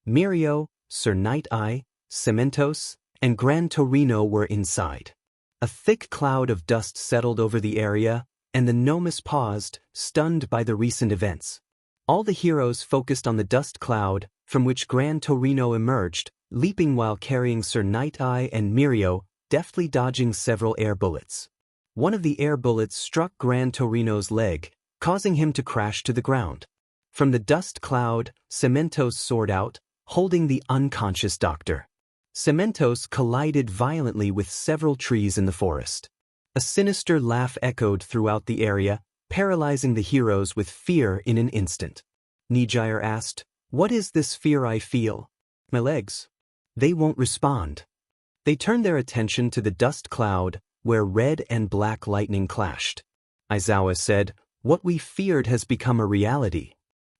Speaker 1: Mirio, Sir Night-Eye, Cementos, and Gran Torino were inside. A thick cloud of dust settled over the area, and the Nomus paused, stunned by the recent events. All the heroes focused on the dust cloud, from which Gran Torino emerged, leaping while carrying Sir Night-Eye and Mirio, deftly dodging several air bullets. One of the air bullets struck Gran Torino's leg, causing him to crash to the ground. From the dust cloud, Cementos soared out, holding the unconscious doctor. Cementos collided violently with several trees in the forest. A sinister laugh echoed throughout the area, paralyzing the heroes with fear in an instant. Nijire asked, "What is this fear I feel?" "My legs. They won't respond." They turned their attention to the dust cloud, where red and black lightning clashed. Aizawa said, "What we feared has become a reality."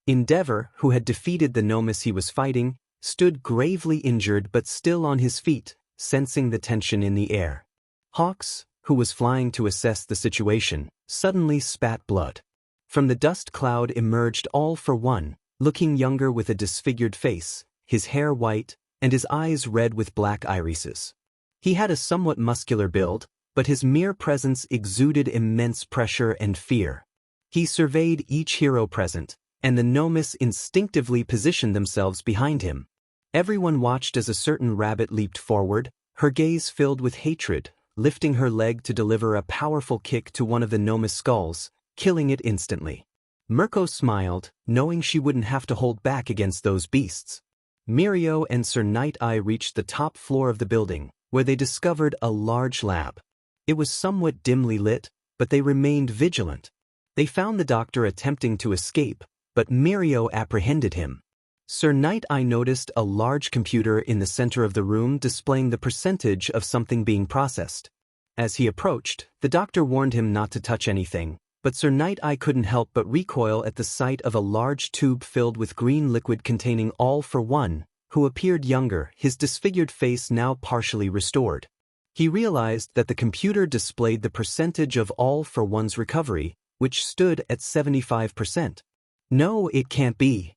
Speaker 1: Endeavor, who had defeated the Nomus he was fighting, stood gravely injured but still on his feet, sensing the tension in the air. Hawks, who was flying to assess the situation, suddenly spat blood. From the dust cloud emerged All for One, looking younger with a disfigured face, his hair white, and his eyes red with black irises. He had a somewhat muscular build, but his mere presence exuded immense pressure and fear. He surveyed each hero present, and the Nomus instinctively positioned themselves behind him. Everyone watched as a certain rabbit leaped forward, her gaze filled with hatred, lifting her leg to deliver a powerful kick to one of the Nomus skulls, killing it instantly. Mirko smiled, knowing she wouldn't have to hold back against those beasts. Mirio and Sir Night-Eye reached the top floor of the building, where they discovered a large lab. It was somewhat dimly lit, but they remained vigilant. They found the doctor attempting to escape, but Mirio apprehended him. Sir Night-Eye noticed a large computer in the center of the room displaying the percentage of something being processed. As he approached, the doctor warned him not to touch anything, but Sir Night-Eye couldn't help but recoil at the sight of a large tube filled with green liquid containing All for One, who appeared younger, his disfigured face now partially restored. He realized that the computer displayed the percentage of All for One's recovery, which stood at 75%. "No, it can't be,"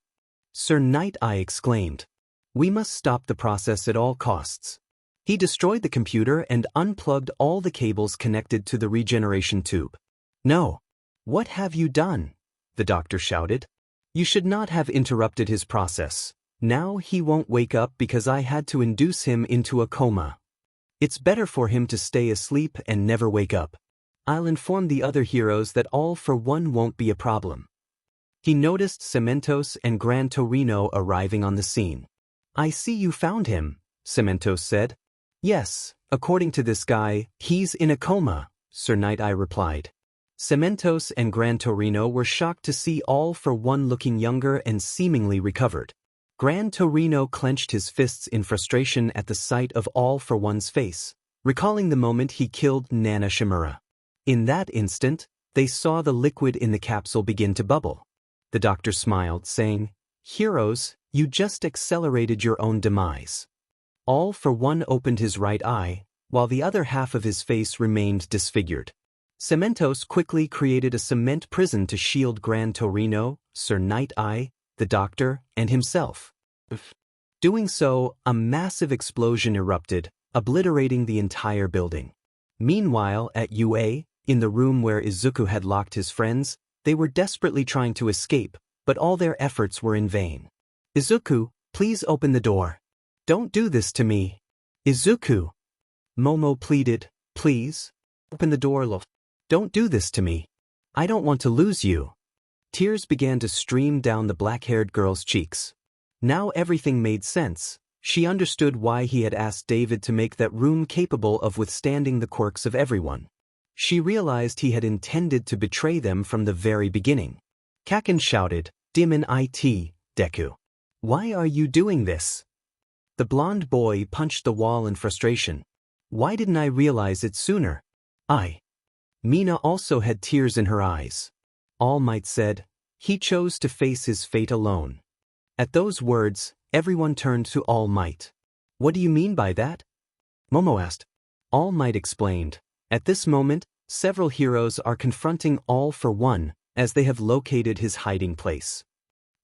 Speaker 1: Sir Night-Eye exclaimed. "We must stop the process at all costs." He destroyed the computer and unplugged all the cables connected to the regeneration tube. "No. What have you done?" the doctor shouted. "You should not have interrupted his process. Now he won't wake up because I had to induce him into a coma. It's better for him to stay asleep and never wake up. I'll inform the other heroes that All for One won't be a problem." He noticed Cementos and Gran Torino arriving on the scene. "I see you found him," Cementos said. "Yes, according to this guy, he's in a coma," Sir Night-Eye replied. Cementos and Gran Torino were shocked to see All for One looking younger and seemingly recovered. Gran Torino clenched his fists in frustration at the sight of All for One's face, recalling the moment he killed Nana Shimura. In that instant, they saw the liquid in the capsule begin to bubble. The doctor smiled, saying, "Heroes, you just accelerated your own demise." All for One opened his right eye, while the other half of his face remained disfigured. Cementos quickly created a cement prison to shield Gran Torino, Sir Night-Eye, the doctor, and himself. Doing so, a massive explosion erupted, obliterating the entire building. Meanwhile, at UA, in the room where Izuku had locked his friends, they were desperately trying to escape, but all their efforts were in vain. "Izuku, please open the door. Don't do this to me." "Izuku," Momo pleaded, "please, open the door, love. Don't do this to me. I don't want to lose you." Tears began to stream down the black-haired girl's cheeks. Now everything made sense. She understood why he had asked David to make that room capable of withstanding the quirks of everyone. She realized he had intended to betray them from the very beginning. Kaken shouted, "Demon it, Deku. Why are you doing this?" The blonde boy punched the wall in frustration. "Why didn't I realize it sooner?" Mina also had tears in her eyes. All Might said, "He chose to face his fate alone." At those words, everyone turned to All Might. "What do you mean by that?" Momo asked. All Might explained, "At this moment, several heroes are confronting All for One, as they have located his hiding place."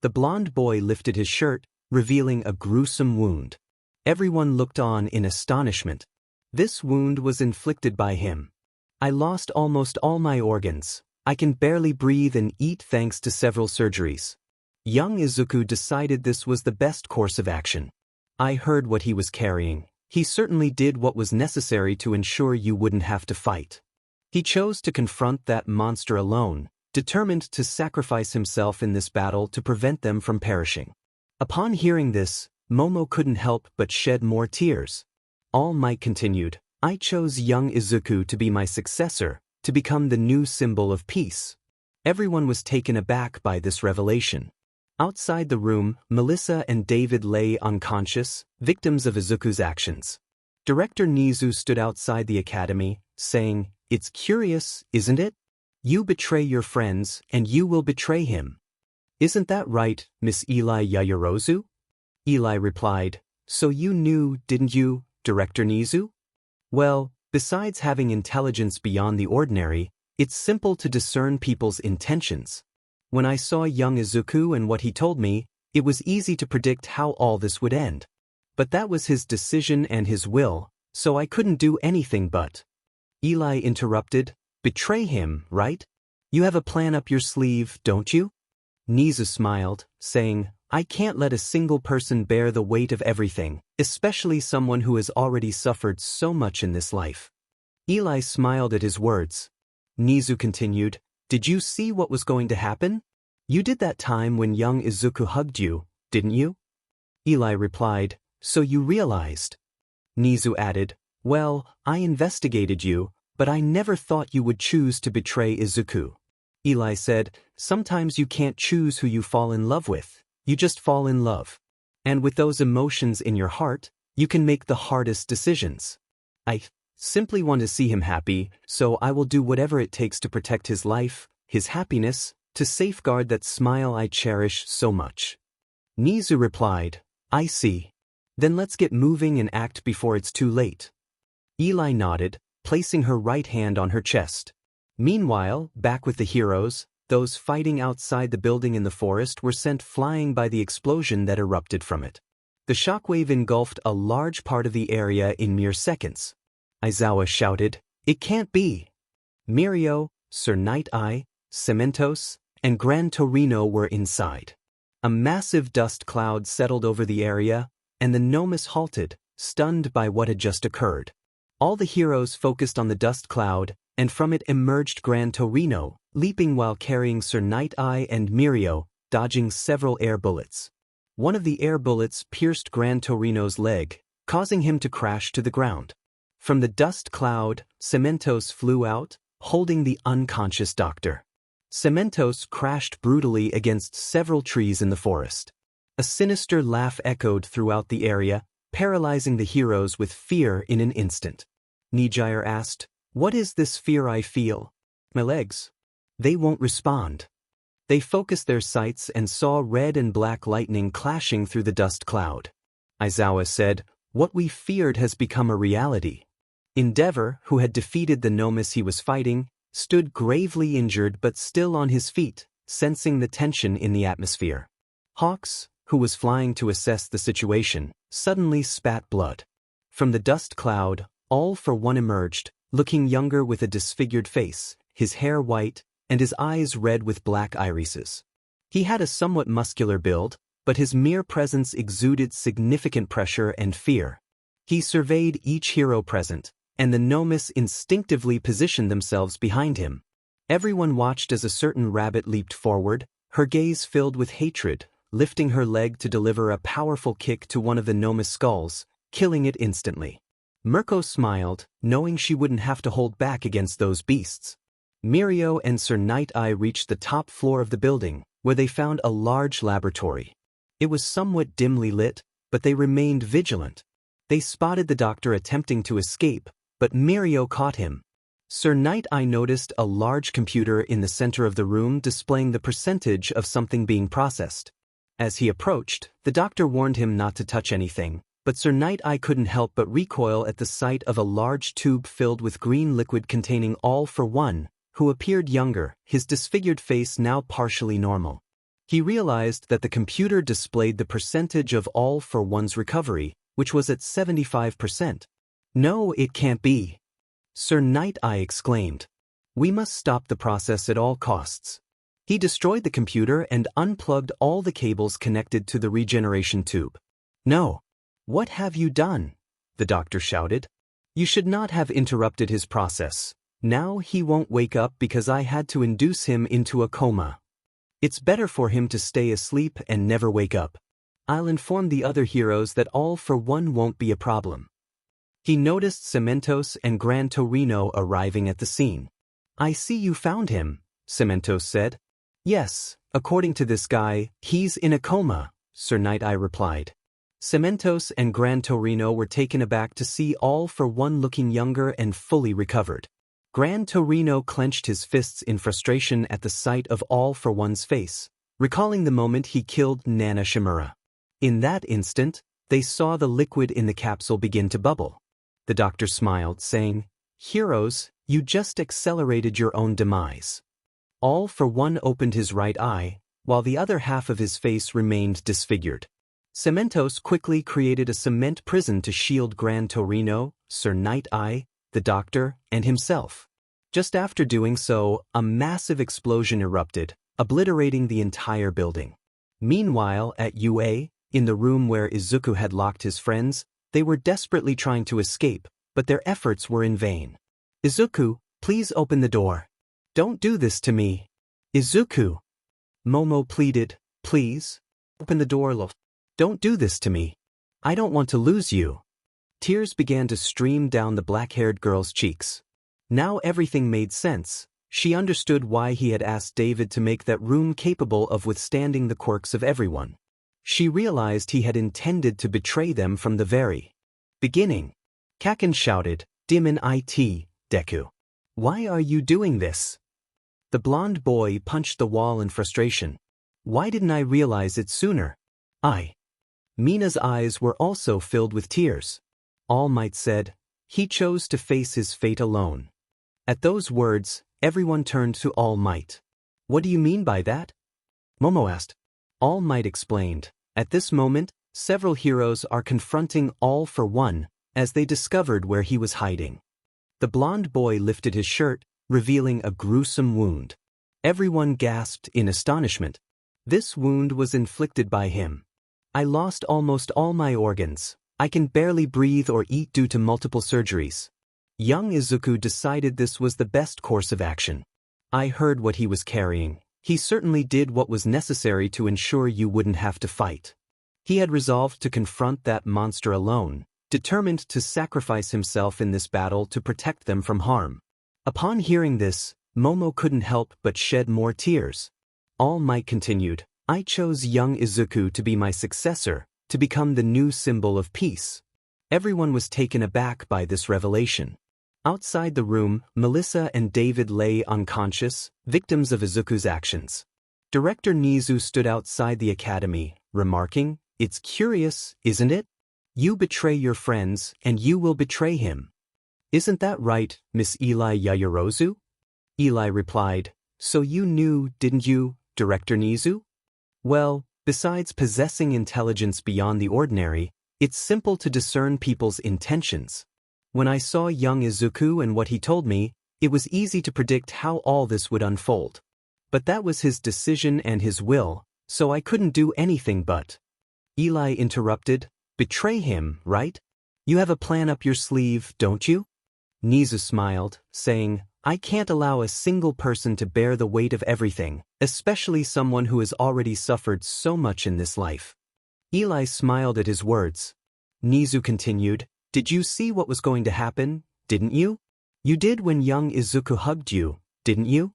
Speaker 1: The blonde boy lifted his shirt, revealing a gruesome wound. Everyone looked on in astonishment. This wound was inflicted by him. I lost almost all my organs. I can barely breathe and eat thanks to several surgeries. Young Izuku decided this was the best course of action. I heard what he was carrying. He certainly did what was necessary to ensure you wouldn't have to fight. He chose to confront that monster alone, determined to sacrifice himself in this battle to prevent them from perishing. Upon hearing this, Momo couldn't help but shed more tears. All Might continued, I chose young Izuku to be my successor, to become the new symbol of peace. Everyone was taken aback by this revelation. Outside the room, Melissa and David lay unconscious, victims of Izuku's actions. Director Nizu stood outside the academy, saying, It's curious, isn't it? You betray your friends, and you will betray him. Isn't that right, Miss Momo Yaoyorozu? Eli replied, So you knew, didn't you, Director Nizu? Well, besides having intelligence beyond the ordinary, it's simple to discern people's intentions. When I saw young Izuku and what he told me, it was easy to predict how all this would end. But that was his decision and his will, so I couldn't do anything but. Eli interrupted, Betray him, right? You have a plan up your sleeve, don't you? Nizu smiled, saying, I can't let a single person bear the weight of everything, especially someone who has already suffered so much in this life. Eli smiled at his words. Nizu continued, Did you see what was going to happen? You did that time when young Izuku hugged you, didn't you? Eli replied, So you realized. Nizu added, Well, I investigated you, but I never thought you would choose to betray Izuku. Eli said, Sometimes you can't choose who you fall in love with, you just fall in love. And with those emotions in your heart, you can make the hardest decisions. I simply want to see him happy, so I will do whatever it takes to protect his life, his happiness, to safeguard that smile I cherish so much. Nizu replied, I see. Then let's get moving and act before it's too late. Eli nodded, placing her right hand on her chest. Meanwhile, back with the heroes, those fighting outside the building in the forest were sent flying by the explosion that erupted from it. The shockwave engulfed a large part of the area in mere seconds. Aizawa shouted, It can't be! Mirio, Sir Night-Eye, Cementos, and Gran Torino were inside. A massive dust cloud settled over the area, and the Nomus halted, stunned by what had just occurred. All the heroes focused on the dust cloud, and from it emerged Gran Torino, leaping while carrying Sir Night-Eye and Mirio, dodging several air bullets. One of the air bullets pierced Gran Torino's leg, causing him to crash to the ground. From the dust cloud, Cementos flew out, holding the unconscious doctor. Cementos crashed brutally against several trees in the forest. A sinister laugh echoed throughout the area, paralyzing the heroes with fear in an instant. Nijire asked, What is this fear I feel? My legs. They won't respond. They focused their sights and saw red and black lightning clashing through the dust cloud. Aizawa said, What we feared has become a reality. Endeavor, who had defeated the Nomus he was fighting, stood gravely injured but still on his feet, sensing the tension in the atmosphere. Hawks, who was flying to assess the situation, suddenly spat blood. From the dust cloud, All for One emerged, looking younger with a disfigured face, his hair white, and his eyes red with black irises. He had a somewhat muscular build, but his mere presence exuded significant pressure and fear. He surveyed each hero present, and the Nomus instinctively positioned themselves behind him. Everyone watched as a certain rabbit leaped forward, her gaze filled with hatred, lifting her leg to deliver a powerful kick to one of the Nomus skulls, killing it instantly. Mirko smiled, knowing she wouldn't have to hold back against those beasts. Mirio and Sir Night-Eye reached the top floor of the building, where they found a large laboratory. It was somewhat dimly lit, but they remained vigilant. They spotted the doctor attempting to escape, but Mirio caught him. Sir Night-Eye noticed a large computer in the center of the room displaying the percentage of something being processed. As he approached, the doctor warned him not to touch anything, but Sir Night-Eye couldn't help but recoil at the sight of a large tube filled with green liquid containing All for One, who appeared younger, his disfigured face now partially normal. He realized that the computer displayed the percentage of All for One's recovery, which was at 75%. No, it can't be. Sir Night Eye exclaimed. We must stop the process at all costs. He destroyed the computer and unplugged all the cables connected to the regeneration tube. No. What have you done? The doctor shouted. You should not have interrupted his process. Now he won't wake up because I had to induce him into a coma. It's better for him to stay asleep and never wake up. I'll inform the other heroes that all for one won't be a problem. He noticed Cementos and Gran Torino arriving at the scene. I see you found him, Cementos said. Yes, according to this guy, he's in a coma, Sir Night Eye replied. Cementos and Gran Torino were taken aback to see all for one looking younger and fully recovered. Gran Torino clenched his fists in frustration at the sight of all for one's face, recalling the moment he killed Nana Shimura. In that instant, they saw the liquid in the capsule begin to bubble. The doctor smiled, saying, Heroes, you just accelerated your own demise. All for one opened his right eye, while the other half of his face remained disfigured. Cementos quickly created a cement prison to shield Gran Torino, Sir Night Eye, the doctor, and himself. Just after doing so, a massive explosion erupted, obliterating the entire building. Meanwhile, at UA, in the room where Izuku had locked his friends, they were desperately trying to escape, but their efforts were in vain. Izuku, please open the door. Don't do this to me. Izuku. Momo pleaded, please. Open the door, love. Don't do this to me. I don't want to lose you. Tears began to stream down the black-haired girl's cheeks. Now everything made sense. She understood why he had asked David to make that room capable of withstanding the quirks of everyone. She realized he had intended to betray them from the very beginning. Kaken shouted, Dim it, Deku. Why are you doing this? The blonde boy punched the wall in frustration. Why didn't I realize it sooner? Mina's eyes were also filled with tears. All Might said, he chose to face his fate alone. At those words, everyone turned to All Might. What do you mean by that? Momo asked. All Might explained. At this moment, several heroes are confronting All for One, as they discovered where he was hiding. The blonde boy lifted his shirt, revealing a gruesome wound. Everyone gasped in astonishment. This wound was inflicted by him. I lost almost all my organs. I can barely breathe or eat due to multiple surgeries. Young Izuku decided this was the best course of action. I heard what he was carrying. He certainly did what was necessary to ensure you wouldn't have to fight. He had resolved to confront that monster alone, determined to sacrifice himself in this battle to protect them from harm. Upon hearing this, Momo couldn't help but shed more tears. All Might continued, I chose young Izuku to be my successor, to become the new symbol of peace. Everyone was taken aback by this revelation. Outside the room, Melissa and David lay unconscious, victims of Izuku's actions. Director Nizu stood outside the academy, remarking, It's curious, isn't it? You betray your friends, and you will betray him. Isn't that right, Miss Eli Yaoyorozu? Eli replied, So you knew, didn't you, Director Nizu? Well, besides possessing intelligence beyond the ordinary, it's simple to discern people's intentions. When I saw young Izuku and what he told me, it was easy to predict how all this would unfold. But that was his decision and his will, so I couldn't do anything but. Eli interrupted, Betray him, right? You have a plan up your sleeve, don't you? Nizu smiled, saying, I can't allow a single person to bear the weight of everything, especially someone who has already suffered so much in this life. Eli smiled at his words. Nizu continued, Did you see what was going to happen, didn't you? You did when young Izuku hugged you, didn't you?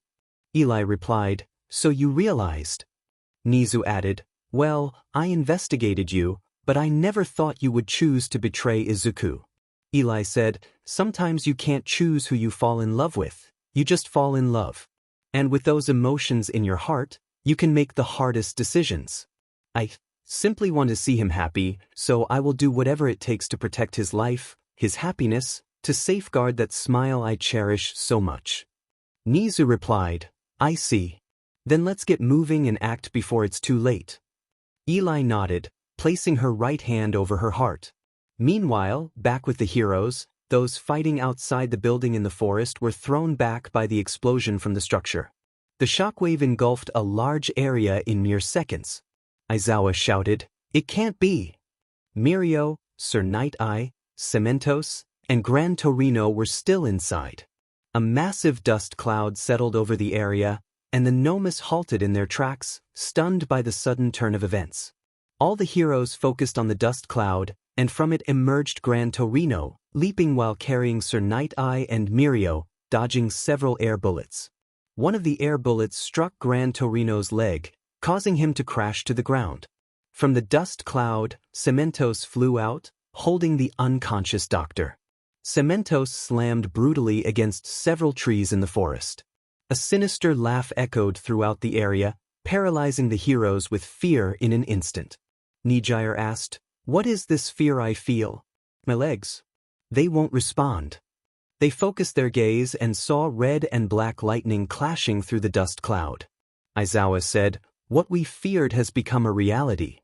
Speaker 1: Eli replied, So you realized. Nizu added, Well, I investigated you, but I never thought you would choose to betray Izuku. Eli said, Sometimes you can't choose who you fall in love with, you just fall in love. And with those emotions in your heart, you can make the hardest decisions. I simply want to see him happy, so I will do whatever it takes to protect his life, his happiness, to safeguard that smile I cherish so much. Nizu replied, I see. Then let's get moving and act before it's too late. Eli nodded, placing her right hand over her heart. Meanwhile, back with the heroes, Those fighting outside the building in the forest were thrown back by the explosion from the structure. The shockwave engulfed a large area in mere seconds. Aizawa shouted, "It can't be!" Mirio, Sir Night-Eye, Cementos, and Gran Torino were still inside. A massive dust cloud settled over the area, and the Nomus halted in their tracks, stunned by the sudden turn of events. All the heroes focused on the dust cloud, and from it emerged Gran Torino, leaping while carrying Sir Night-Eye and Mirio, dodging several air bullets. One of the air bullets struck Gran Torino's leg, causing him to crash to the ground. From the dust cloud, Cementos flew out, holding the unconscious doctor. Cementos slammed brutally against several trees in the forest. A sinister laugh echoed throughout the area, paralyzing the heroes with fear in an instant. Nijire asked, "What is this fear I feel?" "My legs. They won't respond." They focused their gaze and saw red and black lightning clashing through the dust cloud. Aizawa said, "What we feared has become a reality."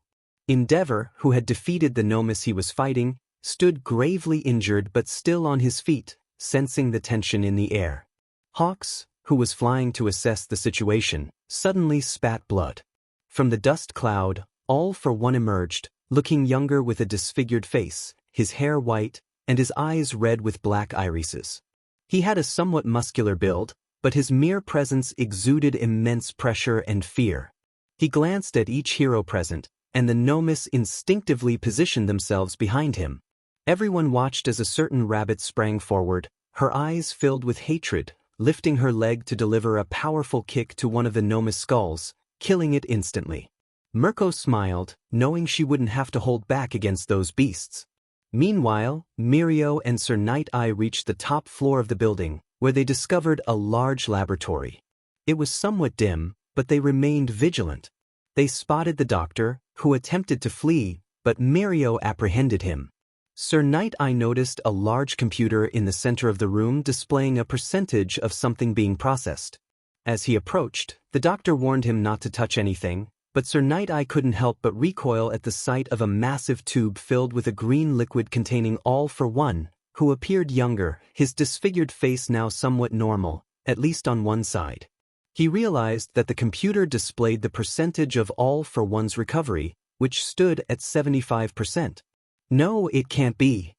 Speaker 1: Endeavor, who had defeated the Nomus he was fighting, stood gravely injured but still on his feet, sensing the tension in the air. Hawks, who was flying to assess the situation, suddenly spat blood. From the dust cloud, All for One emerged, looking younger with a disfigured face, his hair white, and his eyes red with black irises. He had a somewhat muscular build, but his mere presence exuded immense pressure and fear. He glanced at each hero present, and the Nomus instinctively positioned themselves behind him. Everyone watched as a certain rabbit sprang forward, her eyes filled with hatred, lifting her leg to deliver a powerful kick to one of the Nomus skulls, killing it instantly. Mirko smiled, knowing she wouldn't have to hold back against those beasts. Meanwhile, Mirio and Sir Night-Eye reached the top floor of the building, where they discovered a large laboratory. It was somewhat dim, but they remained vigilant. They spotted the doctor, who attempted to flee, but Mirio apprehended him. Sir Night-Eye noticed a large computer in the center of the room displaying a percentage of something being processed. As he approached, the doctor warned him not to touch anything, but Sir Night-Eye couldn't help but recoil at the sight of a massive tube filled with a green liquid containing All for One, who appeared younger, his disfigured face now somewhat normal, at least on one side. He realized that the computer displayed the percentage of All for One's recovery, which stood at 75%. "No, it can't be,"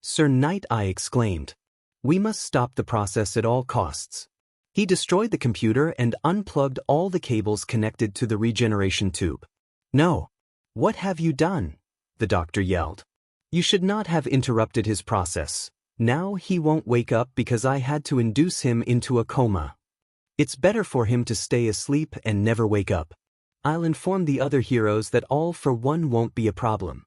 Speaker 1: Sir Night-Eye exclaimed. "We must stop the process at all costs." He destroyed the computer and unplugged all the cables connected to the regeneration tube. "No. What have you done?" the doctor yelled. "You should not have interrupted his process. Now he won't wake up because I had to induce him into a coma. It's better for him to stay asleep and never wake up. I'll inform the other heroes that All for One won't be a problem."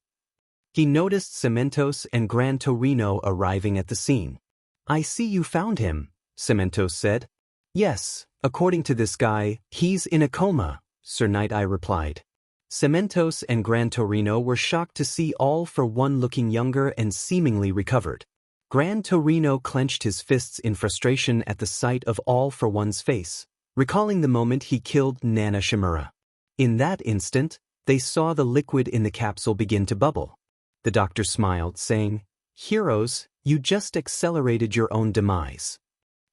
Speaker 1: He noticed Cementos and Gran Torino arriving at the scene. "I see you found him," Cementos said. "Yes, according to this guy, he's in a coma," Sir Night-Eye replied. Cementos and Gran Torino were shocked to see All for One looking younger and seemingly recovered. Gran Torino clenched his fists in frustration at the sight of All for One's face, recalling the moment he killed Nana Shimura. In that instant, they saw the liquid in the capsule begin to bubble. The doctor smiled, saying, "Heroes, you just accelerated your own demise."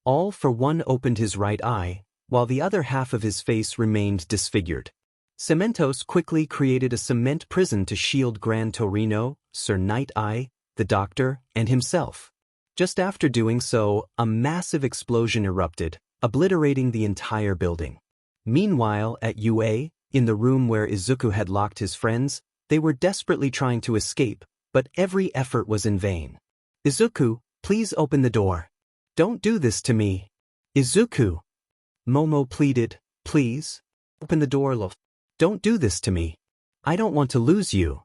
Speaker 1: All for One opened his right eye, while the other half of his face remained disfigured. Cementos quickly created a cement prison to shield Gran Torino, Sir Night-Eye, the doctor, and himself. Just after doing so, a massive explosion erupted, obliterating the entire building. Meanwhile, at UA, in the room where Izuku had locked his friends, they were desperately trying to escape, but every effort was in vain. "Izuku, please open the door. Don't do this to me." "Izuku," Momo pleaded, "please, open the door, love. Don't do this to me. I don't want to lose you."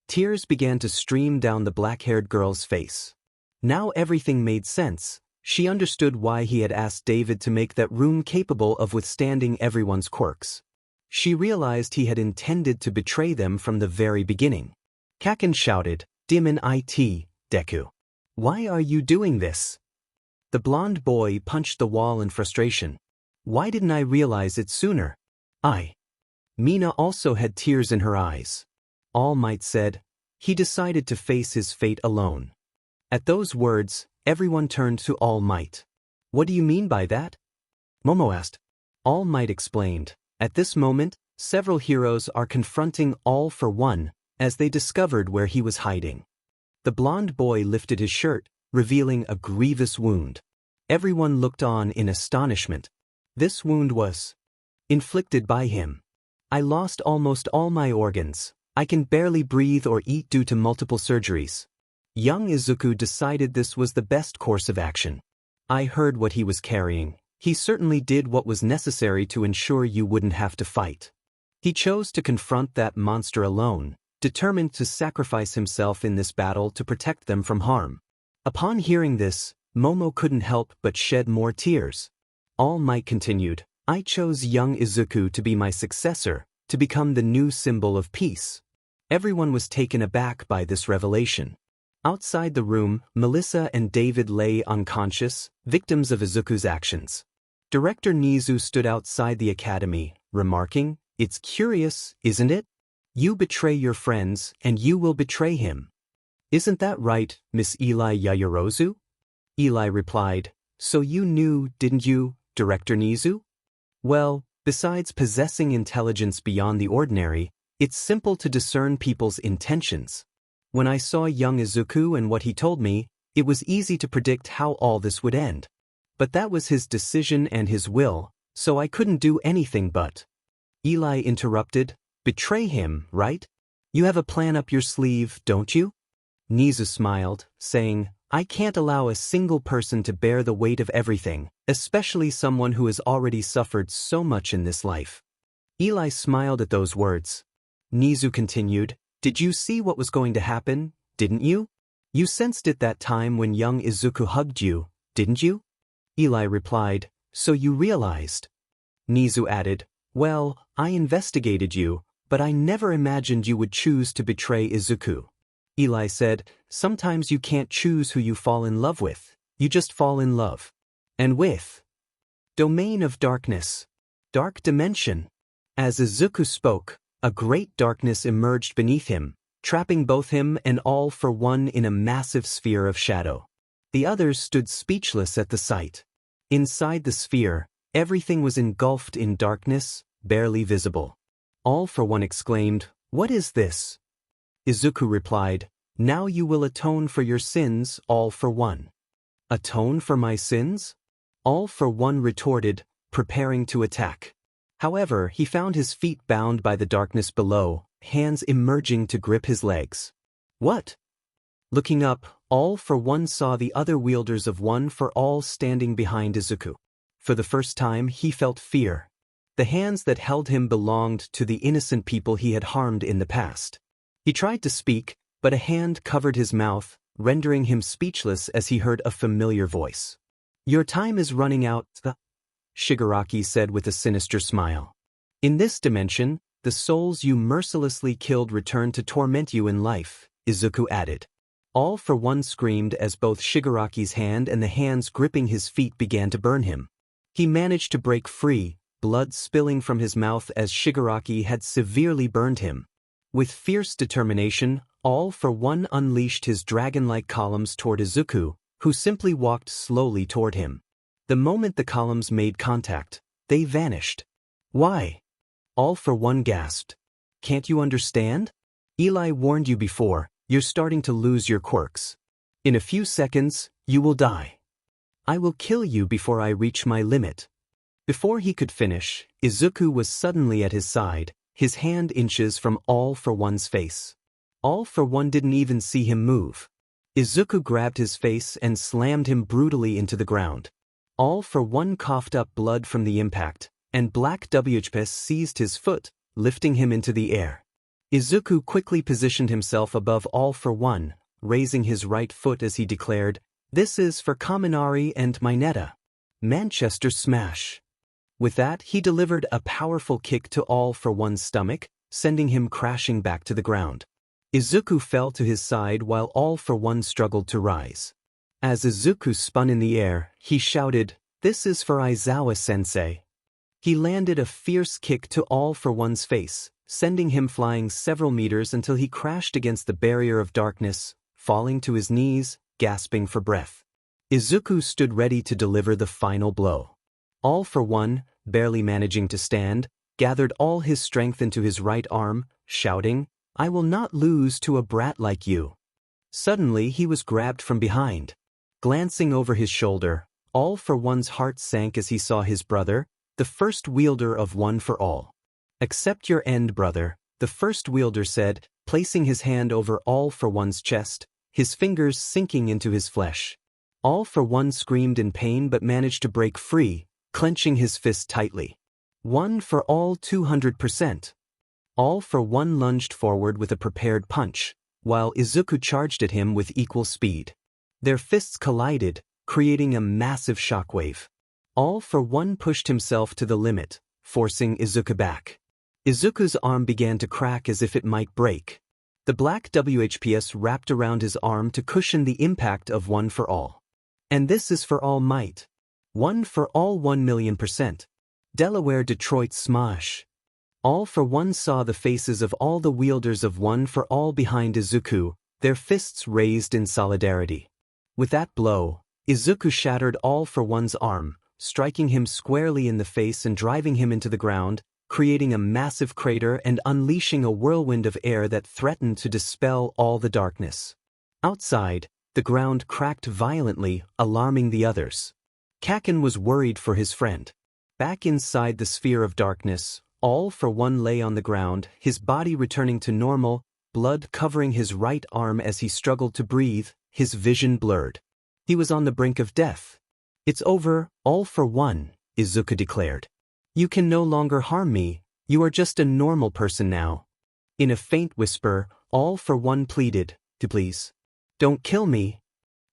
Speaker 1: Tears began to stream down the black-haired girl's face. Now everything made sense. She understood why he had asked David to make that room capable of withstanding everyone's quirks. She realized he had intended to betray them from the very beginning. Kaken shouted, "Demon it, Deku. Why are you doing this?" The blonde boy punched the wall in frustration. "Why didn't I realize it sooner?" Mina also had tears in her eyes. All Might said, "He decided to face his fate alone." At those words, Everyone turned to All Might. What do you mean by that? Momo asked. All Might explained. At this moment, several heroes are confronting All for One as they discovered where he was hiding. The blonde boy lifted his shirt, revealing a grievous wound. Everyone looked on in astonishment. This wound was inflicted by him. I lost almost all my organs. I can barely breathe or eat due to multiple surgeries. Young Izuku decided this was the best course of action. I heard what he was carrying. He certainly did what was necessary to ensure you wouldn't have to fight. He chose to confront that monster alone, determined to sacrifice himself in this battle to protect them from harm. Upon hearing this, Momo couldn't help but shed more tears. All Might continued, I chose young Izuku to be my successor, to become the new symbol of peace. Everyone was taken aback by this revelation. Outside the room, Melissa and David lay unconscious, victims of Izuku's actions. Director Nizu stood outside the academy, remarking, It's curious, isn't it? You betray your friends, and you will betray him. Isn't that right, Miss Eli Yaoyorozu? Eli replied, So you knew, didn't you, Director Nizu? Well, besides possessing intelligence beyond the ordinary, it's simple to discern people's intentions. When I saw young Izuku and what he told me, it was easy to predict how all this would end. But that was his decision and his will, so I couldn't do anything but. Eli interrupted, Betray him, right? You have a plan up your sleeve, don't you? Nizu smiled, saying, I can't allow a single person to bear the weight of everything, especially someone who has already suffered so much in this life. Eli smiled at those words. Nizu continued, Did you see what was going to happen, didn't you? You sensed it that time when young Izuku hugged you, didn't you? Eli replied, So you realized. Nizu added, Well, I investigated you, but I never imagined you would choose to betray Izuku. Eli said, Sometimes you can't choose who you fall in love with, you just fall in love. And with Domain of Darkness. Dark Dimension. As Izuku spoke, a great darkness emerged beneath him, trapping both him and All for One in a massive sphere of shadow. The others stood speechless at the sight. Inside the sphere, everything was engulfed in darkness, barely visible. All for One exclaimed, What is this? Izuku replied, Now you will atone for your sins, All for One. Atone for my sins? All for One retorted, preparing to attack. However, he found his feet bound by the darkness below, hands emerging to grip his legs. What? Looking up, All for One saw the other wielders of One for All standing behind Izuku. For the first time, he felt fear. The hands that held him belonged to the innocent people he had harmed in the past. He tried to speak, but a hand covered his mouth, rendering him speechless as he heard a familiar voice. Your time is running out, Shigaraki said with a sinister smile. In this dimension, the souls you mercilessly killed return to torment you in life, Izuku added. All for One screamed as both Shigaraki's hand and the hands gripping his feet began to burn him. He managed to break free, blood spilling from his mouth as Shigaraki had severely burned him. With fierce determination, All for One unleashed his dragon-like columns toward Izuku, who simply walked slowly toward him. The moment the columns made contact, they vanished. Why? All for One gasped. Can't you understand? Eli warned you before, you're starting to lose your quirks. In a few seconds, you will die. I will kill you before I reach my limit. Before he could finish, Izuku was suddenly at his side, his hand inches from All for One's face. All for One didn't even see him move. Izuku grabbed his face and slammed him brutally into the ground. All for One coughed up blood from the impact, and Black WHPS seized his foot, lifting him into the air. Izuku quickly positioned himself above All for One, raising his right foot as he declared, This is for Kaminari and Mineta. Manchester Smash. With that, he delivered a powerful kick to All for One's stomach, sending him crashing back to the ground. Izuku fell to his side while All for One struggled to rise. As Izuku spun in the air, he shouted, This is for Aizawa-sensei. He landed a fierce kick to All for One's face, sending him flying several meters until he crashed against the barrier of darkness, falling to his knees, gasping for breath. Izuku stood ready to deliver the final blow. All for One, barely managing to stand, gathered all his strength into his right arm, shouting, "I will not lose to a brat like you." Suddenly he was grabbed from behind. Glancing over his shoulder, All for One's heart sank as he saw his brother, the first wielder of One for All. "Accept your end, brother," the first wielder said, placing his hand over All for One's chest, his fingers sinking into his flesh. All for One screamed in pain but managed to break free, clenching his fist tightly. One for All 200%. All for One lunged forward with a prepared punch, while Izuku charged at him with equal speed. Their fists collided, creating a massive shockwave. All for One pushed himself to the limit, forcing Izuku back. Izuku's arm began to crack as if it might break. The black WHPS wrapped around his arm to cushion the impact of One for All. And this is for All Might. One for All 1,000,000%. Delaware Detroit Smosh. All for One saw the faces of all the wielders of One for All behind Izuku, their fists raised in solidarity. With that blow, Izuku shattered All for One's arm, striking him squarely in the face and driving him into the ground, creating a massive crater and unleashing a whirlwind of air that threatened to dispel all the darkness. Outside, the ground cracked violently, alarming the others. Kaken was worried for his friend. Back inside the sphere of darkness, All for One lay on the ground, his body returning to normal, blood covering his right arm as he struggled to breathe, his vision blurred. He was on the brink of death. "It's over, All for One," Izuku declared. "You can no longer harm me, you are just a normal person now." In a faint whisper, All for One pleaded, "Please, don't kill me."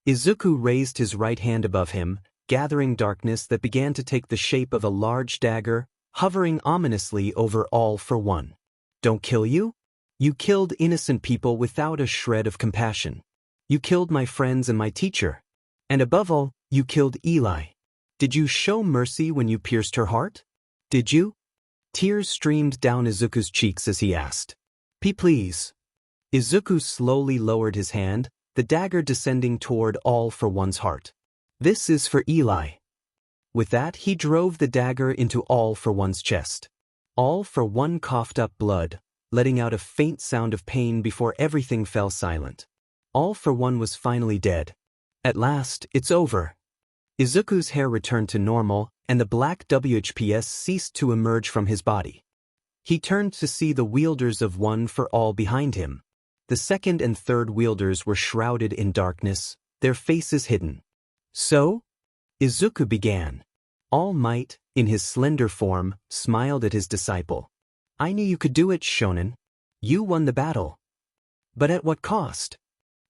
Speaker 1: Izuku raised his right hand above him, gathering darkness that began to take the shape of a large dagger, hovering ominously over All for One. "Don't kill you? You killed innocent people without a shred of compassion. You killed my friends and my teacher. And above all, you killed Eli. Did you show mercy when you pierced her heart? Did you?" Tears streamed down Izuku's cheeks as he asked. Please." Izuku slowly lowered his hand, the dagger descending toward All for One's heart. "This is for Eli." With that, he drove the dagger into All for One's chest. All for One coughed up blood, letting out a faint sound of pain before everything fell silent. All for One was finally dead. At last, it's over. Izuku's hair returned to normal, and the black WHPS ceased to emerge from his body. He turned to see the wielders of One for All behind him. The second and third wielders were shrouded in darkness, their faces hidden. "So?" Izuku began. All Might, in his slender form, smiled at his disciple. "I knew you could do it, Shonen. You won the battle. But at what cost?"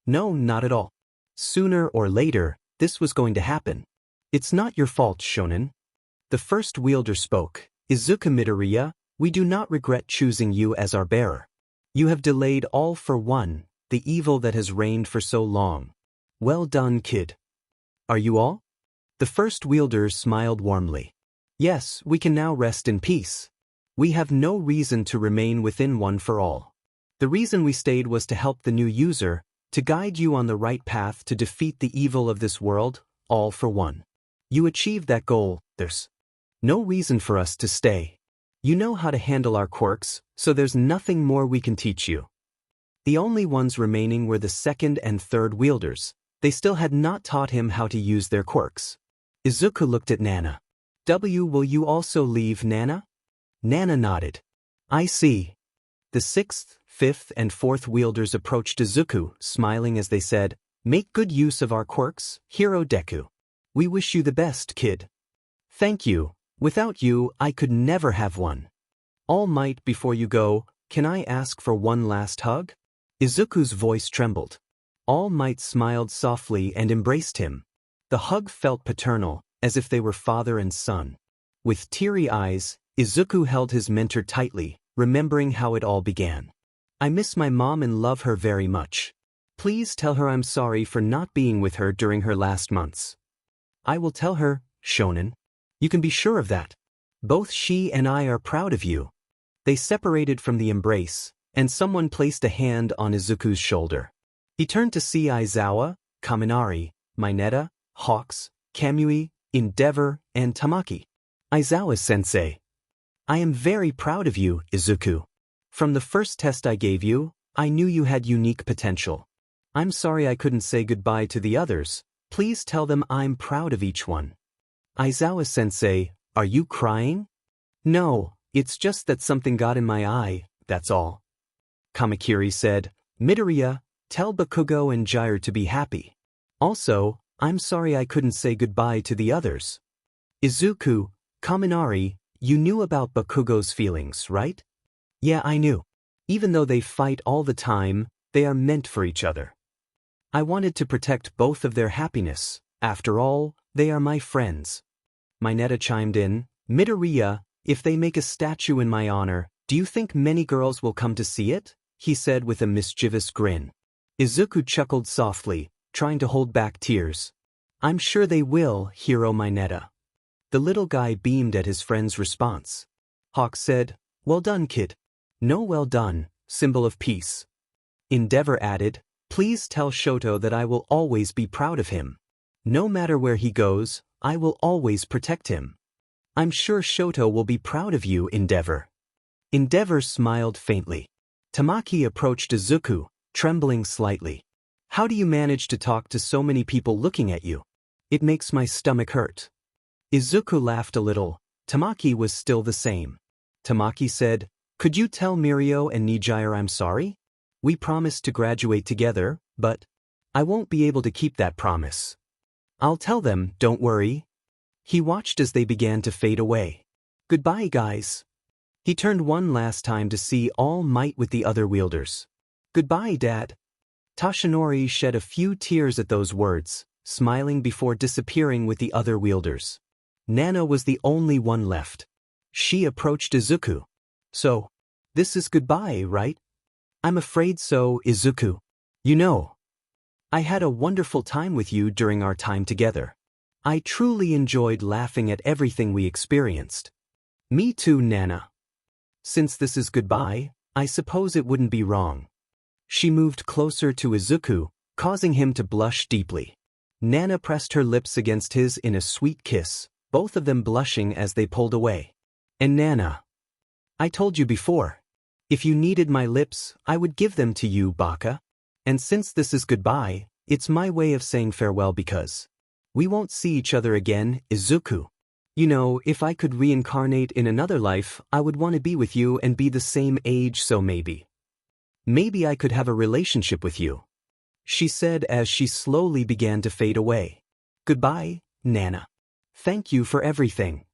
Speaker 1: "No, not at all. Sooner or later, this was going to happen. It's not your fault, Shonen." The first wielder spoke. "Izuku Midoriya, we do not regret choosing you as our bearer. You have delayed All for One, the evil that has reigned for so long. Well done, kid." "Are you all?" The first wielder smiled warmly. "Yes, we can now rest in peace. We have no reason to remain within One for All. The reason we stayed was to help the new user, to guide you on the right path to defeat the evil of this world, All for One. You achieved that goal, there's no reason for us to stay. You know how to handle our quirks, so there's nothing more we can teach you." The only ones remaining were the second and third wielders. They still had not taught him how to use their quirks. Izuku looked at Nana. Will you also leave, Nana?" Nana nodded. "I see." The sixth, fifth, and fourth wielders approached Izuku, smiling as they said, "Make good use of our quirks, Hero Deku. We wish you the best, kid." "Thank you. Without you, I could never have one. All Might, before you go, can I ask for one last hug?" Izuku's voice trembled. All Might smiled softly and embraced him. The hug felt paternal, as if they were father and son. With teary eyes, Izuku held his mentor tightly, remembering how it all began. "I miss my mom and love her very much. Please tell her I'm sorry for not being with her during her last months." "I will tell her, Shonen. You can be sure of that. Both she and I are proud of you." They separated from the embrace, and someone placed a hand on Izuku's shoulder. He turned to see Aizawa, Kaminari, Mineta, Hawks, Kamui, Endeavor, and Tamaki. Aizawa-sensei. I am very proud of you, Izuku. From the first test I gave you, I knew you had unique potential. I'm sorry I couldn't say goodbye to the others. Please tell them I'm proud of each one. Aizawa-sensei, are you crying? No, it's just that something got in my eye, that's all. Kamakiri said, Midoriya, tell Bakugo and Jiraiya to be happy. Also, I'm sorry I couldn't say goodbye to the others. Izuku, Kaminari, you knew about Bakugo's feelings, right? Yeah, I knew. Even though they fight all the time, they are meant for each other. I wanted to protect both of their happiness. After all, they are my friends. Mineta chimed in, Midoriya, if they make a statue in my honor, do you think many girls will come to see it? He said with a mischievous grin. Izuku chuckled softly, trying to hold back tears. I'm sure they will, Hiro Mineta. The little guy beamed at his friend's response. Hawk said, well done, kid. No, well done, symbol of peace. Endeavor added, please tell Shoto that I will always be proud of him. No matter where he goes, I will always protect him. I'm sure Shoto will be proud of you, Endeavor. Endeavor smiled faintly. Tamaki approached Izuku, trembling slightly. How do you manage to talk to so many people looking at you? It makes my stomach hurt. Izuku laughed a little. Tamaki was still the same. Tamaki said, could you tell Mirio and Nijire I'm sorry? We promised to graduate together, but I won't be able to keep that promise. I'll tell them, don't worry. He watched as they began to fade away. Goodbye, guys. He turned one last time to see All Might with the other wielders. Goodbye, Dad. Toshinori shed a few tears at those words, smiling before disappearing with the other wielders. Nana was the only one left. She approached Izuku. So, this is goodbye, right? I'm afraid so, Izuku. You know, I had a wonderful time with you during our time together. I truly enjoyed laughing at everything we experienced. Me too, Nana. Since this is goodbye, I suppose it wouldn't be wrong. She moved closer to Izuku, causing him to blush deeply. Nana pressed her lips against his in a sweet kiss, both of them blushing as they pulled away. And Nana, I told you before, if you needed my lips, I would give them to you, Baka. And since this is goodbye, it's my way of saying farewell because we won't see each other again, Izuku. You know, if I could reincarnate in another life, I would want to be with you and be the same age, so maybe I could have a relationship with you. She said as she slowly began to fade away. Goodbye, Nana. Thank you for everything.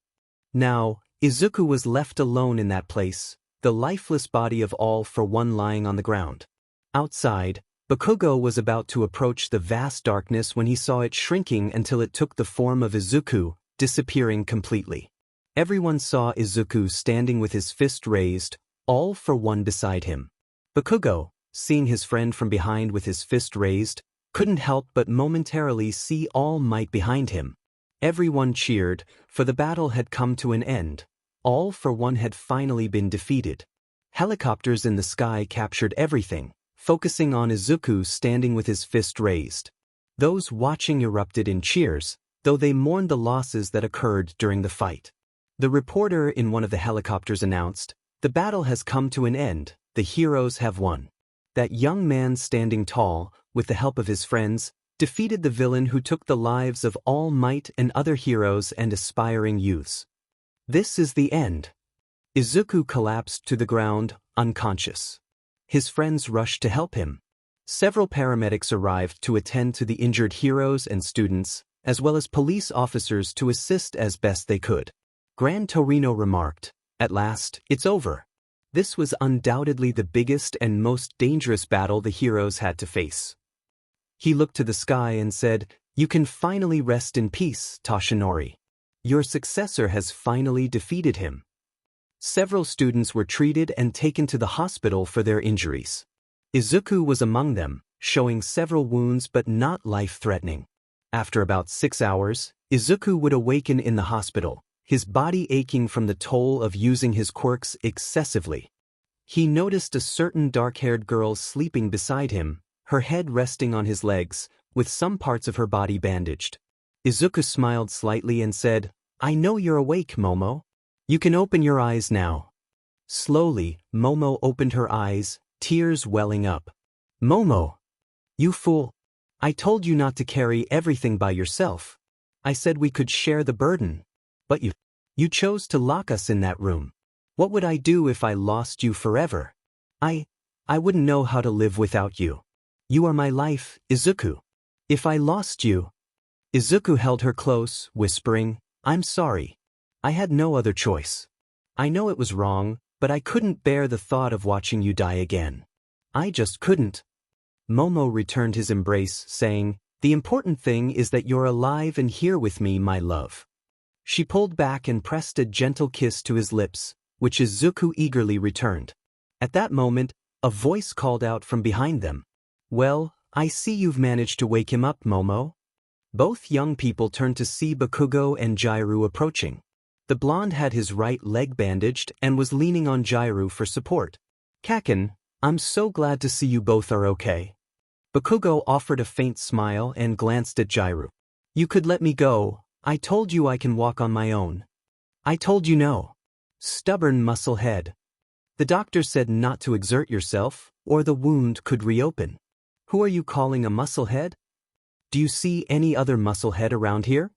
Speaker 1: Now, Izuku was left alone in that place, the lifeless body of All for One lying on the ground. Outside, Bakugo was about to approach the vast darkness when he saw it shrinking until it took the form of Izuku, disappearing completely. Everyone saw Izuku standing with his fist raised, All for One beside him. Bakugo, seeing his friend from behind with his fist raised, couldn't help but momentarily see All Might behind him. Everyone cheered, for the battle had come to an end. All for One had finally been defeated. Helicopters in the sky captured everything, focusing on Izuku standing with his fist raised. Those watching erupted in cheers, though they mourned the losses that occurred during the fight. The reporter in one of the helicopters announced, the battle has come to an end, the heroes have won. That young man standing tall, with the help of his friends, defeated the villain who took the lives of All Might and other heroes and aspiring youths. This is the end. Izuku collapsed to the ground, unconscious. His friends rushed to help him. Several paramedics arrived to attend to the injured heroes and students, as well as police officers to assist as best they could. Gran Torino remarked, at last, it's over. This was undoubtedly the biggest and most dangerous battle the heroes had to face. He looked to the sky and said, you can finally rest in peace, Toshinori. Your successor has finally defeated him. Several students were treated and taken to the hospital for their injuries. Izuku was among them, showing several wounds but not life-threatening. After about 6 hours, Izuku would awaken in the hospital, his body aching from the toll of using his quirks excessively. He noticed a certain dark-haired girl sleeping beside him, her head resting on his legs, with some parts of her body bandaged. Izuku smiled slightly and said, I know you're awake, Momo. You can open your eyes now. Slowly, Momo opened her eyes, tears welling up. Momo! You fool! I told you not to carry everything by yourself. I said we could share the burden. But you chose to lock us in that room. What would I do if I lost you forever? I wouldn't know how to live without you. You are my life, Izuku. If I lost you... Izuku held her close, whispering, I'm sorry. I had no other choice. I know it was wrong, but I couldn't bear the thought of watching you die again. I just couldn't. Momo returned his embrace, saying, The important thing is that you're alive and here with me, my love. She pulled back and pressed a gentle kiss to his lips, which Izuku eagerly returned. At that moment, a voice called out from behind them. Well, I see you've managed to wake him up, Momo. Both young people turned to see Bakugo and Jairu approaching. The blonde had his right leg bandaged and was leaning on Jairu for support. Kaken, I'm so glad to see you both are okay. Bakugo offered a faint smile and glanced at Jairu. You could let me go. I told you I can walk on my own. I told you no. Stubborn muscle head. The doctor said not to exert yourself, or the wound could reopen. Who are you calling a musclehead? Do you see any other musclehead around here?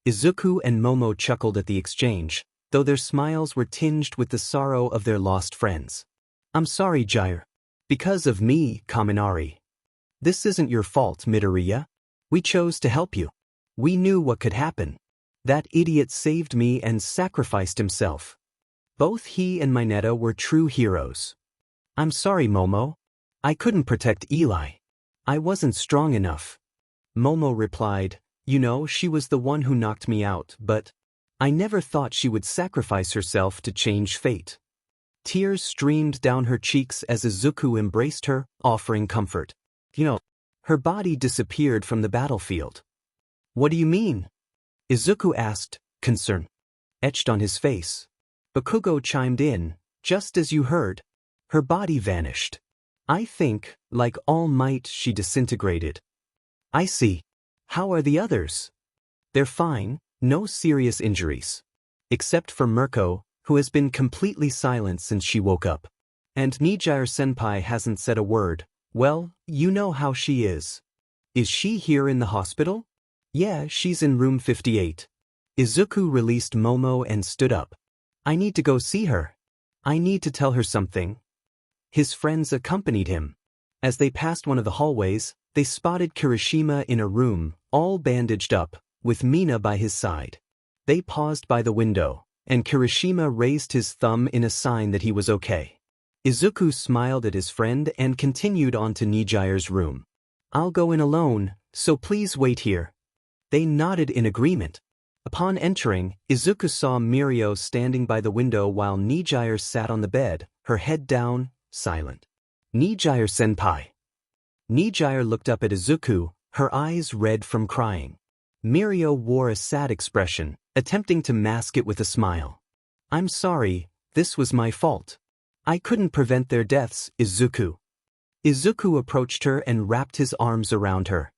Speaker 1: Izuku and Momo chuckled at the exchange, though their smiles were tinged with the sorrow of their lost friends. I'm sorry, Jair. Because of me, Kaminari. This isn't your fault, Midoriya. We chose to help you. We knew what could happen. That idiot saved me and sacrificed himself. Both he and Mineta were true heroes. I'm sorry, Momo. I couldn't protect Eli. I wasn't strong enough. Momo replied, You know, she was the one who knocked me out, but I never thought she would sacrifice herself to change fate. Tears streamed down her cheeks as Izuku embraced her, offering comfort. Her body disappeared from the battlefield. What do you mean? Izuku asked, concern etched on his face. Bakugo chimed in, just as you heard. Her body vanished. I think, like All Might, she disintegrated. I see. How are the others? They're fine, no serious injuries. Except for Mirko, who has been completely silent since she woke up. And Nijiru-senpai hasn't said a word. Well, you know how she is. Is she here in the hospital? Yeah, she's in room 58. Izuku released Momo and stood up. I need to go see her. I need to tell her something. His friends accompanied him. As they passed one of the hallways, they spotted Kirishima in a room, all bandaged up, with Mina by his side. They paused by the window, and Kirishima raised his thumb in a sign that he was okay. Izuku smiled at his friend and continued on to Nijiru's room. I'll go in alone, so please wait here. They nodded in agreement. Upon entering, Izuku saw Mirio standing by the window while Nijiru sat on the bed, her head down, silent. Nijiru-senpai. Nijiru looked up at Izuku, her eyes red from crying. Mirio wore a sad expression, attempting to mask it with a smile. I'm sorry, this was my fault. I couldn't prevent their deaths, Izuku. Izuku approached her and wrapped his arms around her.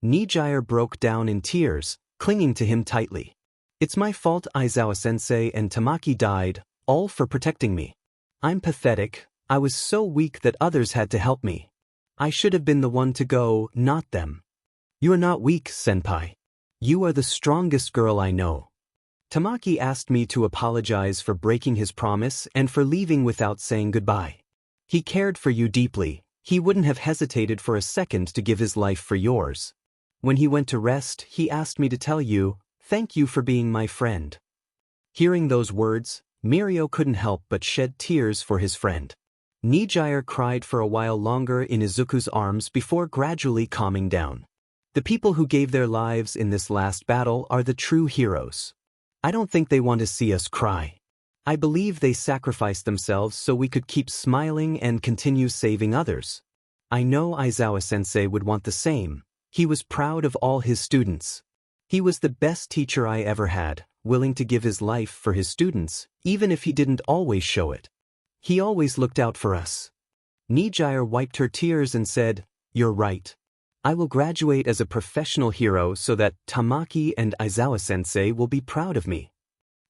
Speaker 1: Nijiru broke down in tears, clinging to him tightly. It's my fault Aizawa-sensei and Tamaki died, all for protecting me. I'm pathetic, I was so weak that others had to help me. I should have been the one to go, not them. You're not weak, senpai. You are the strongest girl I know. Tamaki asked me to apologize for breaking his promise and for leaving without saying goodbye. He cared for you deeply, he wouldn't have hesitated for a second to give his life for yours. When he went to rest, he asked me to tell you, thank you for being my friend. Hearing those words, Mirio couldn't help but shed tears for his friend. Nijiru cried for a while longer in Izuku's arms before gradually calming down. The people who gave their lives in this last battle are the true heroes. I don't think they want to see us cry. I believe they sacrificed themselves so we could keep smiling and continue saving others. I know Aizawa-sensei would want the same. He was proud of all his students. He was the best teacher I ever had, willing to give his life for his students, even if he didn't always show it. He always looked out for us. Nijiru wiped her tears and said, You're right. I will graduate as a professional hero so that Tamaki and Aizawa-sensei will be proud of me.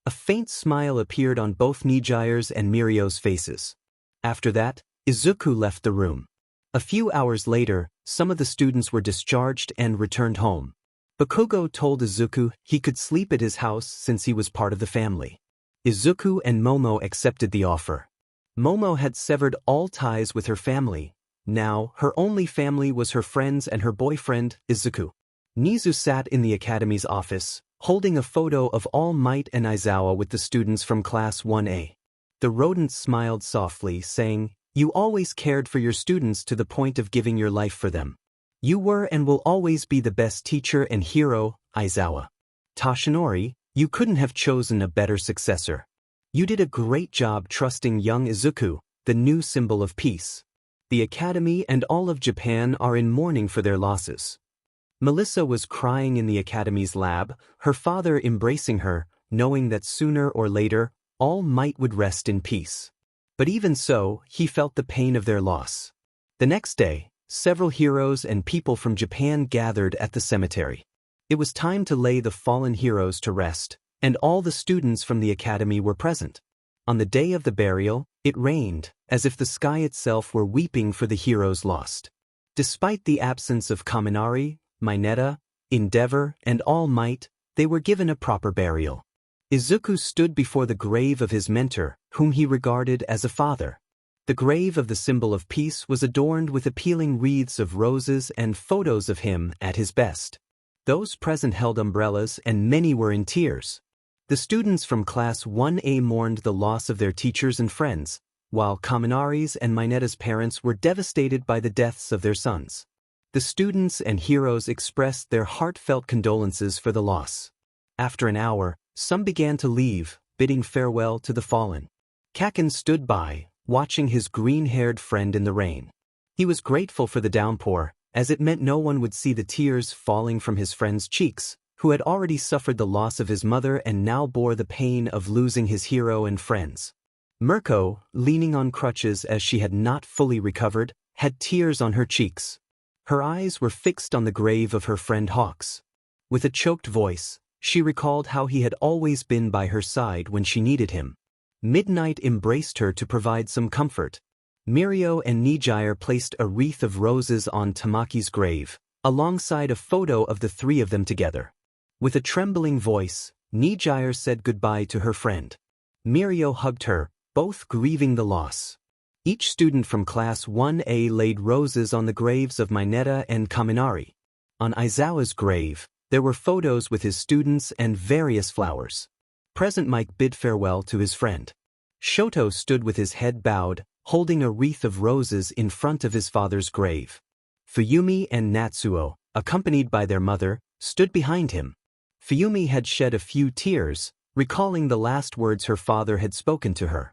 Speaker 1: A faint smile appeared on both Nijire's and Mirio's faces. After that, Izuku left the room. A few hours later, some of the students were discharged and returned home. Bakugo told Izuku he could sleep at his house since he was part of the family. Izuku and Momo accepted the offer. Momo had severed all ties with her family. Now, her only family was her friends and her boyfriend, Izuku. Nizu sat in the academy's office, holding a photo of All Might and Aizawa with the students from Class 1A. The rodent smiled softly, saying, "You always cared for your students to the point of giving your life for them. You were and will always be the best teacher and hero, Aizawa. Toshinori, you couldn't have chosen a better successor. You did a great job trusting young Izuku, the new symbol of peace. The academy and all of Japan are in mourning for their losses." Melissa was crying in the academy's lab, her father embracing her, knowing that sooner or later, All Might would rest in peace. But even so, he felt the pain of their loss. The next day, several heroes and people from Japan gathered at the cemetery. It was time to lay the fallen heroes to rest, and all the students from the academy were present. On the day of the burial, it rained, as if the sky itself were weeping for the heroes lost. Despite the absence of Kaminari, Mineta, Endeavor, and All Might, they were given a proper burial. Izuku stood before the grave of his mentor, whom he regarded as a father. The grave of the symbol of peace was adorned with appealing wreaths of roses and photos of him at his best. Those present held umbrellas and many were in tears. The students from Class 1A mourned the loss of their teachers and friends, while Kaminari's and Mineta's parents were devastated by the deaths of their sons. The students and heroes expressed their heartfelt condolences for the loss. After an hour, some began to leave, bidding farewell to the fallen. Kaken stood by, watching his green-haired friend in the rain. He was grateful for the downpour, as it meant no one would see the tears falling from his friend's cheeks, who had already suffered the loss of his mother and now bore the pain of losing his hero and friends. Mirko, leaning on crutches as she had not fully recovered, had tears on her cheeks. Her eyes were fixed on the grave of her friend Hawks. With a choked voice, she recalled how he had always been by her side when she needed him. Midnight embraced her to provide some comfort. Mirio and Nijire placed a wreath of roses on Tamaki's grave, alongside a photo of the three of them together. With a trembling voice, Nijire said goodbye to her friend. Mirio hugged her, both grieving the loss. Each student from Class 1A laid roses on the graves of Mineta and Kaminari. On Aizawa's grave, there were photos with his students and various flowers. Present Mike bid farewell to his friend. Shoto stood with his head bowed, holding a wreath of roses in front of his father's grave. Fuyumi and Natsuo, accompanied by their mother, stood behind him. Fuyumi had shed a few tears, recalling the last words her father had spoken to her.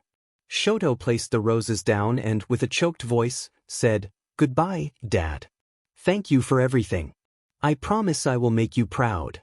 Speaker 1: Shoto placed the roses down and, with a choked voice, said, "Goodbye, Dad. Thank you for everything. I promise I will make you proud."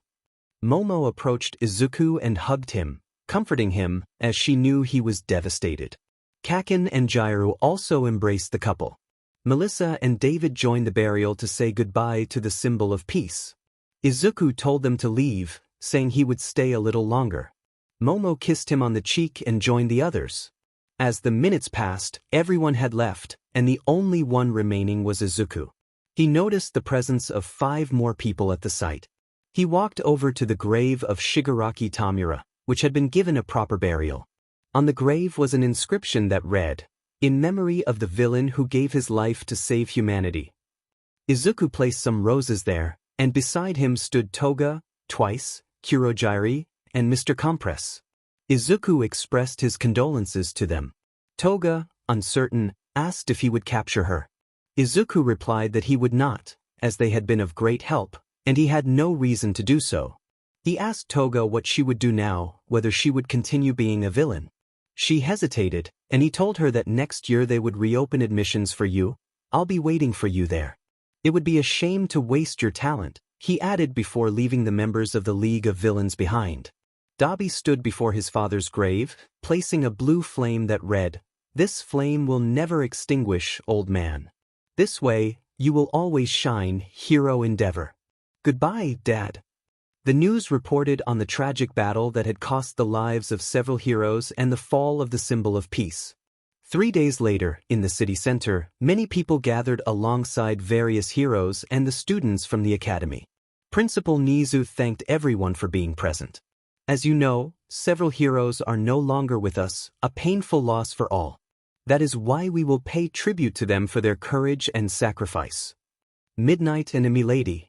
Speaker 1: Momo approached Izuku and hugged him, comforting him, as she knew he was devastated. Kaken and Jiru also embraced the couple. Melissa and David joined the burial to say goodbye to the symbol of peace. Izuku told them to leave, saying he would stay a little longer. Momo kissed him on the cheek and joined the others. As the minutes passed, everyone had left, and the only one remaining was Izuku. He noticed the presence of 5 more people at the site. He walked over to the grave of Shigaraki Tamura, which had been given a proper burial. On the grave was an inscription that read, "In memory of the villain who gave his life to save humanity." Izuku placed some roses there, and beside him stood Toga, Twice, Kurojiri, and Mr. Compress. Izuku expressed his condolences to them. Toga, uncertain, asked if he would capture her. Izuku replied that he would not, as they had been of great help, and he had no reason to do so. He asked Toga what she would do now, whether she would continue being a villain. She hesitated, and he told her that next year they would reopen admissions for you. "I'll be waiting for you there. It would be a shame to waste your talent," he added before leaving the members of the League of Villains behind. Dabi stood before his father's grave, placing a blue flame that read, "This flame will never extinguish, old man. This way, You will always shine, hero endeavor. Goodbye, Dad. The news reported on the tragic battle that had cost the lives of several heroes and the fall of the symbol of peace. 3 days later, in the city center, many people gathered alongside various heroes and the students from the academy. Principal Nizu thanked everyone for being present. As you know, several heroes are no longer with us, a painful loss for all. That is why we will pay tribute to them for their courage and sacrifice. Midnight and a milady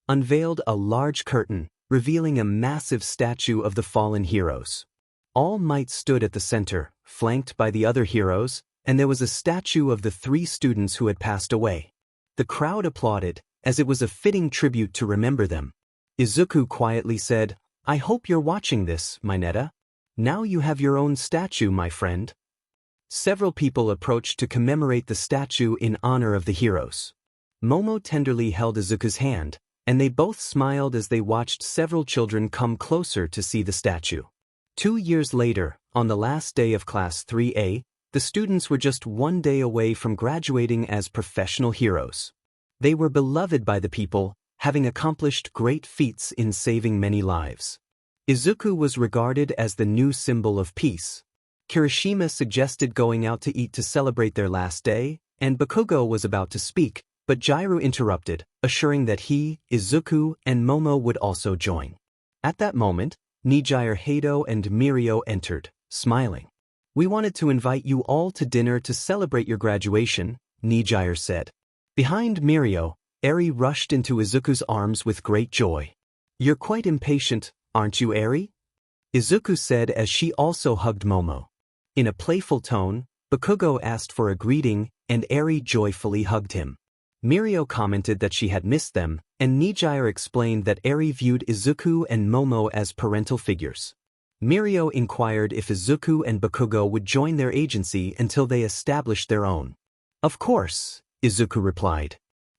Speaker 1: unveiled a large curtain, revealing a massive statue of the fallen heroes. All Might stood at the center, flanked by the other heroes, and there was a statue of the 3 students who had passed away. The crowd applauded, as it was a fitting tribute to remember them. Izuku quietly said, "I hope you're watching this, Mineta. Now you have your own statue, my friend." Several people approached to commemorate the statue in honor of the heroes. Momo tenderly held Izuku's hand, and they both smiled as they watched several children come closer to see the statue. 2 years later, on the last day of Class 3A, the students were just 1 day away from graduating as professional heroes. They were beloved by the people, having accomplished great feats in saving many lives. Izuku was regarded as the new symbol of peace. Kirishima suggested going out to eat to celebrate their last day, and Bakugo was about to speak, but Jiro interrupted, assuring that he, Izuku, and Momo would also join. At that moment, Nijire Hado and Mirio entered, smiling. "We wanted to invite you all to dinner to celebrate your graduation," Nijire said. Behind Mirio, Eri rushed into Izuku's arms with great joy. "You're quite impatient, aren't you, Eri?" Izuku said as she also hugged Momo. In a playful tone, Bakugo asked for a greeting, and Eri joyfully hugged him. Mirio commented that she had missed them, and Nijire explained that Eri viewed Izuku and Momo as parental figures. Mirio inquired if Izuku and Bakugo would join their agency until they established their own. "Of course," Izuku replied.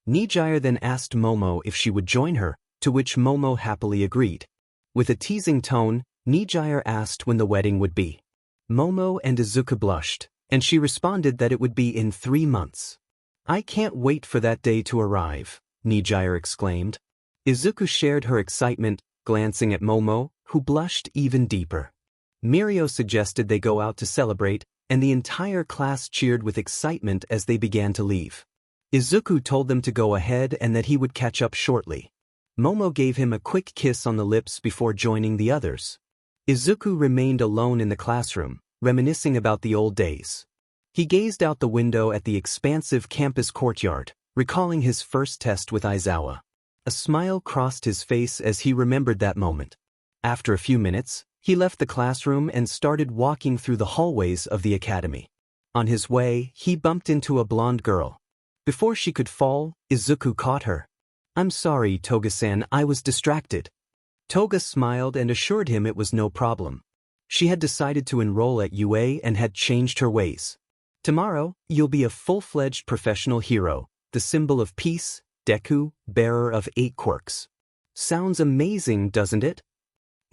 Speaker 1: Nijire then asked Momo if she would join her, to which Momo happily agreed. With a teasing tone, Nijire asked when the wedding would be. Momo and Izuku blushed, and she responded that it would be in 3 months. "I can't wait for that day to arrive," Nijire exclaimed. Izuku shared her excitement, glancing at Momo, who blushed even deeper. Mirio suggested they go out to celebrate, and the entire class cheered with excitement as they began to leave. Izuku told them to go ahead and that he would catch up shortly. Momo gave him a quick kiss on the lips before joining the others. Izuku remained alone in the classroom, reminiscing about the old days. He gazed out the window at the expansive campus courtyard, recalling his first test with Aizawa. A smile crossed his face as he remembered that moment. After a few minutes, he left the classroom and started walking through the hallways of the academy. On his way, he bumped into a blonde girl. Before she could fall, Izuku caught her. "I'm sorry, Toga-san, I was distracted." Toga smiled and assured him it was no problem. She had decided to enroll at UA and had changed her ways. "Tomorrow, you'll be a full-fledged professional hero, the symbol of peace, Deku, bearer of 8 quirks. Sounds amazing, doesn't it?"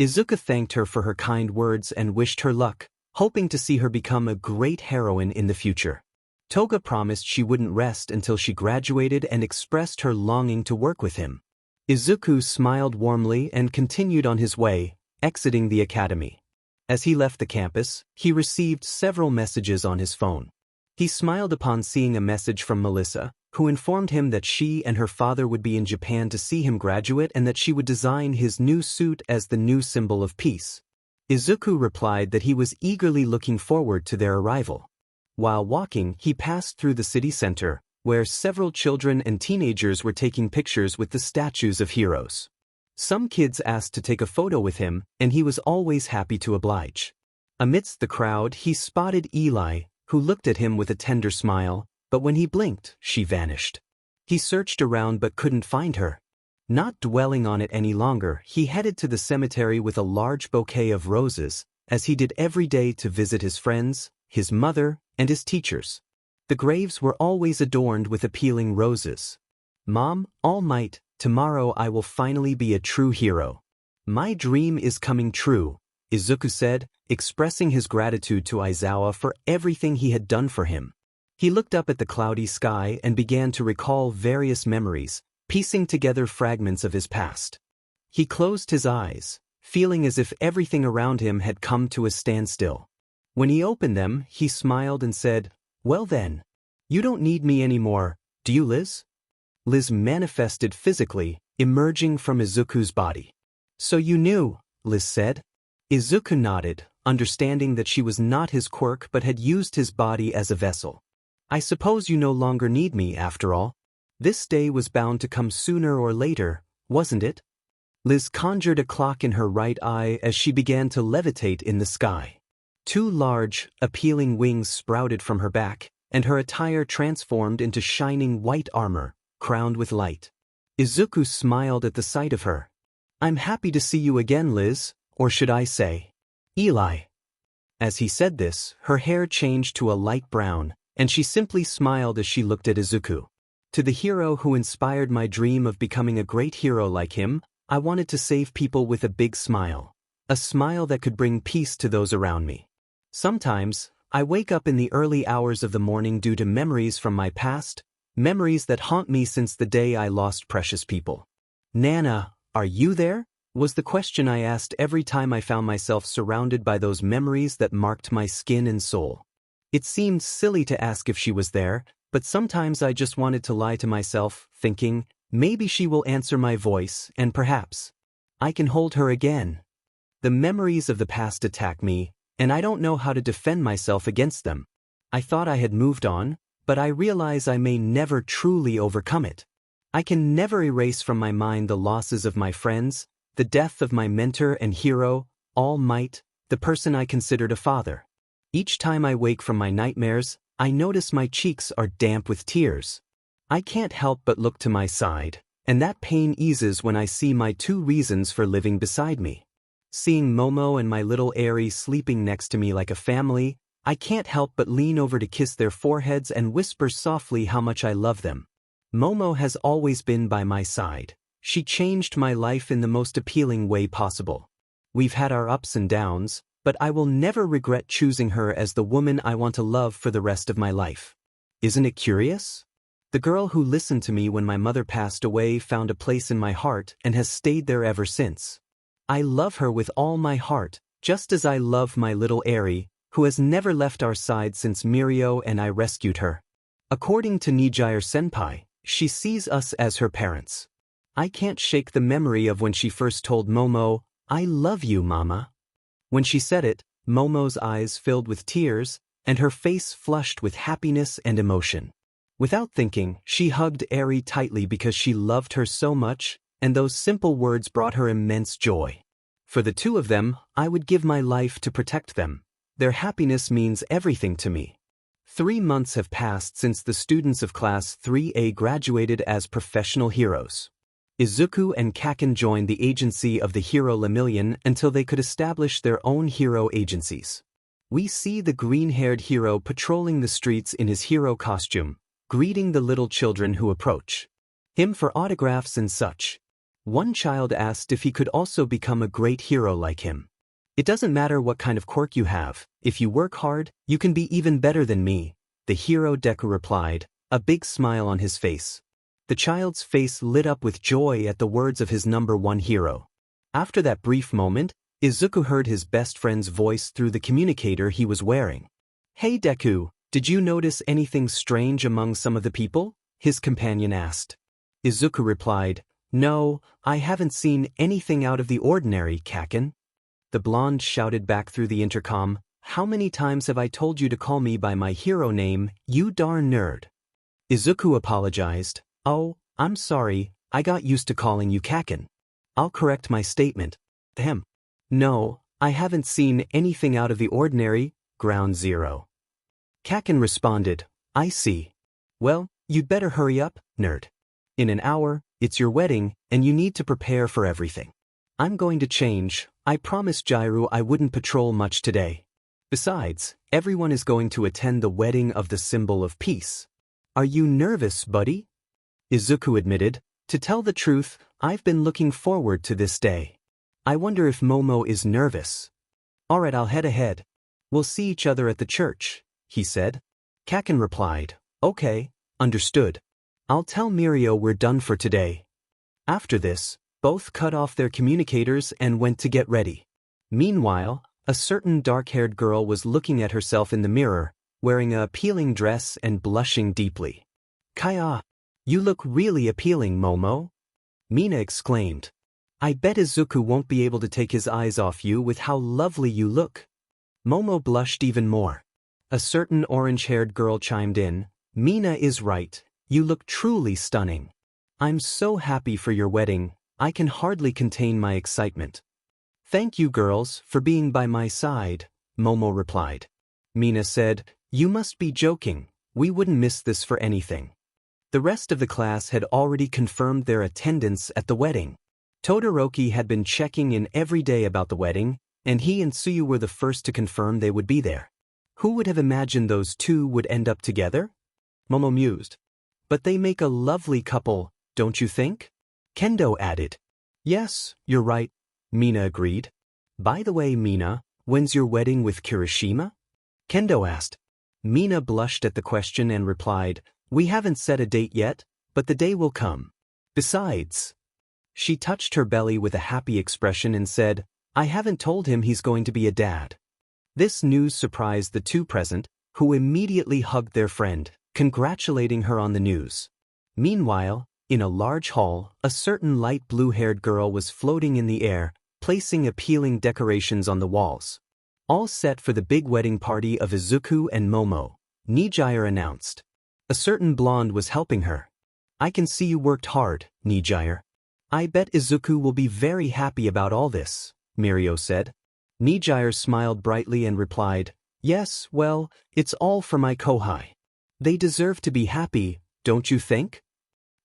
Speaker 1: Izuku thanked her for her kind words and wished her luck, hoping to see her become a great heroine in the future. Toga promised she wouldn't rest until she graduated and expressed her longing to work with him. Izuku smiled warmly and continued on his way, exiting the academy. As he left the campus, he received several messages on his phone. He smiled upon seeing a message from Melissa, who informed him that she and her father would be in Japan to see him graduate and that she would design his new suit as the new symbol of peace. Izuku replied that he was eagerly looking forward to their arrival. While walking, he passed through the city center, where several children and teenagers were taking pictures with the statues of heroes. Some kids asked to take a photo with him, and he was always happy to oblige. Amidst the crowd, he spotted Eli, who looked at him with a tender smile, but when he blinked, she vanished. He searched around but couldn't find her. Not dwelling on it any longer, he headed to the cemetery with a large bouquet of roses, as he did every day to visit his friends, his mother, and his teachers. The graves were always adorned with appealing roses. "Mom, All Might, tomorrow I will finally be a true hero. My dream is coming true," Izuku said, expressing his gratitude to Aizawa for everything he had done for him. He looked up at the cloudy sky and began to recall various memories, piecing together fragments of his past. He closed his eyes, feeling as if everything around him had come to a standstill. When he opened them, he smiled and said, "Well then, you don't need me anymore, do you, Liz?" Liz manifested physically, emerging from Izuku's body. "So you knew," Liz said. Izuku nodded, understanding that she was not his quirk but had used his body as a vessel. "I suppose you no longer need me, after all. This day was bound to come sooner or later, wasn't it?" Liz conjured a clock in her right eye as she began to levitate in the sky. Two large, appealing wings sprouted from her back, and her attire transformed into shining white armor, crowned with light. Izuku smiled at the sight of her. "I'm happy to see you again, Liz, or should I say, Eli." As he said this, her hair changed to a light brown, and she simply smiled as she looked at Izuku. "To the hero who inspired my dream of becoming a great hero like him, I wanted to save people with a big smile. A smile that could bring peace to those around me. Sometimes, I wake up in the early hours of the morning due to memories from my past, memories that haunt me since the day I lost precious people. Nana, are you there?" was the question I asked every time I found myself surrounded by those memories that marked my skin and soul. It seemed silly to ask if she was there, but sometimes I just wanted to lie to myself, thinking, maybe she will answer my voice, and perhaps I can hold her again. The memories of the past attack me, and I don't know how to defend myself against them. I thought I had moved on, but I realize I may never truly overcome it. I can never erase from my mind the losses of my friends, the death of my mentor and hero, All Might, the person I considered a father. Each time I wake from my nightmares, I notice my cheeks are damp with tears. I can't help but look to my side, and that pain eases when I see my two reasons for living beside me. Seeing Momo and my little Eri sleeping next to me like a family, I can't help but lean over to kiss their foreheads and whisper softly how much I love them. Momo has always been by my side. She changed my life in the most appealing way possible. We've had our ups and downs, but I will never regret choosing her as the woman I want to love for the rest of my life. Isn't it curious? The girl who listened to me when my mother passed away found a place in my heart and has stayed there ever since. I love her with all my heart, just as I love my little Eri, who has never left our side since Mirio and I rescued her. According to Nijire Senpai, she sees us as her parents. I can't shake the memory of when she first told Momo, "I love you, Mama." When she said it, Momo's eyes filled with tears, and her face flushed with happiness and emotion. Without thinking, she hugged Eri tightly because she loved her so much, and those simple words brought her immense joy. For the two of them, I would give my life to protect them. Their happiness means everything to me. 3 months have passed since the students of Class 3A graduated as professional heroes. Izuku and Kaken joined the agency of the Hero Lemillion until they could establish their own hero agencies. We see the green-haired hero patrolling the streets in his hero costume, greeting the little children who approach him for autographs and such. One child asked if he could also become a great hero like him. "It doesn't matter what kind of quirk you have, if you work hard, you can be even better than me," the hero Deku replied, a big smile on his face. The child's face lit up with joy at the words of his number one hero. After that brief moment, Izuku heard his best friend's voice through the communicator he was wearing. "Hey Deku, did you notice anything strange among some of the people?" his companion asked. Izuku replied, "No, I haven't seen anything out of the ordinary, Kaken." The blonde shouted back through the intercom, "How many times have I told you to call me by my hero name, you darn nerd?" Izuku apologized. "Oh, I'm sorry, I got used to calling you Kaken. I'll correct my statement." "Ahem. No, I haven't seen anything out of the ordinary, Ground Zero." Kaken responded, "I see. Well, you'd better hurry up, nerd. In an hour, it's your wedding, and you need to prepare for everything. I'm going to change. I promised Jairu I wouldn't patrol much today. Besides, everyone is going to attend the wedding of the symbol of peace. Are you nervous, buddy?" Izuku admitted, "To tell the truth, I've been looking forward to this day. I wonder if Momo is nervous." "Alright, I'll head ahead. We'll see each other at the church," he said. Kaken replied, "Okay, understood. I'll tell Mirio we're done for today." After this, both cut off their communicators and went to get ready. Meanwhile, a certain dark-haired girl was looking at herself in the mirror, wearing a appealing dress and blushing deeply. "Kaya, you look really appealing, Momo," Mina exclaimed. "I bet Izuku won't be able to take his eyes off you with how lovely you look." Momo blushed even more. A certain orange-haired girl chimed in, "Mina is right, you look truly stunning. I'm so happy for your wedding, I can hardly contain my excitement." "Thank you girls for being by my side," Momo replied. Mina said, "You must be joking, we wouldn't miss this for anything." The rest of the class had already confirmed their attendance at the wedding. Todoroki had been checking in every day about the wedding, and he and Tsuyu were the first to confirm they would be there. Who would have imagined those two would end up together? Momo mused. "But they make a lovely couple, don't you think?" Kendo added. "Yes, you're right," Mina agreed. "By the way, Mina, when's your wedding with Kirishima?" Kendo asked. Mina blushed at the question and replied, "We haven't set a date yet, but the day will come. Besides..." She touched her belly with a happy expression and said, "I haven't told him he's going to be a dad." This news surprised the two present, who immediately hugged their friend, congratulating her on the news. Meanwhile, in a large hall, a certain light blue-haired girl was floating in the air, placing appealing decorations on the walls. All set for the big wedding party of Izuku and Momo, Nijire announced. A certain blonde was helping her. "I can see you worked hard, Nijire. I bet Izuku will be very happy about all this," Mirio said. Nijire smiled brightly and replied, "Yes, well, it's all for my kohai. They deserve to be happy, don't you think?"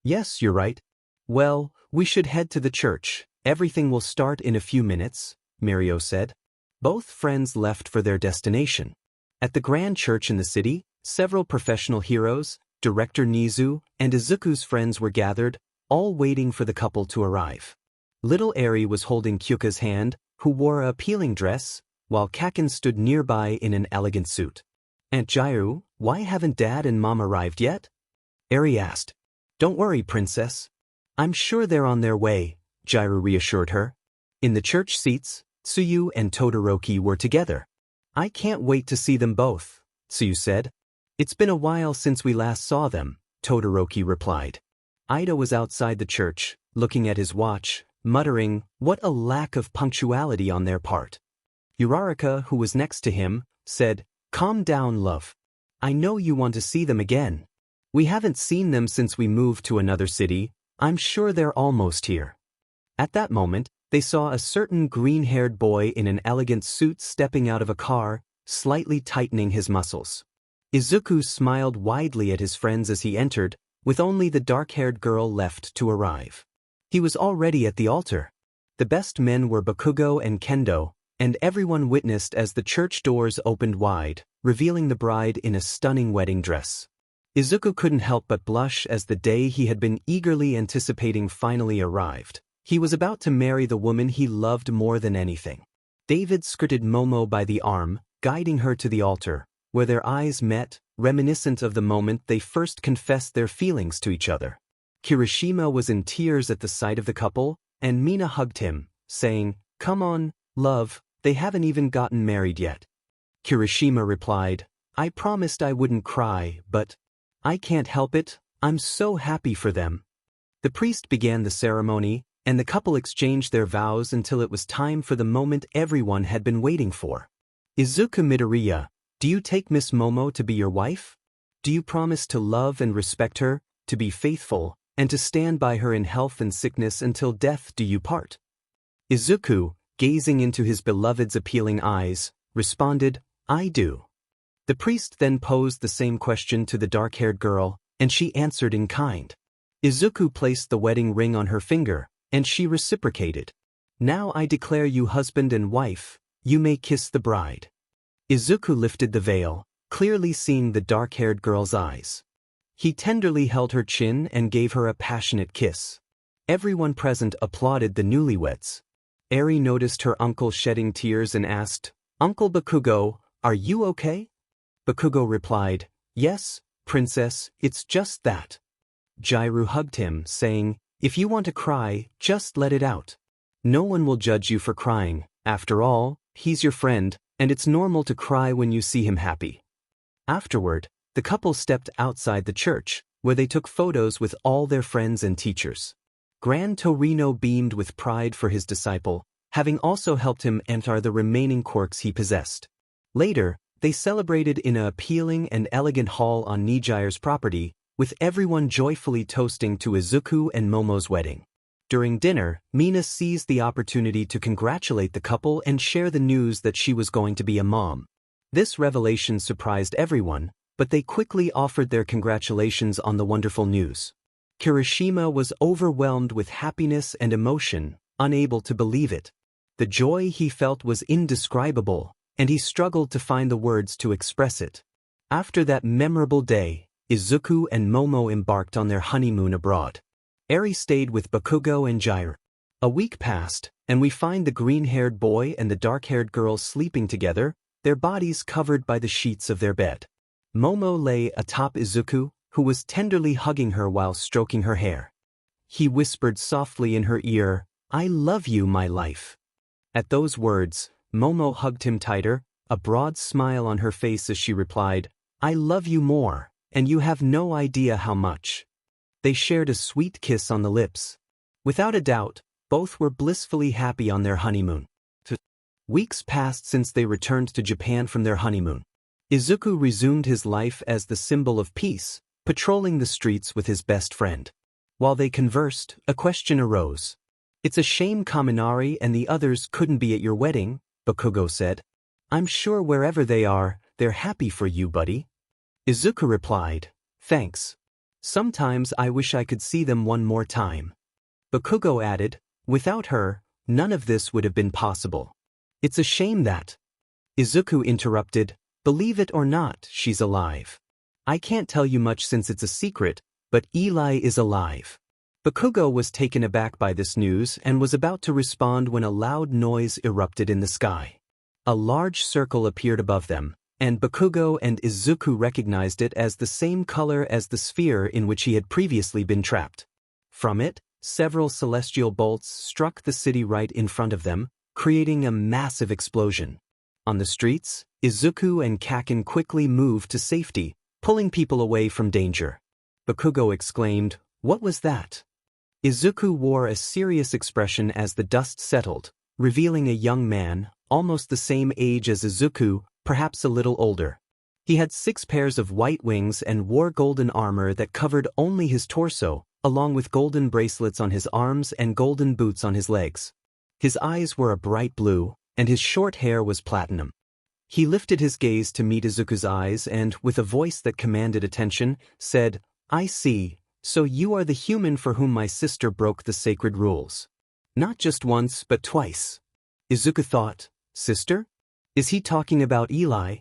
Speaker 1: "Yes, you're right. Well, we should head to the church. Everything will start in a few minutes," Mirio said. Both friends left for their destination. At the grand church in the city, several professional heroes, Director Nizu, and Izuku's friends were gathered, all waiting for the couple to arrive. Little Eri was holding Kyuka's hand, who wore a appealing dress, while Kaken stood nearby in an elegant suit. "Aunt Jiru, why haven't Dad and Mom arrived yet?" Eri asked. "Don't worry, Princess. I'm sure they're on their way," Jiru reassured her. In the church seats, Tsuyu and Todoroki were together. "I can't wait to see them both," Tsuyu said. "It's been a while since we last saw them," Todoroki replied. Ida was outside the church, looking at his watch, muttering, "What a lack of punctuality on their part." Uraraka, who was next to him, said, "Calm down, love. I know you want to see them again. We haven't seen them since we moved to another city. I'm sure they're almost here." At that moment, they saw a certain green-haired boy in an elegant suit stepping out of a car, slightly tightening his muscles. Izuku smiled widely at his friends as he entered, with only the dark-haired girl left to arrive. He was already at the altar. The best men were Bakugo and Kendo, and everyone witnessed as the church doors opened wide, revealing the bride in a stunning wedding dress. Izuku couldn't help but blush as the day he had been eagerly anticipating finally arrived. He was about to marry the woman he loved more than anything. David skirted Momo by the arm, guiding her to the altar, where their eyes met, reminiscent of the moment they first confessed their feelings to each other. Kirishima was in tears at the sight of the couple, and Mina hugged him, saying, "Come on, love, they haven't even gotten married yet." Kirishima replied, "I promised I wouldn't cry, but I can't help it, I'm so happy for them." The priest began the ceremony, and the couple exchanged their vows until it was time for the moment everyone had been waiting for. "Izuku Midoriya, do you take Miss Momo to be your wife? Do you promise to love and respect her, to be faithful, and to stand by her in health and sickness until death do you part?" Izuku, gazing into his beloved's appealing eyes, responded, "I do." The priest then posed the same question to the dark-haired girl, and she answered in kind. Izuku placed the wedding ring on her finger, and she reciprocated. "Now I declare you husband and wife, you may kiss the bride." Izuku lifted the veil, clearly seeing the dark-haired girl's eyes. He tenderly held her chin and gave her a passionate kiss. Everyone present applauded the newlyweds. Eri noticed her uncle shedding tears and asked, "Uncle Bakugo, are you okay?" Bakugo replied, Yes, princess, it's just that. Jairu hugged him, saying, if you want to cry, just let it out. No one will judge you for crying. After all, he's your friend, and it's normal to cry when you see him happy. Afterward, the couple stepped outside the church, where they took photos with all their friends and teachers. Gran Torino beamed with pride for his disciple, having also helped him enter the remaining quirks he possessed. Later, they celebrated in an appealing and elegant hall on Nijire's property, with everyone joyfully toasting to Izuku and Momo's wedding. During dinner, Mina seized the opportunity to congratulate the couple and share the news that she was going to be a mom. This revelation surprised everyone, but they quickly offered their congratulations on the wonderful news. Kirishima was overwhelmed with happiness and emotion, unable to believe it. The joy he felt was indescribable, and he struggled to find the words to express it. After that memorable day, Izuku and Momo embarked on their honeymoon abroad. Eri stayed with Bakugo and Jairu. A week passed, and we find the green-haired boy and the dark-haired girl sleeping together, their bodies covered by the sheets of their bed. Momo lay atop Izuku, who was tenderly hugging her while stroking her hair. He whispered softly in her ear, I love you, my life. At those words, Momo hugged him tighter, a broad smile on her face as she replied, I love you more, and you have no idea how much. They shared a sweet kiss on the lips. Without a doubt, both were blissfully happy on their honeymoon. Weeks passed since they returned to Japan from their honeymoon. Izuku resumed his life as the symbol of peace, patrolling the streets with his best friend. While they conversed, a question arose. It's a shame Kaminari and the others couldn't be at your wedding, Bakugo said. I'm sure wherever they are, they're happy for you, buddy. Izuku replied, thanks. Sometimes I wish I could see them one more time. Bakugo added, without her, none of this would have been possible. It's a shame that. Izuku interrupted, believe it or not, she's alive. I can't tell you much since it's a secret, but Eli is alive. Bakugo was taken aback by this news and was about to respond when a loud noise erupted in the sky. A large circle appeared above them, and Bakugo and Izuku recognized it as the same color as the sphere in which he had previously been trapped. From it, several celestial bolts struck the city right in front of them, creating a massive explosion. On the streets, Izuku and Kaken quickly moved to safety, pulling people away from danger. Bakugo exclaimed, what was that? Izuku wore a serious expression as the dust settled, revealing a young man, almost the same age as Izuku, perhaps a little older. He had 6 pairs of white wings and wore golden armor that covered only his torso, along with golden bracelets on his arms and golden boots on his legs. His eyes were a bright blue, and his short hair was platinum. He lifted his gaze to meet Izuku's eyes and, with a voice that commanded attention, said, I see, so you are the human for whom my sister broke the sacred rules. Not just once, but twice. Izuku thought, sister? Is he talking about Eli?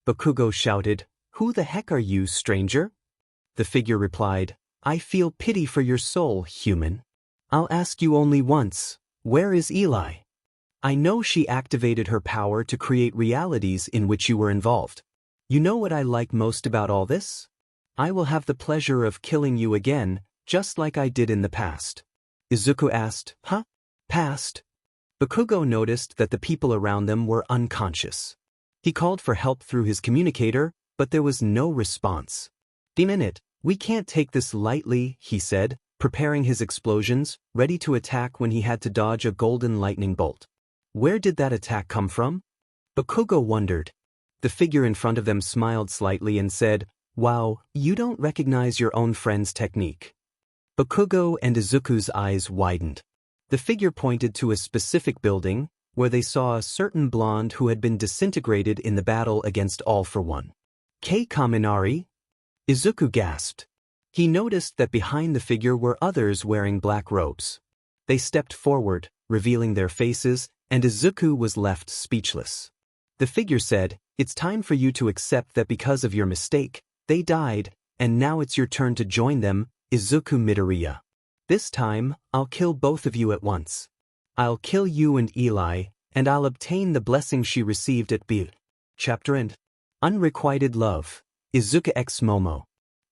Speaker 1: Bakugo shouted, who the heck are you, stranger? The figure replied, I feel pity for your soul, human. I'll ask you only once, where is Eli? I know she activated her power to create realities in which you were involved. You know what I like most about all this? I will have the pleasure of killing you again, just like I did in the past. Izuku asked, huh? Past? Bakugo noticed that the people around them were unconscious. He called for help through his communicator, but there was no response. Demon it, we can't take this lightly, he said, preparing his explosions, ready to attack when he had to dodge a golden lightning bolt. Where did that attack come from? Bakugo wondered. The figure in front of them smiled slightly and said, wow, you don't recognize your own friend's technique. Bakugo and Izuku's eyes widened. The figure pointed to a specific building, where they saw a certain blonde who had been disintegrated in the battle against All for One. Kei Kaminari? Izuku gasped. He noticed that behind the figure were others wearing black robes. They stepped forward, revealing their faces, and Izuku was left speechless. The figure said, it's time for you to accept that because of your mistake, they died, and now it's your turn to join them, Izuku Midoriya. This time, I'll kill both of you at once. I'll kill you and Eli, and I'll obtain the blessing she received at B. Chapter End. Unrequited Love. Izuku x Momo.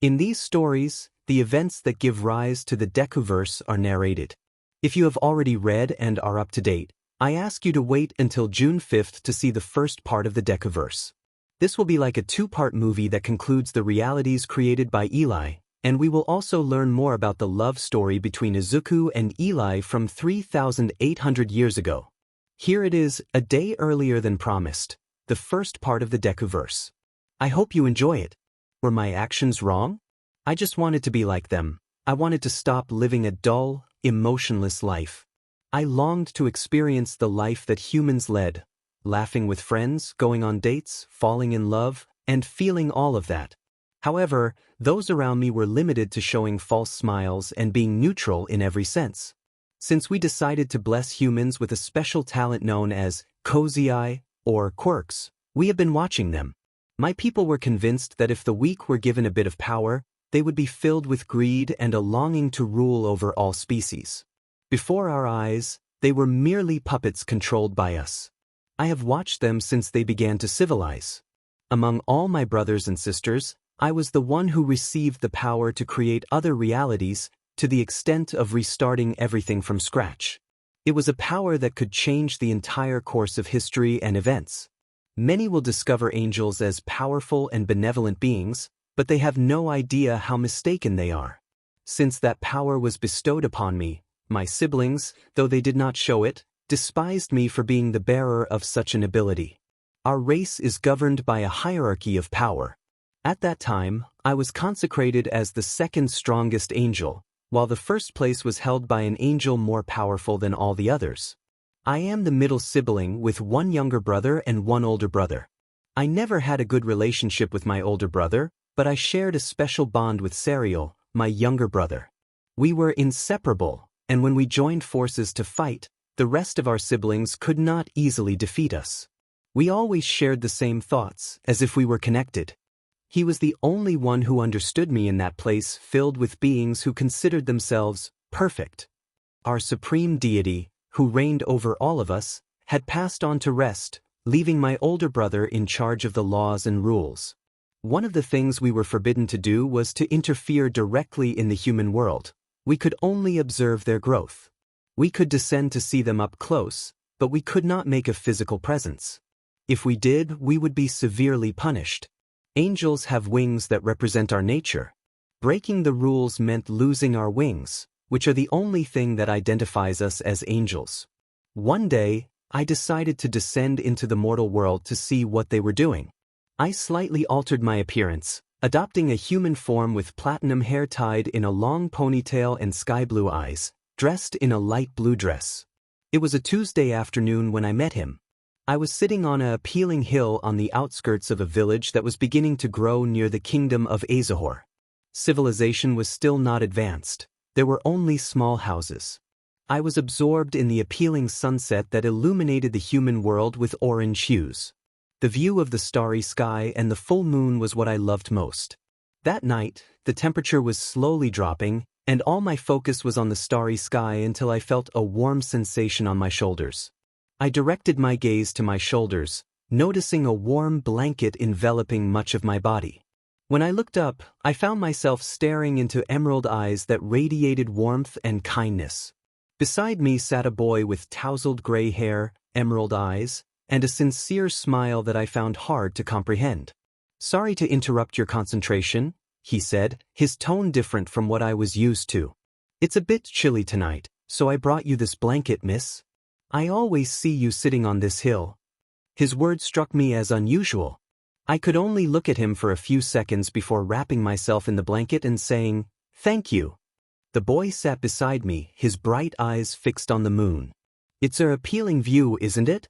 Speaker 1: In these stories, the events that give rise to the Dekuverse are narrated. If you have already read and are up to date, I ask you to wait until June 5th to see the first part of the Dekuverse. This will be like a two-part movie that concludes the realities created by Eli, and we will also learn more about the love story between Izuku and Eli from 3,800 years ago. Here it is, a day earlier than promised, the first part of the Dekuverse. I hope you enjoy it. Were my actions wrong? I just wanted to be like them. I wanted to stop living a dull, emotionless life. I longed to experience the life that humans led, laughing with friends, going on dates, falling in love, and feeling all of that. However, those around me were limited to showing false smiles and being neutral in every sense. Since we decided to bless humans with a special talent known as cozy eye or quirks, we have been watching them. My people were convinced that if the weak were given a bit of power, they would be filled with greed and a longing to rule over all species. Before our eyes, they were merely puppets controlled by us. I have watched them since they began to civilize. Among all my brothers and sisters, I was the one who received the power to create other realities to the extent of restarting everything from scratch. It was a power that could change the entire course of history and events. Many will discover angels as powerful and benevolent beings, but they have no idea how mistaken they are. Since that power was bestowed upon me, my siblings, though they did not show it, despised me for being the bearer of such an ability. Our race is governed by a hierarchy of power. At that time, I was consecrated as the second strongest angel, while the first place was held by an angel more powerful than all the others. I am the middle sibling with one younger brother and one older brother. I never had a good relationship with my older brother, but I shared a special bond with Serial, my younger brother. We were inseparable, and when we joined forces to fight, the rest of our siblings could not easily defeat us. We always shared the same thoughts, as if we were connected. He was the only one who understood me in that place filled with beings who considered themselves perfect. Our supreme deity, who reigned over all of us, had passed on to rest, leaving my older brother in charge of the laws and rules. One of the things we were forbidden to do was to interfere directly in the human world. We could only observe their growth. We could descend to see them up close, but we could not make a physical presence. If we did, we would be severely punished. Angels have wings that represent our nature. Breaking the rules meant losing our wings, which are the only thing that identifies us as angels. One day, I decided to descend into the mortal world to see what they were doing. I slightly altered my appearance, adopting a human form with platinum hair tied in a long ponytail and sky blue eyes, dressed in a light blue dress. It was a Tuesday afternoon when I met him. I was sitting on a appealing hill on the outskirts of a village that was beginning to grow near the kingdom of Azahor. Civilization was still not advanced. There were only small houses. I was absorbed in the appealing sunset that illuminated the human world with orange hues. The view of the starry sky and the full moon was what I loved most. That night, the temperature was slowly dropping, and all my focus was on the starry sky until I felt a warm sensation on my shoulders. I directed my gaze to my shoulders, noticing a warm blanket enveloping much of my body. When I looked up, I found myself staring into emerald eyes that radiated warmth and kindness. Beside me sat a boy with tousled gray hair, emerald eyes, and a sincere smile that I found hard to comprehend. "Sorry to interrupt your concentration," he said, his tone different from what I was used to. "It's a bit chilly tonight, so I brought you this blanket, miss. I always see you sitting on this hill." His words struck me as unusual. I could only look at him for a few seconds before wrapping myself in the blanket and saying, "Thank you." The boy sat beside me, his bright eyes fixed on the moon. "It's an appealing view, isn't it?"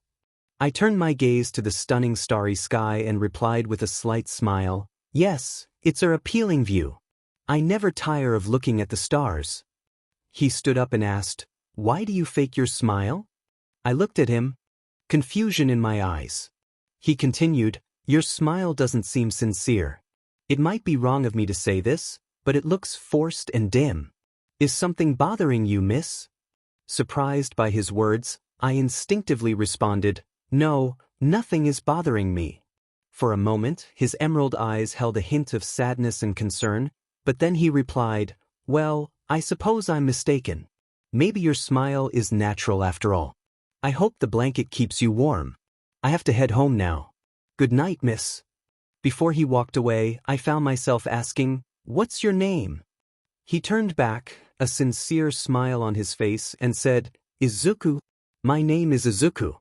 Speaker 1: I turned my gaze to the stunning starry sky and replied with a slight smile, "Yes, it's an appealing view. I never tire of looking at the stars." He stood up and asked, "Why do you fake your smile?" I looked at him, confusion in my eyes. He continued, "Your smile doesn't seem sincere. It might be wrong of me to say this, but it looks forced and dim. Is something bothering you, miss?" Surprised by his words, I instinctively responded, "No, nothing is bothering me." For a moment, his emerald eyes held a hint of sadness and concern, but then he replied, "Well, I suppose I'm mistaken. Maybe your smile is natural after all. I hope the blanket keeps you warm. I have to head home now. Good night, miss." Before he walked away, I found myself asking, "What's your name?" He turned back, a sincere smile on his face, and said, "Izuku. My name is Izuku."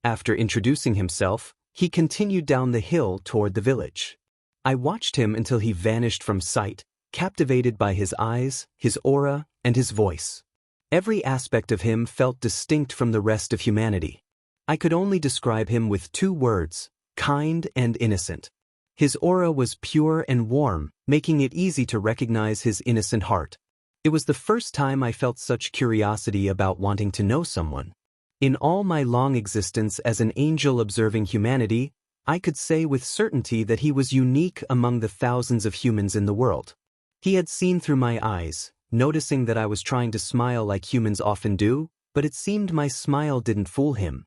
Speaker 1: After introducing himself, he continued down the hill toward the village. I watched him until he vanished from sight, captivated by his eyes, his aura, and his voice. Every aspect of him felt distinct from the rest of humanity. I could only describe him with two words: kind and innocent. His aura was pure and warm, making it easy to recognize his innocent heart. It was the first time I felt such curiosity about wanting to know someone. In all my long existence as an angel observing humanity, I could say with certainty that he was unique among the thousands of humans in the world. He had seen through my eyes, noticing that I was trying to smile like humans often do, but it seemed my smile didn't fool him.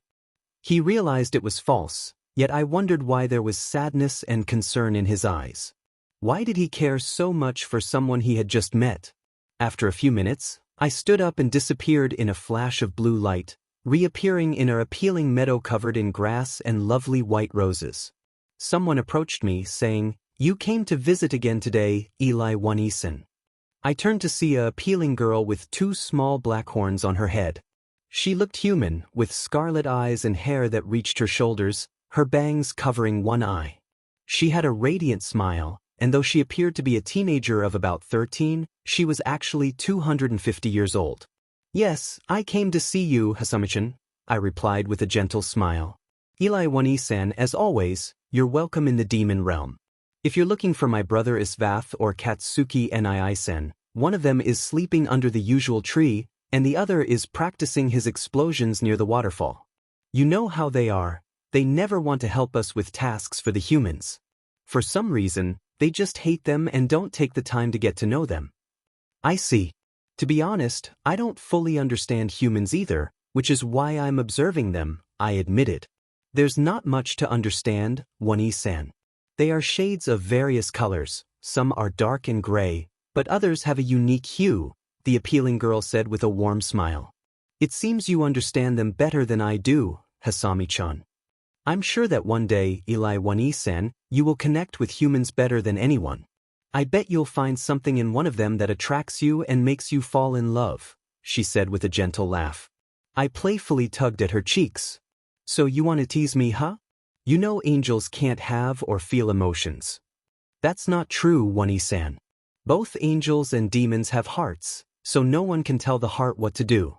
Speaker 1: He realized it was false, yet I wondered why there was sadness and concern in his eyes. Why did he care so much for someone he had just met? After a few minutes, I stood up and disappeared in a flash of blue light, reappearing in an appealing meadow covered in grass and lovely white roses. Someone approached me, saying, "You came to visit again today, Eli One-san." I turned to see a appealing girl with two small black horns on her head. She looked human, with scarlet eyes and hair that reached her shoulders, her bangs covering one eye. She had a radiant smile, and though she appeared to be a teenager of about 13, she was actually 250 years old. "Yes, I came to see you, Hasami-chan," I replied with a gentle smile. "Eli One-san, as always, you're welcome in the demon realm. If you're looking for my brother Isvath or Katsuki Nii-san, one of them is sleeping under the usual tree, and the other is practicing his explosions near the waterfall. You know how they are, they never want to help us with tasks for the humans. For some reason, they just hate them and don't take the time to get to know them." "I see. To be honest, I don't fully understand humans either, which is why I'm observing them," I admitted. "There's not much to understand, One-san. They are shades of various colors, some are dark and gray, but others have a unique hue," the appealing girl said with a warm smile. "It seems you understand them better than I do, Hasami-chan. I'm sure that one day, Eli One-san, you will connect with humans better than anyone. I bet you'll find something in one of them that attracts you and makes you fall in love," she said with a gentle laugh. I playfully tugged at her cheeks. "So you want to tease me, huh? You know angels can't have or feel emotions." "That's not true, One-san. Both angels and demons have hearts, so no one can tell the heart what to do.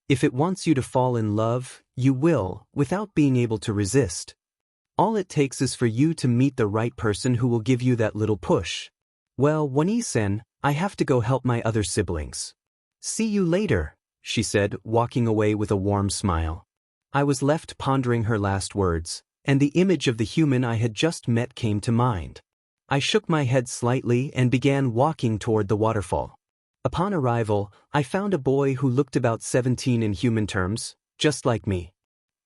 Speaker 1: If it wants you to fall in love, you will, without being able to resist. All it takes is for you to meet the right person who will give you that little push. Well, One-san, I have to go help my other siblings. See you later," she said, walking away with a warm smile. I was left pondering her last words, and the image of the human I had just met came to mind. I shook my head slightly and began walking toward the waterfall. Upon arrival, I found a boy who looked about 17 in human terms, just like me.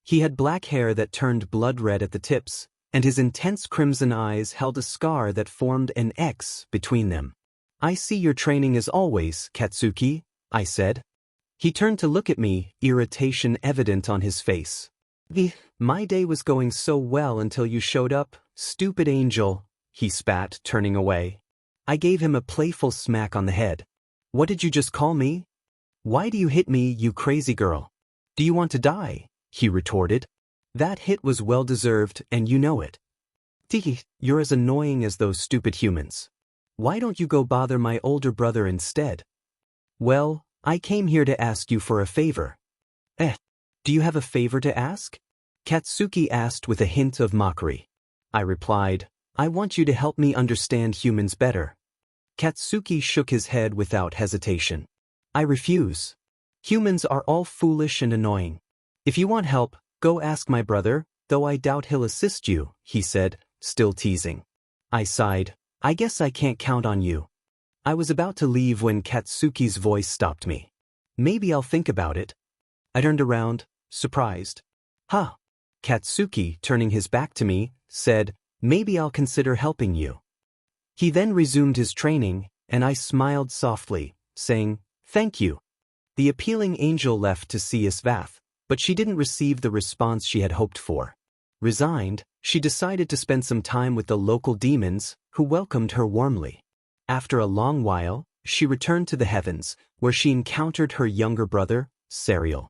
Speaker 1: He had black hair that turned blood red at the tips, and his intense crimson eyes held a scar that formed an X between them. "I see you're training as always, Katsuki," I said. He turned to look at me, irritation evident on his face. My day was going so well until you showed up, stupid angel," he spat, turning away. I gave him a playful smack on the head. "What did you just call me? Why do you hit me, you crazy girl? Do you want to die?" he retorted. "That hit was well-deserved, and you know it. Tiki, you're as annoying as those stupid humans. Why don't you go bother my older brother instead?" "Well, I came here to ask you for a favor." Do you have a favor to ask?" Katsuki asked with a hint of mockery. I replied, "I want you to help me understand humans better." Katsuki shook his head without hesitation. "I refuse. Humans are all foolish and annoying. If you want help, go ask my brother, though I doubt he'll assist you," he said, still teasing. I sighed. "I guess I can't count on you." I was about to leave when Katsuki's voice stopped me. "Maybe I'll think about it." I turned around, surprised. "Huh." Katsuki, turning his back to me, said, Maybe I'll consider helping you. He then resumed his training, and I smiled softly, saying, "Thank you." The appealing angel left to see Isvath, but she didn't receive the response she had hoped for. Resigned, she decided to spend some time with the local demons, who welcomed her warmly. After a long while, she returned to the heavens, where she encountered her younger brother, Serial.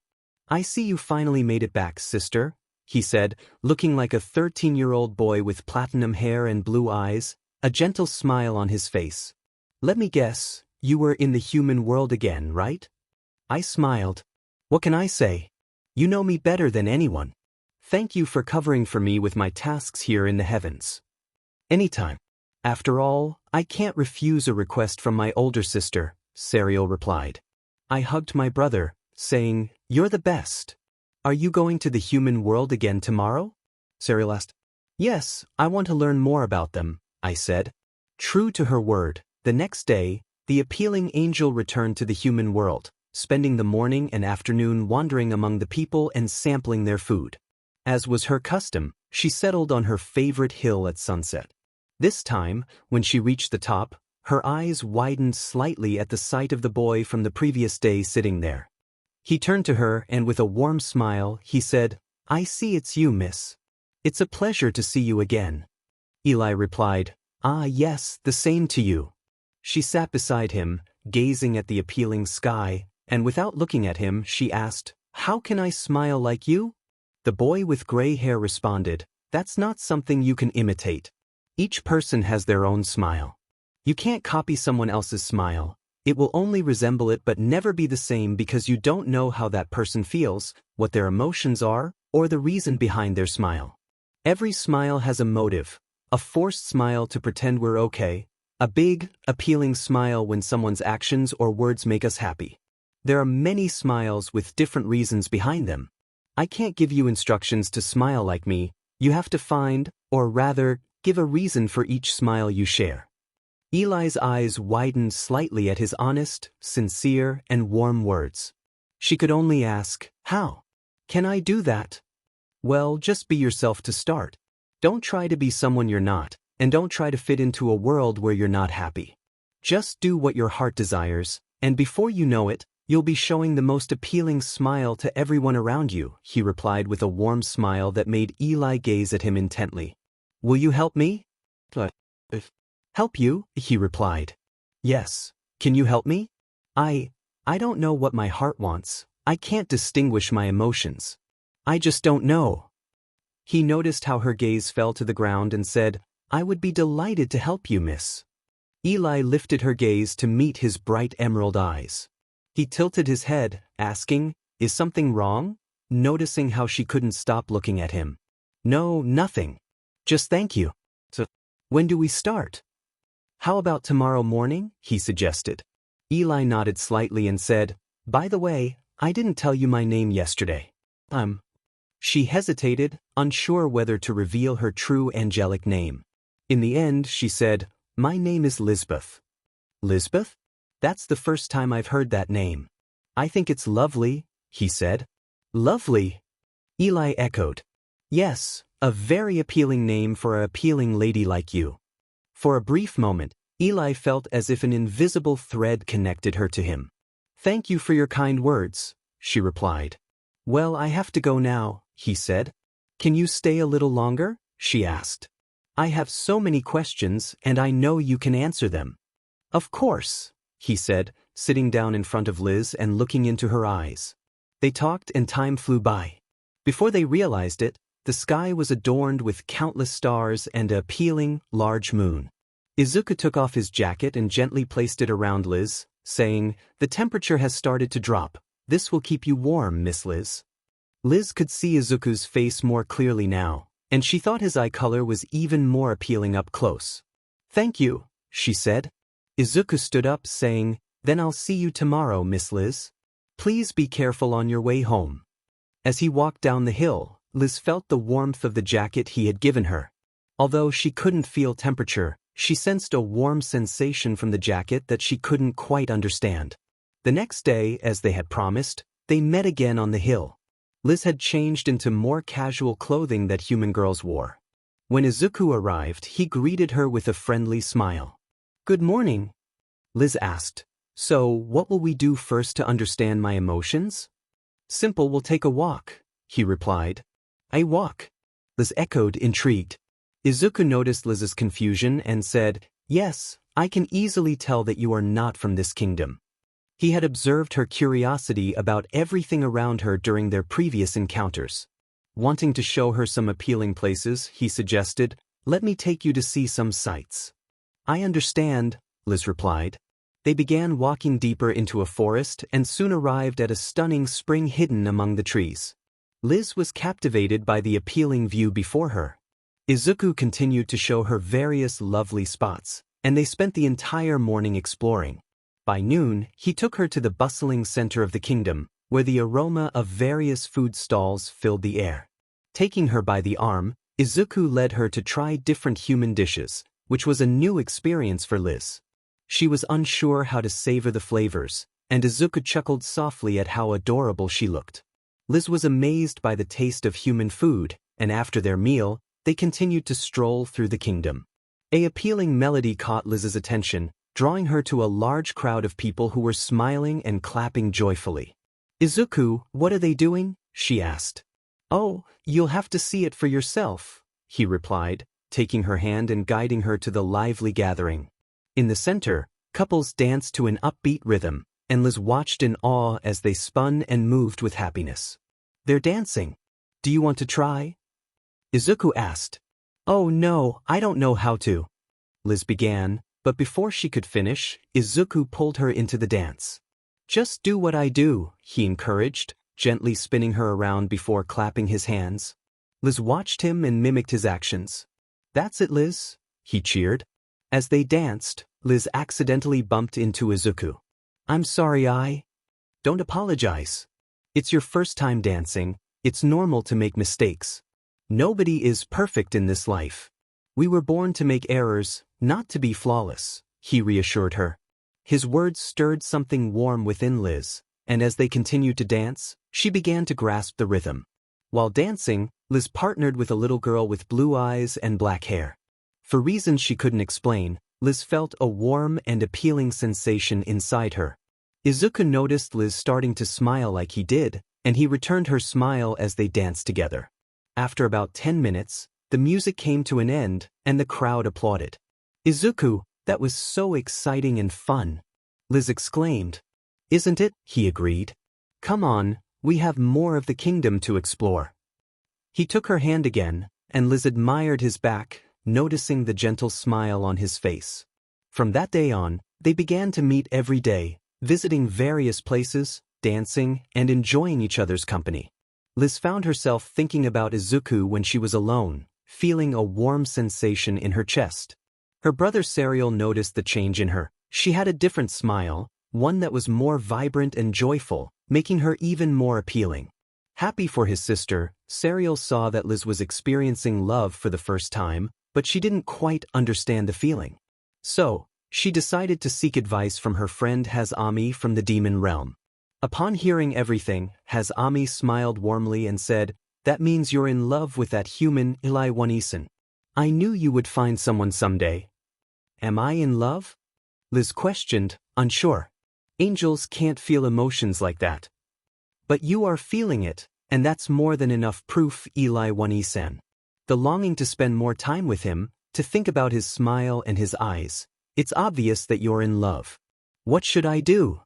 Speaker 1: "I see you finally made it back, sister," he said, looking like a 13-year-old boy with platinum hair and blue eyes, a gentle smile on his face. "Let me guess, you were in the human world again, right?" I smiled. "What can I say? You know me better than anyone. Thank you for covering for me with my tasks here in the heavens." "Anytime. After all, I can't refuse a request from my older sister," Serial replied. I hugged my brother, saying, "You're the best." "Are you going to the human world again tomorrow?" Serial asked. "Yes, I want to learn more about them," I said. True to her word, the next day, the appealing angel returned to the human world, spending the morning and afternoon wandering among the people and sampling their food. As was her custom, she settled on her favorite hill at sunset. This time, when she reached the top, her eyes widened slightly at the sight of the boy from the previous day sitting there. He turned to her and with a warm smile, he said, "I see it's you, miss. It's a pleasure to see you again." Eli replied, "Ah, yes, the same to you." She sat beside him, gazing at the appealing sky, and without looking at him, she asked, "How can I smile like you?" The boy with gray hair responded, "That's not something you can imitate. Each person has their own smile. You can't copy someone else's smile. It will only resemble it but never be the same because you don't know how that person feels, what their emotions are, or the reason behind their smile. Every smile has a motive, a forced smile to pretend we're okay, a big, appealing smile when someone's actions or words make us happy. There are many smiles with different reasons behind them. I can't give you instructions to smile like me. You have to find, or rather, give a reason for each smile you share." Eli's eyes widened slightly at his honest, sincere, and warm words. She could only ask, "How? Can I do that?" "Well, just be yourself to start. Don't try to be someone you're not, and don't try to fit into a world where you're not happy. Just do what your heart desires, and before you know it, you'll be showing the most appealing smile to everyone around you," he replied with a warm smile that made Eli gaze at him intently. "Will you help me?" "Help you?" he replied. "Yes. Can you help me?" I don't know what my heart wants. I can't distinguish my emotions. I just don't know." He noticed how her gaze fell to the ground and said, "I would be delighted to help you, miss." Eli lifted her gaze to meet his bright emerald eyes. He tilted his head, asking, "Is something wrong?" noticing how she couldn't stop looking at him. "No, nothing. Just thank you." "So, when do we start?" "How about tomorrow morning?" he suggested. Eli nodded slightly and said, "By the way, I didn't tell you my name yesterday." She hesitated, unsure whether to reveal her true angelic name. In the end, she said, "My name is Lisbeth." "Lisbeth? That's the first time I've heard that name." "I think it's lovely," he said. "Lovely?" Eli echoed. "Yes, a very appealing name for an appealing lady like you." For a brief moment, Eli felt as if an invisible thread connected her to him. "Thank you for your kind words," she replied. "Well, I have to go now," he said. "Can you stay a little longer?" she asked. "I have so many questions and I know you can answer them." "Of course," he said, sitting down in front of Liz and looking into her eyes. They talked and time flew by. Before they realized it, the sky was adorned with countless stars and an appealing, large moon. Izuku took off his jacket and gently placed it around Liz, saying, "The temperature has started to drop. This will keep you warm, Miss Liz." Liz could see Izuku's face more clearly now, and she thought his eye color was even more appealing up close. "Thank you," she said. Izuku stood up, saying, "Then I'll see you tomorrow, Miss Liz. Please be careful on your way home." As he walked down the hill, Liz felt the warmth of the jacket he had given her. Although she couldn't feel temperature, she sensed a warm sensation from the jacket that she couldn't quite understand. The next day, as they had promised, they met again on the hill. Liz had changed into more casual clothing that human girls wore. When Izuku arrived, he greeted her with a friendly smile. "Good morning," Liz asked. "So, what will we do first to understand my emotions?" "Simple, we'll take a walk," he replied. "A walk?" Liz echoed, intrigued. Izuku noticed Liz's confusion and said, "Yes, I can easily tell that you are not from this kingdom." He had observed her curiosity about everything around her during their previous encounters. Wanting to show her some appealing places, he suggested, "Let me take you to see some sights." "I understand," Liz replied. They began walking deeper into a forest and soon arrived at a stunning spring hidden among the trees. Liz was captivated by the appealing view before her. Izuku continued to show her various lovely spots, and they spent the entire morning exploring. By noon, he took her to the bustling center of the kingdom, where the aroma of various food stalls filled the air. Taking her by the arm, Izuku led her to try different human dishes, which was a new experience for Liz. She was unsure how to savor the flavors, and Izuku chuckled softly at how adorable she looked. Liz was amazed by the taste of human food, and after their meal, they continued to stroll through the kingdom. An appealing melody caught Liz's attention, drawing her to a large crowd of people who were smiling and clapping joyfully. "Izuku, what are they doing?" she asked. "Oh, you'll have to see it for yourself," he replied, taking her hand and guiding her to the lively gathering. In the center, couples danced to an upbeat rhythm, and Liz watched in awe as they spun and moved with happiness. "They're dancing. Do you want to try?" Izuku asked. "Oh no, I don't know how to," Liz began, but before she could finish, Izuku pulled her into the dance. "Just do what I do," he encouraged, gently spinning her around before clapping his hands. Liz watched him and mimicked his actions. "That's it, Liz," he cheered. As they danced, Liz accidentally bumped into Izuku. "I'm sorry, Don't apologize. It's your first time dancing. It's normal to make mistakes. Nobody is perfect in this life. We were born to make errors, not to be flawless," he reassured her. His words stirred something warm within Liz, and as they continued to dance, she began to grasp the rhythm. While dancing, Liz partnered with a little girl with blue eyes and black hair. For reasons she couldn't explain, Liz felt a warm and appealing sensation inside her. Izuku noticed Liz starting to smile like he did, and he returned her smile as they danced together. After about 10 minutes, the music came to an end, and the crowd applauded. "Izuku, that was so exciting and fun," Liz exclaimed. "Isn't it?" he agreed. "Come on, we have more of the kingdom to explore." He took her hand again, and Liz admired his back, noticing the gentle smile on his face. From that day on, they began to meet every day, visiting various places, dancing, and enjoying each other's company. Liz found herself thinking about Izuku when she was alone, feeling a warm sensation in her chest. Her brother Serial noticed the change in her. She had a different smile, one that was more vibrant and joyful, making her even more appealing. Happy for his sister, Serial saw that Liz was experiencing love for the first time, but she didn't quite understand the feeling. So, she decided to seek advice from her friend Hazami from the demon realm. Upon hearing everything, Hazami smiled warmly and said, "That means you're in love with that human, Izuku. I knew you would find someone someday." "Am I in love?" Liz questioned, unsure. "Angels can't feel emotions like that." "But you are feeling it, and that's more than enough proof, Izuku. The longing to spend more time with him, to think about his smile and his eyes. It's obvious that you're in love." "What should I do?"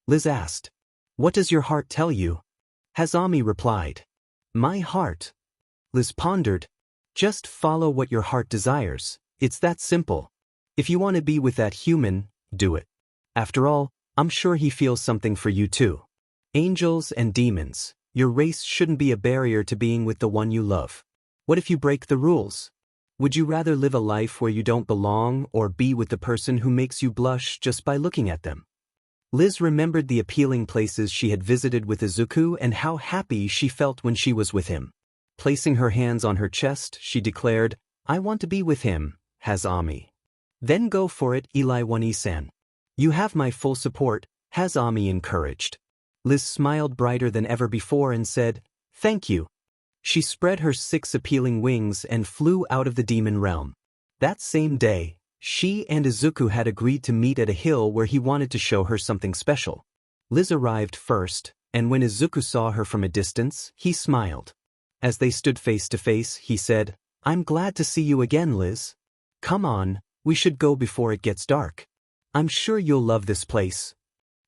Speaker 1: Liz asked. "What does your heart tell you?" Hazami replied. "My heart?" Liz pondered. "Just follow what your heart desires. It's that simple. If you want to be with that human, do it. After all, I'm sure he feels something for you too. Angels and demons, your race shouldn't be a barrier to being with the one you love. What if you break the rules? Would you rather live a life where you don't belong or be with the person who makes you blush just by looking at them?" Liz remembered the appealing places she had visited with Izuku and how happy she felt when she was with him. Placing her hands on her chest, she declared, "I want to be with him, Hazami." "Then go for it, Izuku. You have my full support," Hazami encouraged. Liz smiled brighter than ever before and said, "Thank you." She spread her 6 appealing wings and flew out of the demon realm. That same day, she and Izuku had agreed to meet at a hill where he wanted to show her something special. Liz arrived first, and when Izuku saw her from a distance, he smiled. As they stood face to face, he said, "I'm glad to see you again, Liz. Come on, we should go before it gets dark. I'm sure you'll love this place."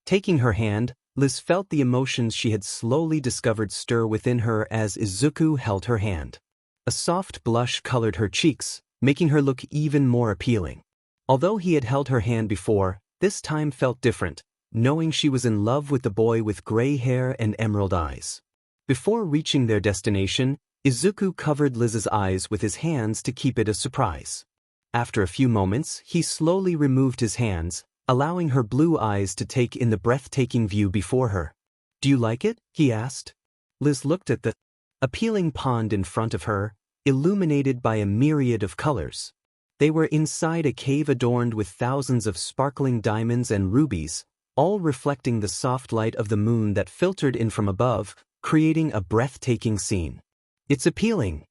Speaker 1: Taking her hand, Liz felt the emotions she had slowly discovered stir within her as Izuku held her hand. A soft blush colored her cheeks, making her look even more appealing. Although he had held her hand before, this time felt different, knowing she was in love with the boy with gray hair and emerald eyes. Before reaching their destination, Izuku covered Liz's eyes with his hands to keep it a surprise. After a few moments, he slowly removed his hands, allowing her blue eyes to take in the breathtaking view before her. "Do you like it?" he asked. Liz looked at the appealing pond in front of her, illuminated by a myriad of colors. They were inside a cave adorned with thousands of sparkling diamonds and rubies, all reflecting the soft light of the moon that filtered in from above, creating a breathtaking scene. "It's appealing,"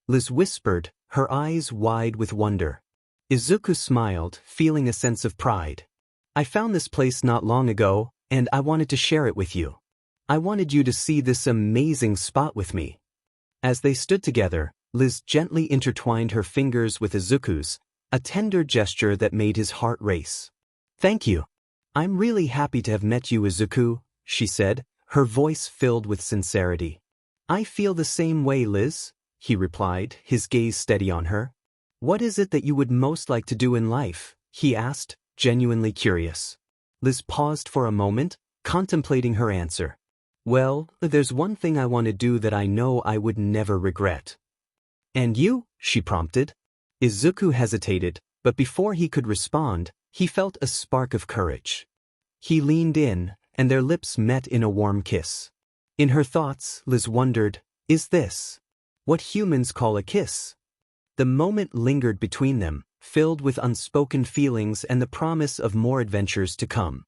Speaker 1: Liz whispered, her eyes wide with wonder. Izuku smiled, feeling a sense of pride. "I found this place not long ago, and I wanted to share it with you. I wanted you to see this amazing spot with me." As they stood together, Liz gently intertwined her fingers with Izuku's, a tender gesture that made his heart race. "Thank you. I'm really happy to have met you, Izuku," she said, her voice filled with sincerity. "I feel the same way, Liz," he replied, his gaze steady on her. "What is it that you would most like to do in life?" he asked, genuinely curious. Liz paused for a moment, contemplating her answer. "Well, there's one thing I want to do that I know I would never regret." "And you?" she prompted. Izuku hesitated, but before he could respond, he felt a spark of courage. He leaned in, and their lips met in a warm kiss. In her thoughts, Liz wondered, is this what humans call a kiss? The moment lingered between them, filled with unspoken feelings and the promise of more adventures to come.